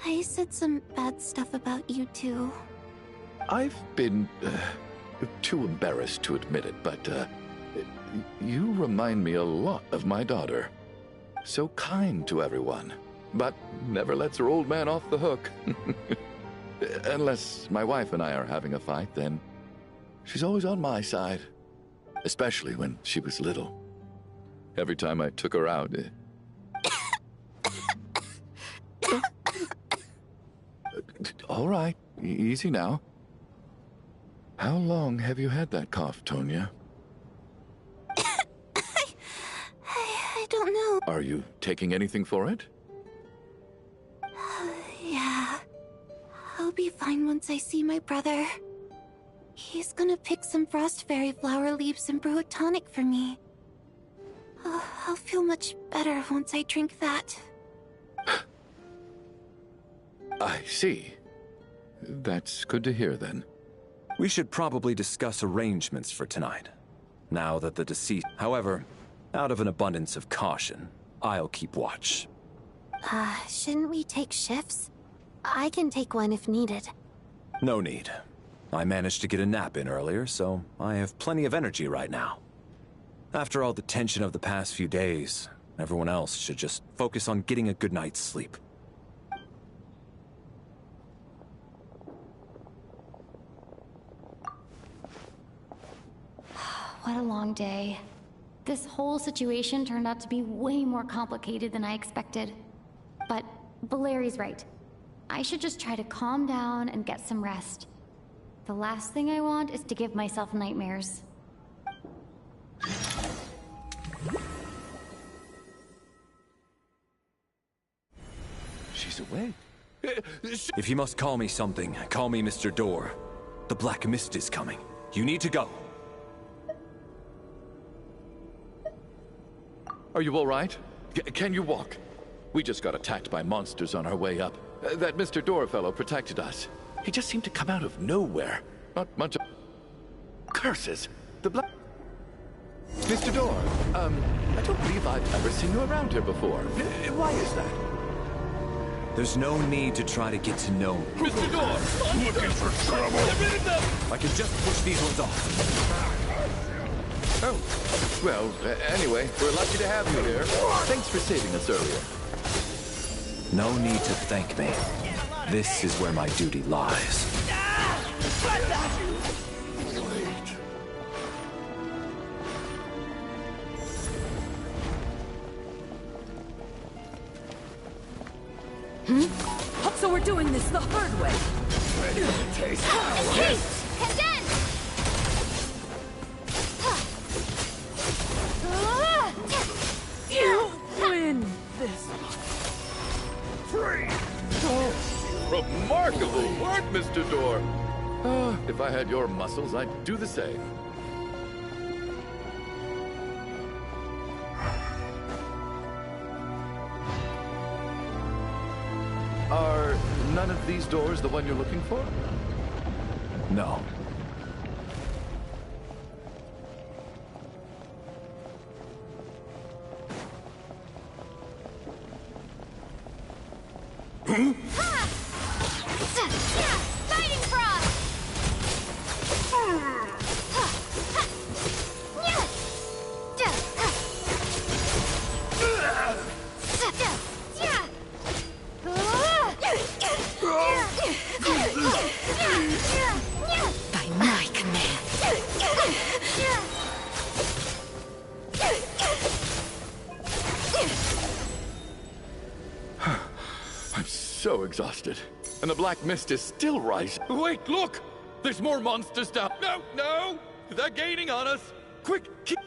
I said some bad stuff about you too. I've been too embarrassed to admit it, but you remind me a lot of my daughter. So kind to everyone, but never lets her old man off the hook. Unless my wife and I are having a fight, then she's always on my side. Especially when she was little. Every time I took her out... All right, easy now. How long have you had that cough, Tonya? I don't know. Are you taking anything for it? Yeah. I'll be fine once I see my brother. He's gonna pick some frost fairy flower leaves and brew a tonic for me. I'll feel much better once I drink that. I see. That's good to hear, then. We should probably discuss arrangements for tonight. Now that the deceased... However, out of an abundance of caution, I'll keep watch. Shouldn't we take shifts? I can take one if needed. No need. I managed to get a nap in earlier, so I have plenty of energy right now. After all the tension of the past few days, everyone else should just focus on getting a good night's sleep. What a long day. This whole situation turned out to be way more complicated than I expected. But Valeri's right. I should just try to calm down and get some rest. The last thing I want is to give myself nightmares. She's awake. If you must call me something, call me Mr. Door. The Black Mist is coming. You need to go. Are you all right? Can you walk? We just got attacked by monsters on our way up. That Mr. Door fellow protected us. He just seemed to come out of nowhere. Not much of... Curses! The Black... Mr. Door, I don't believe I've ever seen you around here before. Why is that? There's no need to try to get to know me. Mr. Door! Looking for trouble! Get rid of them! I can just push these ones off. Oh, well, anyway, we're lucky to have you here. Thanks for saving us earlier. No need to thank me. This is where my duty lies. So we're doing this the hard way. Ready to taste Escape! Condense! You win this. Free! Oh, remarkable work, Mr. Door. If I had your muscles, I'd do the same. Are none of these doors the one you're looking for? No. Fighting Frost! By my command. I'm so exhausted. And the black mist is still rising. Wait, look! There's more monsters down. No, no! They're gaining on us! Quick, keep...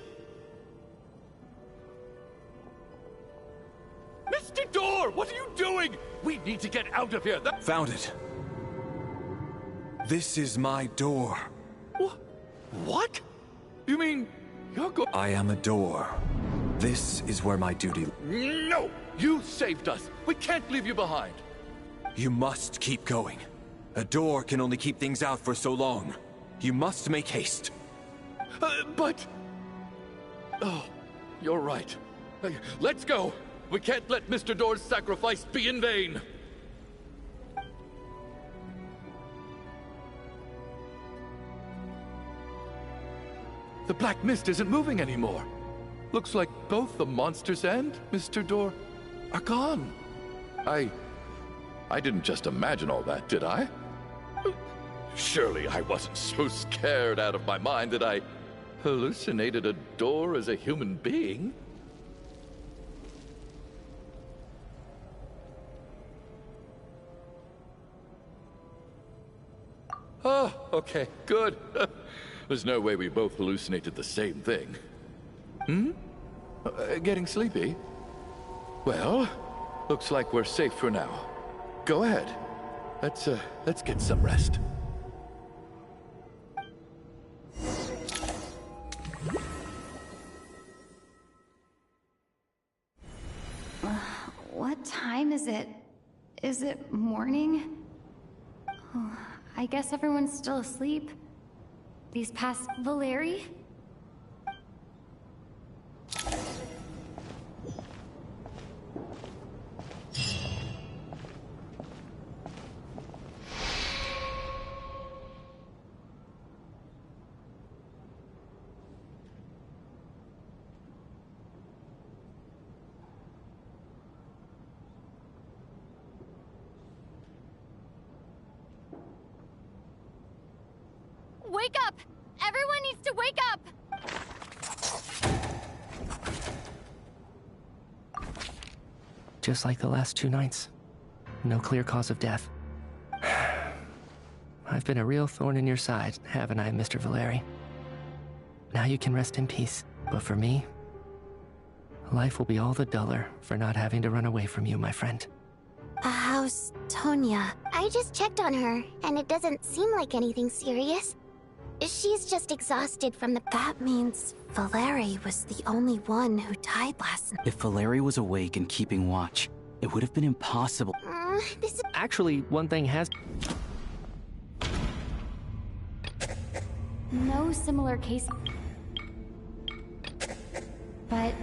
Mr. Door, what are you doing? We need to get out of here. Found it. This is my door. What? You mean you're I am a door. This is where my duty... No! You saved us. We can't leave you behind. You must keep going. A door can only keep things out for so long. You must make haste. But... Oh, you're right. Hey, let's go! We can't let Mr. Door's sacrifice be in vain! The black mist isn't moving anymore. Looks like both the monsters and Mr. Door are gone. I didn't just imagine all that, did I? Surely I wasn't so scared out of my mind that I hallucinated a door as a human being. Oh, okay, good. There's no way we both hallucinated the same thing. Getting sleepy? Well, looks like we're safe for now. Go ahead. Let's get some rest. What time is it? Is it morning? Oh, I guess everyone's still asleep. These past Valeri? Wake up! Everyone needs to wake up! Just like the last 2 nights. No clear cause of death. I've been a real thorn in your side, haven't I, Mr. Valeri? Now you can rest in peace. But for me, life will be all the duller for not having to run away from you, my friend. How's Tonya? I just checked on her, and it doesn't seem like anything serious. She's just exhausted from the... That means Valeri was the only one who died last night. If Valeri was awake and keeping watch, it would have been impossible. This is... Actually, one thing has... No similar case. But...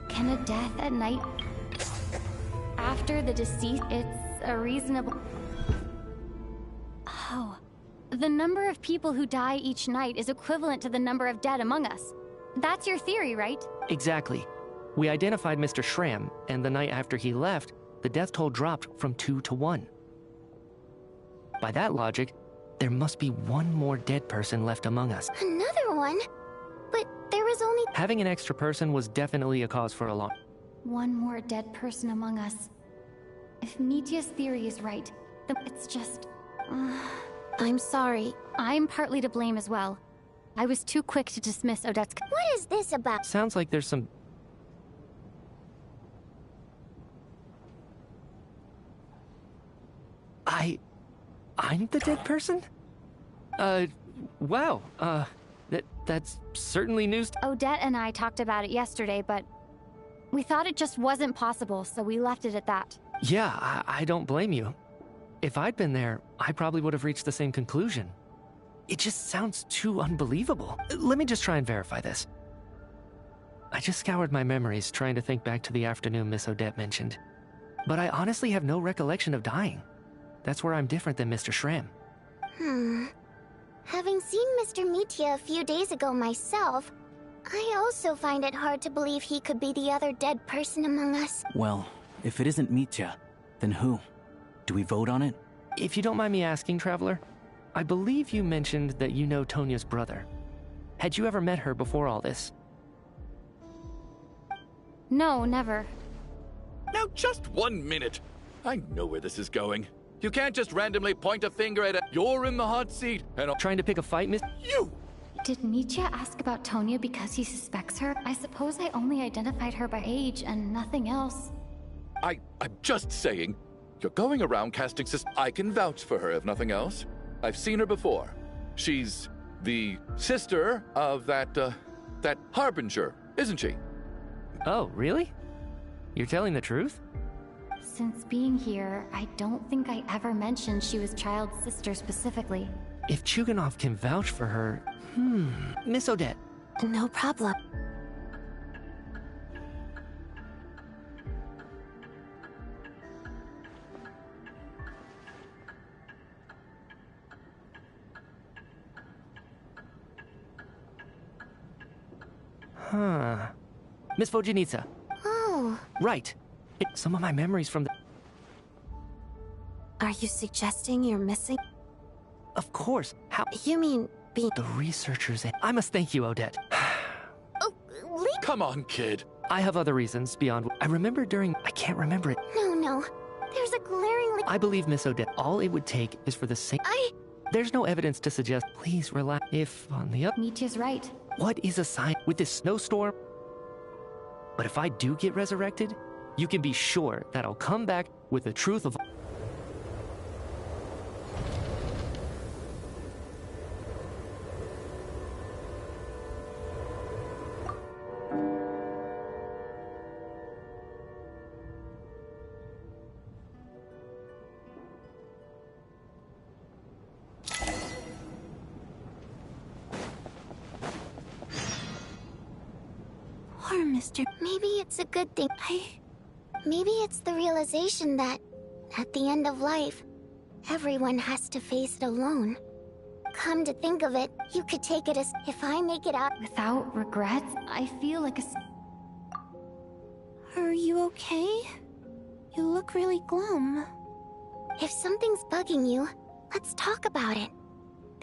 Can a death at night... After the deceased, it's a reasonable... Oh... The number of people who die each night is equivalent to the number of dead among us. That's your theory, right? Exactly. We identified Mr. Schramm, and the night after he left, the death toll dropped from 2 to 1. By that logic, there must be one more dead person left among us. Another one? But there was only... Having an extra person was definitely a cause for alarm. One more dead person among us. If Mitya's theory is right, then it's just... I'm sorry. I'm partly to blame as well. I was too quick to dismiss Odette's... What is this about? Sounds like there's some... I'm the dead person? Wow, that's certainly news. Odette and I talked about it yesterday, but we thought it just wasn't possible, so we left it at that. Yeah, I don't blame you. If I'd been there, I probably would have reached the same conclusion. It just sounds too unbelievable. Let me just try and verify this. I just scoured my memories trying to think back to the afternoon Miss Odette mentioned. But I honestly have no recollection of dying. That's where I'm different than Mr. Schramm. Having seen Mr. Mitya a few days ago myself, I also find it hard to believe he could be the other dead person among us. Well, if it isn't Mitya, then who? Do we vote on it? If you don't mind me asking, Traveler, I believe you mentioned that you know Tonya's brother. Had you ever met her before all this? No, never. Now just 1 minute. I know where this is going. You can't just randomly point a finger at it. You're in the hot seat, and trying to pick a fight, Miss... You! Did Mitya ask about Tonya because he suspects her? I suppose I only identified her by age and nothing else. I'm just saying. You're going around casting I can vouch for her, if nothing else. I've seen her before. She's the sister of that Harbinger, isn't she? Oh, really? You're telling the truth? Since being here, I don't think I ever mentioned she was Child's sister specifically. If Chuganov can vouch for her... Miss Odette. No problem. Huh. Miss Vojanitsa. Oh. Right. Some of my memories from the... Are you suggesting you're missing? Of course. How? You mean being... The researchers... I must thank you, Odette. Come on, kid. I have other reasons beyond... I remember during... I can't remember it. No. There's a glaringly... I believe, Miss Odette, all it would take is for the same... There's no evidence to suggest... Please relax. If on the up... Mitya's right. What is a sign with this snowstorm? But if I do get resurrected, you can be sure that I'll come back with the truth of... Poor Mr. Maybe it's a good thing. Maybe it's the realization that, at the end of life, everyone has to face it alone. Come to think of it, you could take it as if I make it out without regrets. I feel like a... Are you okay? You look really glum. If something's bugging you, let's talk about it.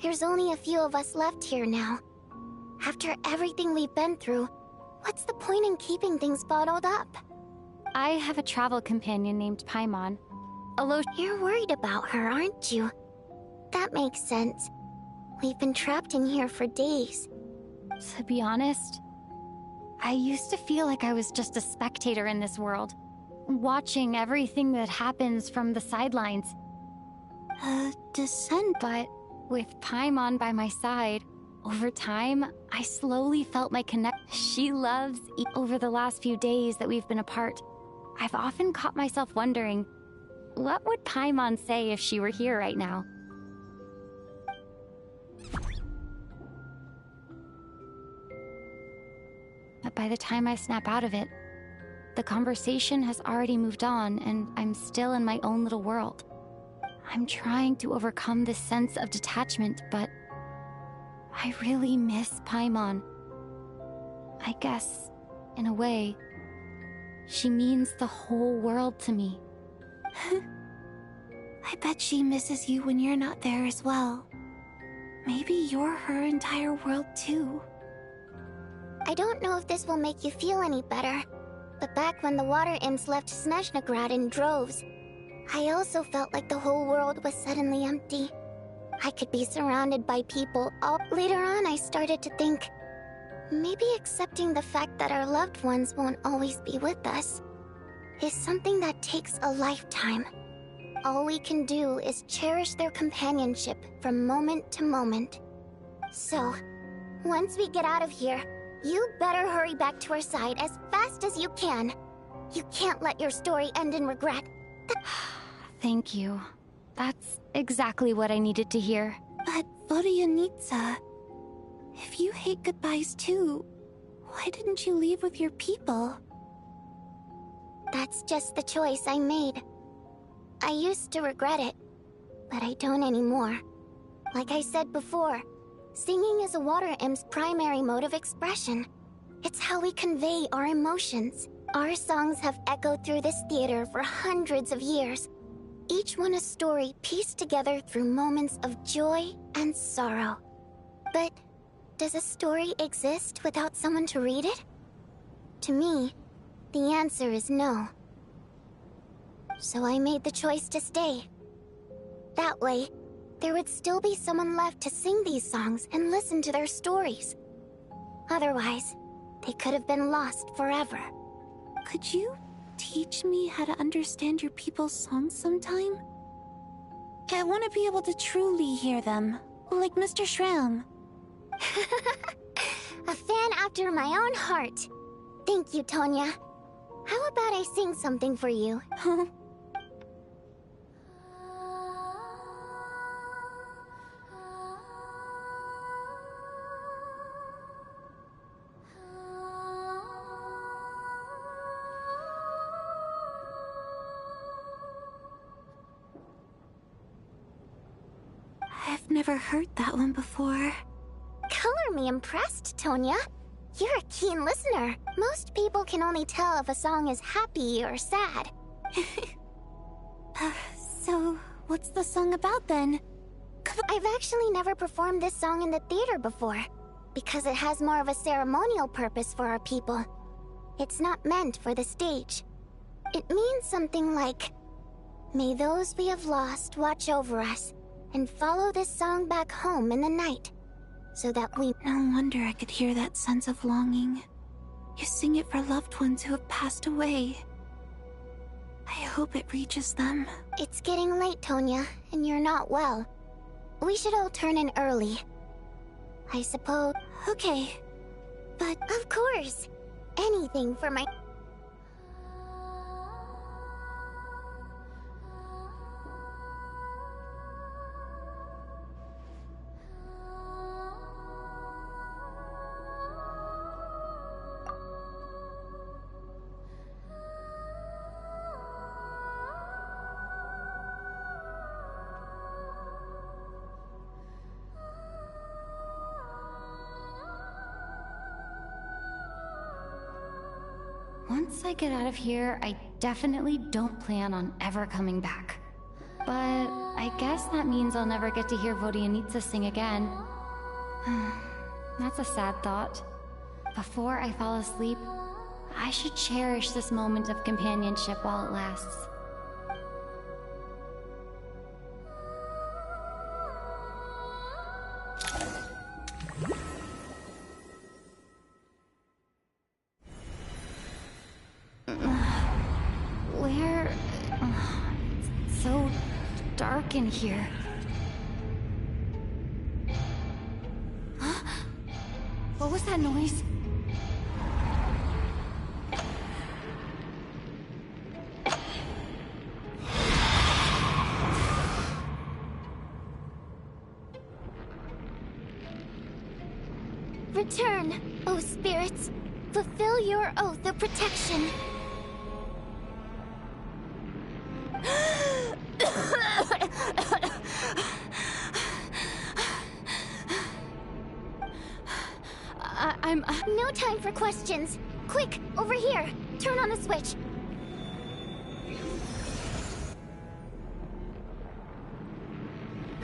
There's only a few of us left here now. After everything we've been through, what's the point in keeping things bottled up? I have a travel companion named Paimon. You're worried about her, aren't you? That makes sense. We've been trapped in here for days. To be honest, I used to feel like I was just a spectator in this world, watching everything that happens from the sidelines. Descent. But with Paimon by my side, over time, I slowly felt my connect. She loves over the last few days that we've been apart. I've often caught myself wondering, what would Paimon say if she were here right now? But by the time I snap out of it, the conversation has already moved on and I'm still in my own little world. I'm trying to overcome this sense of detachment, but I really miss Paimon. I guess, in a way, she means the whole world to me. I bet she misses you when you're not there as well. Maybe you're her entire world too. I don't know if this will make you feel any better, but back when the water imps left Snezhnograd in droves, I also felt like the whole world was suddenly empty. I could be surrounded by people. Later on, I started to think, maybe accepting the fact that our loved ones won't always be with us is something that takes a lifetime. All we can do is cherish their companionship from moment to moment. So, once we get out of here, you better hurry back to our side as fast as you can. You can't let your story end in regret. Thank you. That's exactly what I needed to hear. But Vodanitsa, if you hate goodbyes too, why didn't you leave with your people? That's just the choice I made. I used to regret it, but I don't anymore. Like I said before, singing is a water imp's primary mode of expression. It's how we convey our emotions. Our songs have echoed through this theater for hundreds of years. Each one a story pieced together through moments of joy and sorrow. But does a story exist without someone to read it? To me, the answer is no. So I made the choice to stay. That way, there would still be someone left to sing these songs and listen to their stories. Otherwise, they could have been lost forever. Could you teach me how to understand your people's songs sometime? I want to be able to truly hear them, like Mr. Shram. A fan after my own heart. Thank you, Tonya. How about I sing something for you? I've never heard that one before. Color me impressed, Tonya. You're a keen listener. Most people can only tell if a song is happy or sad. So, what's the song about then? I've actually never performed this song in the theater before, because it has more of a ceremonial purpose for our people. It's not meant for the stage. It means something like, "May those we have lost watch over us, and follow this song back home in the night, so that we..." No wonder I could hear that sense of longing. You sing it for loved ones who have passed away. I hope it reaches them. It's getting late, Tonya, and you're not well. We should all turn in early. I suppose... Okay. But... Of course! Anything for my... Once I get out of here, I definitely don't plan on ever coming back. But I guess that means I'll never get to hear Vodyanitsa sing again. That's a sad thought. Before I fall asleep, I should cherish this moment of companionship while it lasts. Where... It's so dark in here. Huh? What was that noise? Return, O spirits. Fulfill your oath of protection. No time for questions. Quick, over here. Turn on the switch.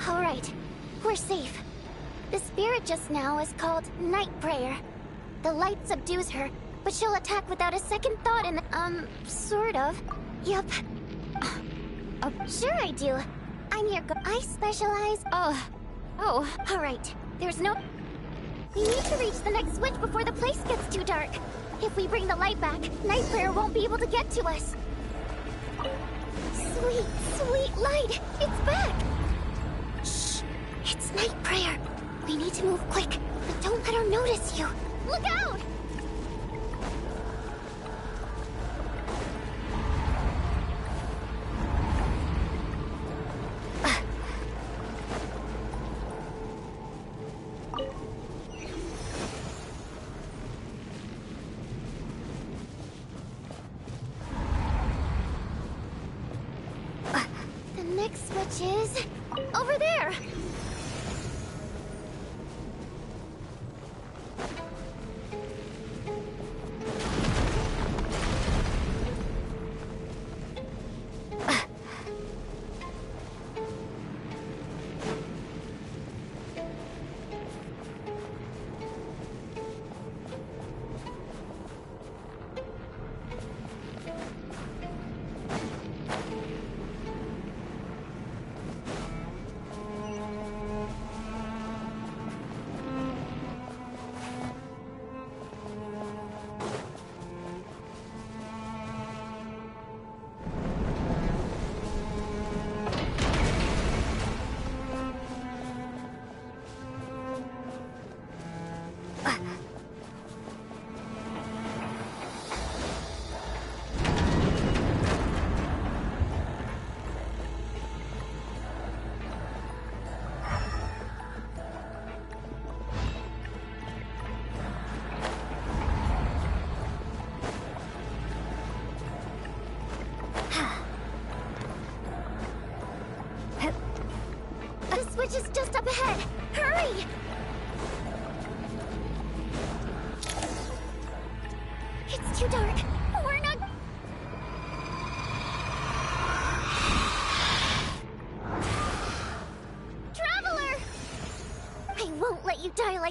All right, we're safe. The spirit just now is called Night Prayer. The light subdues her, but she'll attack without a second thought in the... sort of. Yup. Sure I do. I'm your I specialize... Oh, alright. There's no... We need to reach the next switch before the place gets too dark. If we bring the light back, Night Prayer won't be able to get to us. Sweet, sweet light! It's back! Shh! It's Night Prayer. We need to move quick, but don't let her notice you. Look out! The next switch is... over there!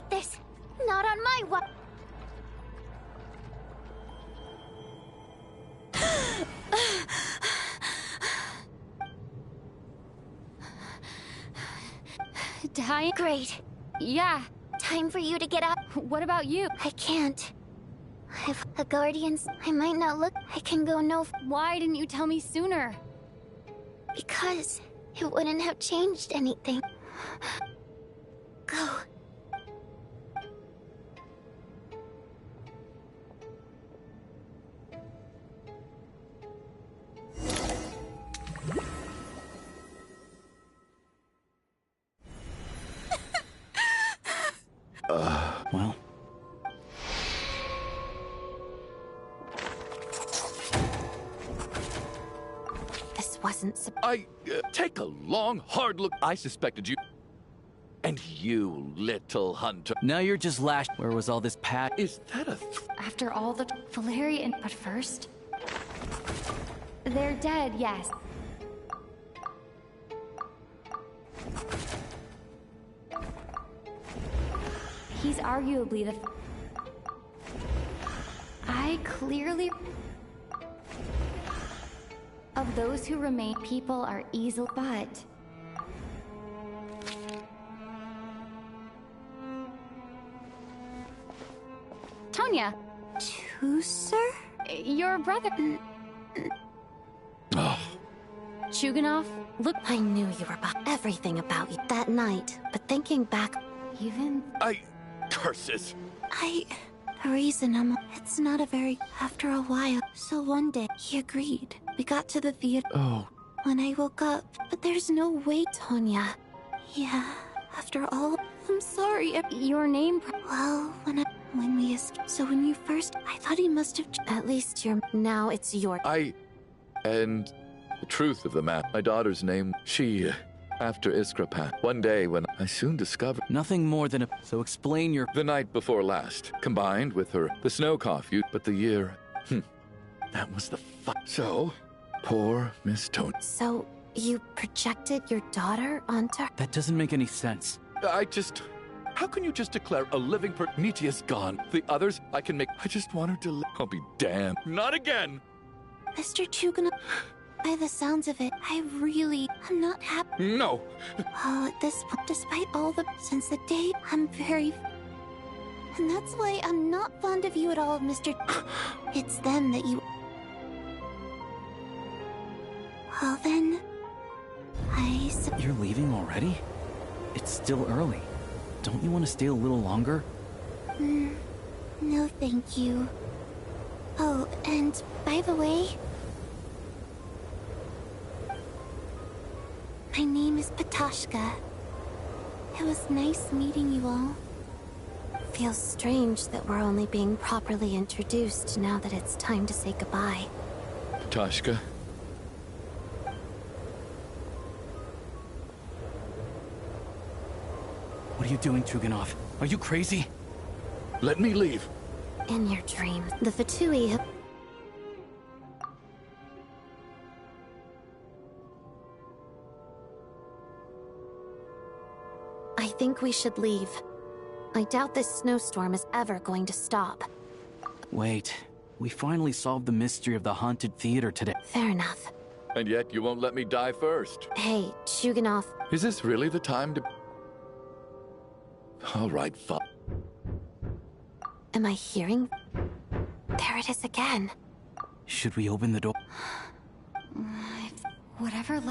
like this. Not on my watch. Dying? Great. Yeah. Time for you to get up. What about you? I can't. I've a guardians. I might not look. I can go no. Why didn't you tell me sooner? Because it wouldn't have changed anything. Go. Well. This wasn't take a long, hard look. I suspected you. And you, little hunter. Now you're just lashed. Where was all this pat? Is that a After all the Valerian, but first, they're dead. Yes. He's arguably the. I clearly. Of those who remain, people are easy, but. Tonya. Who, sir? Your brother. Chuganov, look. I knew you were about everything about you that night, but thinking back. Even. Curses. The reason it's not a very. After a while. So one day, he agreed. We got to the theater. Oh. When I woke up, but there's no way, Tonya. Yeah, after all, I'm sorry. Your name. Well, when we escaped. So when you first, I thought he must have. At least now it's your. And the truth of the matter, my daughter's name, she, after Iskra passed. One day when I soon discovered. Nothing more than a. So explain your. The night before last, combined with the snow cough, but the year. That was the So, poor Miss Tony. So, you projected your daughter onto. That doesn't make any sense. How can you just declare a living Nitia's gone? The others, I can make. I just want her to live. I'll be damned. Not again! Mr. Chuganov, by the sounds of it, I'm not happy. No! Well, at this point, despite all since the day, I'm very. And that's why I'm not fond of you at all, Mr. It's them that you. Well then, You're leaving already? It's still early. Don't you want to stay a little longer? No, thank you. Oh, and by the way, my name is Patashka. It was nice meeting you all. Feels strange that we're only being properly introduced now that it's time to say goodbye. Patashka. What are you doing, Chuganov? Are you crazy? Let me leave. In your dreams, the Fatui have... I think we should leave. I doubt this snowstorm is ever going to stop. Wait. We finally solved the mystery of the haunted theater today. Fair enough. And yet you won't let me die first. Hey, Chuganov. Is this really the time to... All right, fine. Am I hearing? There it is again. Should we open the door? Whatever.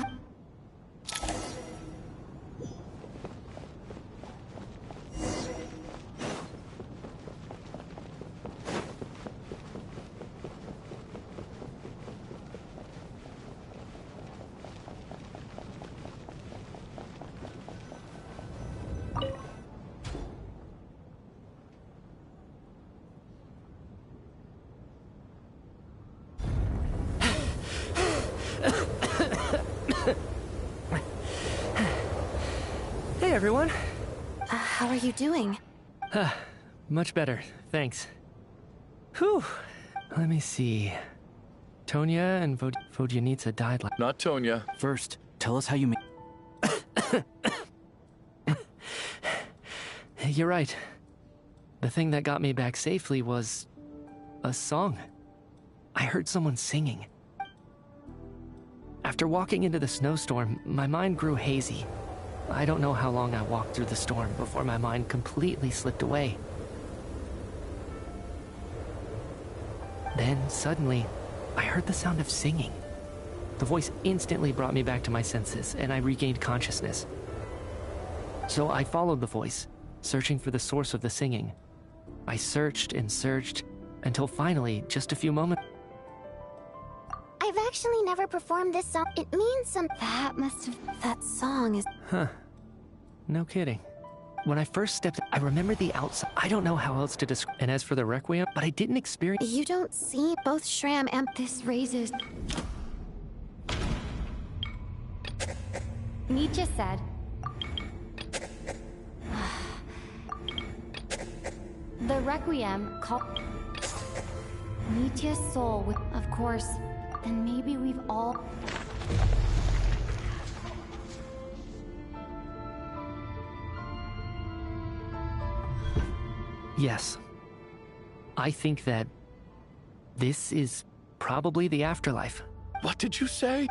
Hey, everyone. How are you doing? Much better, thanks. Whew. Let me see. Tonya and Vodyanitsa died like... Not Tonya. First, tell us how you made... You're right. The thing that got me back safely was a song. I heard someone singing. After walking into the snowstorm, my mind grew hazy. I don't know how long I walked through the storm before my mind completely slipped away. Then, suddenly, I heard the sound of singing. The voice instantly brought me back to my senses, and I regained consciousness. So I followed the voice, searching for the source of the singing. I searched and searched, until finally, just a few moments... I've actually never performed this song. It means something. That song is... Huh. No kidding. When I first stepped, I remember the outside. I don't know how else to describe. And as for the Requiem, but I didn't experience... You don't see both Shram and... This raises... Nietzsche said... The Requiem called... Nietzsche's soul with... Of course, then maybe we've all... Yes. I think that this is probably the afterlife. What did you say?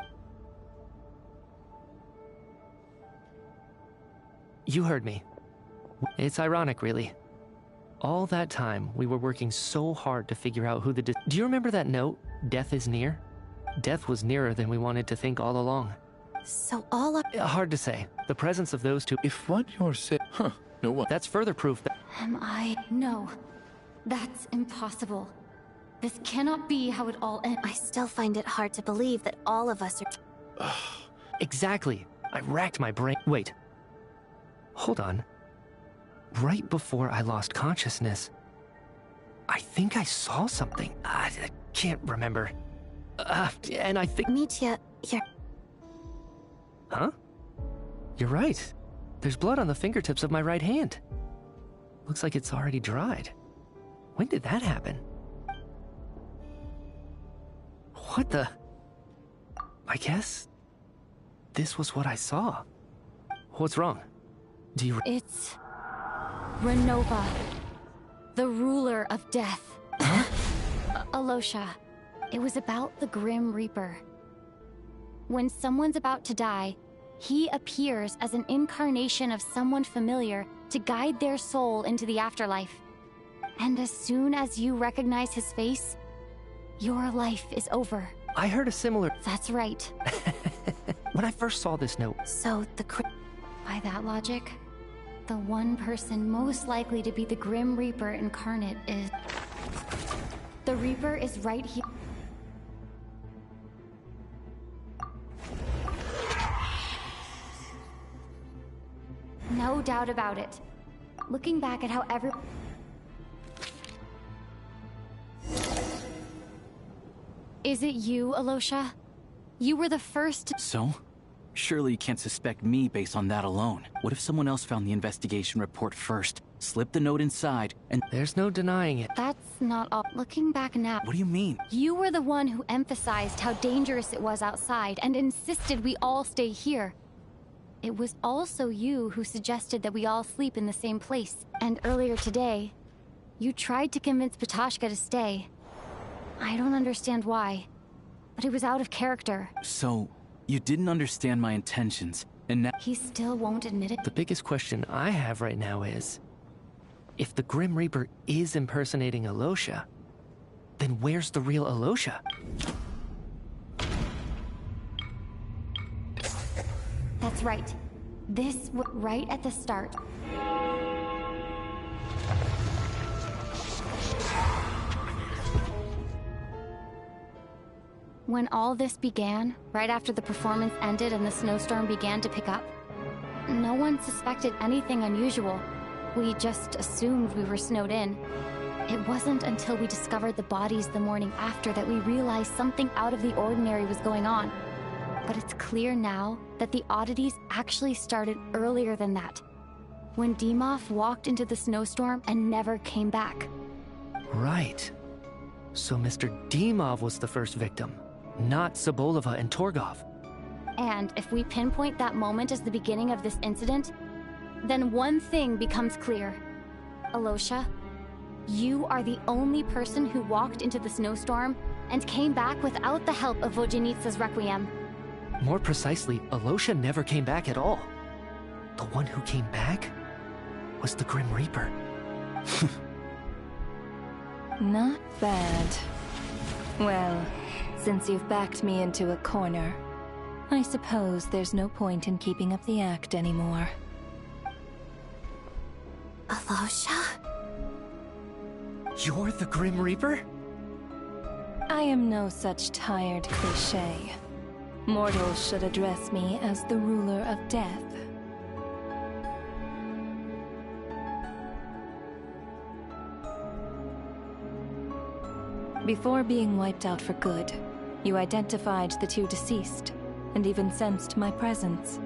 You heard me. It's ironic, really. All that time, we were working so hard to figure out who the... Do you remember that note, "Death is near"? Death was nearer than we wanted to think all along. So all up... Hard to say. The presence of those two... If what you're saying... Huh. No one... That's further proof that... Am I... No. That's impossible. This cannot be how it all ends. I still find it hard to believe that all of us are... Exactly. I racked my brain... Wait. Hold on. Right before I lost consciousness, I think I saw something. I can't remember. And I think... Mitya, you're... Huh? You're right. There's blood on the fingertips of my right hand. Looks like it's already dried. When did that happen? What the... I guess... this was what I saw. What's wrong? Do you... It's... Renova. The ruler of death. Alosha. It was about the Grim Reaper. When someone's about to die, he appears as an incarnation of someone familiar to guide their soul into the afterlife. And as soon as you recognize his face, your life is over. I heard a similar... That's right. When I first saw this note... So the... By that logic, the one person most likely to be the Grim Reaper incarnate is... The Reaper is right here. No doubt about it. Looking back at how Is it you, Alosha? You were the first... So? Surely you can't suspect me based on that alone. What if someone else found the investigation report first, slipped the note inside, and... There's no denying it. That's not all. Looking back now... What do you mean? You were the one who emphasized how dangerous it was outside and insisted we all stay here. It was also you who suggested that we all sleep in the same place. And earlier today, you tried to convince Patoshka to stay. I don't understand why, but it was out of character. So, you didn't understand my intentions, and now... He still won't admit it? The biggest question I have right now is... if the Grim Reaper is impersonating Alosha, then where's the real Alosha? That's right. This was right at the start. When all this began, right after the performance ended and the snowstorm began to pick up, no one suspected anything unusual. We just assumed we were snowed in. It wasn't until we discovered the bodies the morning after that we realized something out of the ordinary was going on. But it's clear now that the oddities actually started earlier than that, when Dimov walked into the snowstorm and never came back. Right. So Mr. Dimov was the first victim, not Sobolova and Torgov. And if we pinpoint that moment as the beginning of this incident, then one thing becomes clear. Alosha, You are the only person who walked into the snowstorm and came back without the help of Vojanitsa's Requiem. More precisely, Alosha never came back at all. The one who came back was the Grim Reaper. Not bad. Well, since you've backed me into a corner, I suppose there's no point in keeping up the act anymore. Alosha? You're the Grim Reaper? I am no such tired cliché. Mortals should address me as the ruler of death. Before being wiped out for good, you identified the two deceased, and even sensed my presence.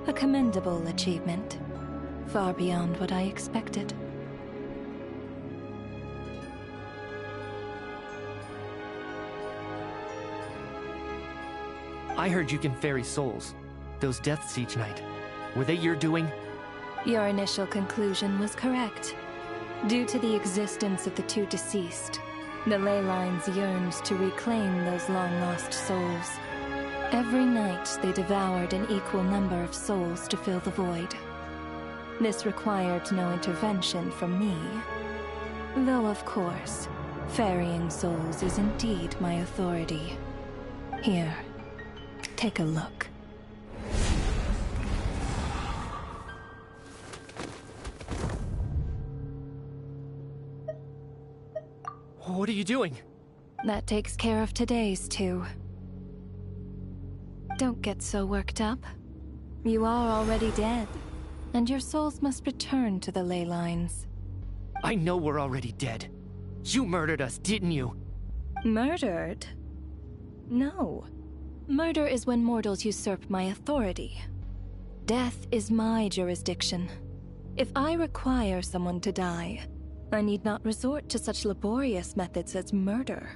A commendable achievement, far beyond what I expected. I heard you can ferry souls. Those deaths each night. Were they your doing? Your initial conclusion was correct. Due to the existence of the two deceased, the ley lines yearned to reclaim those long-lost souls. Every night they devoured an equal number of souls to fill the void. This required no intervention from me. Though, of course, ferrying souls is indeed my authority. Here, take a look. What are you doing? That takes care of today's two. Don't get so worked up. You are already dead, and your souls must return to the ley lines. I know we're already dead. You murdered us, didn't you? Murdered? No. Murder is when mortals usurp my authority. Death is my jurisdiction. If I require someone to die, I need not resort to such laborious methods as murder.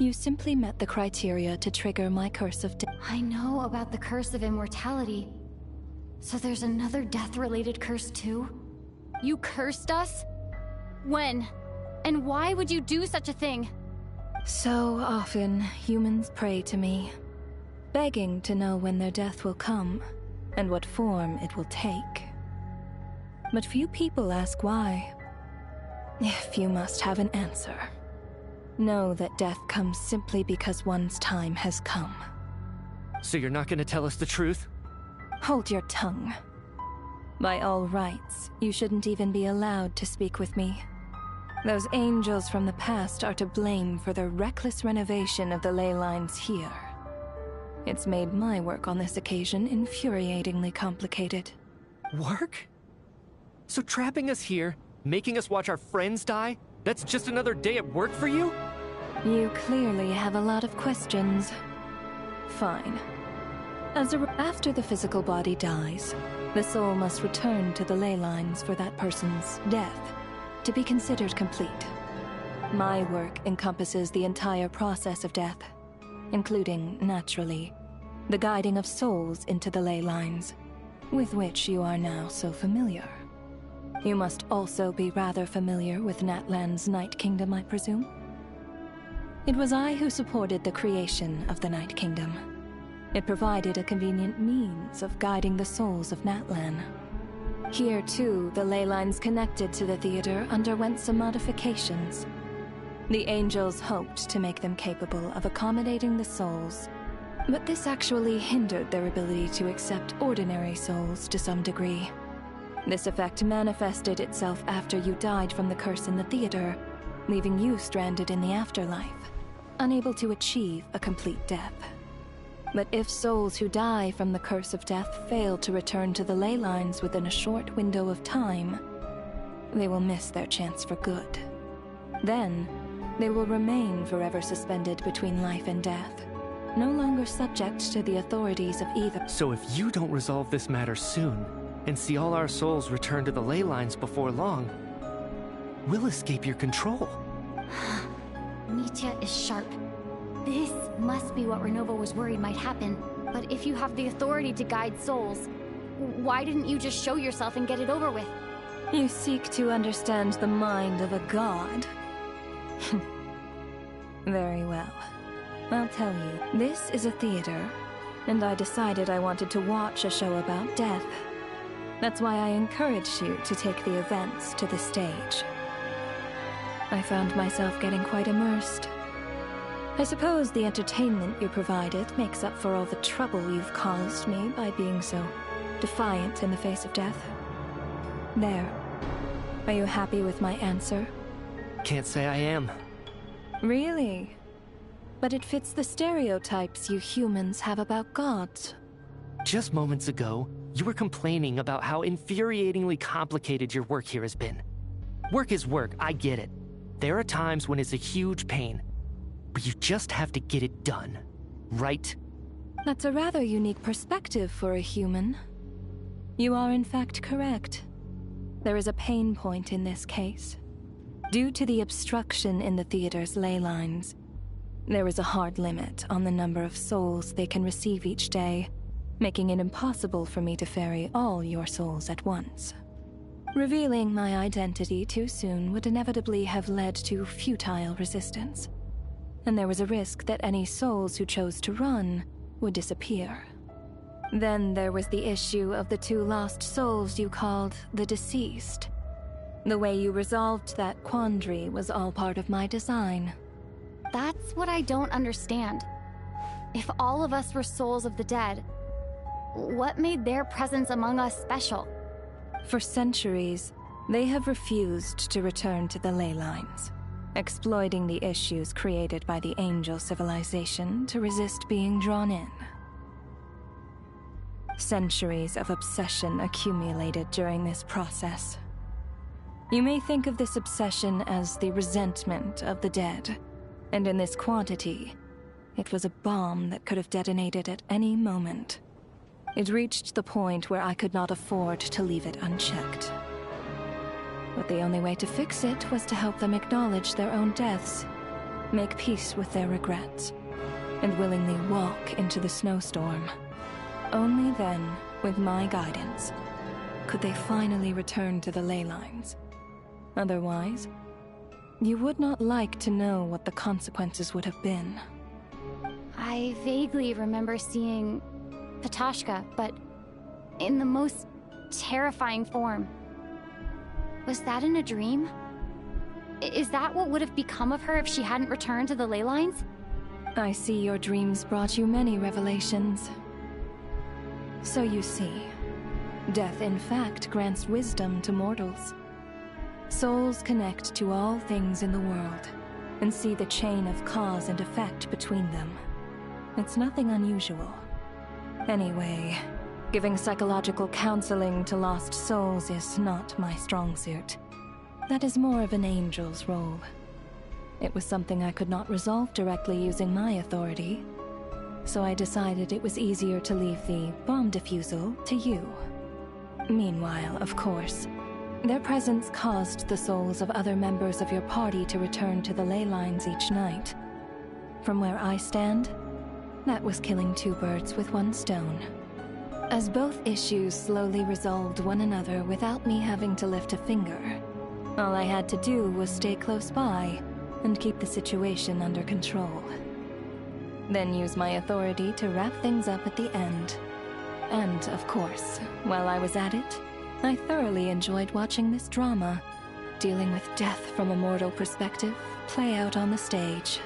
You simply met the criteria to trigger my curse of death. I know about the curse of immortality. So there's another death-related curse too? You cursed us? When? And why would you do such a thing? So often, humans pray to me, begging to know when their death will come, and what form it will take. But few people ask why. If you must have an answer, know that death comes simply because one's time has come. So you're not gonna tell us the truth? Hold your tongue. By all rights, you shouldn't even be allowed to speak with me. Those angels from the past are to blame for the reckless renovation of the ley lines here. It's made my work on this occasion infuriatingly complicated. Work? So trapping us here, making us watch our friends die, that's just another day at work for you? You clearly have a lot of questions. Fine. After the physical body dies, the soul must return to the ley lines for that person's death to be considered complete. My work encompasses the entire process of death, including, naturally, the guiding of souls into the ley lines, with which you are now so familiar. You must also be rather familiar with Natlan's Night Kingdom, I presume? It was I who supported the creation of the Night Kingdom. It provided a convenient means of guiding the souls of Natlan. Here, too, the ley lines connected to the theater underwent some modifications. The angels hoped to make them capable of accommodating the souls, but this actually hindered their ability to accept ordinary souls to some degree. This effect manifested itself after you died from the curse in the theater, leaving you stranded in the afterlife, unable to achieve a complete death. But if souls who die from the curse of death fail to return to the ley lines within a short window of time, they will miss their chance for good. Then, they will remain forever suspended between life and death, no longer subject to the authorities of either. So if you don't resolve this matter soon, and see all our souls return to the ley lines before long, we'll escape your control. Mitya is sharp. This must be what Renova was worried might happen. But if you have the authority to guide souls, why didn't you just show yourself and get it over with? You seek to understand the mind of a god. Very well. I'll tell you, this is a theater, and I decided I wanted to watch a show about death. That's why I encouraged you to take the events to the stage. I found myself getting quite immersed. I suppose the entertainment you provided makes up for all the trouble you've caused me by being so defiant in the face of death. There. Are you happy with my answer? Can't say I am. Really? But it fits the stereotypes you humans have about gods. Just moments ago, you were complaining about how infuriatingly complicated your work here has been. Work is work, I get it. There are times when it's a huge pain, but you just have to get it done, right? That's a rather unique perspective for a human. You are in fact correct. There is a pain point in this case. Due to the obstruction in the theater's ley lines, there is a hard limit on the number of souls they can receive each day, making it impossible for me to ferry all your souls at once. Revealing my identity too soon would inevitably have led to futile resistance, and there was a risk that any souls who chose to run would disappear. Then there was the issue of the 2 lost souls you called the deceased. The way you resolved that quandary was all part of my design. That's what I don't understand. If all of us were souls of the dead, what made their presence among us special? For centuries, they have refused to return to the ley lines, exploiting the issues created by the angel civilization to resist being drawn in. Centuries of obsession accumulated during this process. You may think of this obsession as the resentment of the dead, and in this quantity, it was a bomb that could have detonated at any moment. It reached the point where I could not afford to leave it unchecked. But the only way to fix it was to help them acknowledge their own deaths, make peace with their regrets, and willingly walk into the snowstorm. Only then, with my guidance, could they finally return to the ley lines. Otherwise, you would not like to know what the consequences would have been. I vaguely remember seeing Patoshka, but in the most terrifying form. Was that in a dream? Is that what would have become of her if she hadn't returned to the ley lines? I see your dreams brought you many revelations. So you see, death in fact grants wisdom to mortals. Souls connect to all things in the world and see the chain of cause and effect between them. It's nothing unusual. Anyway, giving psychological counseling to lost souls is not my strong suit. That is more of an angel's role. It was something I could not resolve directly using my authority, so I decided it was easier to leave the bomb defusal to you. Meanwhile, of course, their presence caused the souls of other members of your party to return to the ley lines each night. From where I stand, that was killing 2 birds with 1 stone. As both issues slowly resolved one another without me having to lift a finger, all I had to do was stay close by and keep the situation under control. Then use my authority to wrap things up at the end. And, of course, while I was at it, I thoroughly enjoyed watching this drama, dealing with death from a mortal perspective, play out on the stage.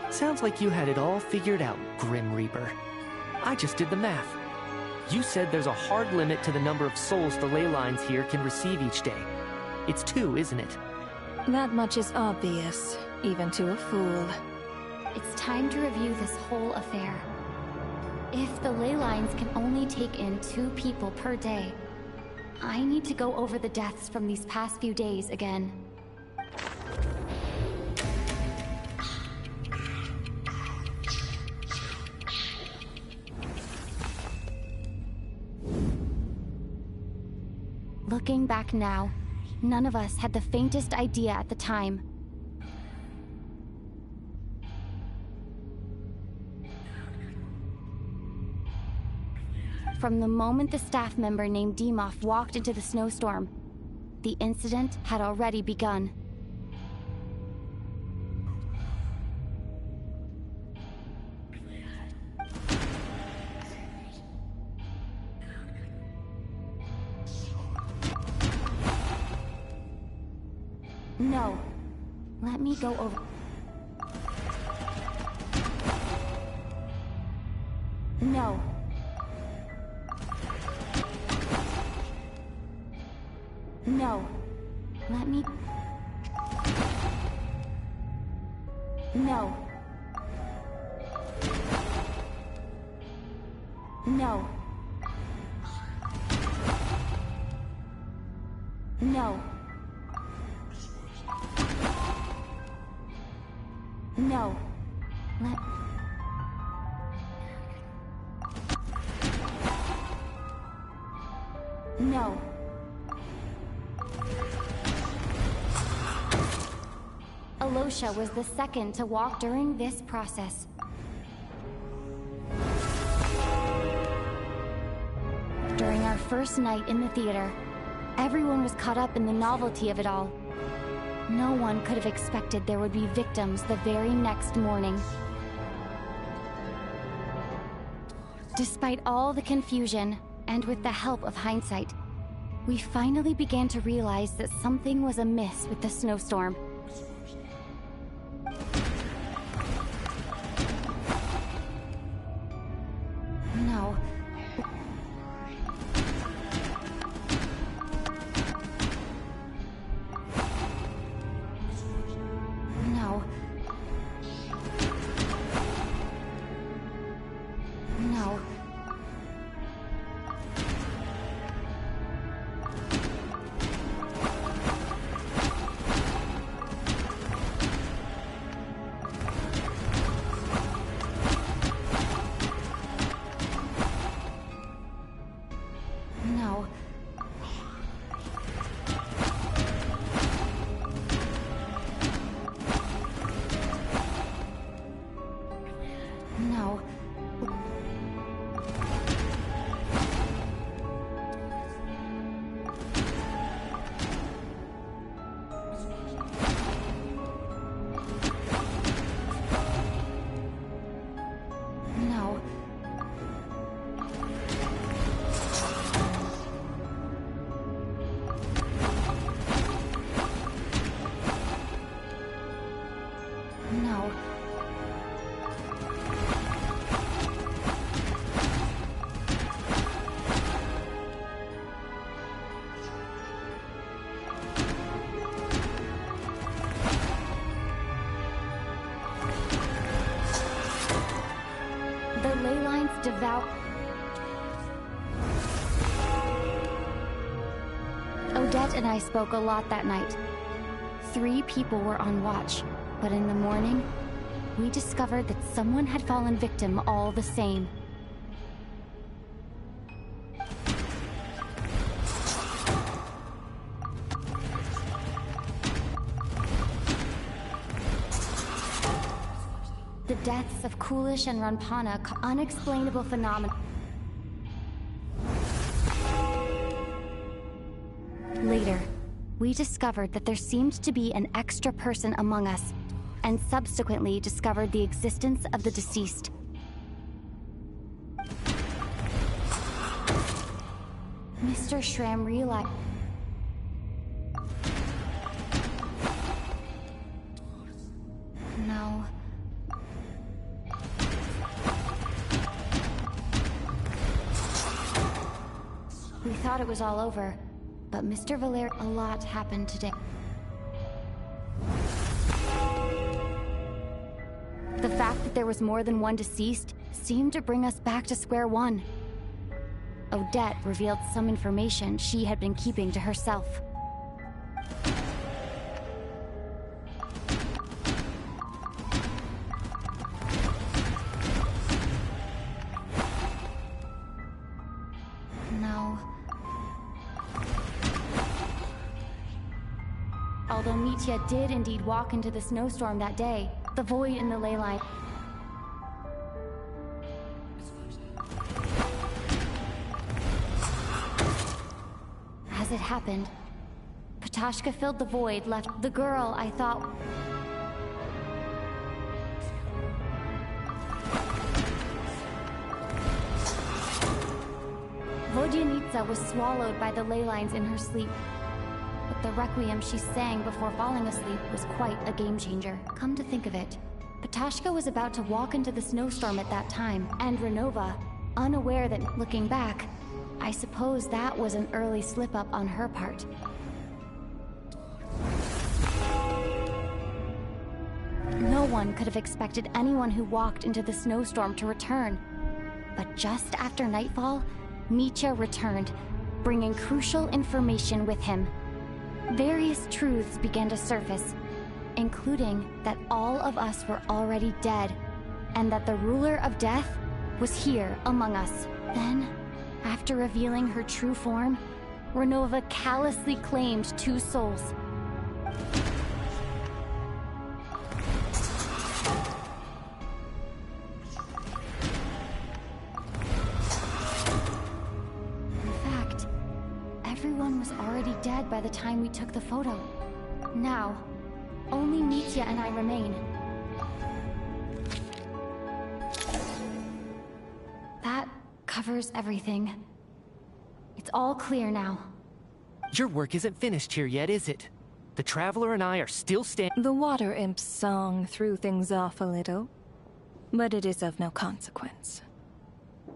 Sounds like you had it all figured out, Grim Reaper. I just did the math. You said there's a hard limit to the number of souls the ley lines here can receive each day. It's 2, isn't it? That much is obvious, even to a fool. It's time to review this whole affair. If the ley lines can only take in 2 people per day, I need to go over the deaths from these past few days again. Looking back now, none of us had the faintest idea at the time. From the moment the staff member named Dimov walked into the snowstorm, the incident had already begun. No. Let me go over... No. No. Let me... No. No. No. No. Let... No. Alosha was the second to walk during this process. During our first night in the theater, everyone was caught up in the novelty of it all. No one could have expected there would be victims the very next morning. Despite all the confusion, and with the help of hindsight, we finally began to realize that something was amiss with the snowstorm. No. No. No. No. No. No. No. The ley lines devour... Odette and I spoke a lot that night. 3 people were on watch, but in the morning, we discovered that someone had fallen victim all the same. The deaths of Coolish and Ranpana, unexplainable phenomena. Later, we discovered that there seemed to be an extra person among us, and subsequently discovered the existence of the deceased. Mr. Schramm realized... No. We thought it was all over, but Mr. Valer... A lot happened today. The fact that there was more than one deceased seemed to bring us back to square one. Odette revealed some information she had been keeping to herself. No. Although Mitya did indeed walk into the snowstorm that day, the void in the ley line... As it happened, Ptashka filled the void, left the girl I thought... Vodyanitsa was swallowed by the ley lines in her sleep. But the requiem she sang before falling asleep was quite a game changer. Come to think of it, Ptashka was about to walk into the snowstorm at that time, and Renova, unaware that, looking back, I suppose that was an early slip-up on her part. No one could have expected anyone who walked into the snowstorm to return. But just after nightfall, Mitya returned, bringing crucial information with him. Various truths began to surface, including that all of us were already dead, and that the ruler of death was here among us. Then, after revealing her true form, Renova callously claimed 2 souls. Everyone was already dead by the time we took the photo. Now, only Mitya and I remain. That covers everything. It's all clear now. Your work isn't finished here yet, is it? The Traveler and I are still standing. The Water Imp's song threw things off a little, but it is of no consequence.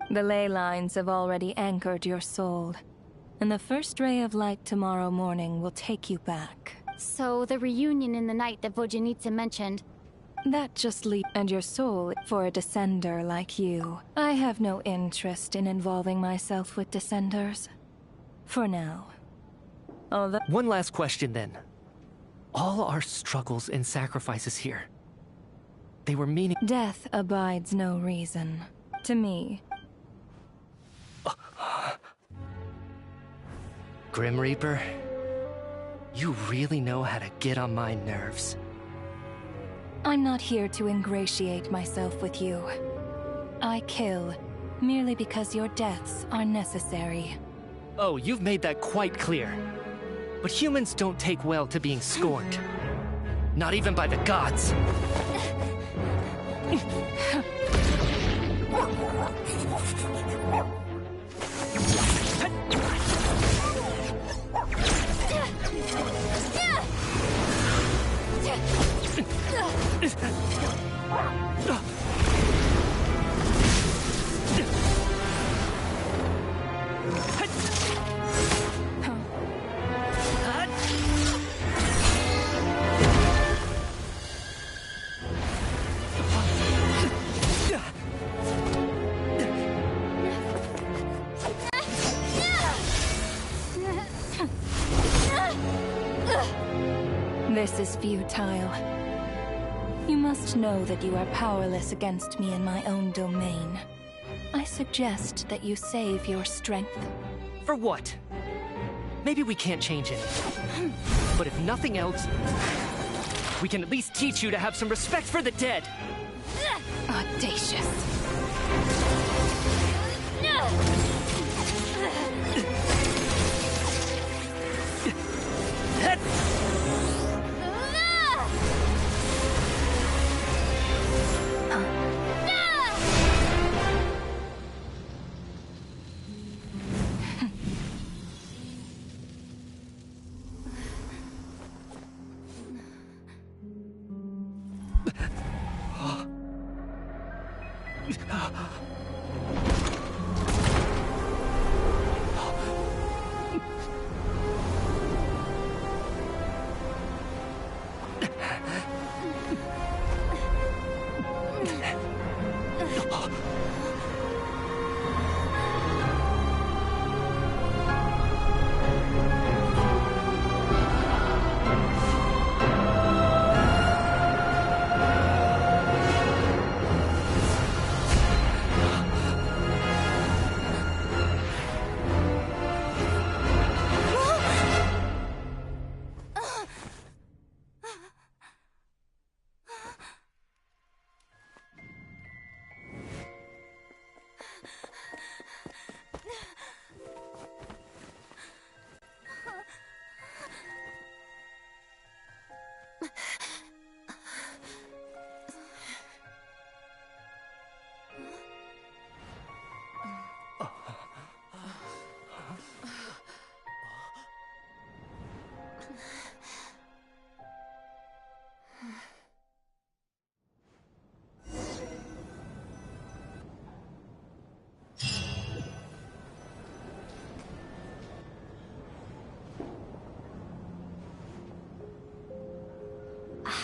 The ley lines have already anchored your soul, and the first ray of light tomorrow morning will take you back. So the reunion in the night that Vodyanitsa mentioned... That just and your soul for a descender like you. I have no interest in involving myself with descenders. For now. Although... One last question then. All our struggles and sacrifices here, they were meaning... Death abides no reason. To me. Grim Reaper, you really know how to get on my nerves. I'm not here to ingratiate myself with you. I kill merely because your deaths are necessary. Oh, you've made that quite clear. But humans don't take well to being scorned. Not even by the gods. This is futile. You must know that you are powerless against me in my own domain. I suggest that you save your strength. For what? Maybe we can't change it. But if nothing else, we can at least teach you to have some respect for the dead. Audacious.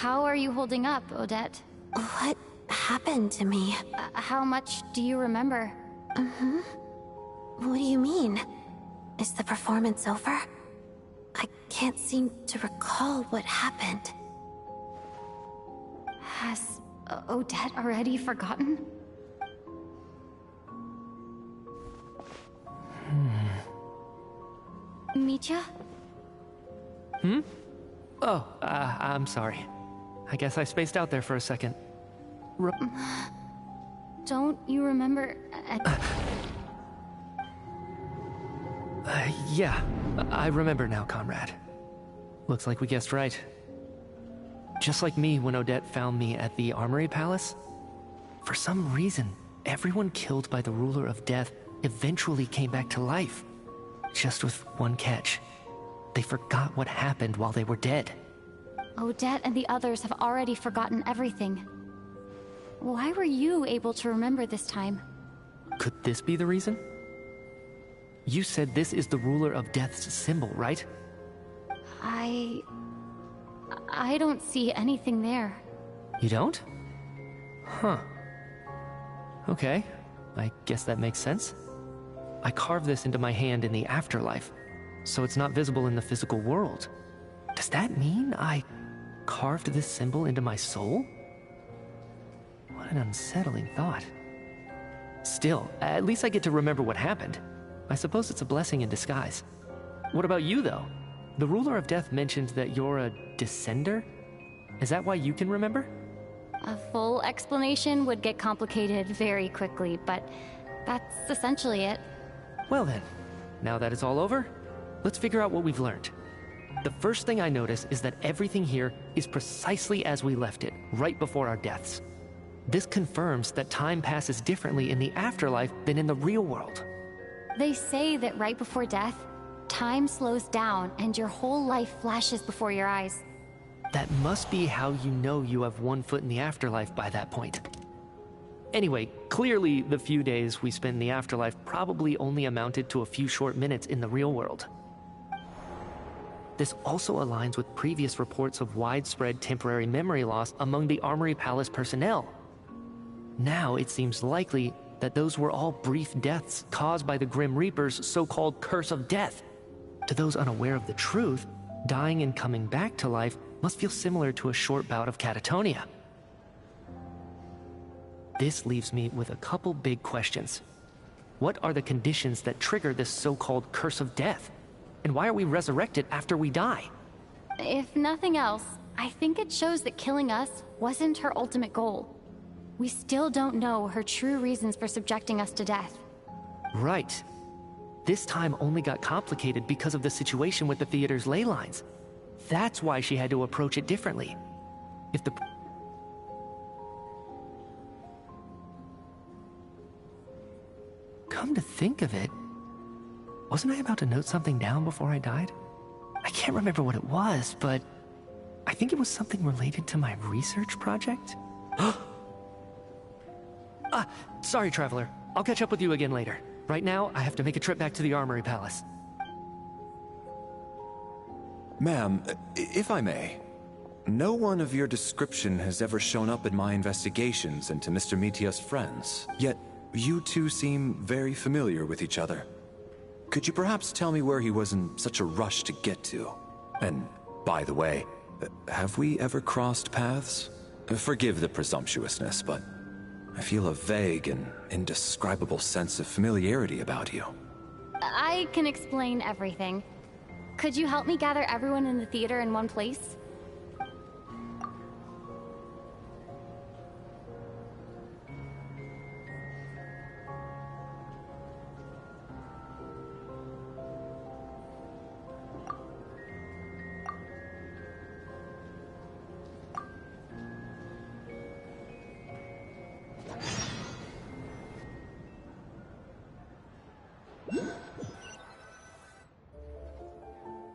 How are you holding up, Odette? What happened to me? How much do you remember? What do you mean? Is the performance over? I can't seem to recall what happened. Has Odette already forgotten? Mitya? Oh, I'm sorry. I guess I spaced out there for a second. Don't you remember... Yeah, I remember now, comrade. Looks like we guessed right. Just like me when Odette found me at the Armory Palace, for some reason, everyone killed by the Ruler of Death eventually came back to life. Just with one catch. They forgot what happened while they were dead. Odette and the others have already forgotten everything. Why were you able to remember this time? Could this be the reason? You said this is the Ruler of Death's symbol, right? I don't see anything there. You don't? Huh. Okay, I guess that makes sense. I carved this into my hand in the afterlife, so it's not visible in the physical world. Does that mean I carved this symbol into my soul? What an unsettling thought. Still, at least I get to remember what happened. I suppose it's a blessing in disguise. What about you, though? The Ruler of Death mentioned that you're a descender? Is that why you can remember? A full explanation would get complicated very quickly, but that's essentially it. Well then, now that it's all over, let's figure out what we've learned. The first thing I notice is that everything here is precisely as we left it, right before our deaths. This confirms that time passes differently in the afterlife than in the real world. They say that right before death, time slows down and your whole life flashes before your eyes. That must be how you know you have one foot in the afterlife by that point. Anyway, clearly the few days we spent in the afterlife probably only amounted to a few short minutes in the real world. This also aligns with previous reports of widespread temporary memory loss among the Armory Palace personnel. Now it seems likely that those were all brief deaths caused by the Grim Reaper's so-called curse of death. To those unaware of the truth, dying and coming back to life must feel similar to a short bout of catatonia. This leaves me with a couple big questions. What are the conditions that trigger this so-called curse of death? And why are we resurrected after we die? If nothing else, I think it shows that killing us wasn't her ultimate goal. We still don't know her true reasons for subjecting us to death. Right. This time only got complicated because of the situation with the theater's ley lines. That's why she had to approach it differently. If the... Come to think of it, wasn't I about to note something down before I died? I can't remember what it was, but I think it was something related to my research project. Sorry, Traveler. I'll catch up with you again later. Right now, I have to make a trip back to the Armory Palace. Ma'am, if I may, no one of your description has ever shown up in my investigations into Mr. Mitya's friends, yet you two seem very familiar with each other. Could you perhaps tell me where he was in such a rush to get to? And, by the way, have we ever crossed paths? Forgive the presumptuousness, but I feel a vague and indescribable sense of familiarity about you. I can explain everything. Could you help me gather everyone in the theater in one place?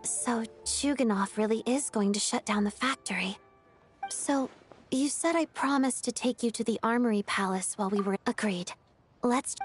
So, Chuganov really is going to shut down the factory. So, you said I promised to take you to the Armory Palace while we were... Agreed. Let's...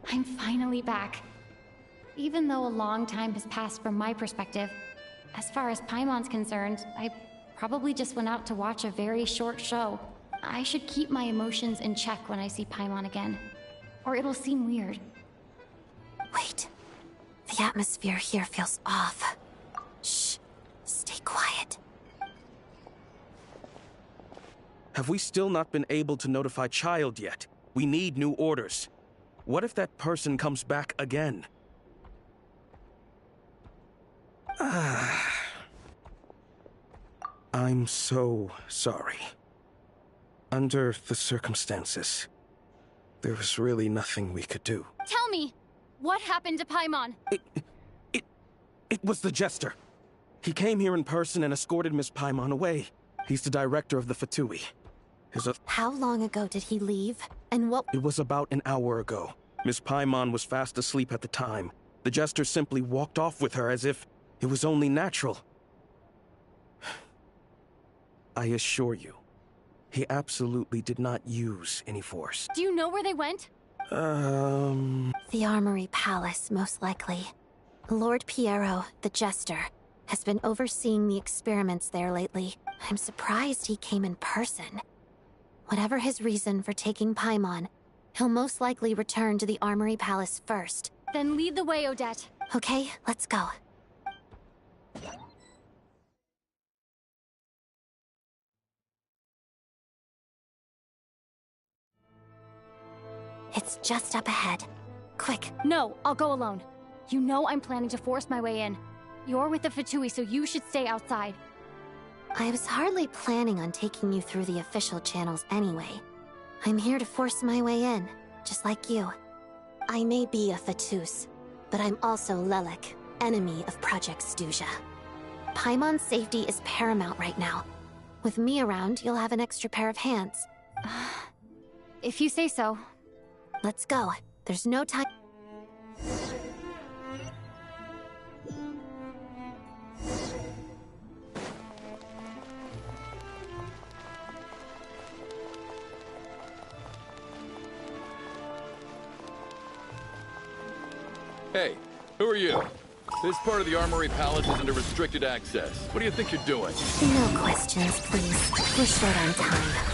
I'm finally back. Even though a long time has passed from my perspective, as far as Paimon's concerned, I probably just went out to watch a very short show. I should keep my emotions in check when I see Paimon again, or it'll seem weird. Wait. The atmosphere here feels off. Shh. Stay quiet. Have we still not been able to notify Child yet? We need new orders. What if that person comes back again? I'm so sorry. Under the circumstances, there was really nothing we could do. Tell me, what happened to Paimon? It was the Jester. He came here in person and escorted Miss Paimon away. He's the director of the Fatui. How long ago did he leave? And what— It was about an hour ago. Miss Paimon was fast asleep at the time. The Jester simply walked off with her as if it was only natural. I assure you, he absolutely did not use any force. Do you know where they went? The Armory Palace, most likely. Lord Piero, the Jester, has been overseeing the experiments there lately. I'm surprised he came in person. Whatever his reason for taking Paimon, he'll most likely return to the Armory Palace first. Then lead the way, Odette. Okay, let's go. It's just up ahead. Quick. No, I'll go alone. You know I'm planning to force my way in. You're with the Fatui, so you should stay outside. I was hardly planning on taking you through the official channels anyway. I'm here to force my way in, just like you. I may be a Fatus, but I'm also Lelek, enemy of Project Stuja. Paimon's safety is paramount right now. With me around, you'll have an extra pair of hands. If you say so. Let's go. There's no time. Hey, who are you? This part of the Armory Palace is under restricted access. What do you think you're doing? No questions, please. We're short on time.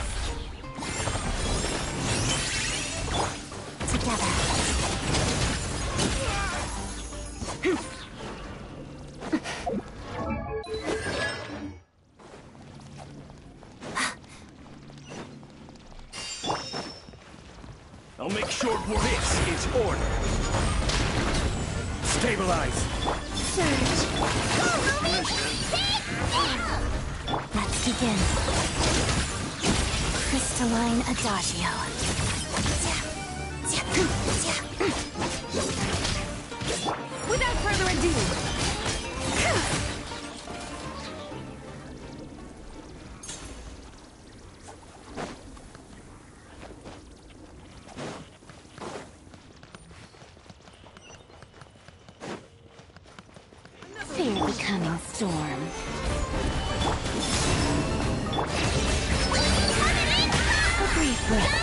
Together. I'll make short work. This is order. Stabilize. Let's begin. Crystalline Adagio. Without further ado. Fear becoming storm. A brief breath.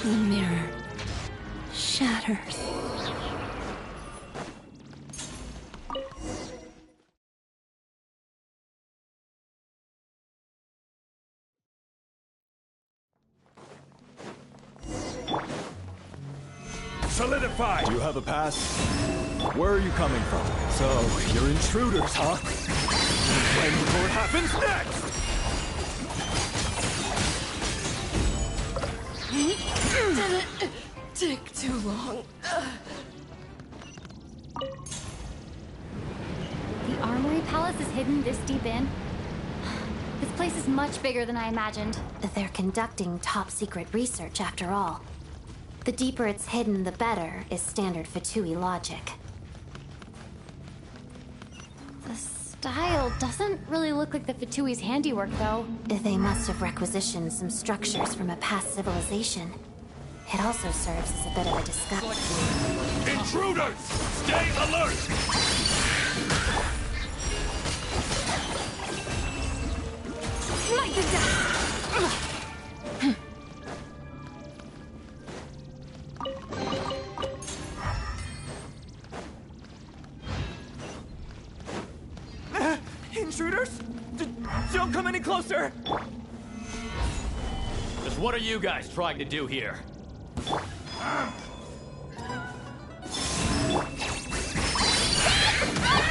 The mirror shatters. Solidify! Do you have a pass? Where are you coming from? So, you're intruders, huh? And what happens next? Did it take too long? The Armory Palace is hidden this deep in? This place is much bigger than I imagined. They're conducting top-secret research, after all. The deeper it's hidden, the better, is standard Fatui logic. The style doesn't really look like the Fatui's handiwork, though. They must have requisitioned some structures from a past civilization. It also serves as a bit of a disguise. Intruders! Stay alert! Intruders? Don't come any closer! Just what are you guys trying to do here?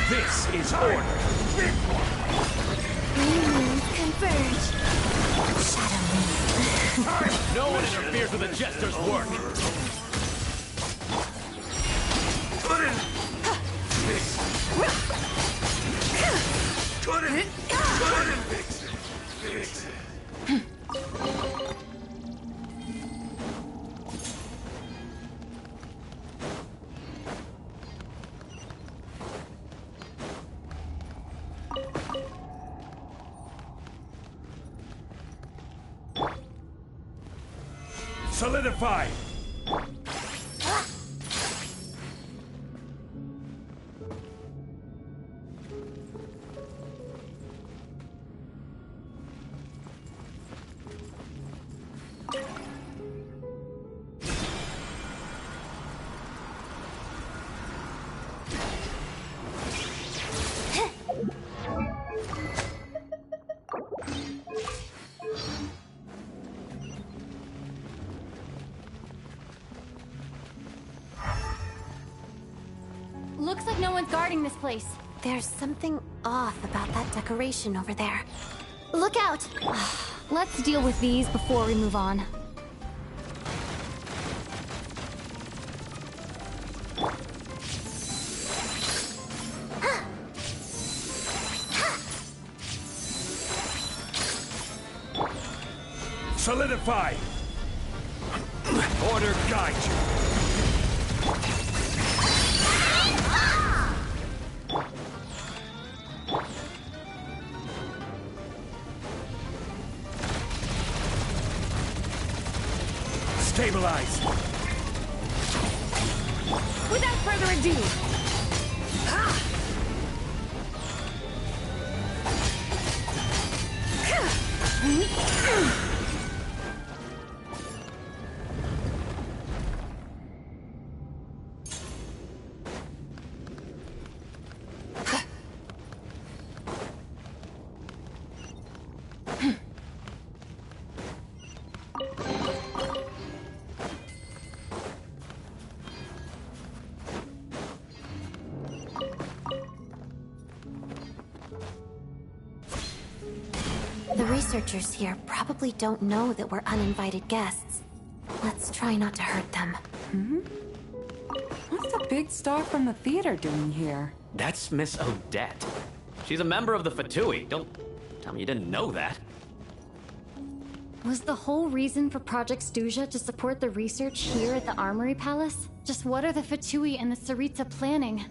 This is order. Converge. No one interferes with the Jester's work. Solidify! Looks like no one's guarding this place. There's something off about that decoration over there. Look out! Let's deal with these before we move on. Solidify! Order guide you! Stabilize! Without further ado, The researchers here probably don't know that we're uninvited guests. Let's try not to hurt them. What's the big star from the theater doing here? That's Miss Odette. She's a member of the Fatui. Don't tell me you didn't know that. Was the whole reason for Project Stuja to support the research here at the Armory Palace? Just what are the Fatui and the Tsaritsa planning?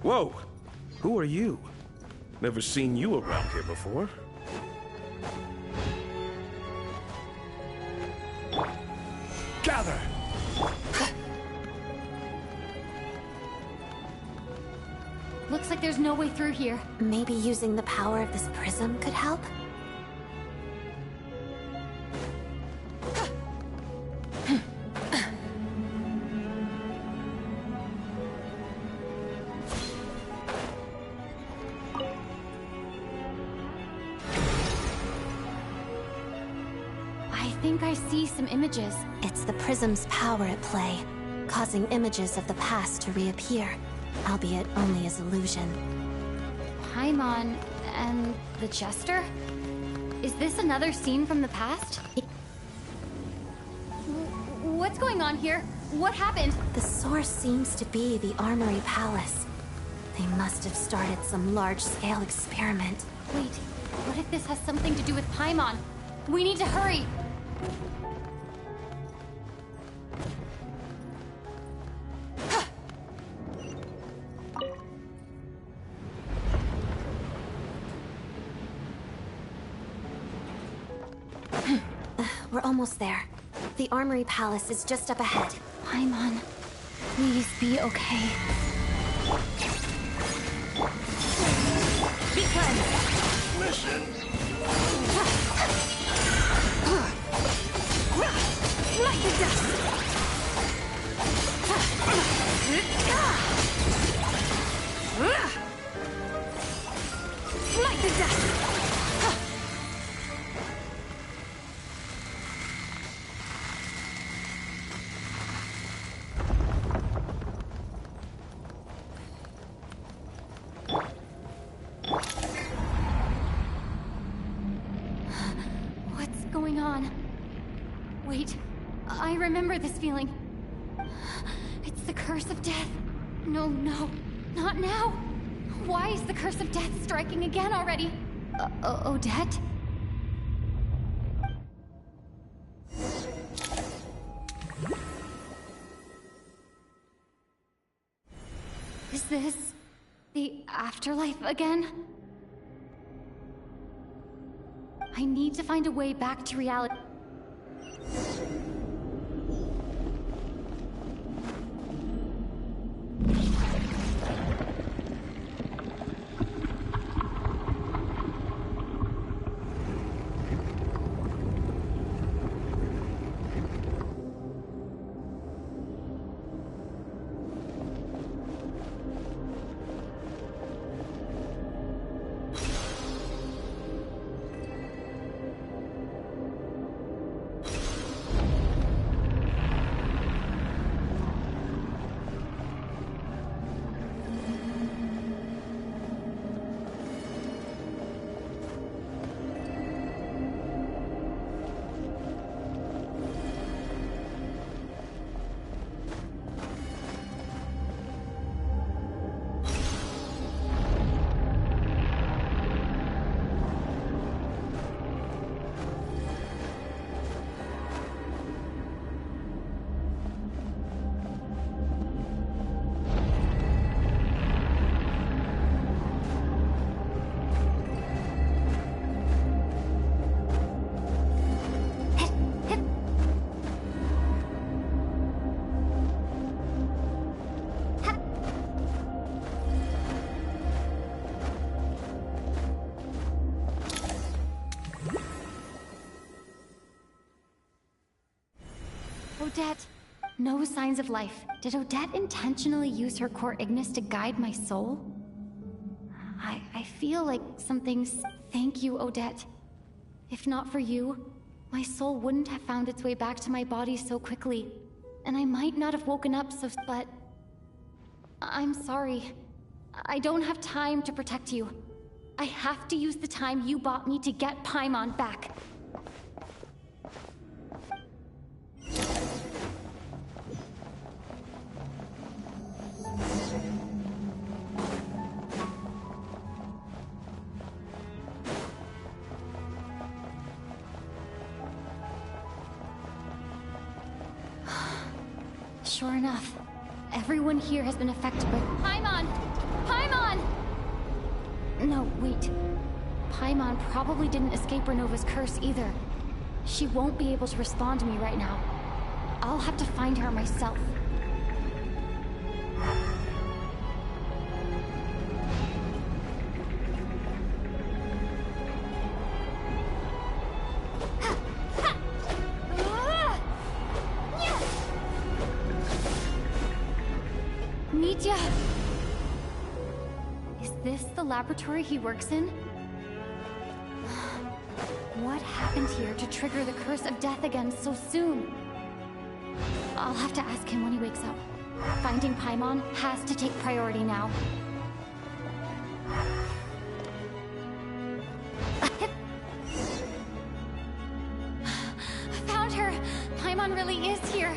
Whoa! Who are you? Never seen you around here before. Gather! Looks like there's no way through here. Maybe using the power of this prism could help? I think I see some images. It's the prism's power at play, causing images of the past to reappear, albeit only as illusion. Paimon and the Jester? Is this another scene from the past? What's going on here? What happened? The source seems to be the Armory Palace. They must have started some large-scale experiment. Wait, what if this has something to do with Paimon? We need to hurry! We're almost there. The Armory Palace is just up ahead. Paimon, please be okay. Mission! Light the dust! Light the dust! What's going on? Wait, I remember this feeling. It's the curse of death. No, not now. Why is the curse of death striking again already? Odette? Is this the afterlife again? I need to find a way back to reality. Odette! No signs of life. Did Odette intentionally use her core Ignis to guide my soul? I feel like something's... Thank you, Odette. If not for you, my soul wouldn't have found its way back to my body so quickly. And I might not have woken up so... But... I'm sorry. I don't have time to protect you. I have to use the time you bought me to get Paimon back. Sure enough, everyone here has been affected by... Paimon! Paimon! No, wait. Paimon probably didn't escape Renova's curse either. She won't be able to respond to me right now. I'll have to find her myself. Mitya! Is this the laboratory he works in? What happened here to trigger the curse of death again so soon? I'll have to ask him when he wakes up. Finding Paimon has to take priority now. I found her! Paimon really is here!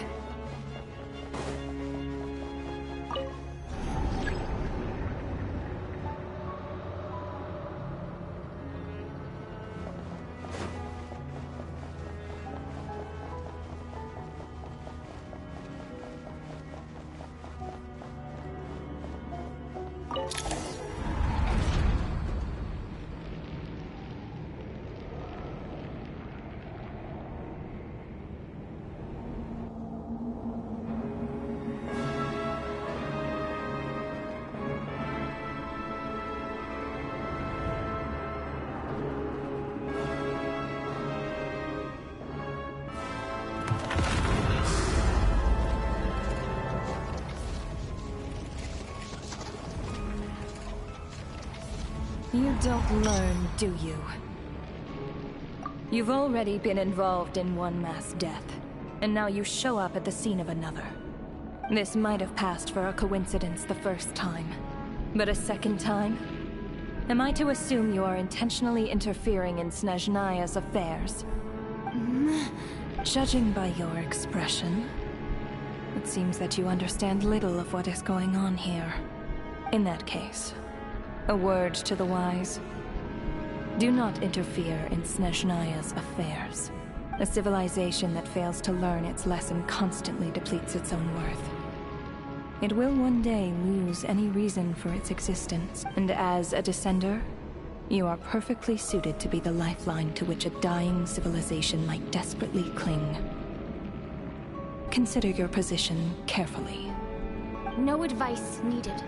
You don't learn, do you? You've already been involved in one mass death, and now you show up at the scene of another. This might have passed for a coincidence the first time, but a second time? Am I to assume you are intentionally interfering in Snezhnaya's affairs? Judging by your expression, it seems that you understand little of what is going on here. In that case, a word to the wise. Do not interfere in Snezhnaya's affairs. A civilization that fails to learn its lesson constantly depletes its own worth. It will one day lose any reason for its existence, and as a descender, you are perfectly suited to be the lifeline to which a dying civilization might desperately cling. Consider your position carefully. No advice needed.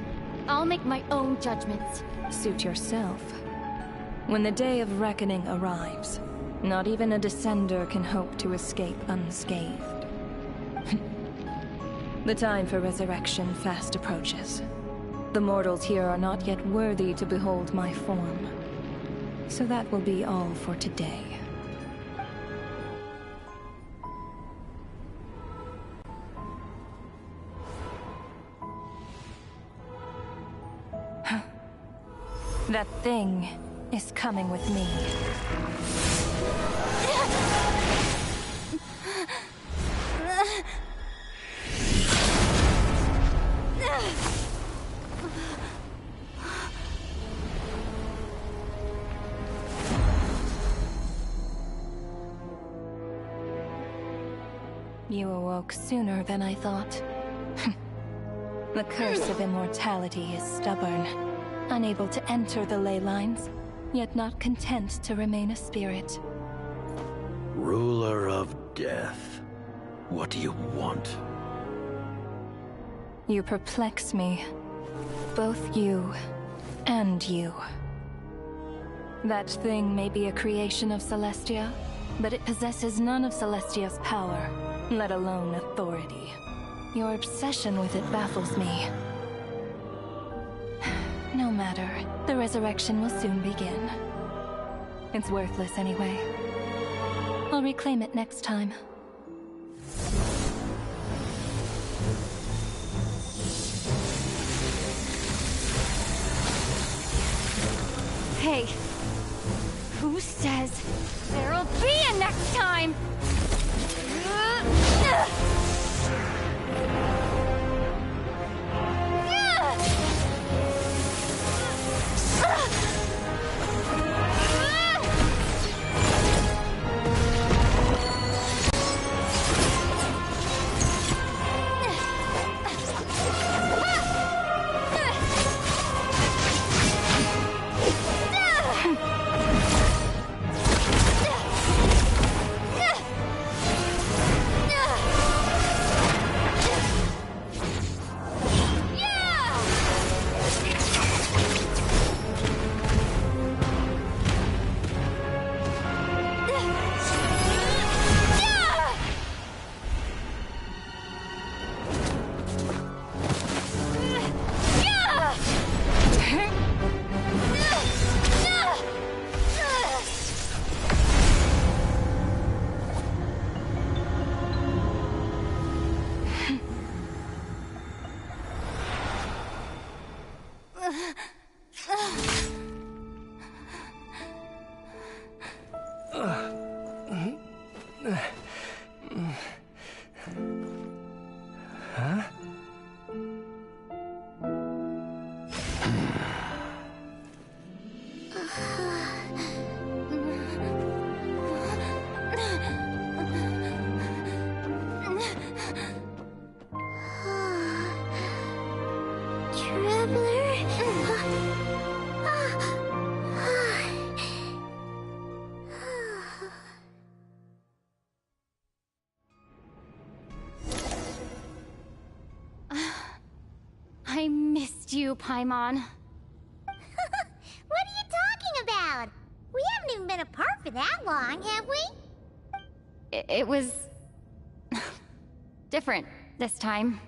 I'll make my own judgments. Suit yourself. When the day of reckoning arrives, not even a descender can hope to escape unscathed. The time for resurrection fast approaches. The mortals here are not yet worthy to behold my form. So that will be all for today. That thing is coming with me. You awoke sooner than I thought. The curse of immortality is stubborn, unable to enter the ley lines, yet not content to remain a spirit. Ruler of death, what do you want? You perplex me. Both you and you. That thing may be a creation of Celestia, but it possesses none of Celestia's power, let alone authority. Your obsession with it baffles me. No matter, the resurrection will soon begin. It's worthless anyway. I'll reclaim it next time. Hey, who says there'll be a next time? Huh? I missed you, Paimon. What are you talking about? We haven't even been apart for that long, have we? It was... different this time.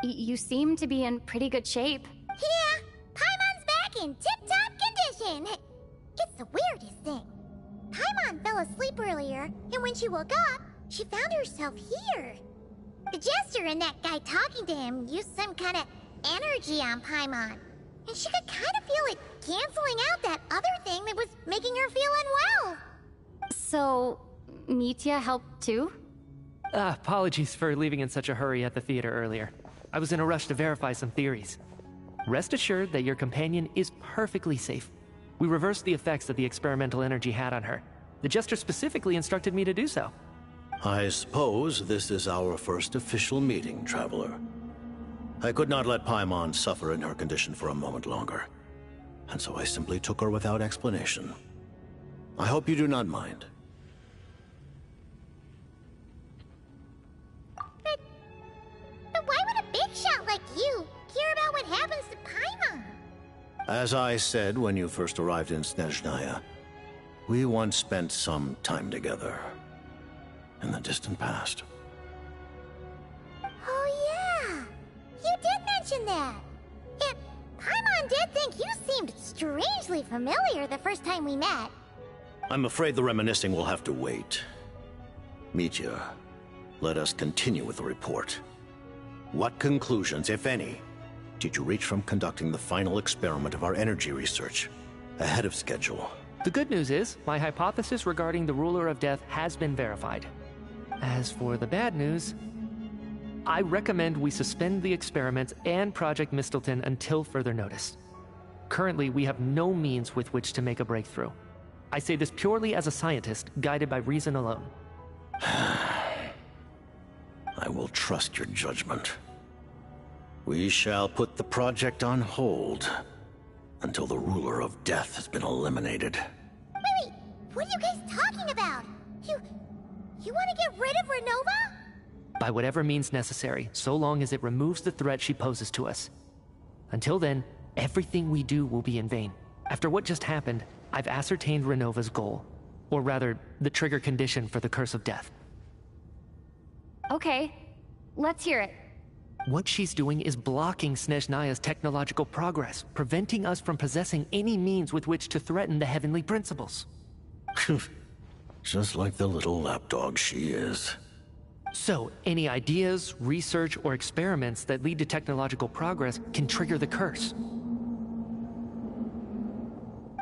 You seem to be in pretty good shape. Yeah, Paimon's back in tip-top in. It's the weirdest thing. Paimon fell asleep earlier, and when she woke up, she found herself here. The Jester and that guy talking to him used some kind of energy on Paimon, and she could kind of feel it canceling out that other thing that was making her feel unwell. So, Mitya helped too? Apologies for leaving in such a hurry at the theater earlier. I was in a rush to verify some theories. Rest assured that your companion is perfectly safe. We reversed the effects that the experimental energy had on her. The Jester specifically instructed me to do so. I suppose this is our first official meeting, Traveler. I could not let Paimon suffer in her condition for a moment longer, and so I simply took her without explanation. I hope you do not mind. But why would a big shot like you care about what happens to Paimon? As I said when you first arrived in Snezhnaya, we once spent some time together. In the distant past. Oh yeah! You did mention that! Yet, Paimon did think you seemed strangely familiar the first time we met. I'm afraid the reminiscing will have to wait. Mitya, let us continue with the report. What conclusions, if any, did you reach from conducting the final experiment of our energy research ahead of schedule? The good news is, my hypothesis regarding the Ruler of Death has been verified. As for the bad news, I recommend we suspend the experiments and Project Mistleton until further notice. Currently, we have no means with which to make a breakthrough. I say this purely as a scientist, guided by reason alone. I will trust your judgment. We shall put the project on hold until the Ruler of Death has been eliminated. Wait, what are you guys talking about? You want to get rid of Renova? By whatever means necessary, so long as it removes the threat she poses to us. Until then, everything we do will be in vain. After what just happened, I've ascertained Renova's goal. Or rather, the trigger condition for the Curse of Death. Okay, let's hear it. What she's doing is blocking Snezhnaya's technological progress, preventing us from possessing any means with which to threaten the heavenly principles. Just like the little lapdog she is. So, any ideas, research, or experiments that lead to technological progress can trigger the curse.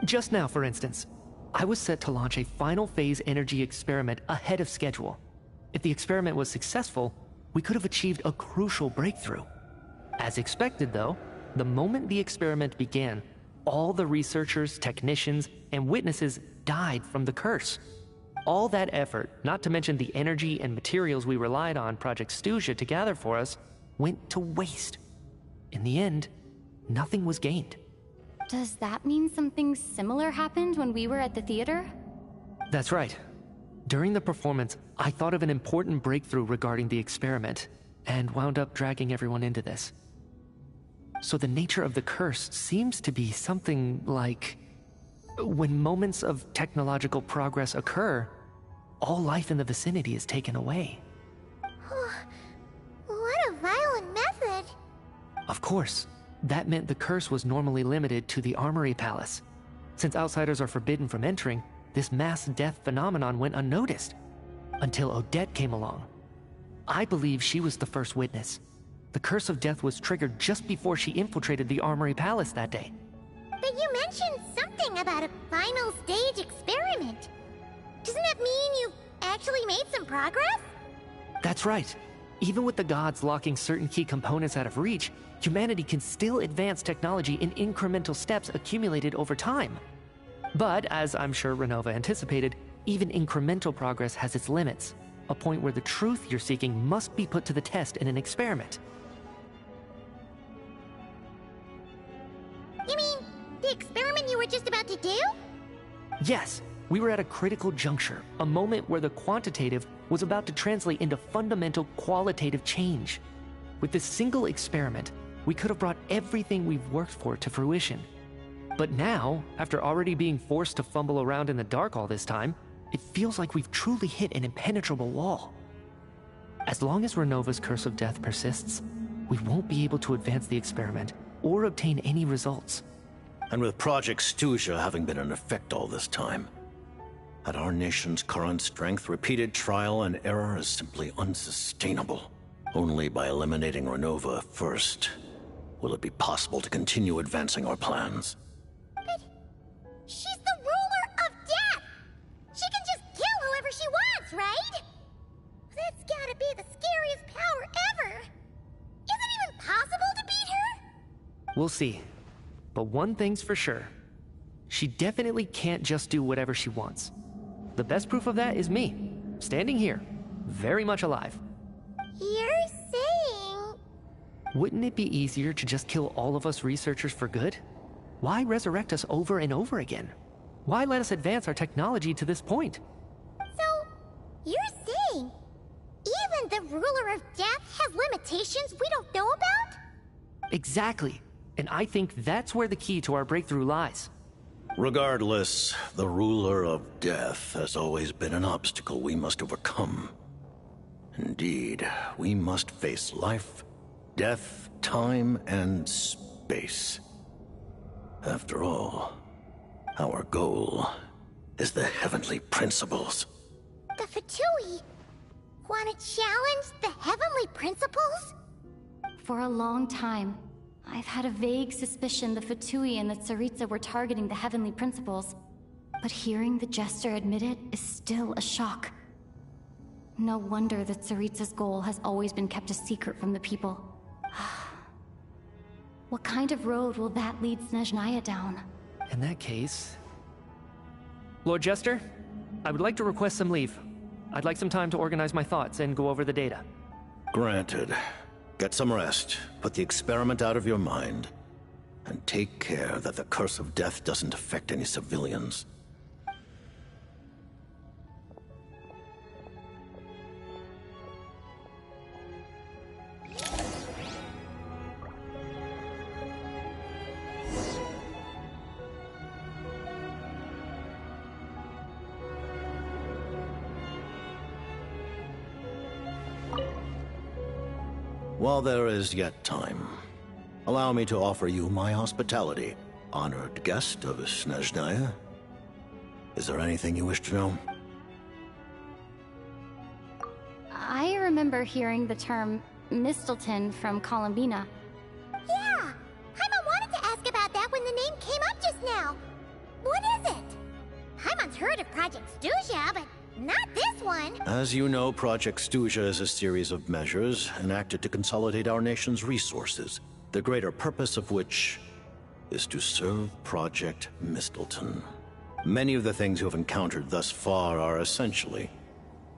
Just now, for instance, I was set to launch a final phase energy experiment ahead of schedule. If the experiment was successful, we could have achieved a crucial breakthrough. As expected, though, the moment the experiment began, all the researchers, technicians, and witnesses died from the curse. All that effort, not to mention the energy and materials we relied on Project Stuja to gather for us, went to waste. In the end, nothing was gained. Does that mean something similar happened when we were at the theater? That's right. During the performance, I thought of an important breakthrough regarding the experiment, and wound up dragging everyone into this. So the nature of the curse seems to be something like... when moments of technological progress occur, all life in the vicinity is taken away. What a violent method! Of course, that meant the curse was normally limited to the Armory Palace. Since outsiders are forbidden from entering, this mass death phenomenon went unnoticed. Until Odette came along. I believe she was the first witness. The Curse of Death was triggered just before she infiltrated the Armory Palace that day. But you mentioned something about a final stage experiment. Doesn't that mean you've actually made some progress? That's right. Even with the gods locking certain key components out of reach, humanity can still advance technology in incremental steps accumulated over time. But, as I'm sure Renova anticipated, even incremental progress has its limits, a point where the truth you're seeking must be put to the test in an experiment. You mean, the experiment you were just about to do? Yes, we were at a critical juncture, a moment where the quantitative was about to translate into fundamental qualitative change. With this single experiment, we could have brought everything we've worked for to fruition. But now, after already being forced to fumble around in the dark all this time, it feels like we've truly hit an impenetrable wall. As long as Renova's Curse of Death persists, we won't be able to advance the experiment or obtain any results. And with Project Stuja having been in effect all this time, at our nation's current strength, repeated trial and error is simply unsustainable. Only by eliminating Renova first will it be possible to continue advancing our plans. But she's the ruler of death! She can just kill whoever she wants, right? That's gotta be the scariest power ever! Is it even possible to beat her? We'll see. But one thing's for sure. She definitely can't just do whatever she wants. The best proof of that is me, standing here, very much alive. You're saying... Wouldn't it be easier to just kill all of us researchers for good? Why resurrect us over and over again? Why let us advance our technology to this point? So, you're saying even the ruler of death has limitations we don't know about? Exactly. And I think that's where the key to our breakthrough lies. Regardless, the ruler of death has always been an obstacle we must overcome. Indeed, we must face life, death, time, and space. After all, our goal is the heavenly principles. The Fatui want to challenge the heavenly principles? For a long time, I've had a vague suspicion the Fatui and the Tsaritsa were targeting the heavenly principles. But hearing the Jester admit it is still a shock. No wonder the Tsaritsa's goal has always been kept a secret from the people. What kind of road will that lead Snezhnaya down? In that case... Lord Jester, I would like to request some leave. I'd like some time to organize my thoughts and go over the data. Granted. Get some rest, put the experiment out of your mind, and take care that the curse of death doesn't affect any civilians. While there is yet time, allow me to offer you my hospitality, honored guest of Snezhnaya. Is there anything you wish to know? I remember hearing the term Mistelton from Columbina. Yeah! Paimon wanted to ask about that when the name came up just now. What is it? Paimon's heard of Project Stuja, but not this one. As you know, Project Stuja is a series of measures enacted to consolidate our nation's resources, the greater purpose of which is to serve Project Mistelton. Many of the things you have encountered thus far are essentially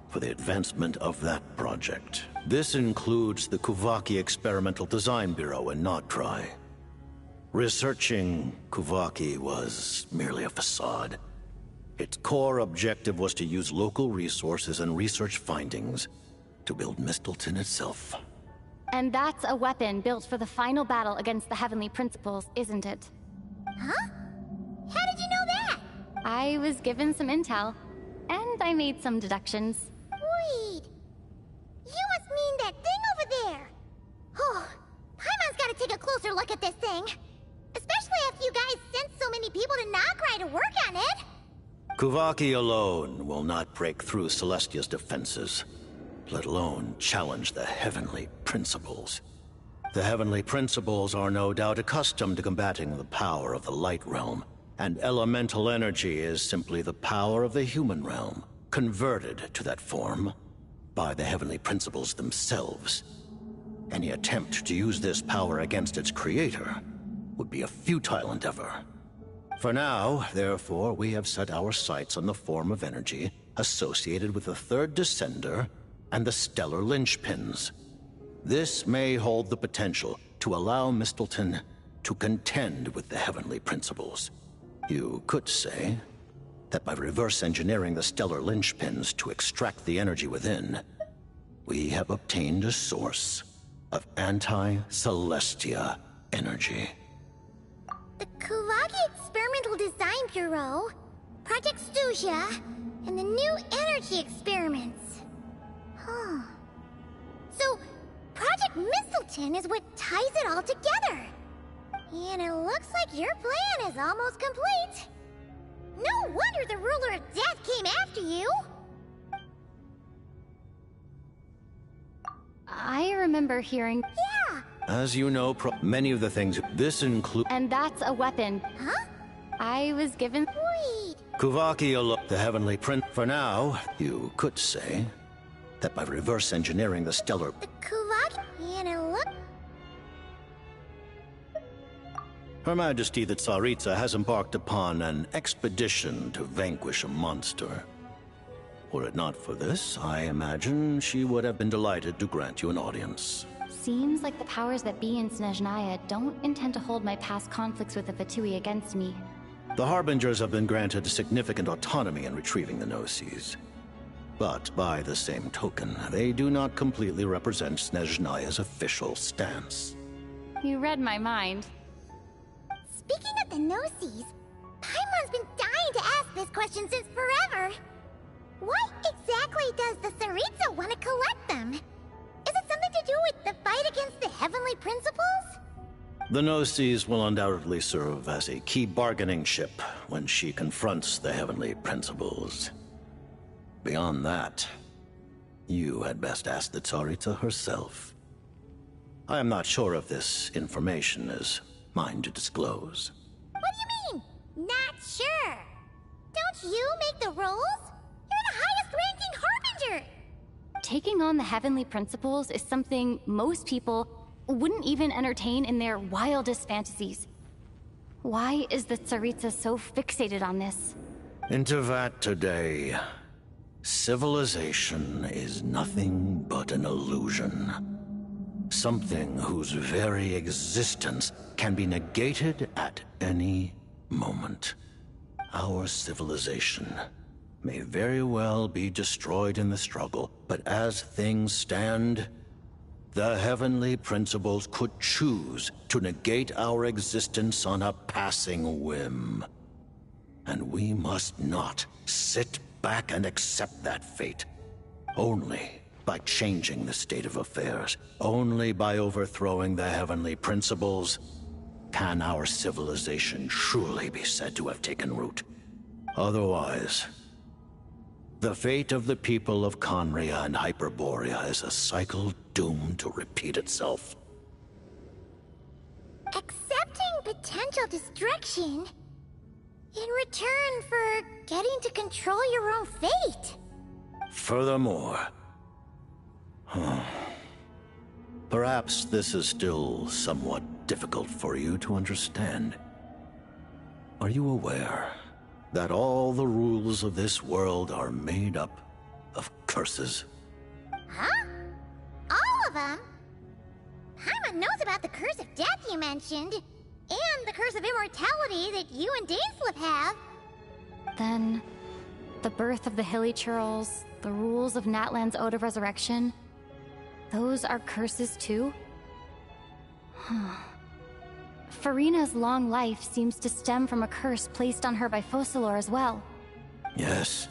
for the advancement of that project. This includes the Kuvaki Experimental Design Bureau in Notdry. Researching Kuvaki was merely a facade. Its core objective was to use local resources and research findings to build Mistelton itself. And that's a weapon built for the final battle against the Heavenly Principles, isn't it? Huh? How did you know that? I was given some intel, and I made some deductions. Wait. You must mean that thing over there. Oh, Paimon's gotta take a closer look at this thing. Especially after you guys sent so many people to Notdry to work on it. Kuvaki alone will not break through Celestia's defenses, let alone challenge the Heavenly Principles. The Heavenly Principles are no doubt accustomed to combating the power of the Light Realm, and elemental energy is simply the power of the human realm, converted to that form by the Heavenly Principles themselves. Any attempt to use this power against its creator would be a futile endeavor. For now, therefore, we have set our sights on the form of energy associated with the Third Descender and the Stellar Linchpins. This may hold the potential to allow Mistelton to contend with the Heavenly Principles. You could say that by reverse engineering the Stellar Linchpins to extract the energy within, we have obtained a source of anti-Celestia energy. The Kuvaki Experimental Design Bureau, Project Stuja, and the new energy experiments. Huh. So, Project Mistelton is what ties it all together. And it looks like your plan is almost complete. No wonder the ruler of death came after you. I remember hearing... Yeah. As you know, many of the things this include... And that's a weapon. Huh? I was given... Wait. Kuvaki, the Heavenly Prince. For now, you could say that by reverse engineering the stellar... The Kuvaki? And it look... Her Majesty the Tsaritsa has embarked upon an expedition to vanquish a monster. Were it not for this, I imagine she would have been delighted to grant you an audience. Seems like the powers that be in Snezhnaya don't intend to hold my past conflicts with the Fatui against me. The Harbingers have been granted significant autonomy in retrieving the Gnosis. But by the same token, they do not completely represent Snezhnaya's official stance. You read my mind. Speaking of the Gnosis, Paimon's been dying to ask this question since forever. Why exactly does the Tsaritsa want to collect them? Is it something to do with the fight against the Heavenly Principles? The Gnosis will undoubtedly serve as a key bargaining chip when she confronts the Heavenly Principles. Beyond that, you had best ask the Tsaritsa herself. I am not sure if this information is mine to disclose. What do you mean, not sure? Don't you make the rules? You're the highest-ranking Harbinger! Taking on the Heavenly Principles is something most people wouldn't even entertain in their wildest fantasies. Why is the Tsaritsa so fixated on this? In Tevat today, civilization is nothing but an illusion. Something whose very existence can be negated at any moment. Our civilization may very well be destroyed in the struggle, but as things stand, the Heavenly Principles could choose to negate our existence on a passing whim. And we must not sit back and accept that fate. Only by changing the state of affairs, only by overthrowing the Heavenly Principles, can our civilization truly be said to have taken root. Otherwise, the fate of the people of Conria and Hyperborea is a cycle doomed to repeat itself. Accepting potential destruction in return for getting to control your own fate. Furthermore, perhaps this is still somewhat difficult for you to understand. Are you aware that all the rules of this world are made up of curses? Huh? All of them? Paimon knows about the curse of death you mentioned, and the curse of immortality that you and Dainsleif have. Then, the birth of the Hilly Churls, the rules of Natlan's Ode of Resurrection, those are curses too? Farina's long life seems to stem from a curse placed on her by Focalor as well. Yes.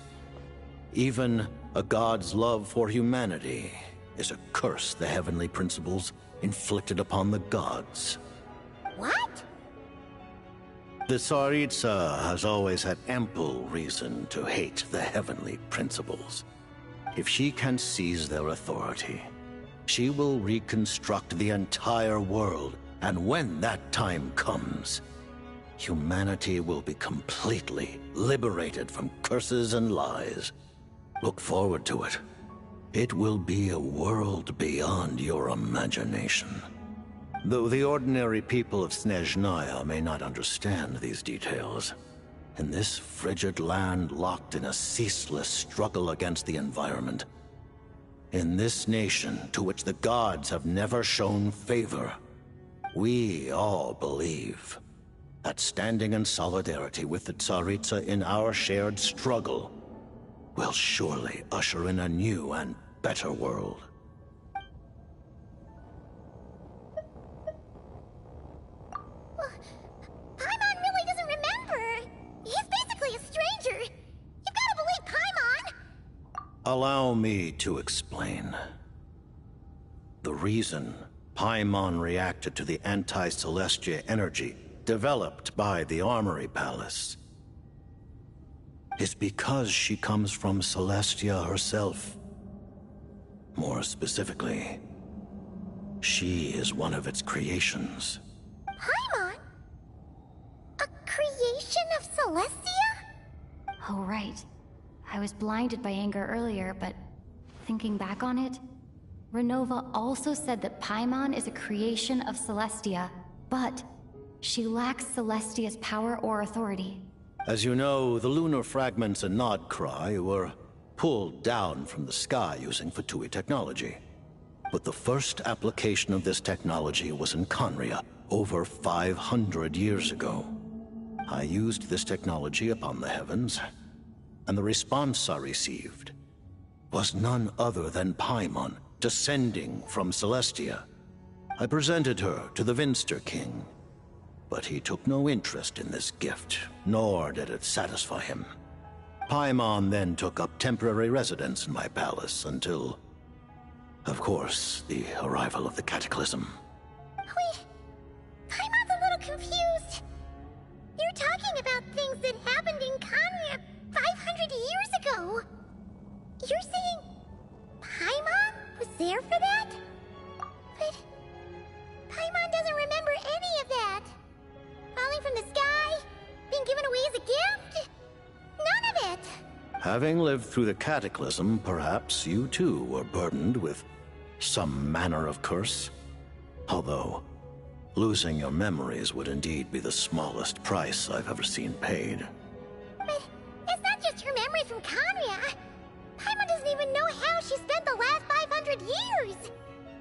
Even a god's love for humanity is a curse the Heavenly Principles inflicted upon the gods. What? The Tsaritsa has always had ample reason to hate the Heavenly Principles. If she can seize their authority, she will reconstruct the entire world, and when that time comes, humanity will be completely liberated from curses and lies. Look forward to it. It will be a world beyond your imagination. Though the ordinary people of Snezhnaya may not understand these details, in this frigid land locked in a ceaseless struggle against the environment, in this nation to which the gods have never shown favor, we all believe that standing in solidarity with the Tsaritsa in our shared struggle will surely usher in a new and better world. Paimon really doesn't remember. He's basically a stranger. You've got to believe Paimon. Allow me to explain. The reason Paimon reacted to the anti-Celestia energy developed by the Armory Palace. It's because she comes from Celestia herself. More specifically, she is one of its creations. Paimon? A creation of Celestia? Oh, right. I was blinded by anger earlier, but thinking back on it, Renova also said that Paimon is a creation of Celestia, but she lacks Celestia's power or authority. As you know, the lunar fragments in Nodcry were pulled down from the sky using Fatui technology. But the first application of this technology was in Conria, over 500 years ago. I used this technology upon the heavens, and the response I received was none other than Paimon, descending from Celestia. I presented her to the Vinster King, but he took no interest in this gift, nor did it satisfy him. Paimon then took up temporary residence in my palace until, of course, the arrival of the Cataclysm. Wait, Paimon's a little confused. You're talking about things that happened in Conria 500 years ago. You're saying Paimon was there for that? But Paimon doesn't remember any of that. Falling from the sky? Being given away as a gift? None of it! Having lived through the Cataclysm, perhaps you too were burdened with some manner of curse. Although, losing your memories would indeed be the smallest price I've ever seen paid. But it's not just her memories from Conria. Paimon doesn't even know how she spent the last 500 years.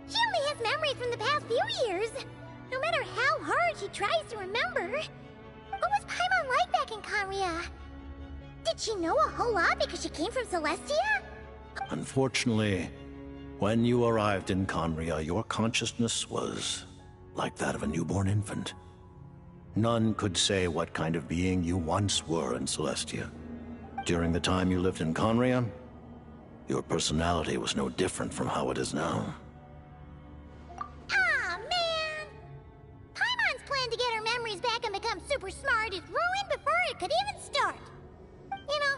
She only has memories from the past few years. No matter how hard she tries to remember. What was Paimon like back in Conria? Did she know a whole lot because she came from Celestia? Unfortunately, when you arrived in Conria, your consciousness was like that of a newborn infant. None could say what kind of being you once were in Celestia. During the time you lived in Conria, your personality was no different from how it is now. Aw, man! Paimon's plan to get her memories back and become super smart is ruined before it could even start. You know,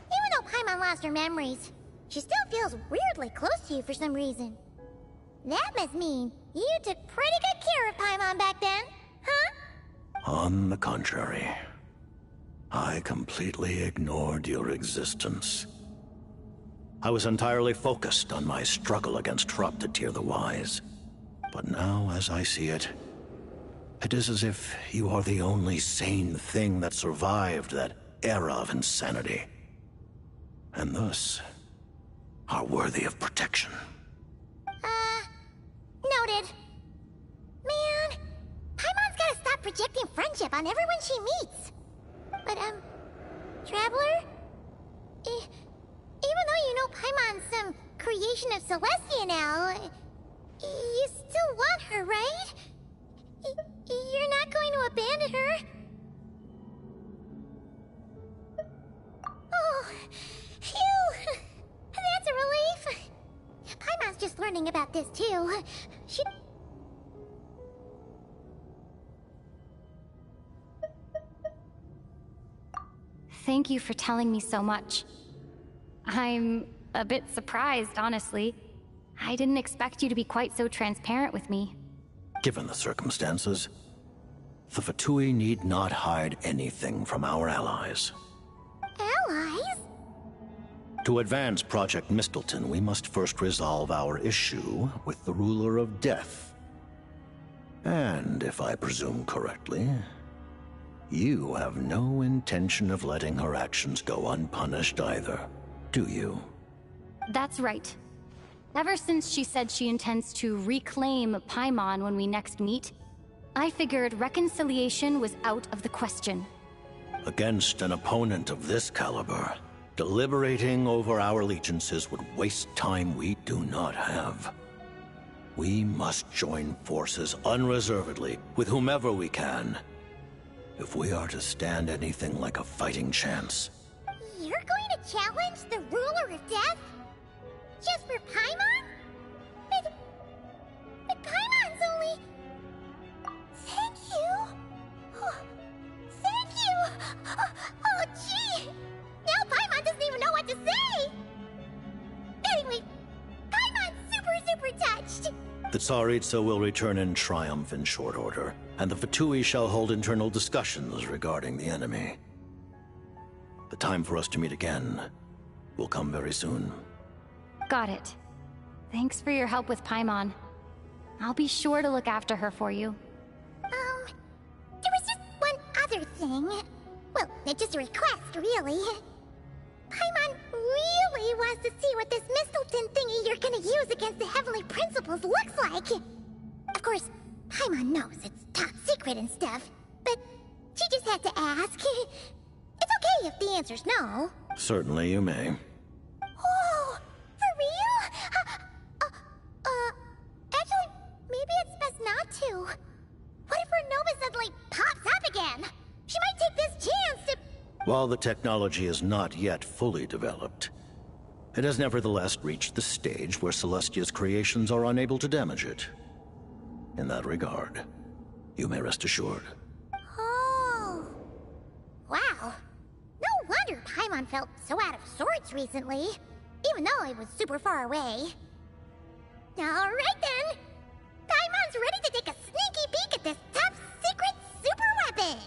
even though Paimon lost her memories, she still feels weirdly close to you for some reason. That must mean you took pretty good care of Paimon back then, huh? On the contrary, I completely ignored your existence. I was entirely focused on my struggle against Troptatyr the Wise. But now, as I see it, it is as if you are the only sane thing that survived that era of insanity. And thus, are worthy of protection. Noted. Man, Paimon's gotta stop projecting friendship on everyone she meets. But, Traveler? Even though you know Paimon's some creation of Celestia now, you still want her, right? You're not going to abandon her? Oh, phew! That's a relief. Paimon's just learning about this, too. Thank you for telling me so much. I'm a bit surprised, honestly. I didn't expect you to be quite so transparent with me. Given the circumstances, the Fatui need not hide anything from our allies. Allies? To advance Project Mistleton, we must first resolve our issue with the Ruler of Death. And, if I presume correctly, you have no intention of letting her actions go unpunished either, do you? That's right. Ever since she said she intends to reclaim Paimon when we next meet, I figured reconciliation was out of the question. Against an opponent of this caliber, deliberating over our allegiances would waste time we do not have. We must join forces unreservedly with whomever we can, if we are to stand anything like a fighting chance. You're going to challenge the Ruler of Death? Just for Paimon? But Paimon The Tsaritsa will return in triumph in short order, and the Fatui shall hold internal discussions regarding the enemy. The time for us to meet again will come very soon. Got it. Thanks for your help with Paimon. I'll be sure to look after her for you. There was just one other thing. Well, it's just a request, really. Paimon really wants to see what this Mistleton thingy you're gonna use against the Heavenly Principles looks like. Of course, Paimon knows it's top secret and stuff, but she just had to ask. It's okay if the answer's no. Certainly you may. Oh, for real? Actually, maybe it's best not to. What if her Nova suddenly pops up again? She might take this chance to... While the technology is not yet fully developed, it has nevertheless reached the stage where Celestia's creations are unable to damage it. In that regard, you may rest assured. Oh. Wow. No wonder Paimon felt so out of sorts recently, even though it was super far away. Alright then! Paimon's ready to take a sneaky peek at this top secret super weapon!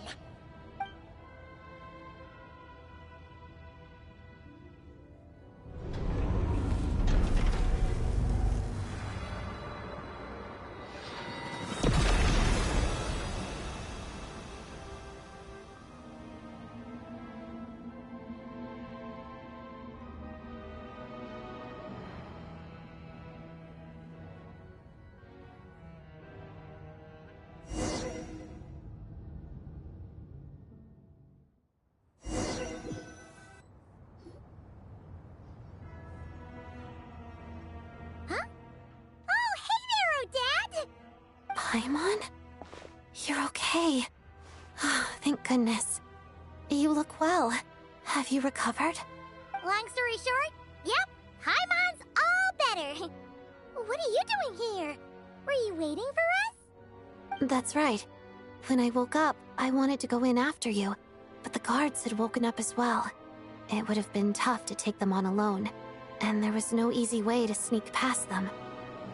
Paimon? You're okay. Thank goodness. You look well. Have you recovered? Long story short, yep, Paimon's all better. What are you doing here? Were you waiting for us? That's right. When I woke up, I wanted to go in after you, but the guards had woken up as well. It would have been tough to take them on alone, and there was no easy way to sneak past them.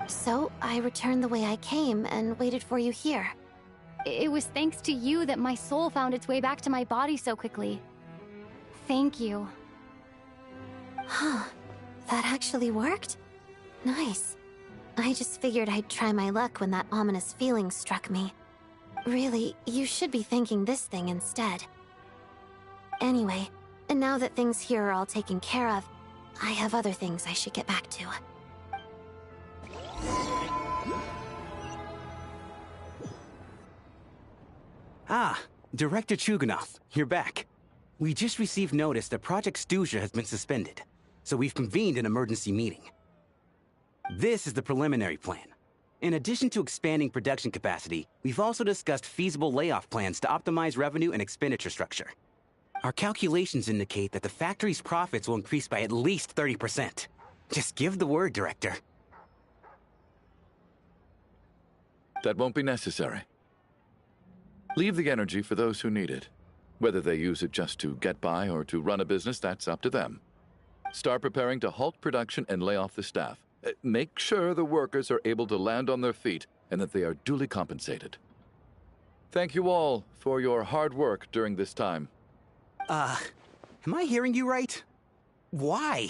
So, I returned the way I came and waited for you here. It was thanks to you that my soul found its way back to my body so quickly. Thank you. Huh. That actually worked? Nice. I just figured I'd try my luck when that ominous feeling struck me. Really, you should be thanking this thing instead. Anyway, and now that things here are all taken care of, I have other things I should get back to. Ah, Director Chuganov, you're back. We just received notice that Project Stuja has been suspended, so we've convened an emergency meeting. This is the preliminary plan. In addition to expanding production capacity, we've also discussed feasible layoff plans to optimize revenue and expenditure structure. Our calculations indicate that the factory's profits will increase by at least 30%. Just give the word, Director. That won't be necessary. Leave the energy for those who need it. Whether they use it just to get by or to run a business, that's up to them. Start preparing to halt production and lay off the staff. Make sure the workers are able to land on their feet and that they are duly compensated. Thank you all for your hard work during this time. Am I hearing you right? Why?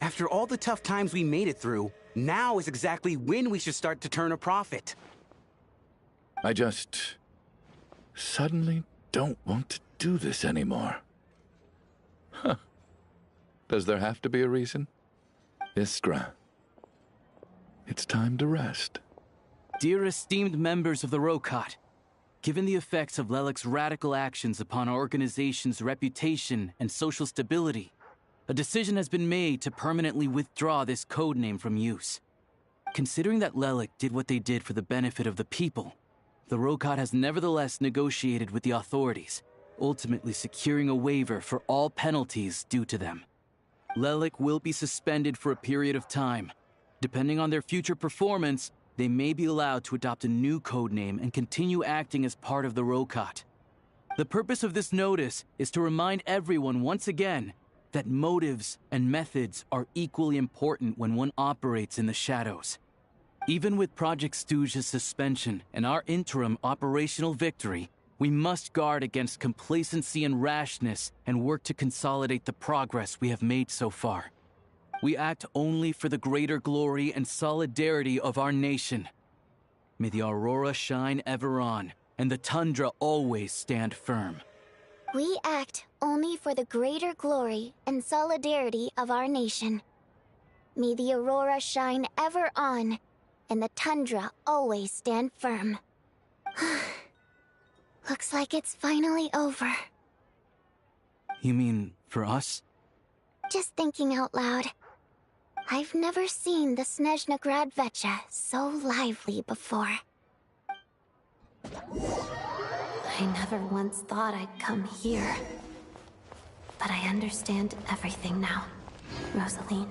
After all the tough times we made it through, now is exactly when we should start to turn a profit. I just suddenly don't want to do this anymore. Huh. Does there have to be a reason? Iskra, it's time to rest. Dear esteemed members of the Rokot, given the effects of Lelic's radical actions upon our organization's reputation and social stability, a decision has been made to permanently withdraw this codename from use. Considering that Lelic did what they did for the benefit of the people, the Rokot has nevertheless negotiated with the authorities, ultimately securing a waiver for all penalties due to them. Lelic will be suspended for a period of time. Depending on their future performance, they may be allowed to adopt a new codename and continue acting as part of the Rokot. The purpose of this notice is to remind everyone once again that motives and methods are equally important when one operates in the shadows. Even with Project Stooge's suspension and our interim operational victory, we must guard against complacency and rashness and work to consolidate the progress we have made so far. We act only for the greater glory and solidarity of our nation. May the aurora shine ever on, and the tundra always stand firm. We act only for the greater glory and solidarity of our nation. May the aurora shine ever on, and the tundra always stand firm. Looks like it's finally over. You mean for us? Just thinking out loud. I've never seen the Snezhna Gradvecha so lively before. I never once thought I'd come here. But I understand everything now, Rosaline.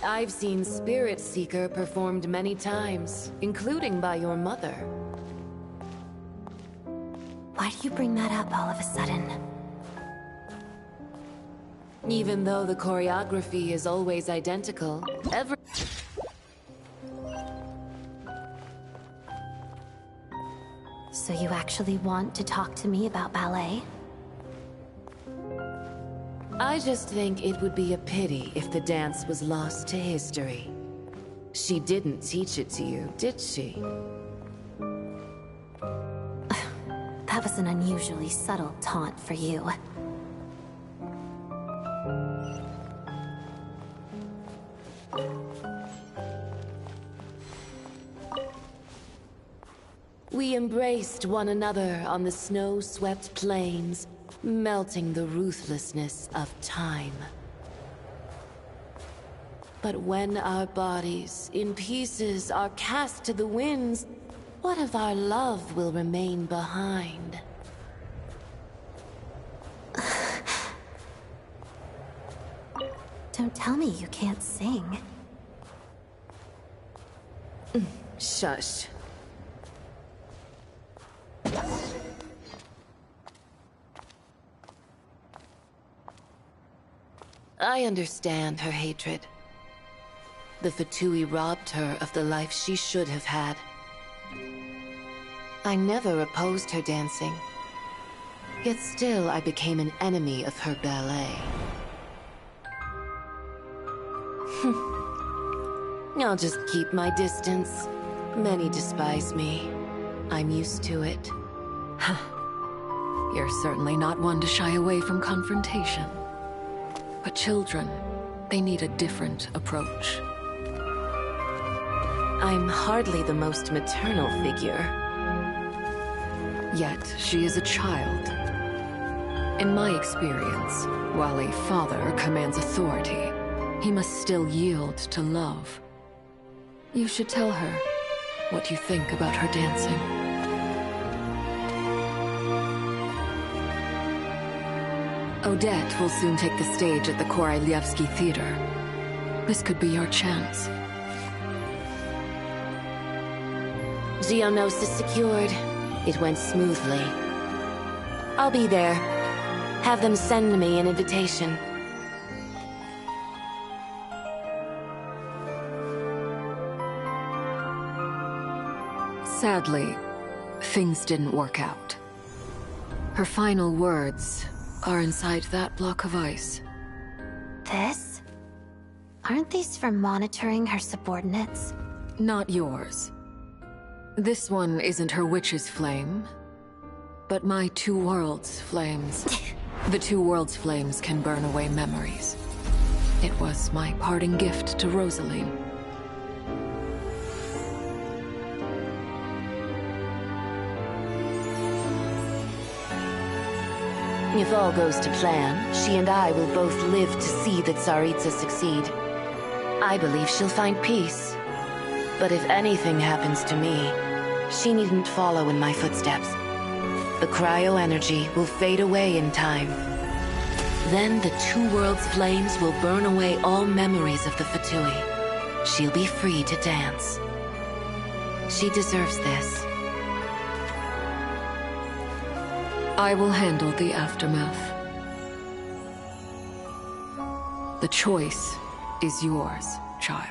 I've seen Spirit Seeker performed many times, including by your mother. Why do you bring that up all of a sudden? Even though the choreography is always identical, So you actually want to talk to me about ballet? I just think it would be a pity if the dance was lost to history. She didn't teach it to you, did she? That was an unusually subtle taunt for you. We embraced one another on the snow-swept plains, melting the ruthlessness of time. But when our bodies, in pieces, are cast to the winds, what of our love will remain behind? Don't tell me you can't sing. Shush. I understand her hatred. The Fatui robbed her of the life she should have had. I never opposed her dancing. Yet still I became an enemy of her ballet. I'll just keep my distance. Many despise me. I'm used to it. You're certainly not one to shy away from confrontation. But children, they need a different approach. I'm hardly the most maternal figure. Yet, she is a child. In my experience, while a father commands authority, he must still yield to love. You should tell her what you think about her dancing. Odette will soon take the stage at the Koralyevsky Theater. This could be your chance. Geonosis secured. It went smoothly. I'll be there. Have them send me an invitation. Sadly, things didn't work out. Her final words are inside that block of ice. This? Aren't these for monitoring her subordinates? Not yours. This one isn't her witch's flame, but my two worlds' flames. The two worlds' flames can burn away memories. It was my parting gift to Rosaline. If all goes to plan, she and I will both live to see the Tsaritsa succeed. I believe she'll find peace. But if anything happens to me, she needn't follow in my footsteps. The cryo energy will fade away in time. Then the Two Worlds flames will burn away all memories of the Fatui. She'll be free to dance. She deserves this. I will handle the aftermath. The choice is yours, child.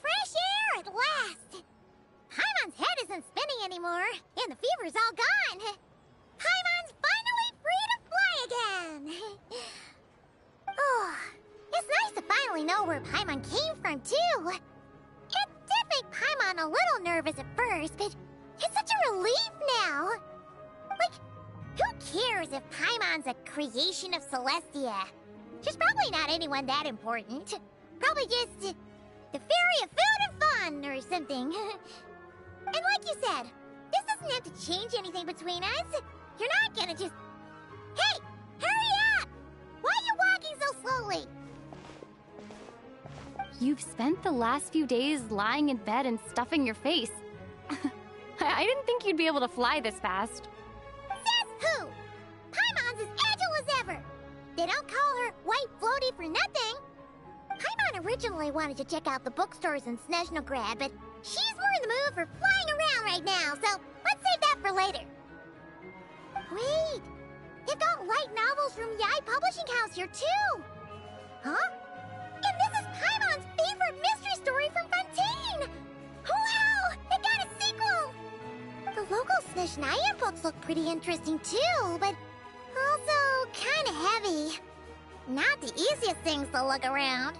Fresh air at last! Paimon's head isn't spinning anymore, and the fever's all gone. Paimon's finally free to fly again! Oh, it's nice to finally know where Paimon came from, too. It did make Paimon a little nervous at first, but it's such a relief now. Like, who cares if Paimon's a creation of Celestia? She's probably not anyone that important. Probably just the fairy of food and fun or something. And like you said, this doesn't have to change anything between us. You're not gonna just... Hey! Hurry up! Why are you walking so slowly? You've spent the last few days lying in bed and stuffing your face. I didn't think you'd be able to fly this fast. Says who? Paimon's as agile as ever. They don't call her White Floaty for nothing. Paimon originally wanted to check out the bookstores in Snezhnograd, but she's more in the mood for flying around right now, so let's save that for later. Wait, they've got light novels from Yai Publishing House here too. Huh? And this is Paimon's favorite mystery story from Fontaine! Wow, it got a sequel! The local Snezhnaya books look pretty interesting too, but also kinda heavy. Not the easiest things to look around.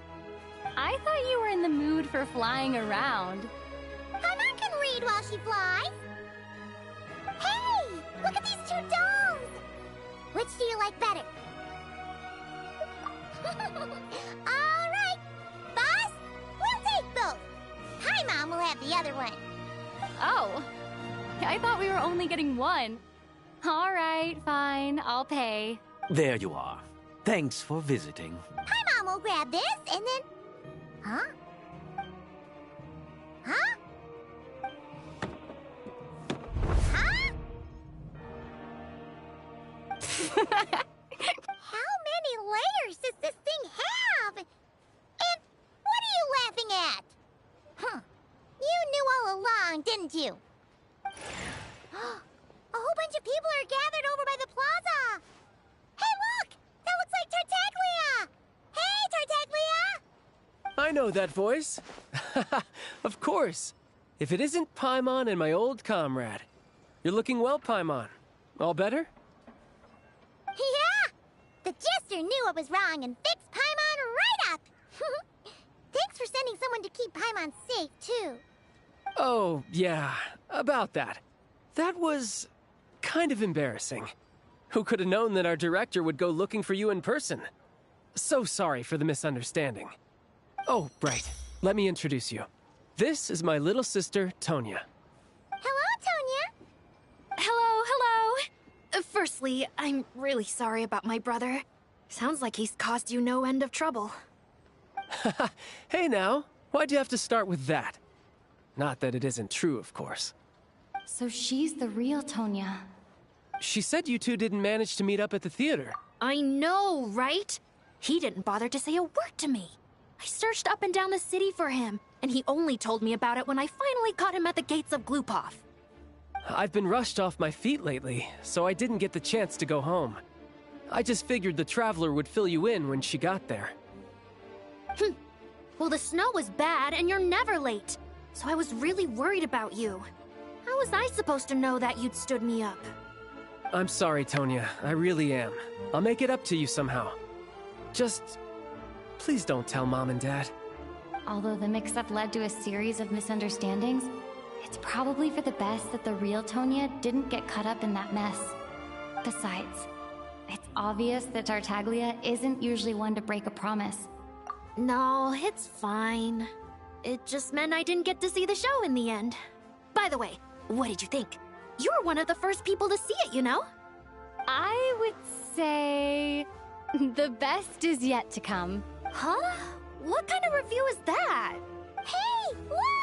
I thought you were in the mood for flying around. Paimon can read while she flies. Hey, look at these two domes. Which do you like better? All right, boss, we'll take both. Paimon will have the other one. Oh, I thought we were only getting one. All right, fine, I'll pay. There you are. Thanks for visiting. Paimon will grab this and then... Huh? Huh? Huh? How many layers does this thing have? And what are you laughing at? Huh. You knew all along, didn't you? A whole bunch of people are gathered over by the plaza. Hey, look! That looks like Tartaglia! Hey, Tartaglia! I know that voice. Of course. If it isn't Paimon and my old comrade. You're looking well, Paimon. All better? Yeah! The Jester knew what was wrong and fixed Paimon right up! Thanks for sending someone to keep Paimon safe, too. Oh, yeah. About that. That was... kind of embarrassing. Who could have known that our director would go looking for you in person? So sorry for the misunderstanding. Oh, right. Let me introduce you. This is my little sister, Tonya. Hello, Tonya. Hello, hello. Firstly, I'm really sorry about my brother. Sounds like he's caused you no end of trouble. Hey now, why'd you have to start with that? Not that it isn't true, of course. So she's the real Tonya. She said you two didn't manage to meet up at the theater. I know, right? He didn't bother to say a word to me. I searched up and down the city for him, and he only told me about it when I finally caught him at the gates of Glupov. I've been rushed off my feet lately, so I didn't get the chance to go home. I just figured the Traveler would fill you in when she got there. Well, the snow was bad, and you're never late. So I was really worried about you. How was I supposed to know that you'd stood me up? I'm sorry, Tonya. I really am. I'll make it up to you somehow. Just... please don't tell Mom and Dad. Although the mix-up led to a series of misunderstandings, it's probably for the best that the real Tonya didn't get caught up in that mess. Besides, it's obvious that Tartaglia isn't usually one to break a promise. No, it's fine. It just meant I didn't get to see the show in the end. By the way, What did you think? You were one of the first people to see it, you know? I would say the best is yet to come. Huh? What kind of review is that? Hey, look!